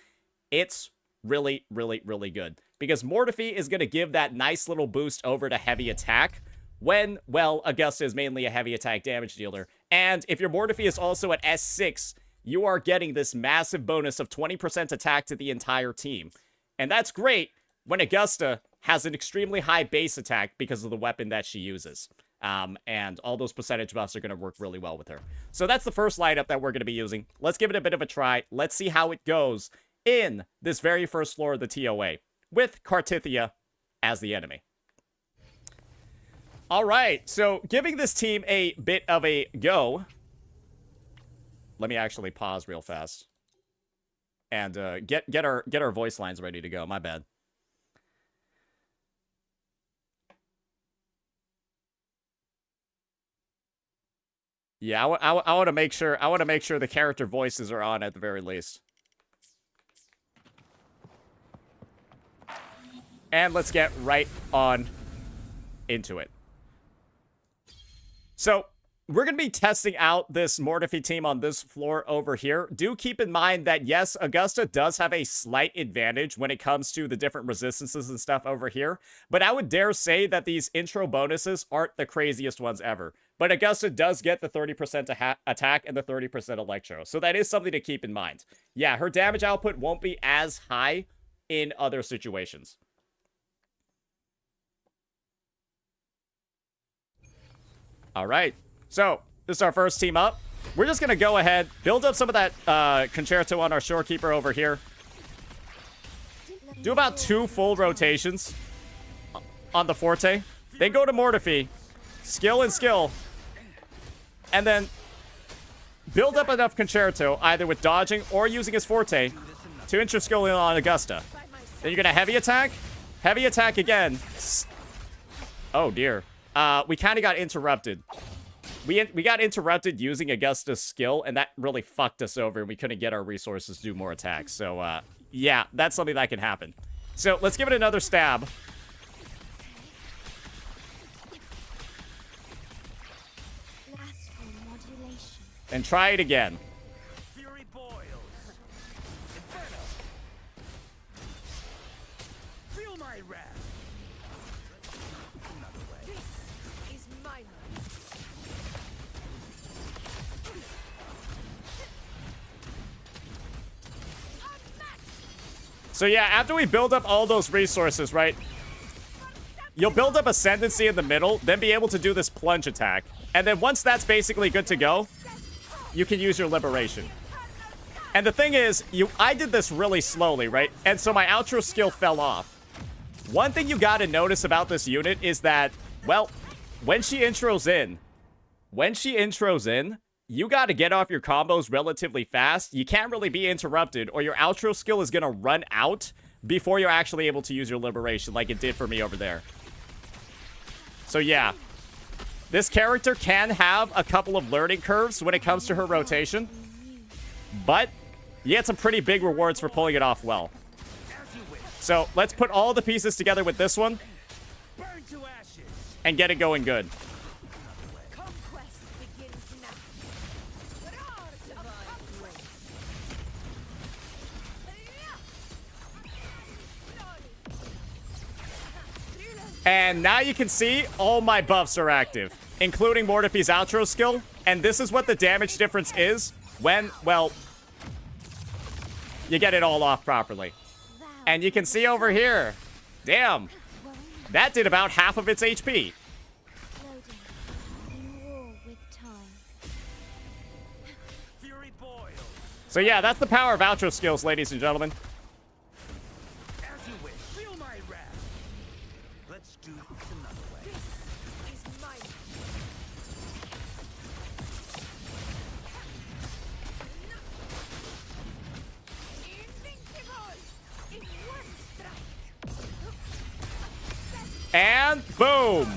It's really, really, really good. Because Mortefi is going to give that nice little boost over to heavy attack when, well, Augusta is mainly a heavy attack damage dealer. And if your Mortefi is also at S6, you are getting this massive bonus of 20% attack to the entire team. And that's great when Augusta has an extremely high base attack because of the weapon that she uses. And all those percentage buffs are going to work really well with her. So that's the first lineup that we're going to be using. Let's give it a bit of a try. Let's see how it goes in this very first floor of the TOA with Kartithia as the enemy. All right, so giving this team a bit of a go. Let me actually pause real fast and get our voice lines ready to go. My bad. Yeah, I want to make sure the character voices are on at the very least. And let's get right on into it. So, we're going to be testing out this Mortefi team on this floor over here. Do keep in mind that, yes, Augusta does have a slight advantage when it comes to the different resistances and stuff over here. But I would dare say that these intro bonuses aren't the craziest ones ever. But Augusta does get the 30% attack and the 30% electro. So that is something to keep in mind. Yeah, her damage output won't be as high in other situations. All right, so this is our first team up. We're just going to go ahead, build up some of that concerto on our Shorekeeper over here. Do about 2 full rotations on the Forte. Then go to Mortefi. Skill and skill. And then build up enough concerto, either with dodging or using his Forte, to intro skill in on Augusta. Then you're going to heavy attack again. Oh, dear. We kind of got interrupted. We got interrupted using Augusta's skill, and that really fucked us over, and we couldn't get our resources to do more attacks. So, yeah, that's something that can happen. So, let's give it another stab. And try it again. So yeah, after we build up all those resources, right? You'll build up Ascendancy in the middle, then be able to do this plunge attack. And then once that's basically good to go, you can use your Liberation. And the thing is, I did this really slowly, right? And so my outro skill fell off. One thing you gotta notice about this unit is that, well, when she intros in, you got to get off your combos relatively fast. You can't really be interrupted, or your outro skill is going to run out before you're actually able to use your Liberation like it did for me over there. So yeah, this character can have a couple of learning curves when it comes to her rotation, but you get some pretty big rewards for pulling it off well. So let's put all the pieces together with this one and get it going good. And now you can see all my buffs are active, including Mortefi's outro skill. And this is what the damage difference is when, well, you get it all off properly. And you can see over here, damn, that did about half of its HP. So yeah, that's the power of outro skills, ladies and gentlemen. As you wish. Feel my wrath. Let's do this another way. This is mine. Invincible in one strike. And boom.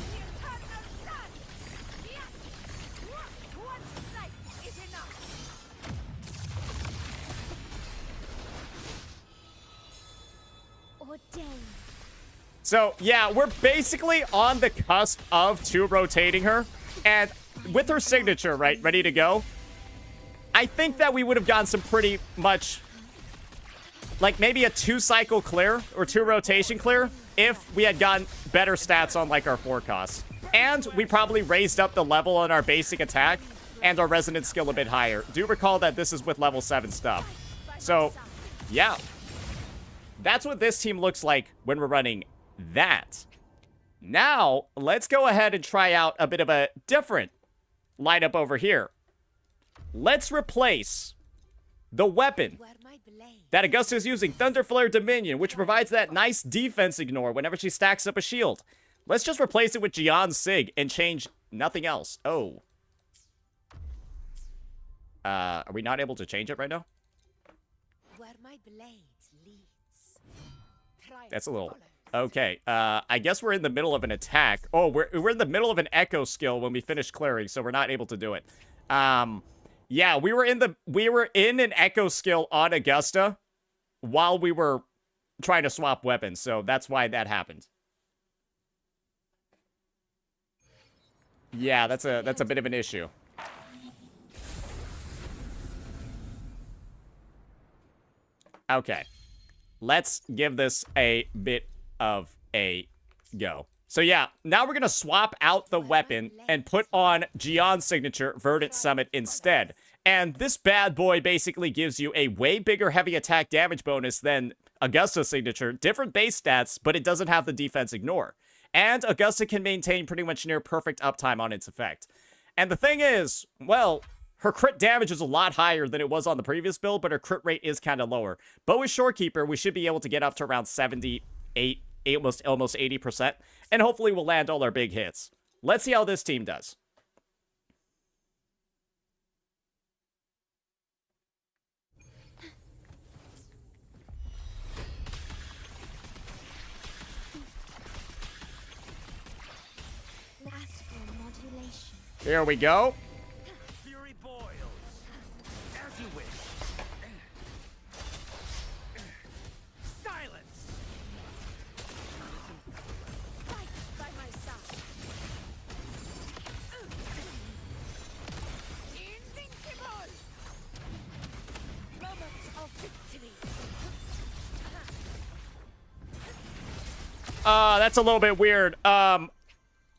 One strike is enough. So, yeah, we're basically on the cusp of 2 rotating her. And with her signature, right, ready to go, I think that we would have gotten some pretty much, like, maybe a 2-cycle clear or 2 rotation clear if we had gotten better stats on, like, our forecasts. And we probably raised up the level on our basic attack and our resonance skill a bit higher. Do recall that this is with level 7 stuff. So, yeah. That's what this team looks like when we're running that. Now, let's go ahead and try out a bit of a different lineup over here. Let's replace the weapon that Augusta is using, Thunderflare Dominion, which provides that nice defense ignore whenever she stacks up a shield. Let's just replace it with Jian's Sig and change nothing else. Oh. Are we not able to change it right now? Where my blades leads. That's a little... Okay, I guess we're in the middle of an attack. Oh, we're in the middle of an echo skill when we finish clearing, so we're not able to do it. Yeah, we were in an echo skill on Augusta while we were trying to swap weapons, so that's why that happened. Yeah, that's a bit of an issue. Okay. Let's give this a bit of a go. So yeah, now we're going to swap out the weapon and put on Jian's signature, Verdant Summit, instead. And this bad boy basically gives you a way bigger heavy attack damage bonus than Augusta's signature. Different base stats, but it doesn't have the defense ignore. And Augusta can maintain pretty much near perfect uptime on its effect. And the thing is, well, her crit damage is a lot higher than it was on the previous build, but her crit rate is kind of lower. But with Shorekeeper, we should be able to get up to around 78, almost 80%, and hopefully we'll land all our big hits. Let's see how this team does. Here we go. Fury boils. As you wish. Silence. Fight by my side. Invincible. Moment of victory. That's a little bit weird.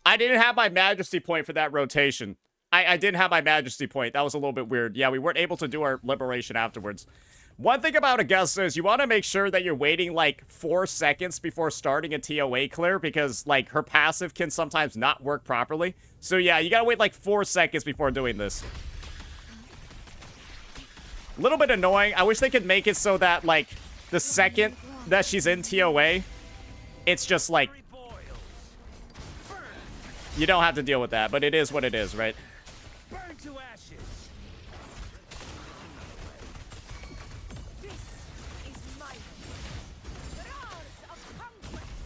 I didn't have my Majesty point for that rotation. I didn't have my Majesty point. That was a little bit weird. Yeah, we weren't able to do our liberation afterwards. One thing about Augusta is you want to make sure that you're waiting like 4 seconds before starting a TOA clear because like her passive can sometimes not work properly. So yeah, you gotta wait like 4 seconds before doing this. A little bit annoying. I wish they could make it so that like the second that she's in TOA, it's just like you don't have to deal with that, but it is what it is, right? Burn to ashes. This is mine. Roars of conquest.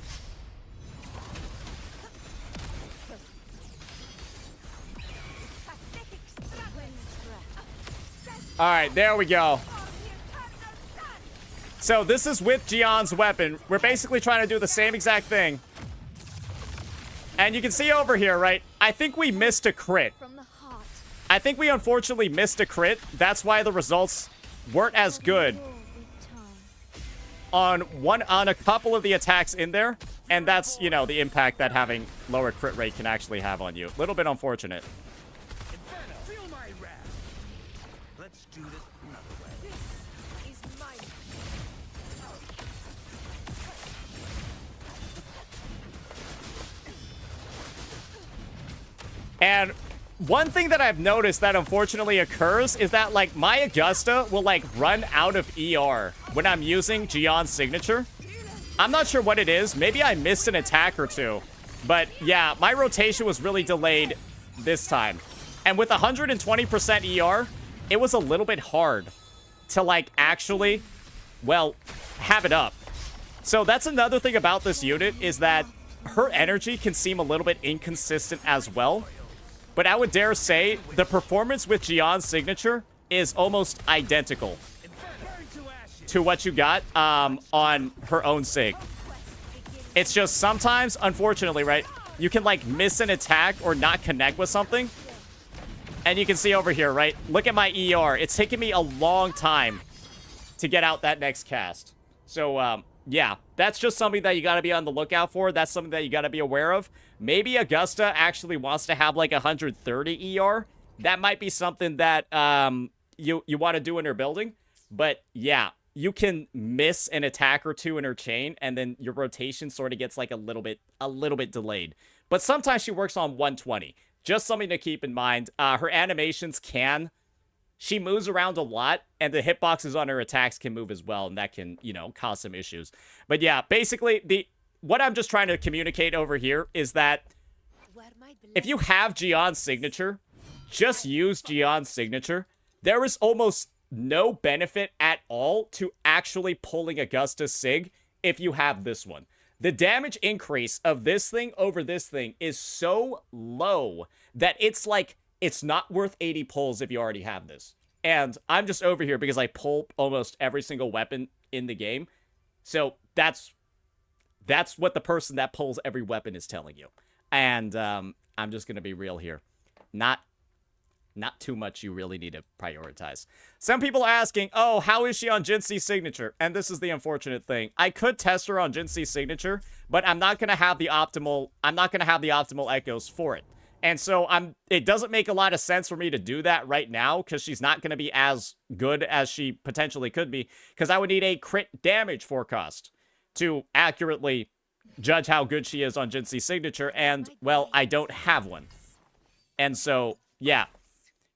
Pathetic struggle. All right, there we go. So this is with Jian's weapon. We're basically trying to do the same exact thing. And you can see over here, right? I think we missed a crit. I think we unfortunately missed a crit. That's why the results weren't as good on a couple of the attacks in there. And that's, you know, the impact that having lower crit rate can actually have on you. A little bit unfortunate. Feel my wrath. Let's do this another way. This is mine. And one thing that I've noticed that unfortunately occurs is that, like, my Augusta will, like, run out of ER when I'm using Gion's signature. I'm not sure what it is. Maybe I missed an attack or two. But, yeah, my rotation was really delayed this time. And with 120% ER, it was a little bit hard to, like, actually, well, have it up. So that's another thing about this unit, is that her energy can seem a little bit inconsistent as well. But I would dare say the performance with Gion's signature is almost identical to what you got on her own sig. It's just sometimes, unfortunately, right, you can, like, miss an attack or not connect with something. And you can see over here, right, look at my ER. It's taken me a long time to get out that next cast. So, yeah, that's just something that you got to be on the lookout for. That's something that you got to be aware of. Maybe Augusta actually wants to have, like, 130 ER. That might be something that you want to do in her building. But, yeah, you can miss an attack or two in her chain, and then your rotation sort of gets, like, a little bit delayed. But sometimes she works on 120. Just something to keep in mind. Her animations she moves around a lot, and the hitboxes on her attacks can move as well, and that can, you know, cause some issues. But yeah, basically, what I'm just trying to communicate over here is that if you have Gion's signature, just use Gion's signature. There is almost no benefit at all to actually pulling Augusta's sig if you have this one. The damage increase of this thing over this thing is so low that it's like, it's not worth 80 pulls if you already have this. And I'm just over here because I pull almost every single weapon in the game. So that's what the person that pulls every weapon is telling you. And I'm just going to be real here. Not too much you really need to prioritize. Some people are asking, oh, how is she on Jinxi's signature? And this is the unfortunate thing. I could test her on Jinxi's signature, but I'm not going to have the optimal echoes for it. And so it doesn't make a lot of sense for me to do that right now, because she's not going to be as good as she potentially could be, because I would need a crit damage forecast to accurately judge how good she is on Jinxi's signature, and, well, I don't have one. And so, yeah.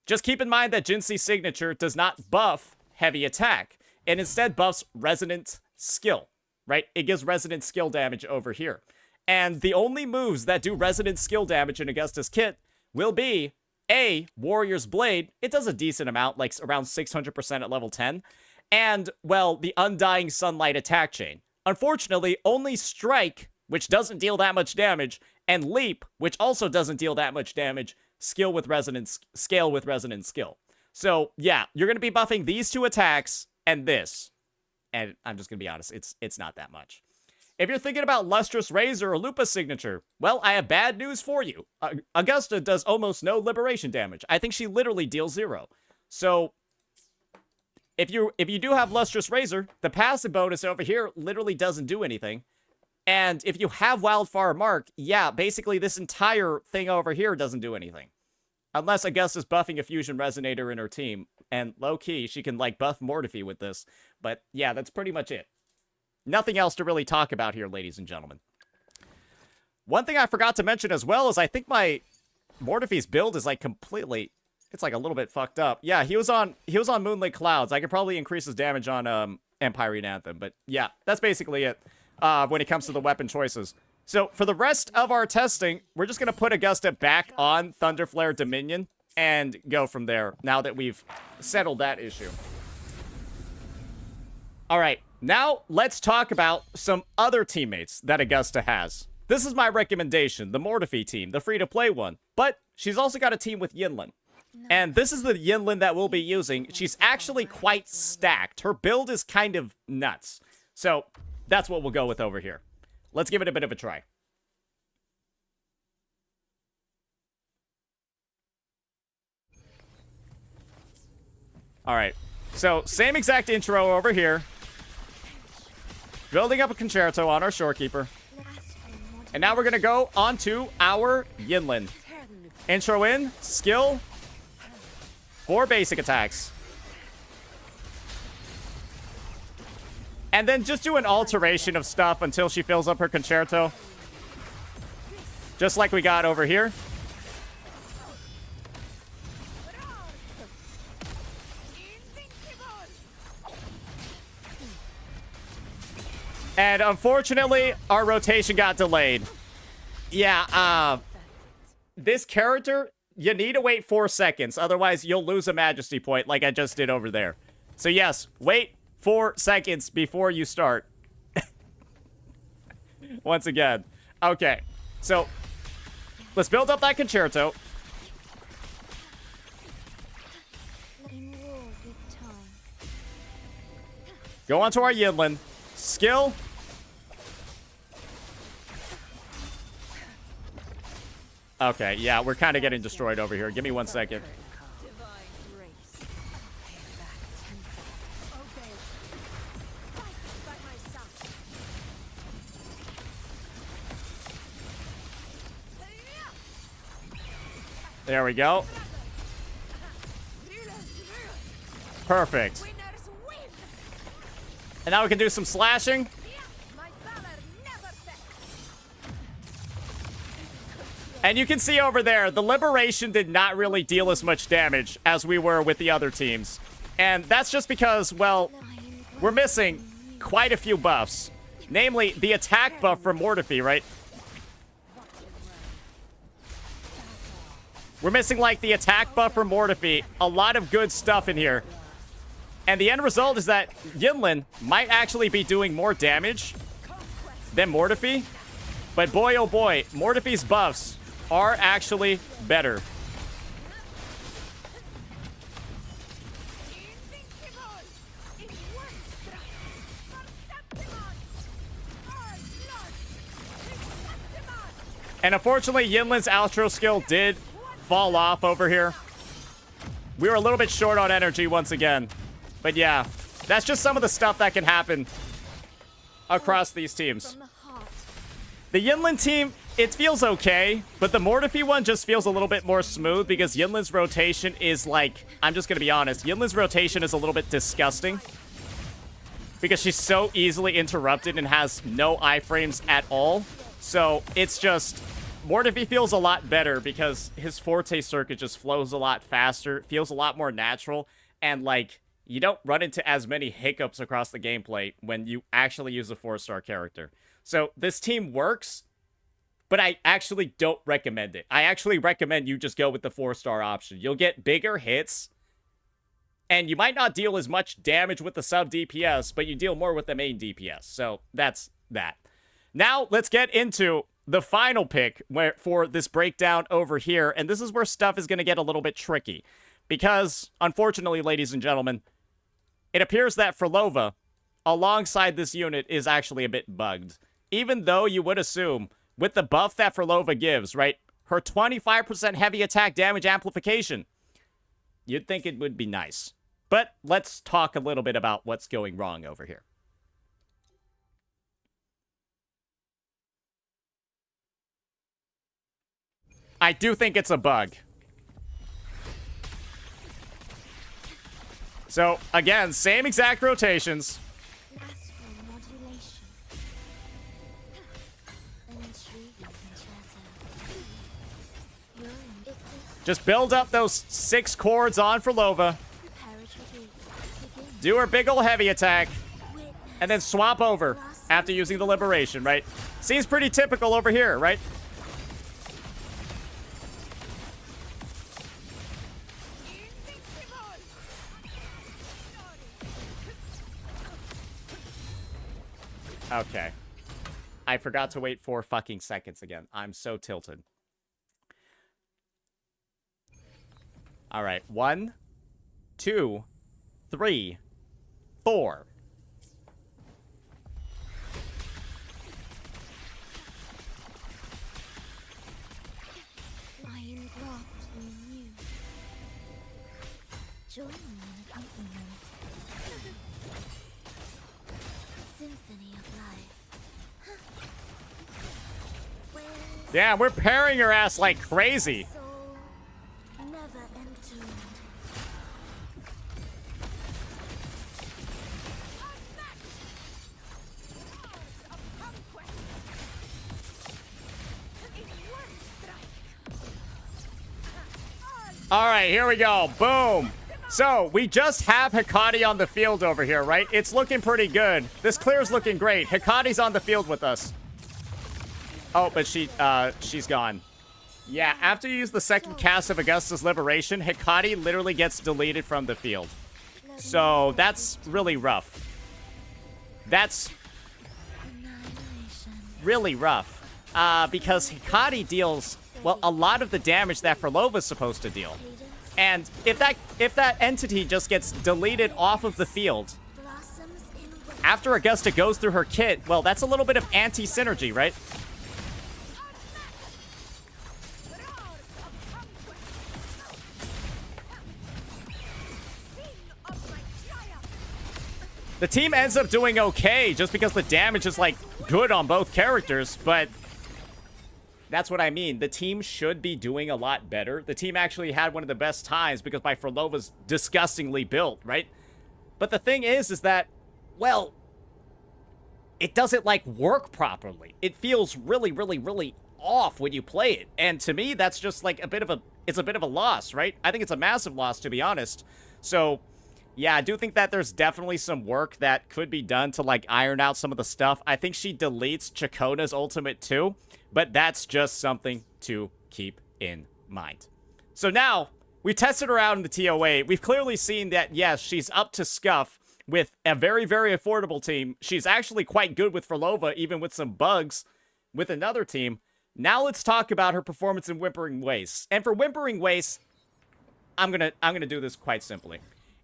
Just keep in mind that Jinxi's signature does not buff heavy attack. It instead buffs resonant skill, right? It gives resonant skill damage over here. And the only moves that do resonant skill damage in Augusta's kit will be A, Warrior's Blade. It does a decent amount, like around 600% at level 10. And, well, the Undying Sunlight attack chain. Unfortunately, only Strike, which doesn't deal that much damage, and Leap, which also doesn't deal that much damage, scale with resonant skill. So, yeah, you're going to be buffing these two attacks and this. And I'm just going to be honest, it's not that much. If you're thinking about Lustrous Razor or Lupa's signature, well, I have bad news for you. Augusta does almost no liberation damage. I think she literally deals 0. So, if you do have Lustrous Razor, the passive bonus over here literally doesn't do anything. And if you have Wildfire Mark, yeah, basically this entire thing over here doesn't do anything. Unless Augusta's buffing a Fusion Resonator in her team. And low-key, she can, like, buff Mortiphy with this. But, yeah, that's pretty much it. Nothing else to really talk about here, ladies and gentlemen. One thing I forgot to mention as well is I think my Mortiphy's build is, like, completely... It's, like, a little bit fucked up. Yeah, he was on Moonlit Clouds. I could probably increase his damage on Empyrean Anthem. But, yeah, that's basically it when it comes to the weapon choices. So, for the rest of our testing, we're just going to put Augusta back on Thunderflare Dominion and go from there, now that we've settled that issue. Alright, now let's talk about some other teammates that Augusta has. This is my recommendation, the Mortiphy team, the free-to-play one. But she's also got a team with Yinlin. And this is the Yinlin that we'll be using. She's actually quite stacked. Her build is kind of nuts. So, that's what we'll go with over here. Let's give it a bit of a try. Alright, so same exact intro over here. Building up a concerto on our Shorekeeper. And now we're going to go on to our Yinlin. Intro in, skill, 4 basic attacks. And then just do an alteration of stuff until she fills up her concerto. Just like we got over here. And unfortunately, our rotation got delayed. Yeah, this character, you need to wait 4 seconds. Otherwise, you'll lose a majesty point like I just did over there. So yes, wait 4 seconds before you start. Once again. Okay, so let's build up that concerto. Go on to our Yinlin. Skill. Okay, yeah, we're kind of getting destroyed over here. Give me 1 second. There we go. Perfect. And now we can do some slashing. And you can see over there, the Liberation did not really deal as much damage as we were with the other teams. And that's just because, well, we're missing quite a few buffs. Namely, the attack buff for Mortefi, right? We're missing, like, the attack buff for Mortefi. A lot of good stuff in here. And the end result is that Yinlin might actually be doing more damage than Mortefi. But boy, oh boy, Mortefi's buffs are actually better. And unfortunately, Yinlin's outro skill did fall off over here. We were a little bit short on energy once again. But yeah, that's just some of the stuff that can happen across these teams. The Yinlin team, it feels okay, but the Mortefi one just feels a little bit more smooth because Yinlin's rotation is like, I'm just going to be honest, Yinlin's rotation is a little bit disgusting because she's so easily interrupted and has no iframes at all. So it's just, Mortefi feels a lot better because his forte circuit just flows a lot faster, feels a lot more natural, and like, you don't run into as many hiccups across the gameplay when you actually use a 4-star character. So this team works, but I actually don't recommend it. I actually recommend you just go with the 4-star option. You'll get bigger hits, and you might not deal as much damage with the sub DPS, but you deal more with the main DPS. So that's that. Now let's get into the final pick for this breakdown over here, and this is where stuff is going to get a little bit tricky. Because, unfortunately, ladies and gentlemen, it appears that Frolova, alongside this unit, is actually a bit bugged. Even though you would assume, with the buff that Frolova gives, right, her 25% heavy attack damage amplification, you'd think it would be nice. But let's talk a little bit about what's going wrong over here. I do think it's a bug. So, again, same exact rotations. Just build up those 6 chords on Frolova. Do her big ol' heavy attack. And then swap over after using the Liberation, right? Seems pretty typical over here, right? Okay. I forgot to wait 4 fucking seconds again. I'm so tilted. Alright. 1, 2, 3, 4. Rime-Draped in you. Join me in accompaniment. Symphony of life. Damn, we're parrying her ass like crazy. All right, here we go. Boom. So, we just have Hecate on the field over here, right? It's looking pretty good. This clear's looking great. Hecate's on the field with us. Oh, but she's gone. Yeah, after you use the second cast of Augusta's Liberation, Hecate literally gets deleted from the field. So, that's really rough. That's really rough. Because Hecate deals, well, a lot of the damage that Frolova's supposed to deal. And if that entity just gets deleted off of the field, after Augusta goes through her kit, well, that's a little bit of anti-synergy, right? The team ends up doing okay just because the damage is, like, good on both characters, but that's what I mean. The team should be doing a lot better. The team actually had one of the best times because my Frolova's disgustingly built, right? But the thing is that, well, it doesn't, like, work properly. It feels really, really, really off when you play it. And to me, that's just, like, it's a bit of a loss, right? I think it's a massive loss, to be honest. So, yeah, I do think that there's definitely some work that could be done to, like, iron out some of the stuff. I think she deletes Chacona's ultimate, too. But that's just something to keep in mind. So now, we tested her out in the TOA. We've clearly seen that, yes, she's up to scuff with a very, very affordable team. She's actually quite good with Frolova, even with some bugs with another team. Now let's talk about her performance in Whimpering Wastes. And for Whimpering Wastes, I'm gonna do this quite simply.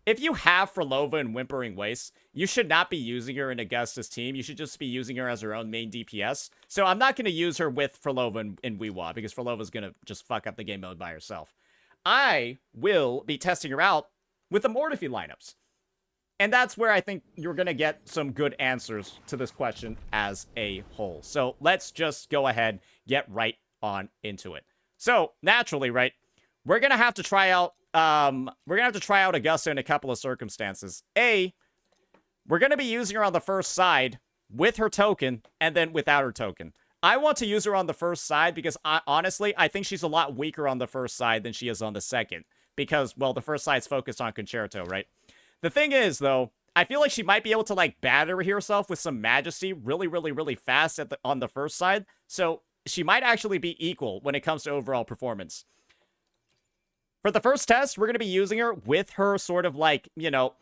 If you have Frolova in Whimpering Wastes, you should not be using her in Augusta's team. You should just be using her as her own main DPS. So I'm not going to use her with Frolova in Weewa, because Frolova's going to just fuck up the game mode by herself. I will be testing her out with the Mortifi lineups. And that's where I think you're going to get some good answers to this question as a whole. So let's just go ahead, get right on into it. So, naturally, right, we're going to have to try out Augusta in a couple of circumstances. A, we're going to be using her on the first side with her token and then without her token. I want to use her on the first side because, honestly, I think she's a lot weaker on the first side than she is on the second. Because, well, the first side's focused on Concerto, right? The thing is, though, I feel like she might be able to, like, battery herself with some Majesty really, really, really fast on the first side. So, she might actually be equal when it comes to overall performance. For the first test, we're going to be using her with her sort of like, you know,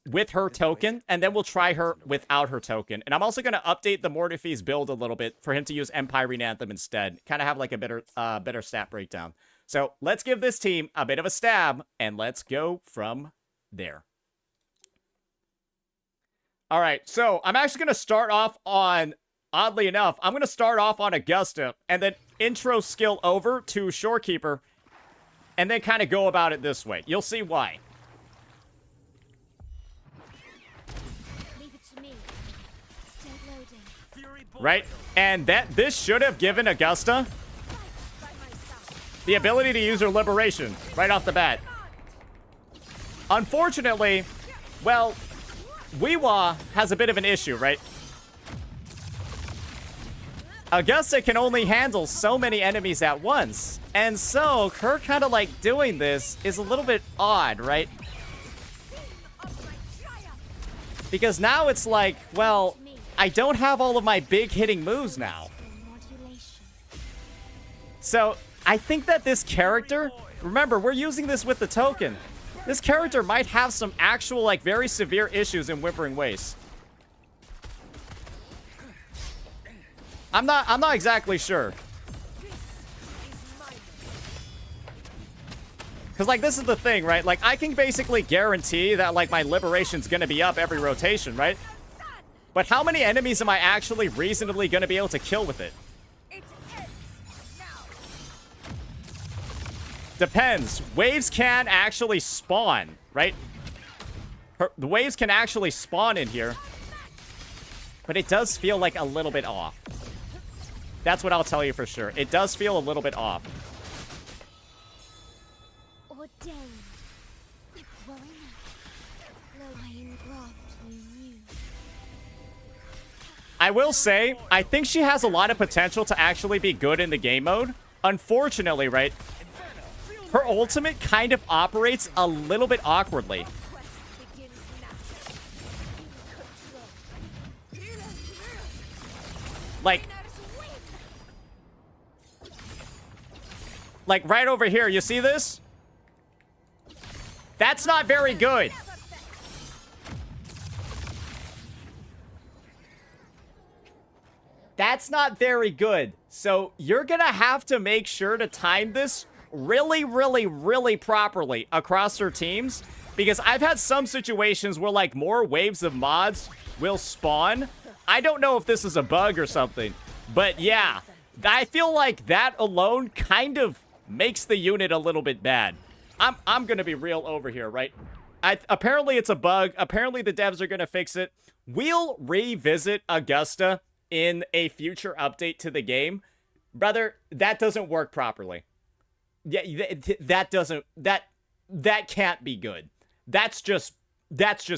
with her token, and then we'll try her without her token. And I'm also going to update the Mortifi's build a little bit for him to use Empyrene Anthem instead. Kind of have like a better stat breakdown. So let's give this team a bit of a stab, and let's go from there. All right, so I'm actually going to start off on, oddly enough, I'm going to start off on Augusta, and then intro skill over to Shorekeeper, and then kind of go about it this way. You'll see why. Right? And this should have given Augusta the ability to use her Liberation right off the bat. Unfortunately, well, Weewa has a bit of an issue, right? Augusta can only handle so many enemies at once. And so, her kind of like doing this is a little bit odd, right? Because now it's like, well, I don't have all of my big hitting moves now. So, I think that this character, remember, we're using this with the token. This character might have some actual, like, very severe issues in Whimpering Wastes. I'm not exactly sure. Because, like, this is the thing, right? Like, I can basically guarantee that, like, my Liberation's gonna be up every rotation, right? But how many enemies am I actually reasonably gonna be able to kill with it? Depends. Waves can actually spawn, right? The waves can actually spawn in here. But it does feel like a little bit off. That's what I'll tell you for sure. It does feel a little bit off. Ordained. Growing up. Lying graft you knew. I will say, I think she has a lot of potential to actually be good in the game mode. Unfortunately, right, her ultimate kind of operates a little bit awkwardly. Like right over here, you see this? That's not very good. That's not very good. So you're gonna have to make sure to time this really, really, really properly across her teams. Because I've had some situations where like more waves of mods will spawn. I don't know if this is a bug or something. But yeah, I feel like that alone kind of makes the unit a little bit bad. I'm gonna be real over here, right? Apparently it's a bug. Apparently the devs are gonna fix it. We'll revisit Augusta in a future update to the game. Brother, that doesn't work properly. Yeah, that can't be good. That's just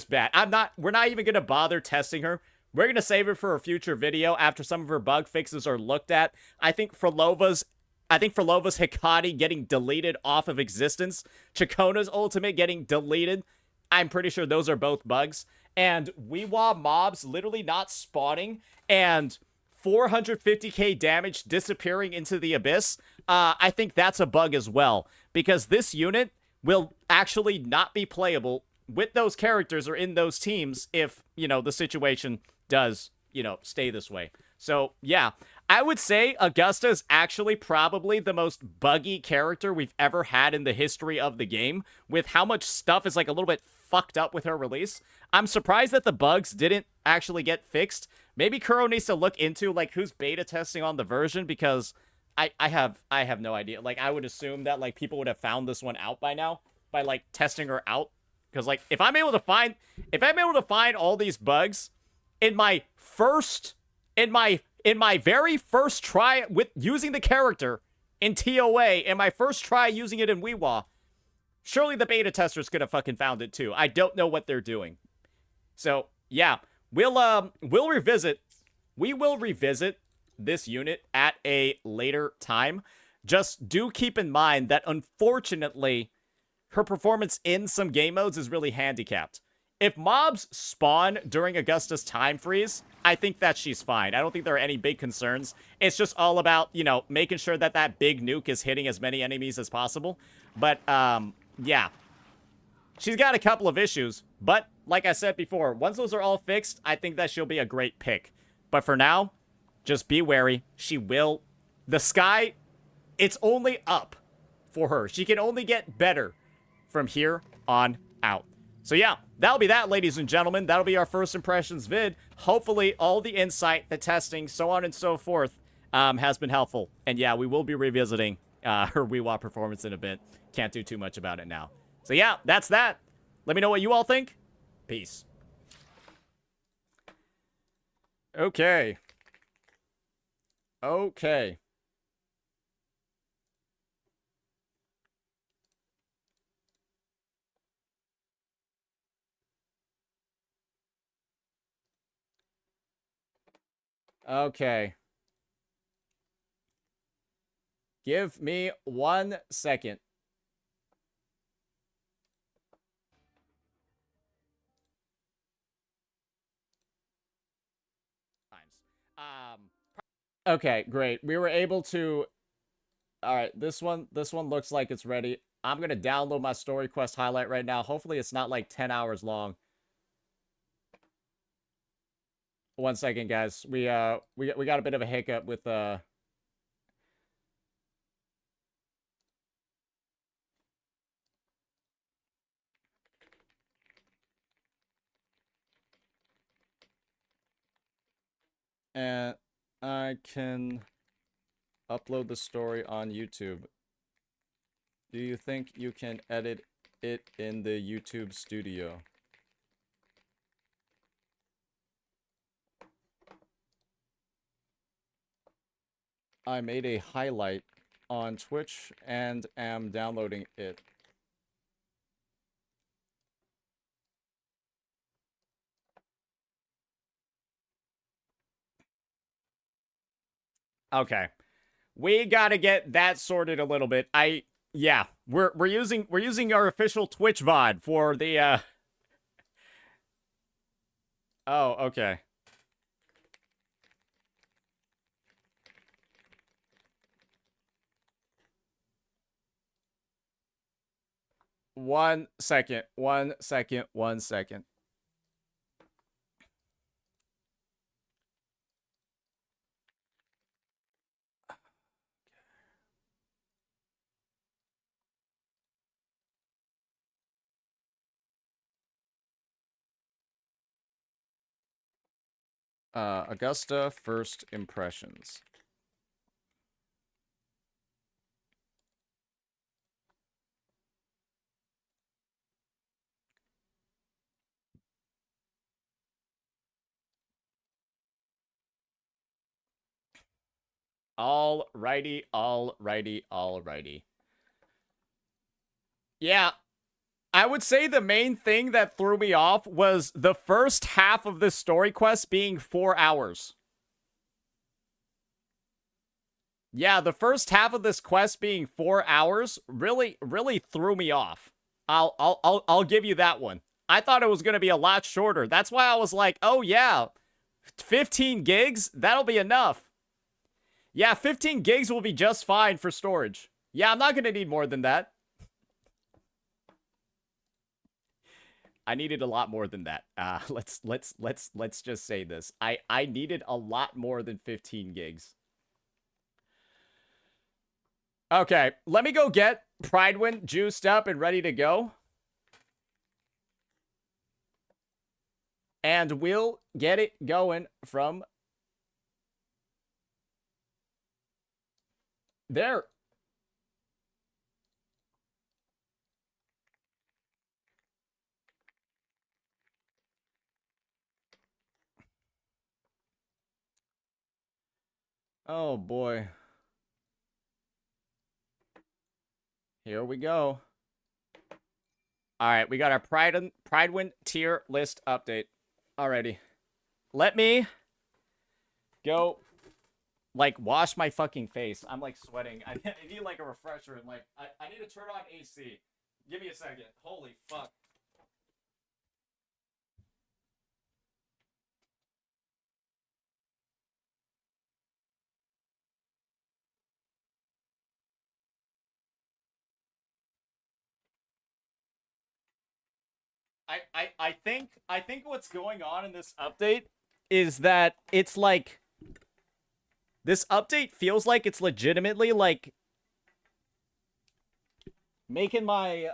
bad. We're not even gonna bother testing her. We're gonna save it for a future video after some of her bug fixes are looked at. I think Frolova's Hikari getting deleted off of existence, Chakona's ultimate getting deleted, I'm pretty sure those are both bugs. And Weewa mobs literally not spawning and 450k damage disappearing into the abyss, I think that's a bug as well. Because this unit will actually not be playable with those characters or in those teams if, you know, the situation does, you know, stay this way. So, yeah. I would say Augusta is actually probably the most buggy character we've ever had in the history of the game, with how much stuff is like a little bit fucked up with her release. I'm surprised that the bugs didn't actually get fixed. Maybe Kuro needs to look into like who's beta testing on the version, because I have no idea. Like I would assume that like people would have found this one out by now by like testing her out, because like if I'm able to find all these bugs in my very first try with using the character in TOA, and my first try using it in Weewa, surely the beta testers could have fucking found it too. I don't know what they're doing. So, yeah, we will revisit this unit at a later time. Just do keep in mind that unfortunately, her performance in some game modes is really handicapped. If mobs spawn during Augusta's time freeze, I think that she's fine. I don't think there are any big concerns. It's just all about, you know, making sure that that big nuke is hitting as many enemies as possible. But, yeah. She's got a couple of issues, but like I said before, once those are all fixed, I think that she'll be a great pick. But for now, just be wary. She will... The sky, it's only up for her. She can only get better from here on out. So yeah, that'll be that, ladies and gentlemen. That'll be our first impressions vid. Hopefully all the insight, the testing, so on and so forth has been helpful. And yeah, we will be revisiting her Weewa performance in a bit. Can't do too much about it now. So yeah, that's that. Let me know what you all think. Peace. Okay. Okay. Okay. Give me 1 second. Okay, great. We were able to... Alright, this one looks like it's ready. I'm gonna download my story quest highlight right now. Hopefully it's not like 10 hours long. 1 second, guys. We got a bit of a hiccup with and I can upload the story on YouTube. Do you think you can edit it in the YouTube studio? I made a highlight on Twitch and am downloading it. Okay. We gotta get that sorted a little bit. Yeah, we're using our official Twitch VOD for the Oh, okay. One second. Augusta first impressions. Alrighty. Yeah, I would say the main thing that threw me off was the first half of this story quest being 4 hours. Yeah, the first half of this quest being 4 hours really threw me off. I'll give you that one. I thought it was going to be a lot shorter. That's why I was like, "Oh yeah, 15 gigs, that'll be enough." Yeah, 15 gigs will be just fine for storage. Yeah, I'm not going to need more than that. I needed a lot more than that. Let's just say this. I needed a lot more than 15 gigs. Okay, let me go get Prydwen juiced up and ready to go. And we'll get it going from there. Oh boy. Here we go. Alright, we got our Prydwen tier list update. Alrighty. Let me go, like, wash my fucking face. I'm, like, sweating. I need, like, a refresher. And, like, I need to turn on AC. Give me a second. Holy fuck. I think what's going on in this update is that it's like this update feels like it's legitimately like making my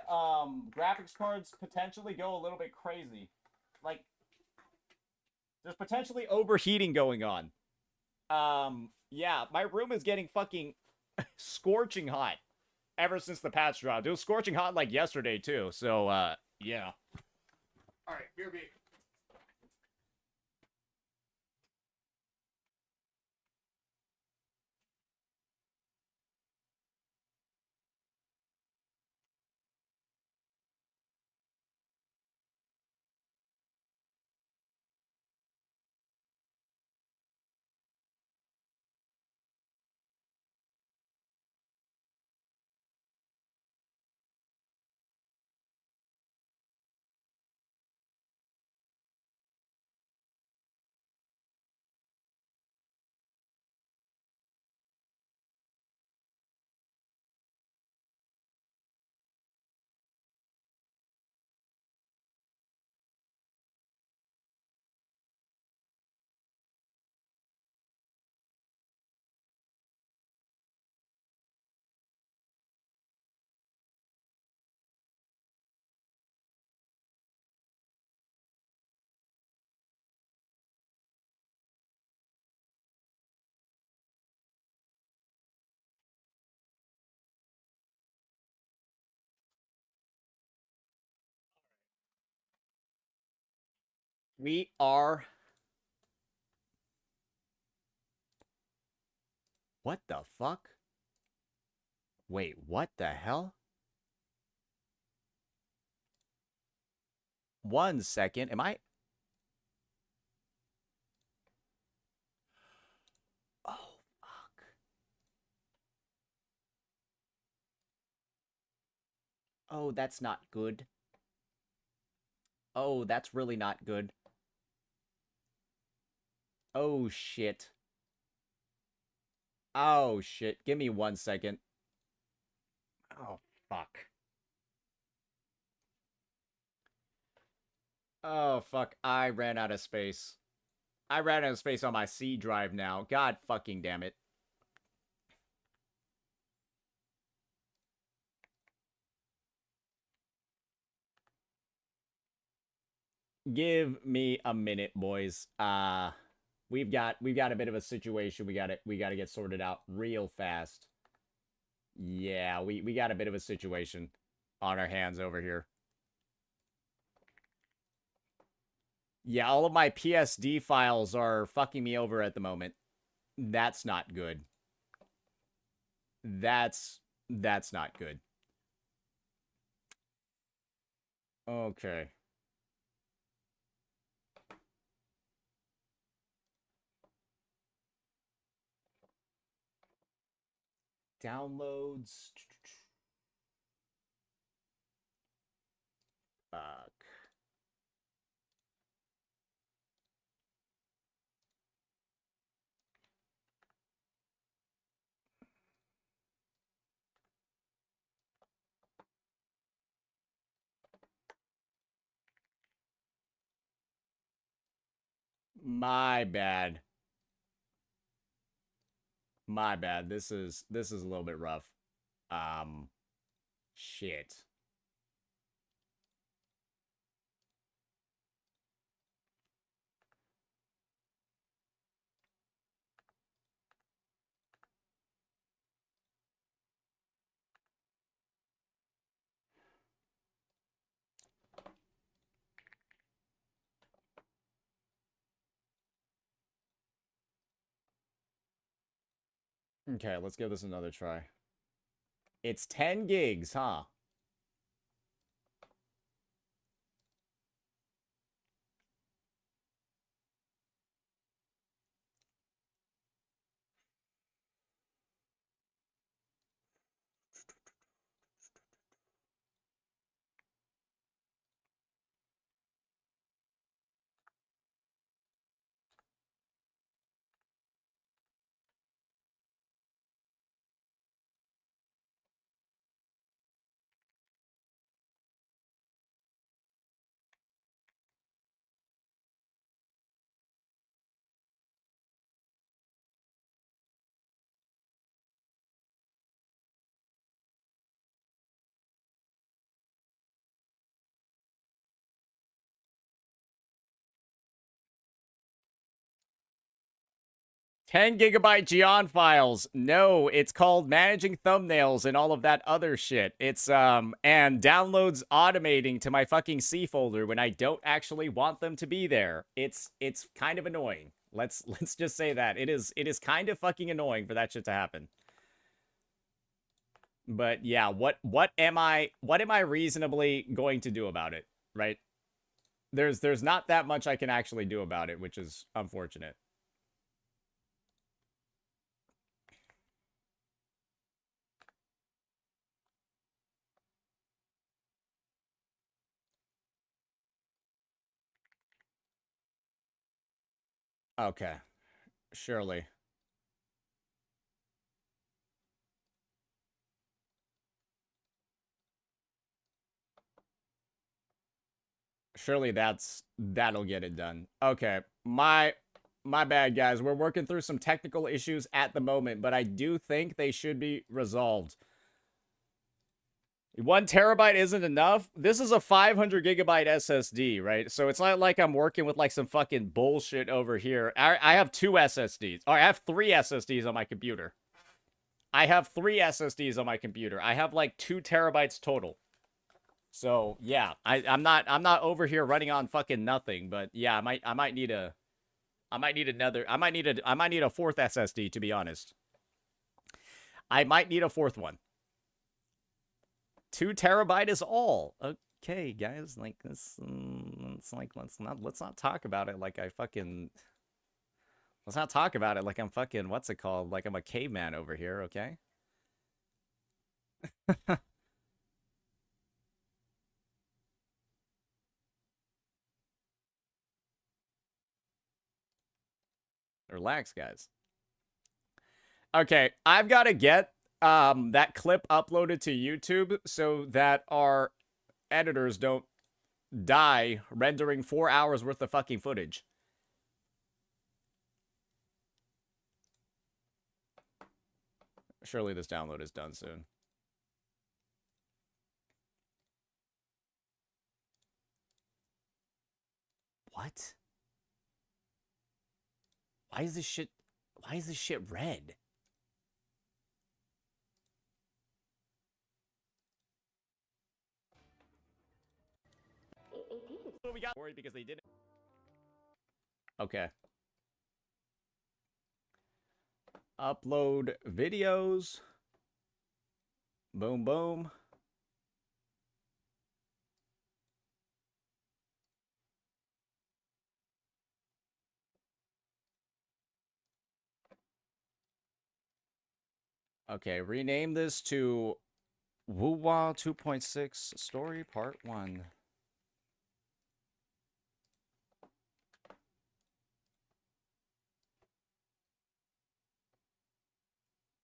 graphics cards potentially go a little bit crazy. Like there's potentially overheating going on. Yeah, my room is getting fucking scorching hot ever since the patch dropped. It was scorching hot like yesterday too. So yeah. All right, BRB. We are What the fuck? Wait, what the hell? 1 second. Am I... Oh, fuck. Oh, that's not good. Oh, that's really not good. Oh, shit. Oh, shit. Give me 1 second. Oh, fuck. Oh, fuck. I ran out of space. I ran out of space on my C drive now. God fucking damn it. Give me a minute, boys. We've got a bit of a situation we gotta get sorted out real fast. Yeah, we got a bit of a situation on our hands over here. Yeah, all of my PSD files are fucking me over at the moment. That's not good. That's not good. Okay. Downloads. Fuck. My bad. My bad. This is a little bit rough. Shit. Okay, let's give this another try. It's 10 gigs, huh? Ten gigabyte Geon files. No, it's called managing thumbnails and all of that other shit. It's and downloads automating to my fucking C folder when I don't actually want them to be there. It's kind of annoying. Let's just say that. It is kind of fucking annoying for that shit to happen. But yeah, what am I reasonably going to do about it, right? There's not that much I can actually do about it, which is unfortunate. Okay. Surely. Surely that'll get it done. Okay. My bad, guys. We're working through some technical issues at the moment, but I do think they should be resolved. 1 terabyte isn't enough. This is a 500 gigabyte SSD, right? So it's not like I'm working with like some fucking bullshit over here. I have 2 SSDs. Or I have 3 SSDs on my computer. I have 3 SSDs on my computer. I have like 2 terabytes total. So yeah, I'm not over here running on fucking nothing, but yeah, I might need a 4th SSD, to be honest. I might need a fourth one. 2 terabyte is all. Okay, guys, like this, it's like let's not talk about it like I fucking. Let's not talk about it like I'm fucking, what's it called? Like I'm a caveman over here, okay? Relax, guys. Okay, I've got to get that clip uploaded to YouTube so that our editors don't die rendering 4 hours worth of fucking footage. Surely this download is done soon. What? Why is this shit red? We got worried because they didn't. Okay. Upload videos. Boom, boom. Okay, rename this to Wuwa 2.6 Story Part 1.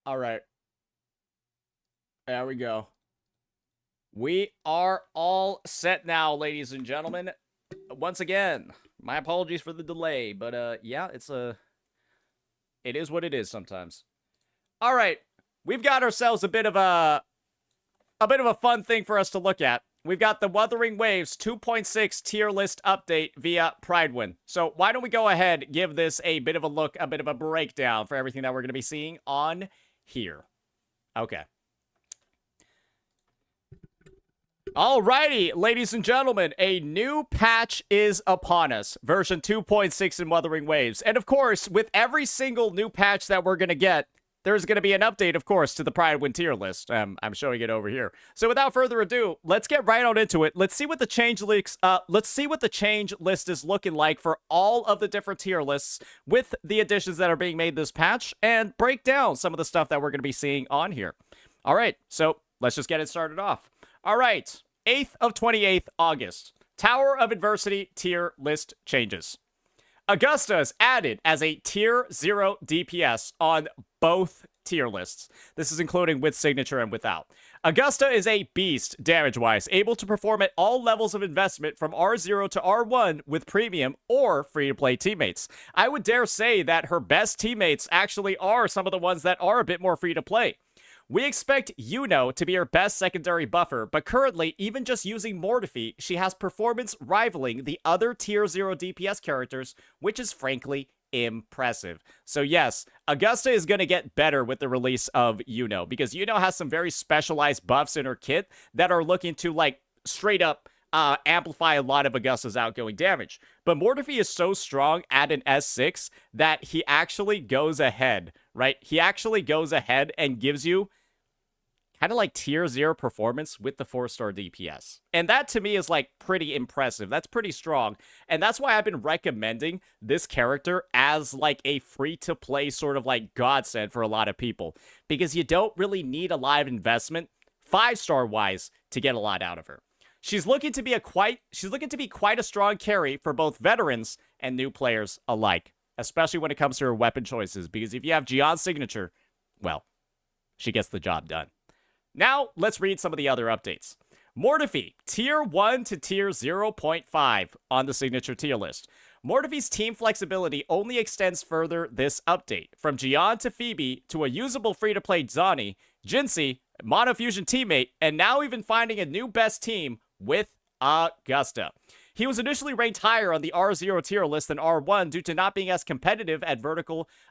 All right. There we go. We are all set now, ladies and gentlemen. Once again, my apologies for the delay, but yeah, it is what it is sometimes. All right. We've got ourselves a bit of a fun thing for us to look at. We've got the Wuthering Waves 2.6 tier list update via Prydwen. So why don't we go ahead, give this a bit of a look, a bit of a breakdown for everything that we're going to be seeing on here. Okay. Alrighty, ladies and gentlemen, a new patch is upon us. Version 2.6 in Wuthering Waves. And of course, with every single new patch that we're going to get, there's going to be an update, of course, to the Prydwen tier list. I'm showing it over here. So without further ado, let's get right on into it. Let's see what the change list is looking like for all of the different tier lists with the additions that are being made this patch and break down some of the stuff that we're going to be seeing on here. All right, so let's just get it started off. All right, 8th of 28th August. Tower of Adversity tier list changes. Augusta is added as a tier 0 DPS on both tier lists. This is including with signature and without. Augusta is a beast damage-wise, able to perform at all levels of investment from R0 to R1 with premium or free-to-play teammates. I would dare say that her best teammates actually are some of the ones that are a bit more free-to-play. We expect Iuno to be her best secondary buffer, but currently, even just using Mortifi, she has performance rivaling the other tier 0 DPS characters, which is frankly impressive. So yes, Augusta is going to get better with the release of Iuno, because Iuno has some very specialized buffs in her kit that are looking to, like, straight up amplify a lot of Augusta's outgoing damage. But Mortifi is so strong at an S6 that he actually goes ahead, right? He actually goes ahead and gives you kind of like tier 0 performance with the 4-star DPS. And that to me is like pretty impressive. That's pretty strong. And that's why I've been recommending this character as like a free-to-play sort of like godsend for a lot of people. Because you don't really need a lot of investment, 5-star wise, to get a lot out of her. She's looking to be quite a strong carry for both veterans and new players alike. Especially when it comes to her weapon choices. Because if you have Gion's signature, well, she gets the job done. Now, let's read some of the other updates. Mortifi, tier 1 to tier 0.5 on the signature tier list. Mortifi's team flexibility only extends further this update. From Gion to Phoebe to a usable free-to-play Zani, Jinxie, Monofusion teammate, and now even finding a new best team with Augusta. He was initially ranked higher on the R0 tier list than R1 due to not being as competitive at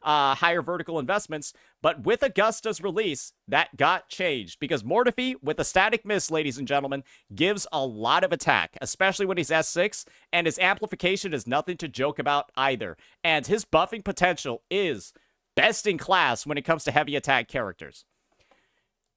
higher vertical investments, but with Augusta's release, that got changed because Mortifi, with a static miss, ladies and gentlemen, gives a lot of attack, especially when he's S6, and his amplification is nothing to joke about either, and his buffing potential is best in class when it comes to heavy attack characters.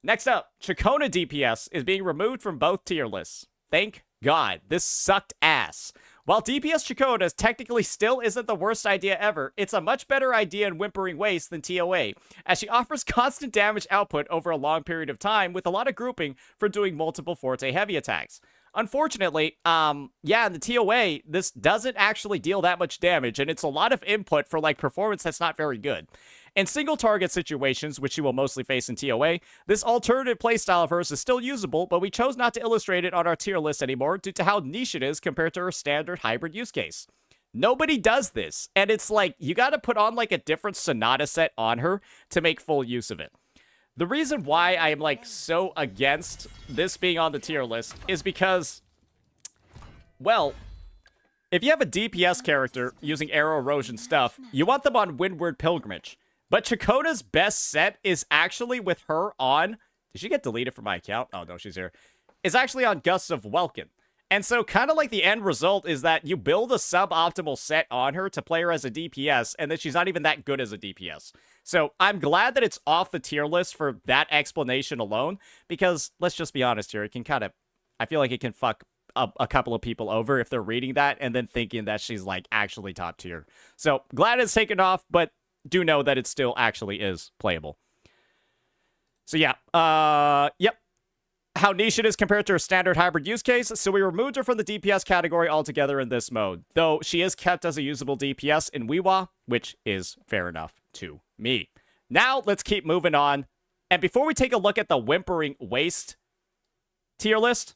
Next up, Chacona DPS is being removed from both tier lists. Thank God. This sucked ass. While DPS Chacona technically still isn't the worst idea ever, it's a much better idea in Whimpering Waste than TOA, as she offers constant damage output over a long period of time with a lot of grouping for doing multiple Forte heavy attacks. Unfortunately, yeah, in the TOA, this doesn't actually deal that much damage, and it's a lot of input for, like, performance that's not very good. In single-target situations, which you will mostly face in TOA, this alternative playstyle of hers is still usable, but we chose not to illustrate it on our tier list anymore due to how niche it is compared to her standard hybrid use case. Nobody does this, and it's like, you gotta put on, like, a different Sonata set on her to make full use of it. The reason why I am, like, so against this being on the tier list is because, well, if you have a DPS character using arrow erosion stuff, you want them on Windward Pilgrimage. But Chacona's best set is actually with her on... Did she get deleted from my account? Oh, no, she's here. Is actually on Gusts of Welkin. And so kind of like the end result is that you build a suboptimal set on her to play her as a DPS, and that she's not even that good as a DPS. So I'm glad that it's off the tier list for that explanation alone, because let's just be honest here, it can kind of... I feel like it can fuck a couple of people over if they're reading that and then thinking that she's, like, actually top tier. So glad it's taken off, but do know that it still actually is playable. So yeah, yep. How niche it is compared to her standard hybrid use case, so we removed her from the DPS category altogether in this mode, though she is kept as a usable DPS in Weewa, which is fair enough to me. Now, let's keep moving on, and before we take a look at the Whimpering Waste tier list,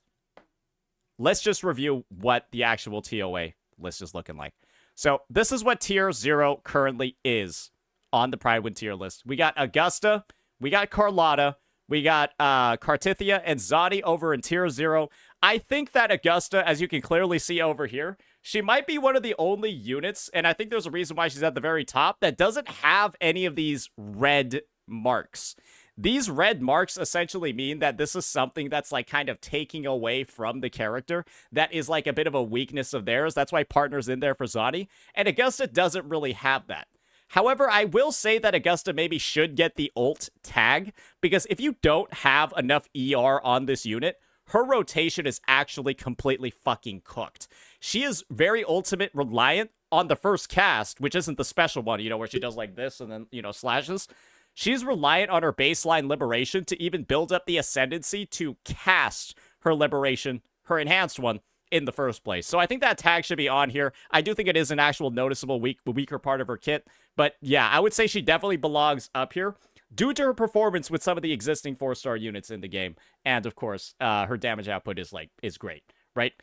let's just review what the actual TOA list is looking like. So, this is what Tier 0 currently is on the Prydwen tier list. We got Augusta, we got Carlotta, we got Cartithia and Zodi over in Tier 0. I think that Augusta, as you can clearly see over here, she might be one of the only units, and I think there's a reason why she's at the very top, that doesn't have any of these red marks. These red marks essentially mean that this is something that's, like, kind of taking away from the character. That is, like, a bit of a weakness of theirs. That's why partner's in there for Zodi. And Augusta doesn't really have that. However, I will say that Augusta maybe should get the ult tag, because if you don't have enough ER on this unit, her rotation is actually completely fucking cooked. She is very ultimate reliant on the first cast, which isn't the special one, you know, where she does like this and then, you know, slashes. She's reliant on her baseline liberation to even build up the ascendancy to cast her liberation, her enhanced one, in the first place. So I think that tag should be on here. I do think it is an actual noticeable weaker part of her kit. But yeah, I would say she definitely belongs up here due to her performance with some of the existing 4-star units in the game. And of course, her damage output is great, right?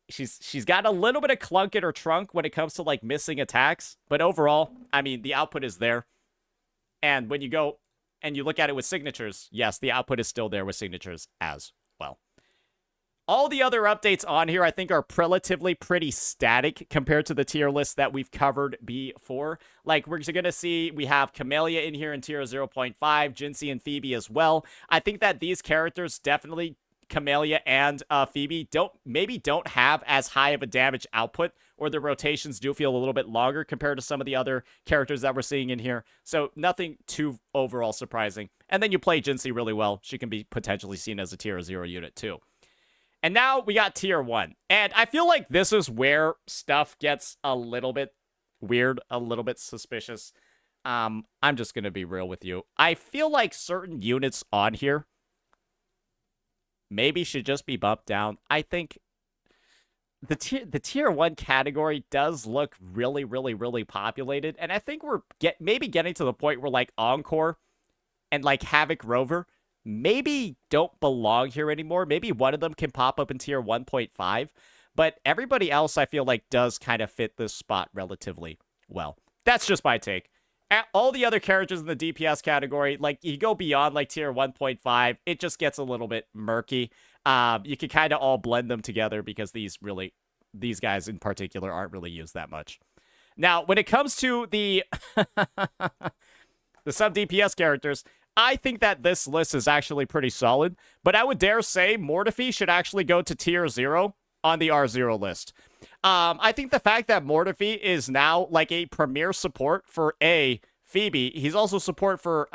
She's got a little bit of clunk in her trunk when it comes to, like, missing attacks. But overall, I mean, the output is there. And when you go and you look at it with signatures, yes, the output is still there with signatures as well. All the other updates on here, I think, are relatively pretty static compared to the tier list that we've covered before. Like, we're going to see we have Camellia in here in tier 0.5, Jinxie and Phoebe as well. I think that these characters definitely, Camellia and Phoebe, don't have as high of a damage output, or the rotations do feel a little bit longer compared to some of the other characters that we're seeing in here. So nothing too overall surprising. And then you play Jinxie really well. She can be potentially seen as a tier 0 unit too. And now we got tier 1. And I feel like this is where stuff gets a little bit weird, a little bit suspicious. I'm just going to be real with you. I feel like certain units on here maybe should just be bumped down. I think the tier 1 category does look really, really, really populated. And I think we're maybe getting to the point where, like, Encore and, like, Havoc Rover maybe don't belong here anymore. Maybe one of them can pop up in tier 1.5, but everybody else I feel like does kind of fit this spot relatively well. That's just my take. All the other characters in the DPS category, like, you go beyond, like, tier 1.5, it just gets a little bit murky. You can kind of all blend them together because these guys in particular aren't really used that much. Now, when it comes to the the sub DPS characters, I think that this list is actually pretty solid, but I would dare say Mortefi should actually go to tier 0 on the R0 list. I think the fact that Mortefi is now, like, a premier support for Phoebe. He's also support for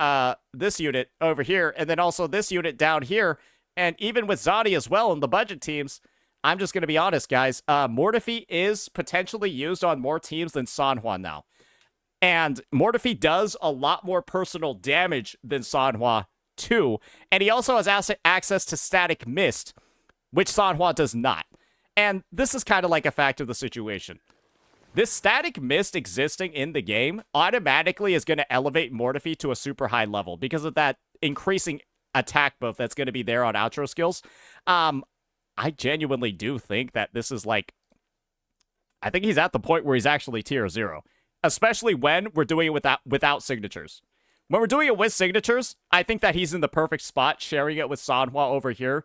this unit over here, and then also this unit down here, and even with Zani as well in the budget teams. I'm just going to be honest, guys. Mortefi is potentially used on more teams than Sanhua now. And Mortefi does a lot more personal damage than Sanhua too, and he also has access to Static Mist, which Sanhua does not. And this is kind of like a fact of the situation. This Static Mist existing in the game automatically is going to elevate Mortefi to a super high level because of that increasing attack buff that's going to be there on outro skills. I genuinely do think that this is like, I think he's at the point where he's actually tier 0, especially when we're doing it without signatures. When we're doing it with signatures, I think that he's in the perfect spot, sharing it with Sanhua over here.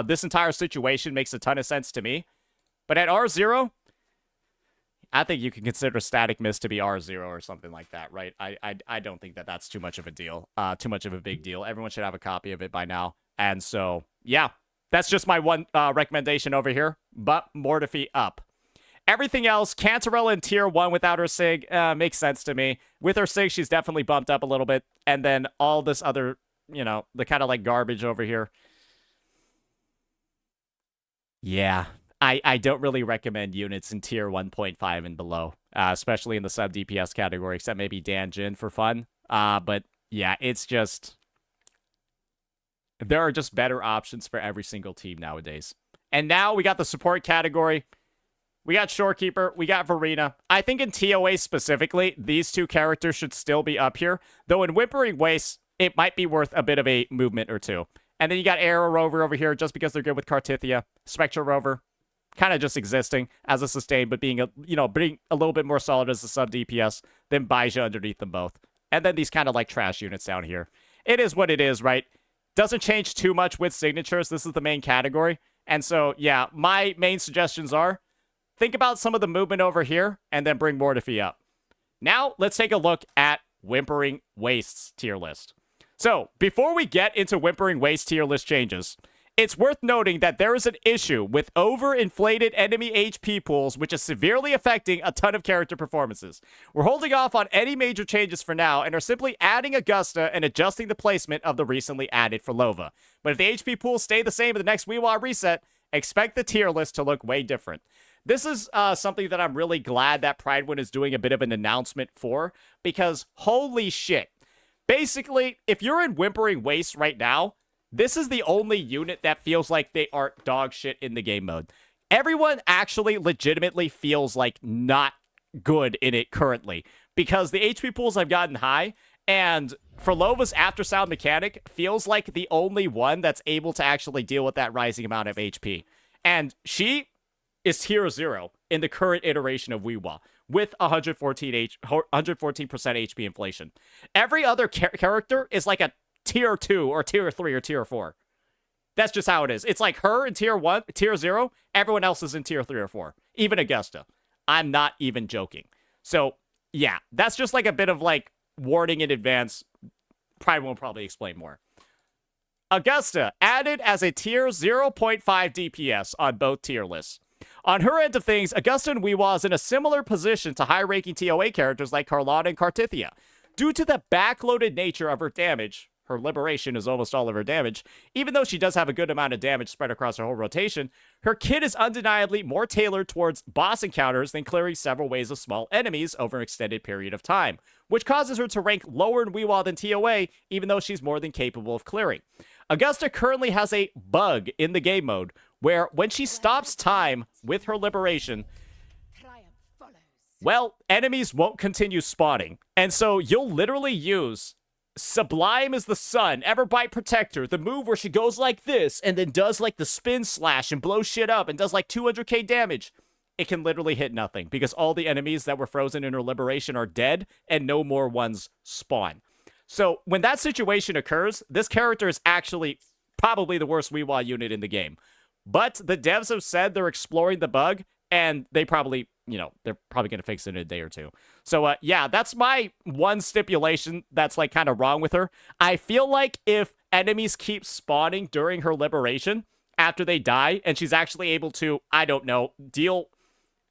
This entire situation makes a ton of sense to me. But at R0, I think you can consider Static Mist to be R0 or something like that, right? I don't think that that's too much of a deal, too much of a big deal. Everyone should have a copy of it by now. And so, yeah, that's just my one recommendation over here. But Mortefi up. Everything else, Cantarella in tier 1 without her sig, makes sense to me. With her sig, she's definitely bumped up a little bit. And then all this other, you know, the kind of like garbage over here. Yeah, I don't really recommend units in tier 1.5 and below, especially in the sub DPS category, except maybe Dan Jin for fun. But yeah, it's just, there are just better options for every single team nowadays. And now we got the support category. We got Shorekeeper, we got Verena. I think in TOA specifically, these two characters should still be up here. Though in Whimpering Wastes, it might be worth a bit of a movement or two. And then you got Arrow Rover over here, just because they're good with Cartithia. Spectral Rover, kind of just existing as a sustain, but being being a little bit more solid as a sub DPS than Baija underneath them both. And then these kind of like trash units down here. It is what it is, right? Doesn't change too much with signatures. This is the main category. And so, yeah, my main suggestions are, think about some of the movement over here, and then bring Mortefi up. Now, let's take a look at Whimpering Wastes tier list. So, before we get into Whimpering Wastes tier list changes, it's worth noting that there is an issue with overinflated enemy HP pools, which is severely affecting a ton of character performances. We're holding off on any major changes for now, and are simply adding Augusta and adjusting the placement of the recently added Frolova. But if the HP pools stay the same in the next Weewa reset, expect the tier list to look way different. This is something that I'm really glad that Prydwen is doing a bit of an announcement for, because holy shit. Basically, if you're in Whimpering Wastes right now, this is the only unit that feels like they are dog shit in the game mode. Everyone actually legitimately feels like not good in it currently, because the HP pools have gotten high, and Frolova's Aftersound mechanic feels like the only one that's able to actually deal with that rising amount of HP. And is tier 0 in the current iteration of Weewa with 114% HP inflation. Every other character is like a tier 2 or tier 3 or tier 4. That's just how it is. It's like her in tier 1, tier 0, everyone else is in tier 3 or 4. Even Augusta. I'm not even joking. So, yeah, that's just like a bit of like warning in advance. Prydwen will probably explain more. Augusta added as a tier 0.5 DPS on both tier lists. On her end of things, Augusta and Weewa is in a similar position to high-ranking TOA characters like Carlotta and Cartithia. Due to the backloaded nature of her damage, her liberation is almost all of her damage, even though she does have a good amount of damage spread across her whole rotation, her kit is undeniably more tailored towards boss encounters than clearing several waves of small enemies over an extended period of time, which causes her to rank lower in Weewa than TOA, even though she's more than capable of clearing. Augusta currently has a bug in the game mode, where when she stops time with her liberation, well, enemies won't continue spawning. And so you'll literally use Sublime as the Sun, Everbite Protector, the move where she goes like this and then does like the spin slash and blows shit up and does like 200k damage. It can literally hit nothing because all the enemies that were frozen in her liberation are dead and no more ones spawn. So when that situation occurs, this character is actually probably the worst Weewa unit in the game. But the devs have said they're exploring the bug, and they probably, they're probably going to fix it in a day or two. So, yeah, that's my one stipulation that's, like, kind of wrong with her. I feel like if enemies keep spawning during her liberation after they die, and she's actually able to, I don't know, deal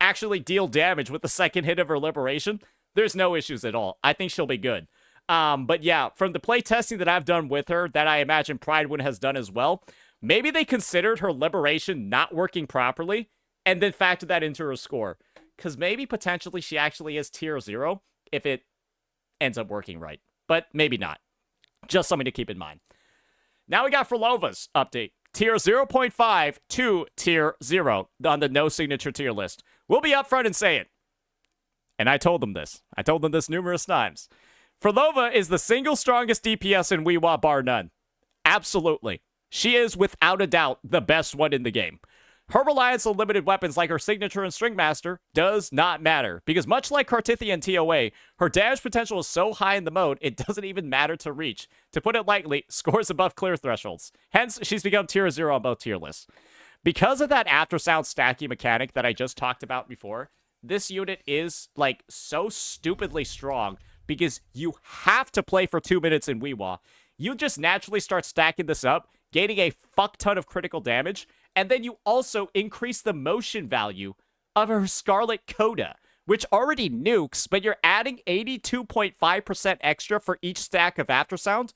damage with the second hit of her liberation, there's no issues at all. I think she'll be good. But yeah, from the play testing that I've done with her, that I imagine Prydwen has done as well, maybe they considered her liberation not working properly and then factored that into her score. Because maybe potentially she actually is tier 0 if it ends up working right. But maybe not. Just something to keep in mind. Now we got Frolova's update. Tier 0.5 to tier 0 on the no signature tier list. We'll be upfront and say it. And I told them this. I told them this numerous times. Frolova is the single strongest DPS in Weewa bar none. Absolutely. She is, without a doubt, the best one in the game. Her reliance on limited weapons like her signature and Stringmaster does not matter, because much like Kartithia and TOA, her damage potential is so high in the mode, it doesn't even matter to reach. To put it lightly, scores above clear thresholds. Hence, she's become tier 0 on both tier lists. Because of that after-sound stacking mechanic that I just talked about before, this unit is, like, so stupidly strong, because you have to play for 2 minutes in Weewa. You just naturally start stacking this up, gaining a fuck ton of critical damage, and then you also increase the motion value of her Scarlet Coda, which already nukes, but you're adding 82.5% extra for each stack of Aftersound.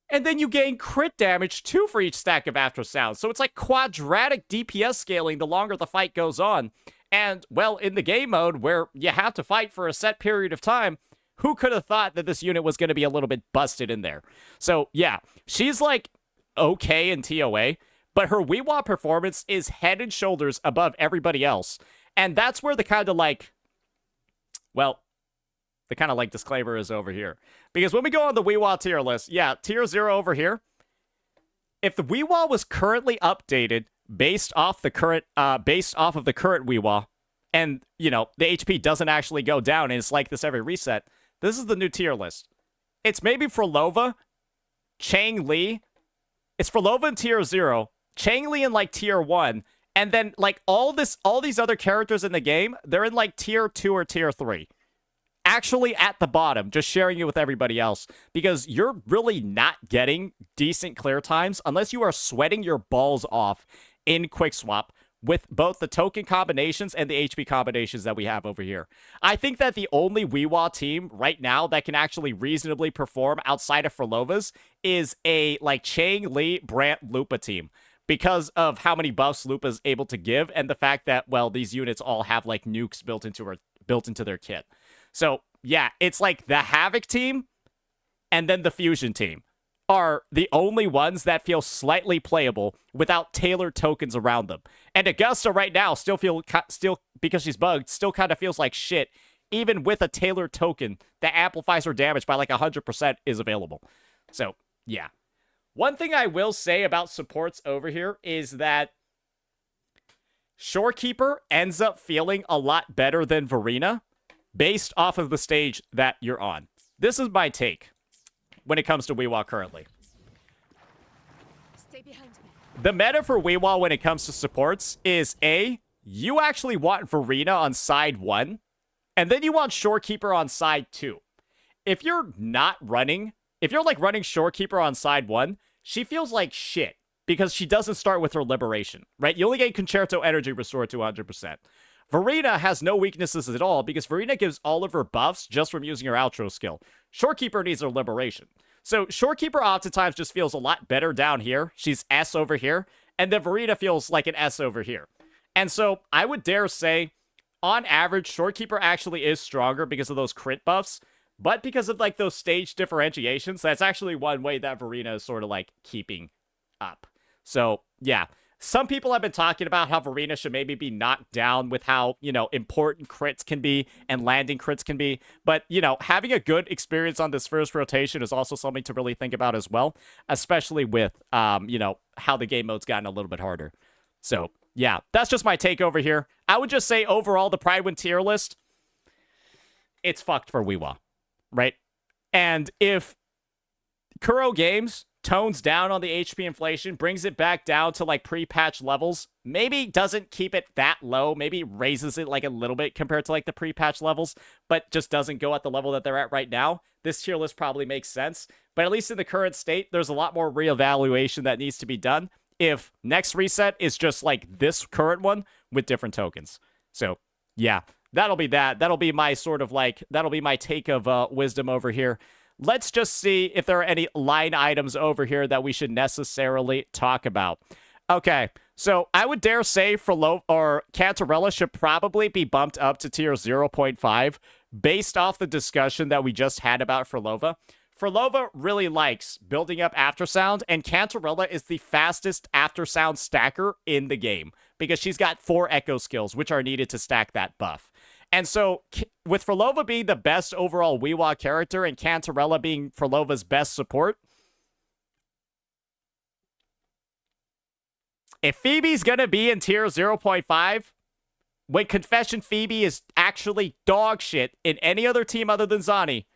And then you gain crit damage too for each stack of Aftersound. So it's like quadratic DPS scaling the longer the fight goes on. And, well, in the game mode where you have to fight for a set period of time, who could have thought that this unit was going to be a little bit busted in there? So, yeah, she's like okay in TOA, but her Weewa performance is head and shoulders above everybody else. And that's where the kind of like, well, the kind of like disclaimer is over here. Because when we go on the Weewa tier list, yeah, tier 0 over here. If the Weewa was currently updated based off the current, based off of the current Weewa, and, you know, the HP doesn't actually go down, and it's like this every reset, this is the new tier list. It's maybe Frolova, Chang Li. It's Frolova in tier 0, Chang Li in like tier 1, and then like all these other characters in the game, they're in like tier 2 or tier 3. Actually at the bottom, just sharing it with everybody else, because you're really not getting decent clear times unless you are sweating your balls off in Quick Swap with both the token combinations and the HP combinations that we have over here. I think that the only Weewa team right now that can actually reasonably perform outside of Frolova's is a like Chang Li, Brant, Lupa team, because of how many buffs Lupa's able to give and the fact that, well, these units all have like nukes built into their kit. So, yeah, it's like the Havoc team and then the Fusion team are the only ones that feel slightly playable without tailored tokens around them. And Augusta right now still because she's bugged, still kind of feels like shit, even with a tailored token that amplifies her damage by like 100% is available. So, yeah. One thing I will say about supports over here is that Shorekeeper ends up feeling a lot better than Verena based off of the stage that you're on. This is my take when it comes to Weewa currently. Stay behind me. The meta for Weewa when it comes to supports is A, you actually want Verena on side 1, and then you want Shorekeeper on side 2. If you're like running Shorekeeper on side 1, she feels like shit because she doesn't start with her liberation, right? You only get Concerto energy restored to 100%. Verena has no weaknesses at all because Verena gives all of her buffs just from using her outro skill. Shorekeeper needs her liberation. So Shorekeeper oftentimes just feels a lot better down here. She's S over here. And then Verena feels like an S over here. And so I would dare say, on average, Shorekeeper actually is stronger because of those crit buffs. But because of like those stage differentiations, that's actually one way that Verena is sort of like keeping up. So yeah. Some people have been talking about how Verena should maybe be knocked down with how, you know, important crits can be and landing crits can be. But, you know, having a good experience on this first rotation is also something to really think about as well, especially with, you know, how the game mode's gotten a little bit harder. So, yeah, that's just my take over here. I would just say overall, the Prydwen tier list, it's fucked for Weewa, right? And if Kuro Games tones down on the HP inflation, brings it back down to like pre-patch levels, maybe doesn't keep it that low, maybe raises it like a little bit compared to like the pre-patch levels, but just doesn't go at the level that they're at right now, this tier list probably makes sense. But at least in the current state, there's a lot more reevaluation that needs to be done if next reset is just like this current one with different tokens. So yeah, that'll be that. That'll be my sort of like, that'll be my take of wisdom over here. Let's just see if there are any line items over here that we should necessarily talk about. Okay, so I would dare say Cantarella should probably be bumped up to tier 0.5 based off the discussion that we just had about Frolova. Frolova really likes building up aftersound, and Cantarella is the fastest aftersound stacker in the game because she's got 4 echo skills, which are needed to stack that buff. And so, with Frolova being the best overall Weewa character and Cantarella being Frolova's best support, if Phoebe's gonna be in tier 0.5, when Confession Phoebe is actually dog shit in any other team other than Zani,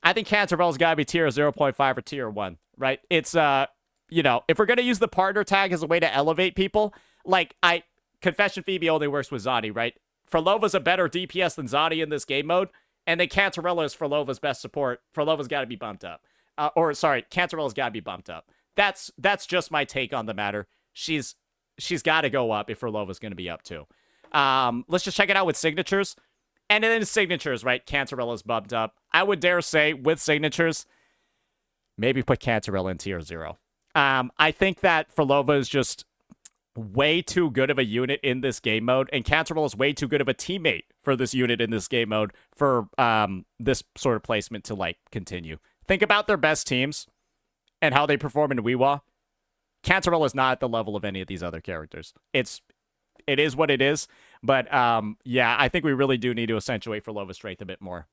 I think Cantarella's gotta be tier 0.5 or tier 1, right? It's, you know, if we're gonna use the partner tag as a way to elevate people, like, Confession Phoebe only works with Zani, right? Frolova's a better DPS than Zani in this game mode, and then Cantarella is Frolova's best support. Frolova's gotta be bumped up. Cantarella's gotta be bumped up. That's just my take on the matter. She's got to go up if Frolova's going to be up too. Let's just check it out with signatures. And then signatures, right? Cantarella's bumped up. I would dare say with signatures, maybe put Cantarella in tier 0. I think that Frolova is just way too good of a unit in this game mode, and Cantarella is way too good of a teammate for this unit in this game mode for this sort of placement to like continue. Think about their best teams and how they perform in Weewa. Cantarella is not at the level of any of these other characters. It is what it is, but yeah, I think we really do need to accentuate Frolova's strength a bit more.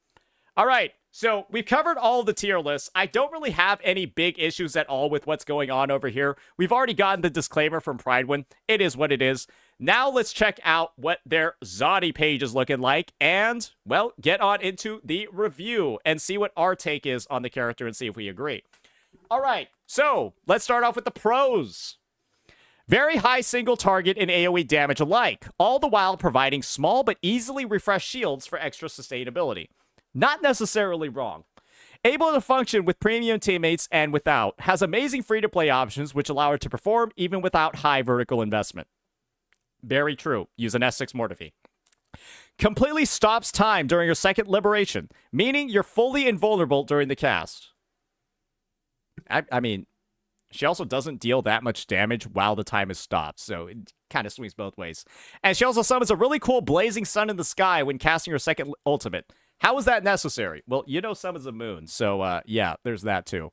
All right, so we've covered all of the tier lists. I don't really have any big issues at all with what's going on over here. We've already gotten the disclaimer from Prydwen. It is what it is. Now let's check out what their Zani page is looking like and, well, get on into the review and see what our take is on the character and see if we agree. All right, so let's start off with the pros. Very high single target and AoE damage alike, all the while providing small but easily refreshed shields for extra sustainability. Not necessarily wrong. Able to function with premium teammates and without, has amazing free-to-play options which allow her to perform even without high vertical investment. Very true. Use an S6 Mortifi. Completely stops time during your second liberation, meaning you're fully invulnerable during the cast. I mean, she also doesn't deal that much damage while the time is stopped, so it kind of swings both ways. And she also summons a really cool blazing sun in the sky when casting her second ultimate. How is that necessary? Well, you know summons a moon, so yeah, there's that too.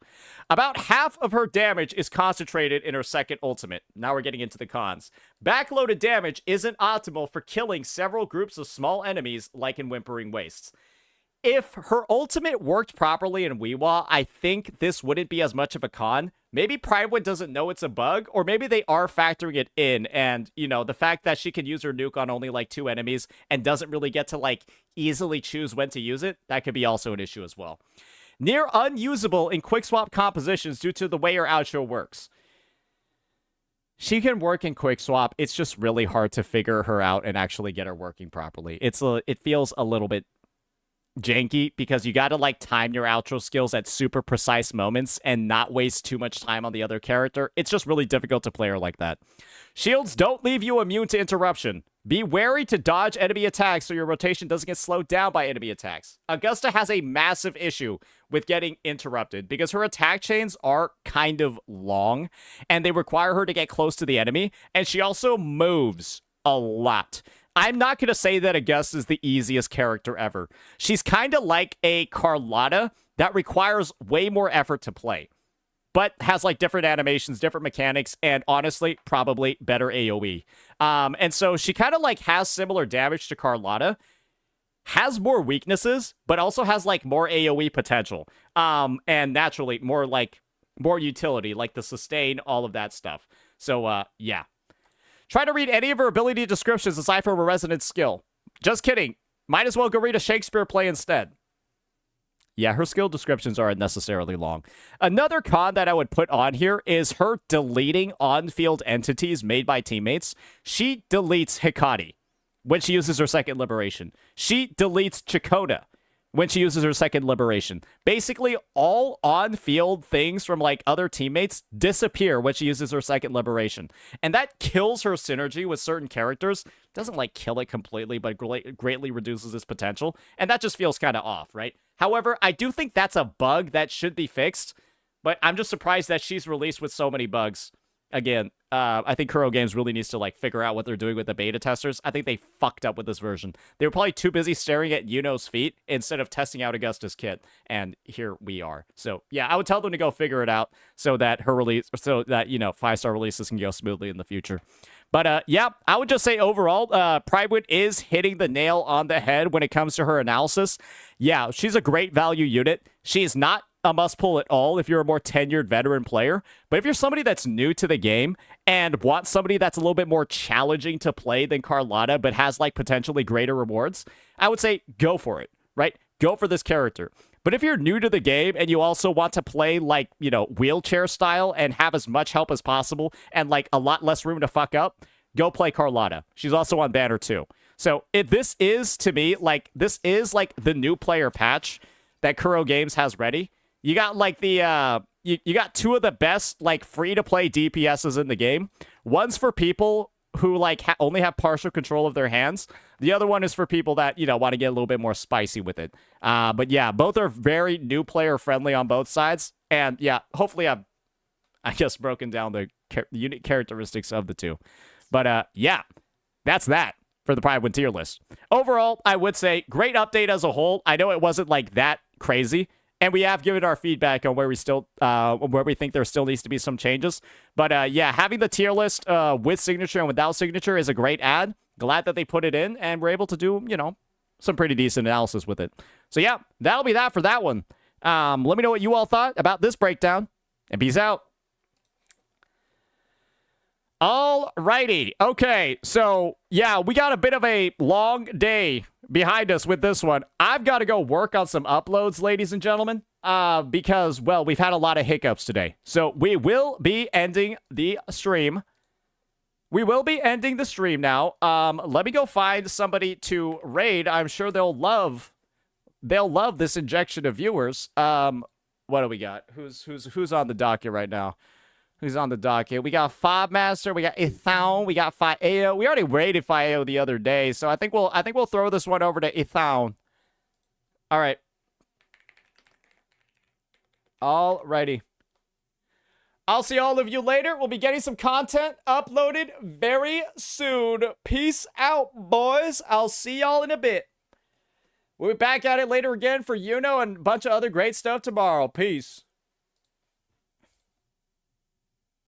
About half of her damage is concentrated in her second ultimate. Now we're getting into the cons. Backloaded damage isn't optimal for killing several groups of small enemies like in Whimpering Wastes. If her ultimate worked properly in Weewa, I think this wouldn't be as much of a con. Maybe Prydwen doesn't know it's a bug, or maybe they are factoring it in, and, you know, the fact that she can use her nuke on only, like, 2 enemies and doesn't really get to, like, easily choose when to use it, that could be also an issue as well. Near unusable in quick swap compositions due to the way her outro works. She can work in quick swap, it's just really hard to figure her out and actually get her working properly. It feels a little bit janky because you gotta like time your outro skills at super precise moments and not waste too much time on the other character. It's just really difficult to play her like that. Shields don't leave you immune to interruption. Be wary to dodge enemy attacks so your rotation doesn't get slowed down by enemy attacks. Augusta has a massive issue with getting interrupted because her attack chains are kind of long and they require her to get close to the enemy, and she also moves a lot. I'm not going to say that Augusta is the easiest character ever. She's kind of like a Carlotta that requires way more effort to play, but has like different animations, different mechanics, and honestly, probably better AoE. And so she kind of like has similar damage to Carlotta, has more weaknesses, but also has like more AoE potential. And naturally, more utility, like the sustain, all of that stuff. So, yeah. Try to read any of her ability descriptions aside from her resonance skill. Just kidding. Might as well go read a Shakespeare play instead. Yeah, her skill descriptions are unnecessarily long. Another con that I would put on here is her deleting on-field entities made by teammates. She deletes Hikari when she uses her second liberation. She deletes Chakota when she uses her second liberation. Basically, all on-field things from like other teammates disappear when she uses her second liberation. And that kills her synergy with certain characters. Doesn't like kill it completely, but greatly reduces its potential. And that just feels kind of off, right? However, I do think that's a bug that should be fixed, but I'm just surprised that she's released with so many bugs. Again, I think Kuro Games really needs to like figure out what they're doing with the beta testers. I think they fucked up with this version. They were probably too busy staring at Iuno's feet instead of testing out Augusta's kit, and here we are. So yeah, I would tell them to go figure it out so that her release, so that 5-star releases can go smoothly in the future. But yeah, I would just say overall, Prydwen is hitting the nail on the head when it comes to her analysis. Yeah, she's a great value unit. She's not a must-pull at all if you're a more tenured veteran player. But if you're somebody that's new to the game and wants somebody that's a little bit more challenging to play than Carlotta, but has like potentially greater rewards, I would say go for it, right? Go for this character. But if you're new to the game and you also want to play like, wheelchair style and have as much help as possible and like a lot less room to fuck up, go play Carlotta. She's also on banner too. So this is, to me, like, this is like the new player patch that Kuro Games has ready. You got like the you got two of the best like free to play DPSs in the game. One's for people who like only have partial control of their hands. The other one is for people that want to get a little bit more spicy with it. But yeah, both are very new player friendly on both sides. And yeah, hopefully I guess broken down the unique characteristics of the two. But yeah, that's that for the Prydwen tier list. Overall, I would say great update as a whole. I know it wasn't like that crazy. And we have given our feedback on where we think there still needs to be some changes. But yeah, having the tier list with signature and without signature is a great add. Glad that they put it in, and we're able to do, some pretty decent analysis with it. So yeah, that'll be that for that one. Let me know what you all thought about this breakdown, and peace out. Alrighty. Okay, so yeah, we got a bit of a long day behind us with this one. I've got to go work on some uploads, ladies and gentlemen, because, well, we've had a lot of hiccups today. So we will be ending the stream. We will be ending the stream now. Let me go find somebody to raid. I'm sure they'll love this injection of viewers. What do we got? Who's on the docket right now? Who's on the docket? We got Fob Master, we got Ithao, we got Faeo. We already raided Faeo the other day, so I think we'll throw this one over to Ithao. All right. Alrighty. I'll see all of you later. We'll be getting some content uploaded very soon. Peace out, boys. I'll see y'all in a bit. We'll be back at it later again for Iuno and a bunch of other great stuff tomorrow. Peace.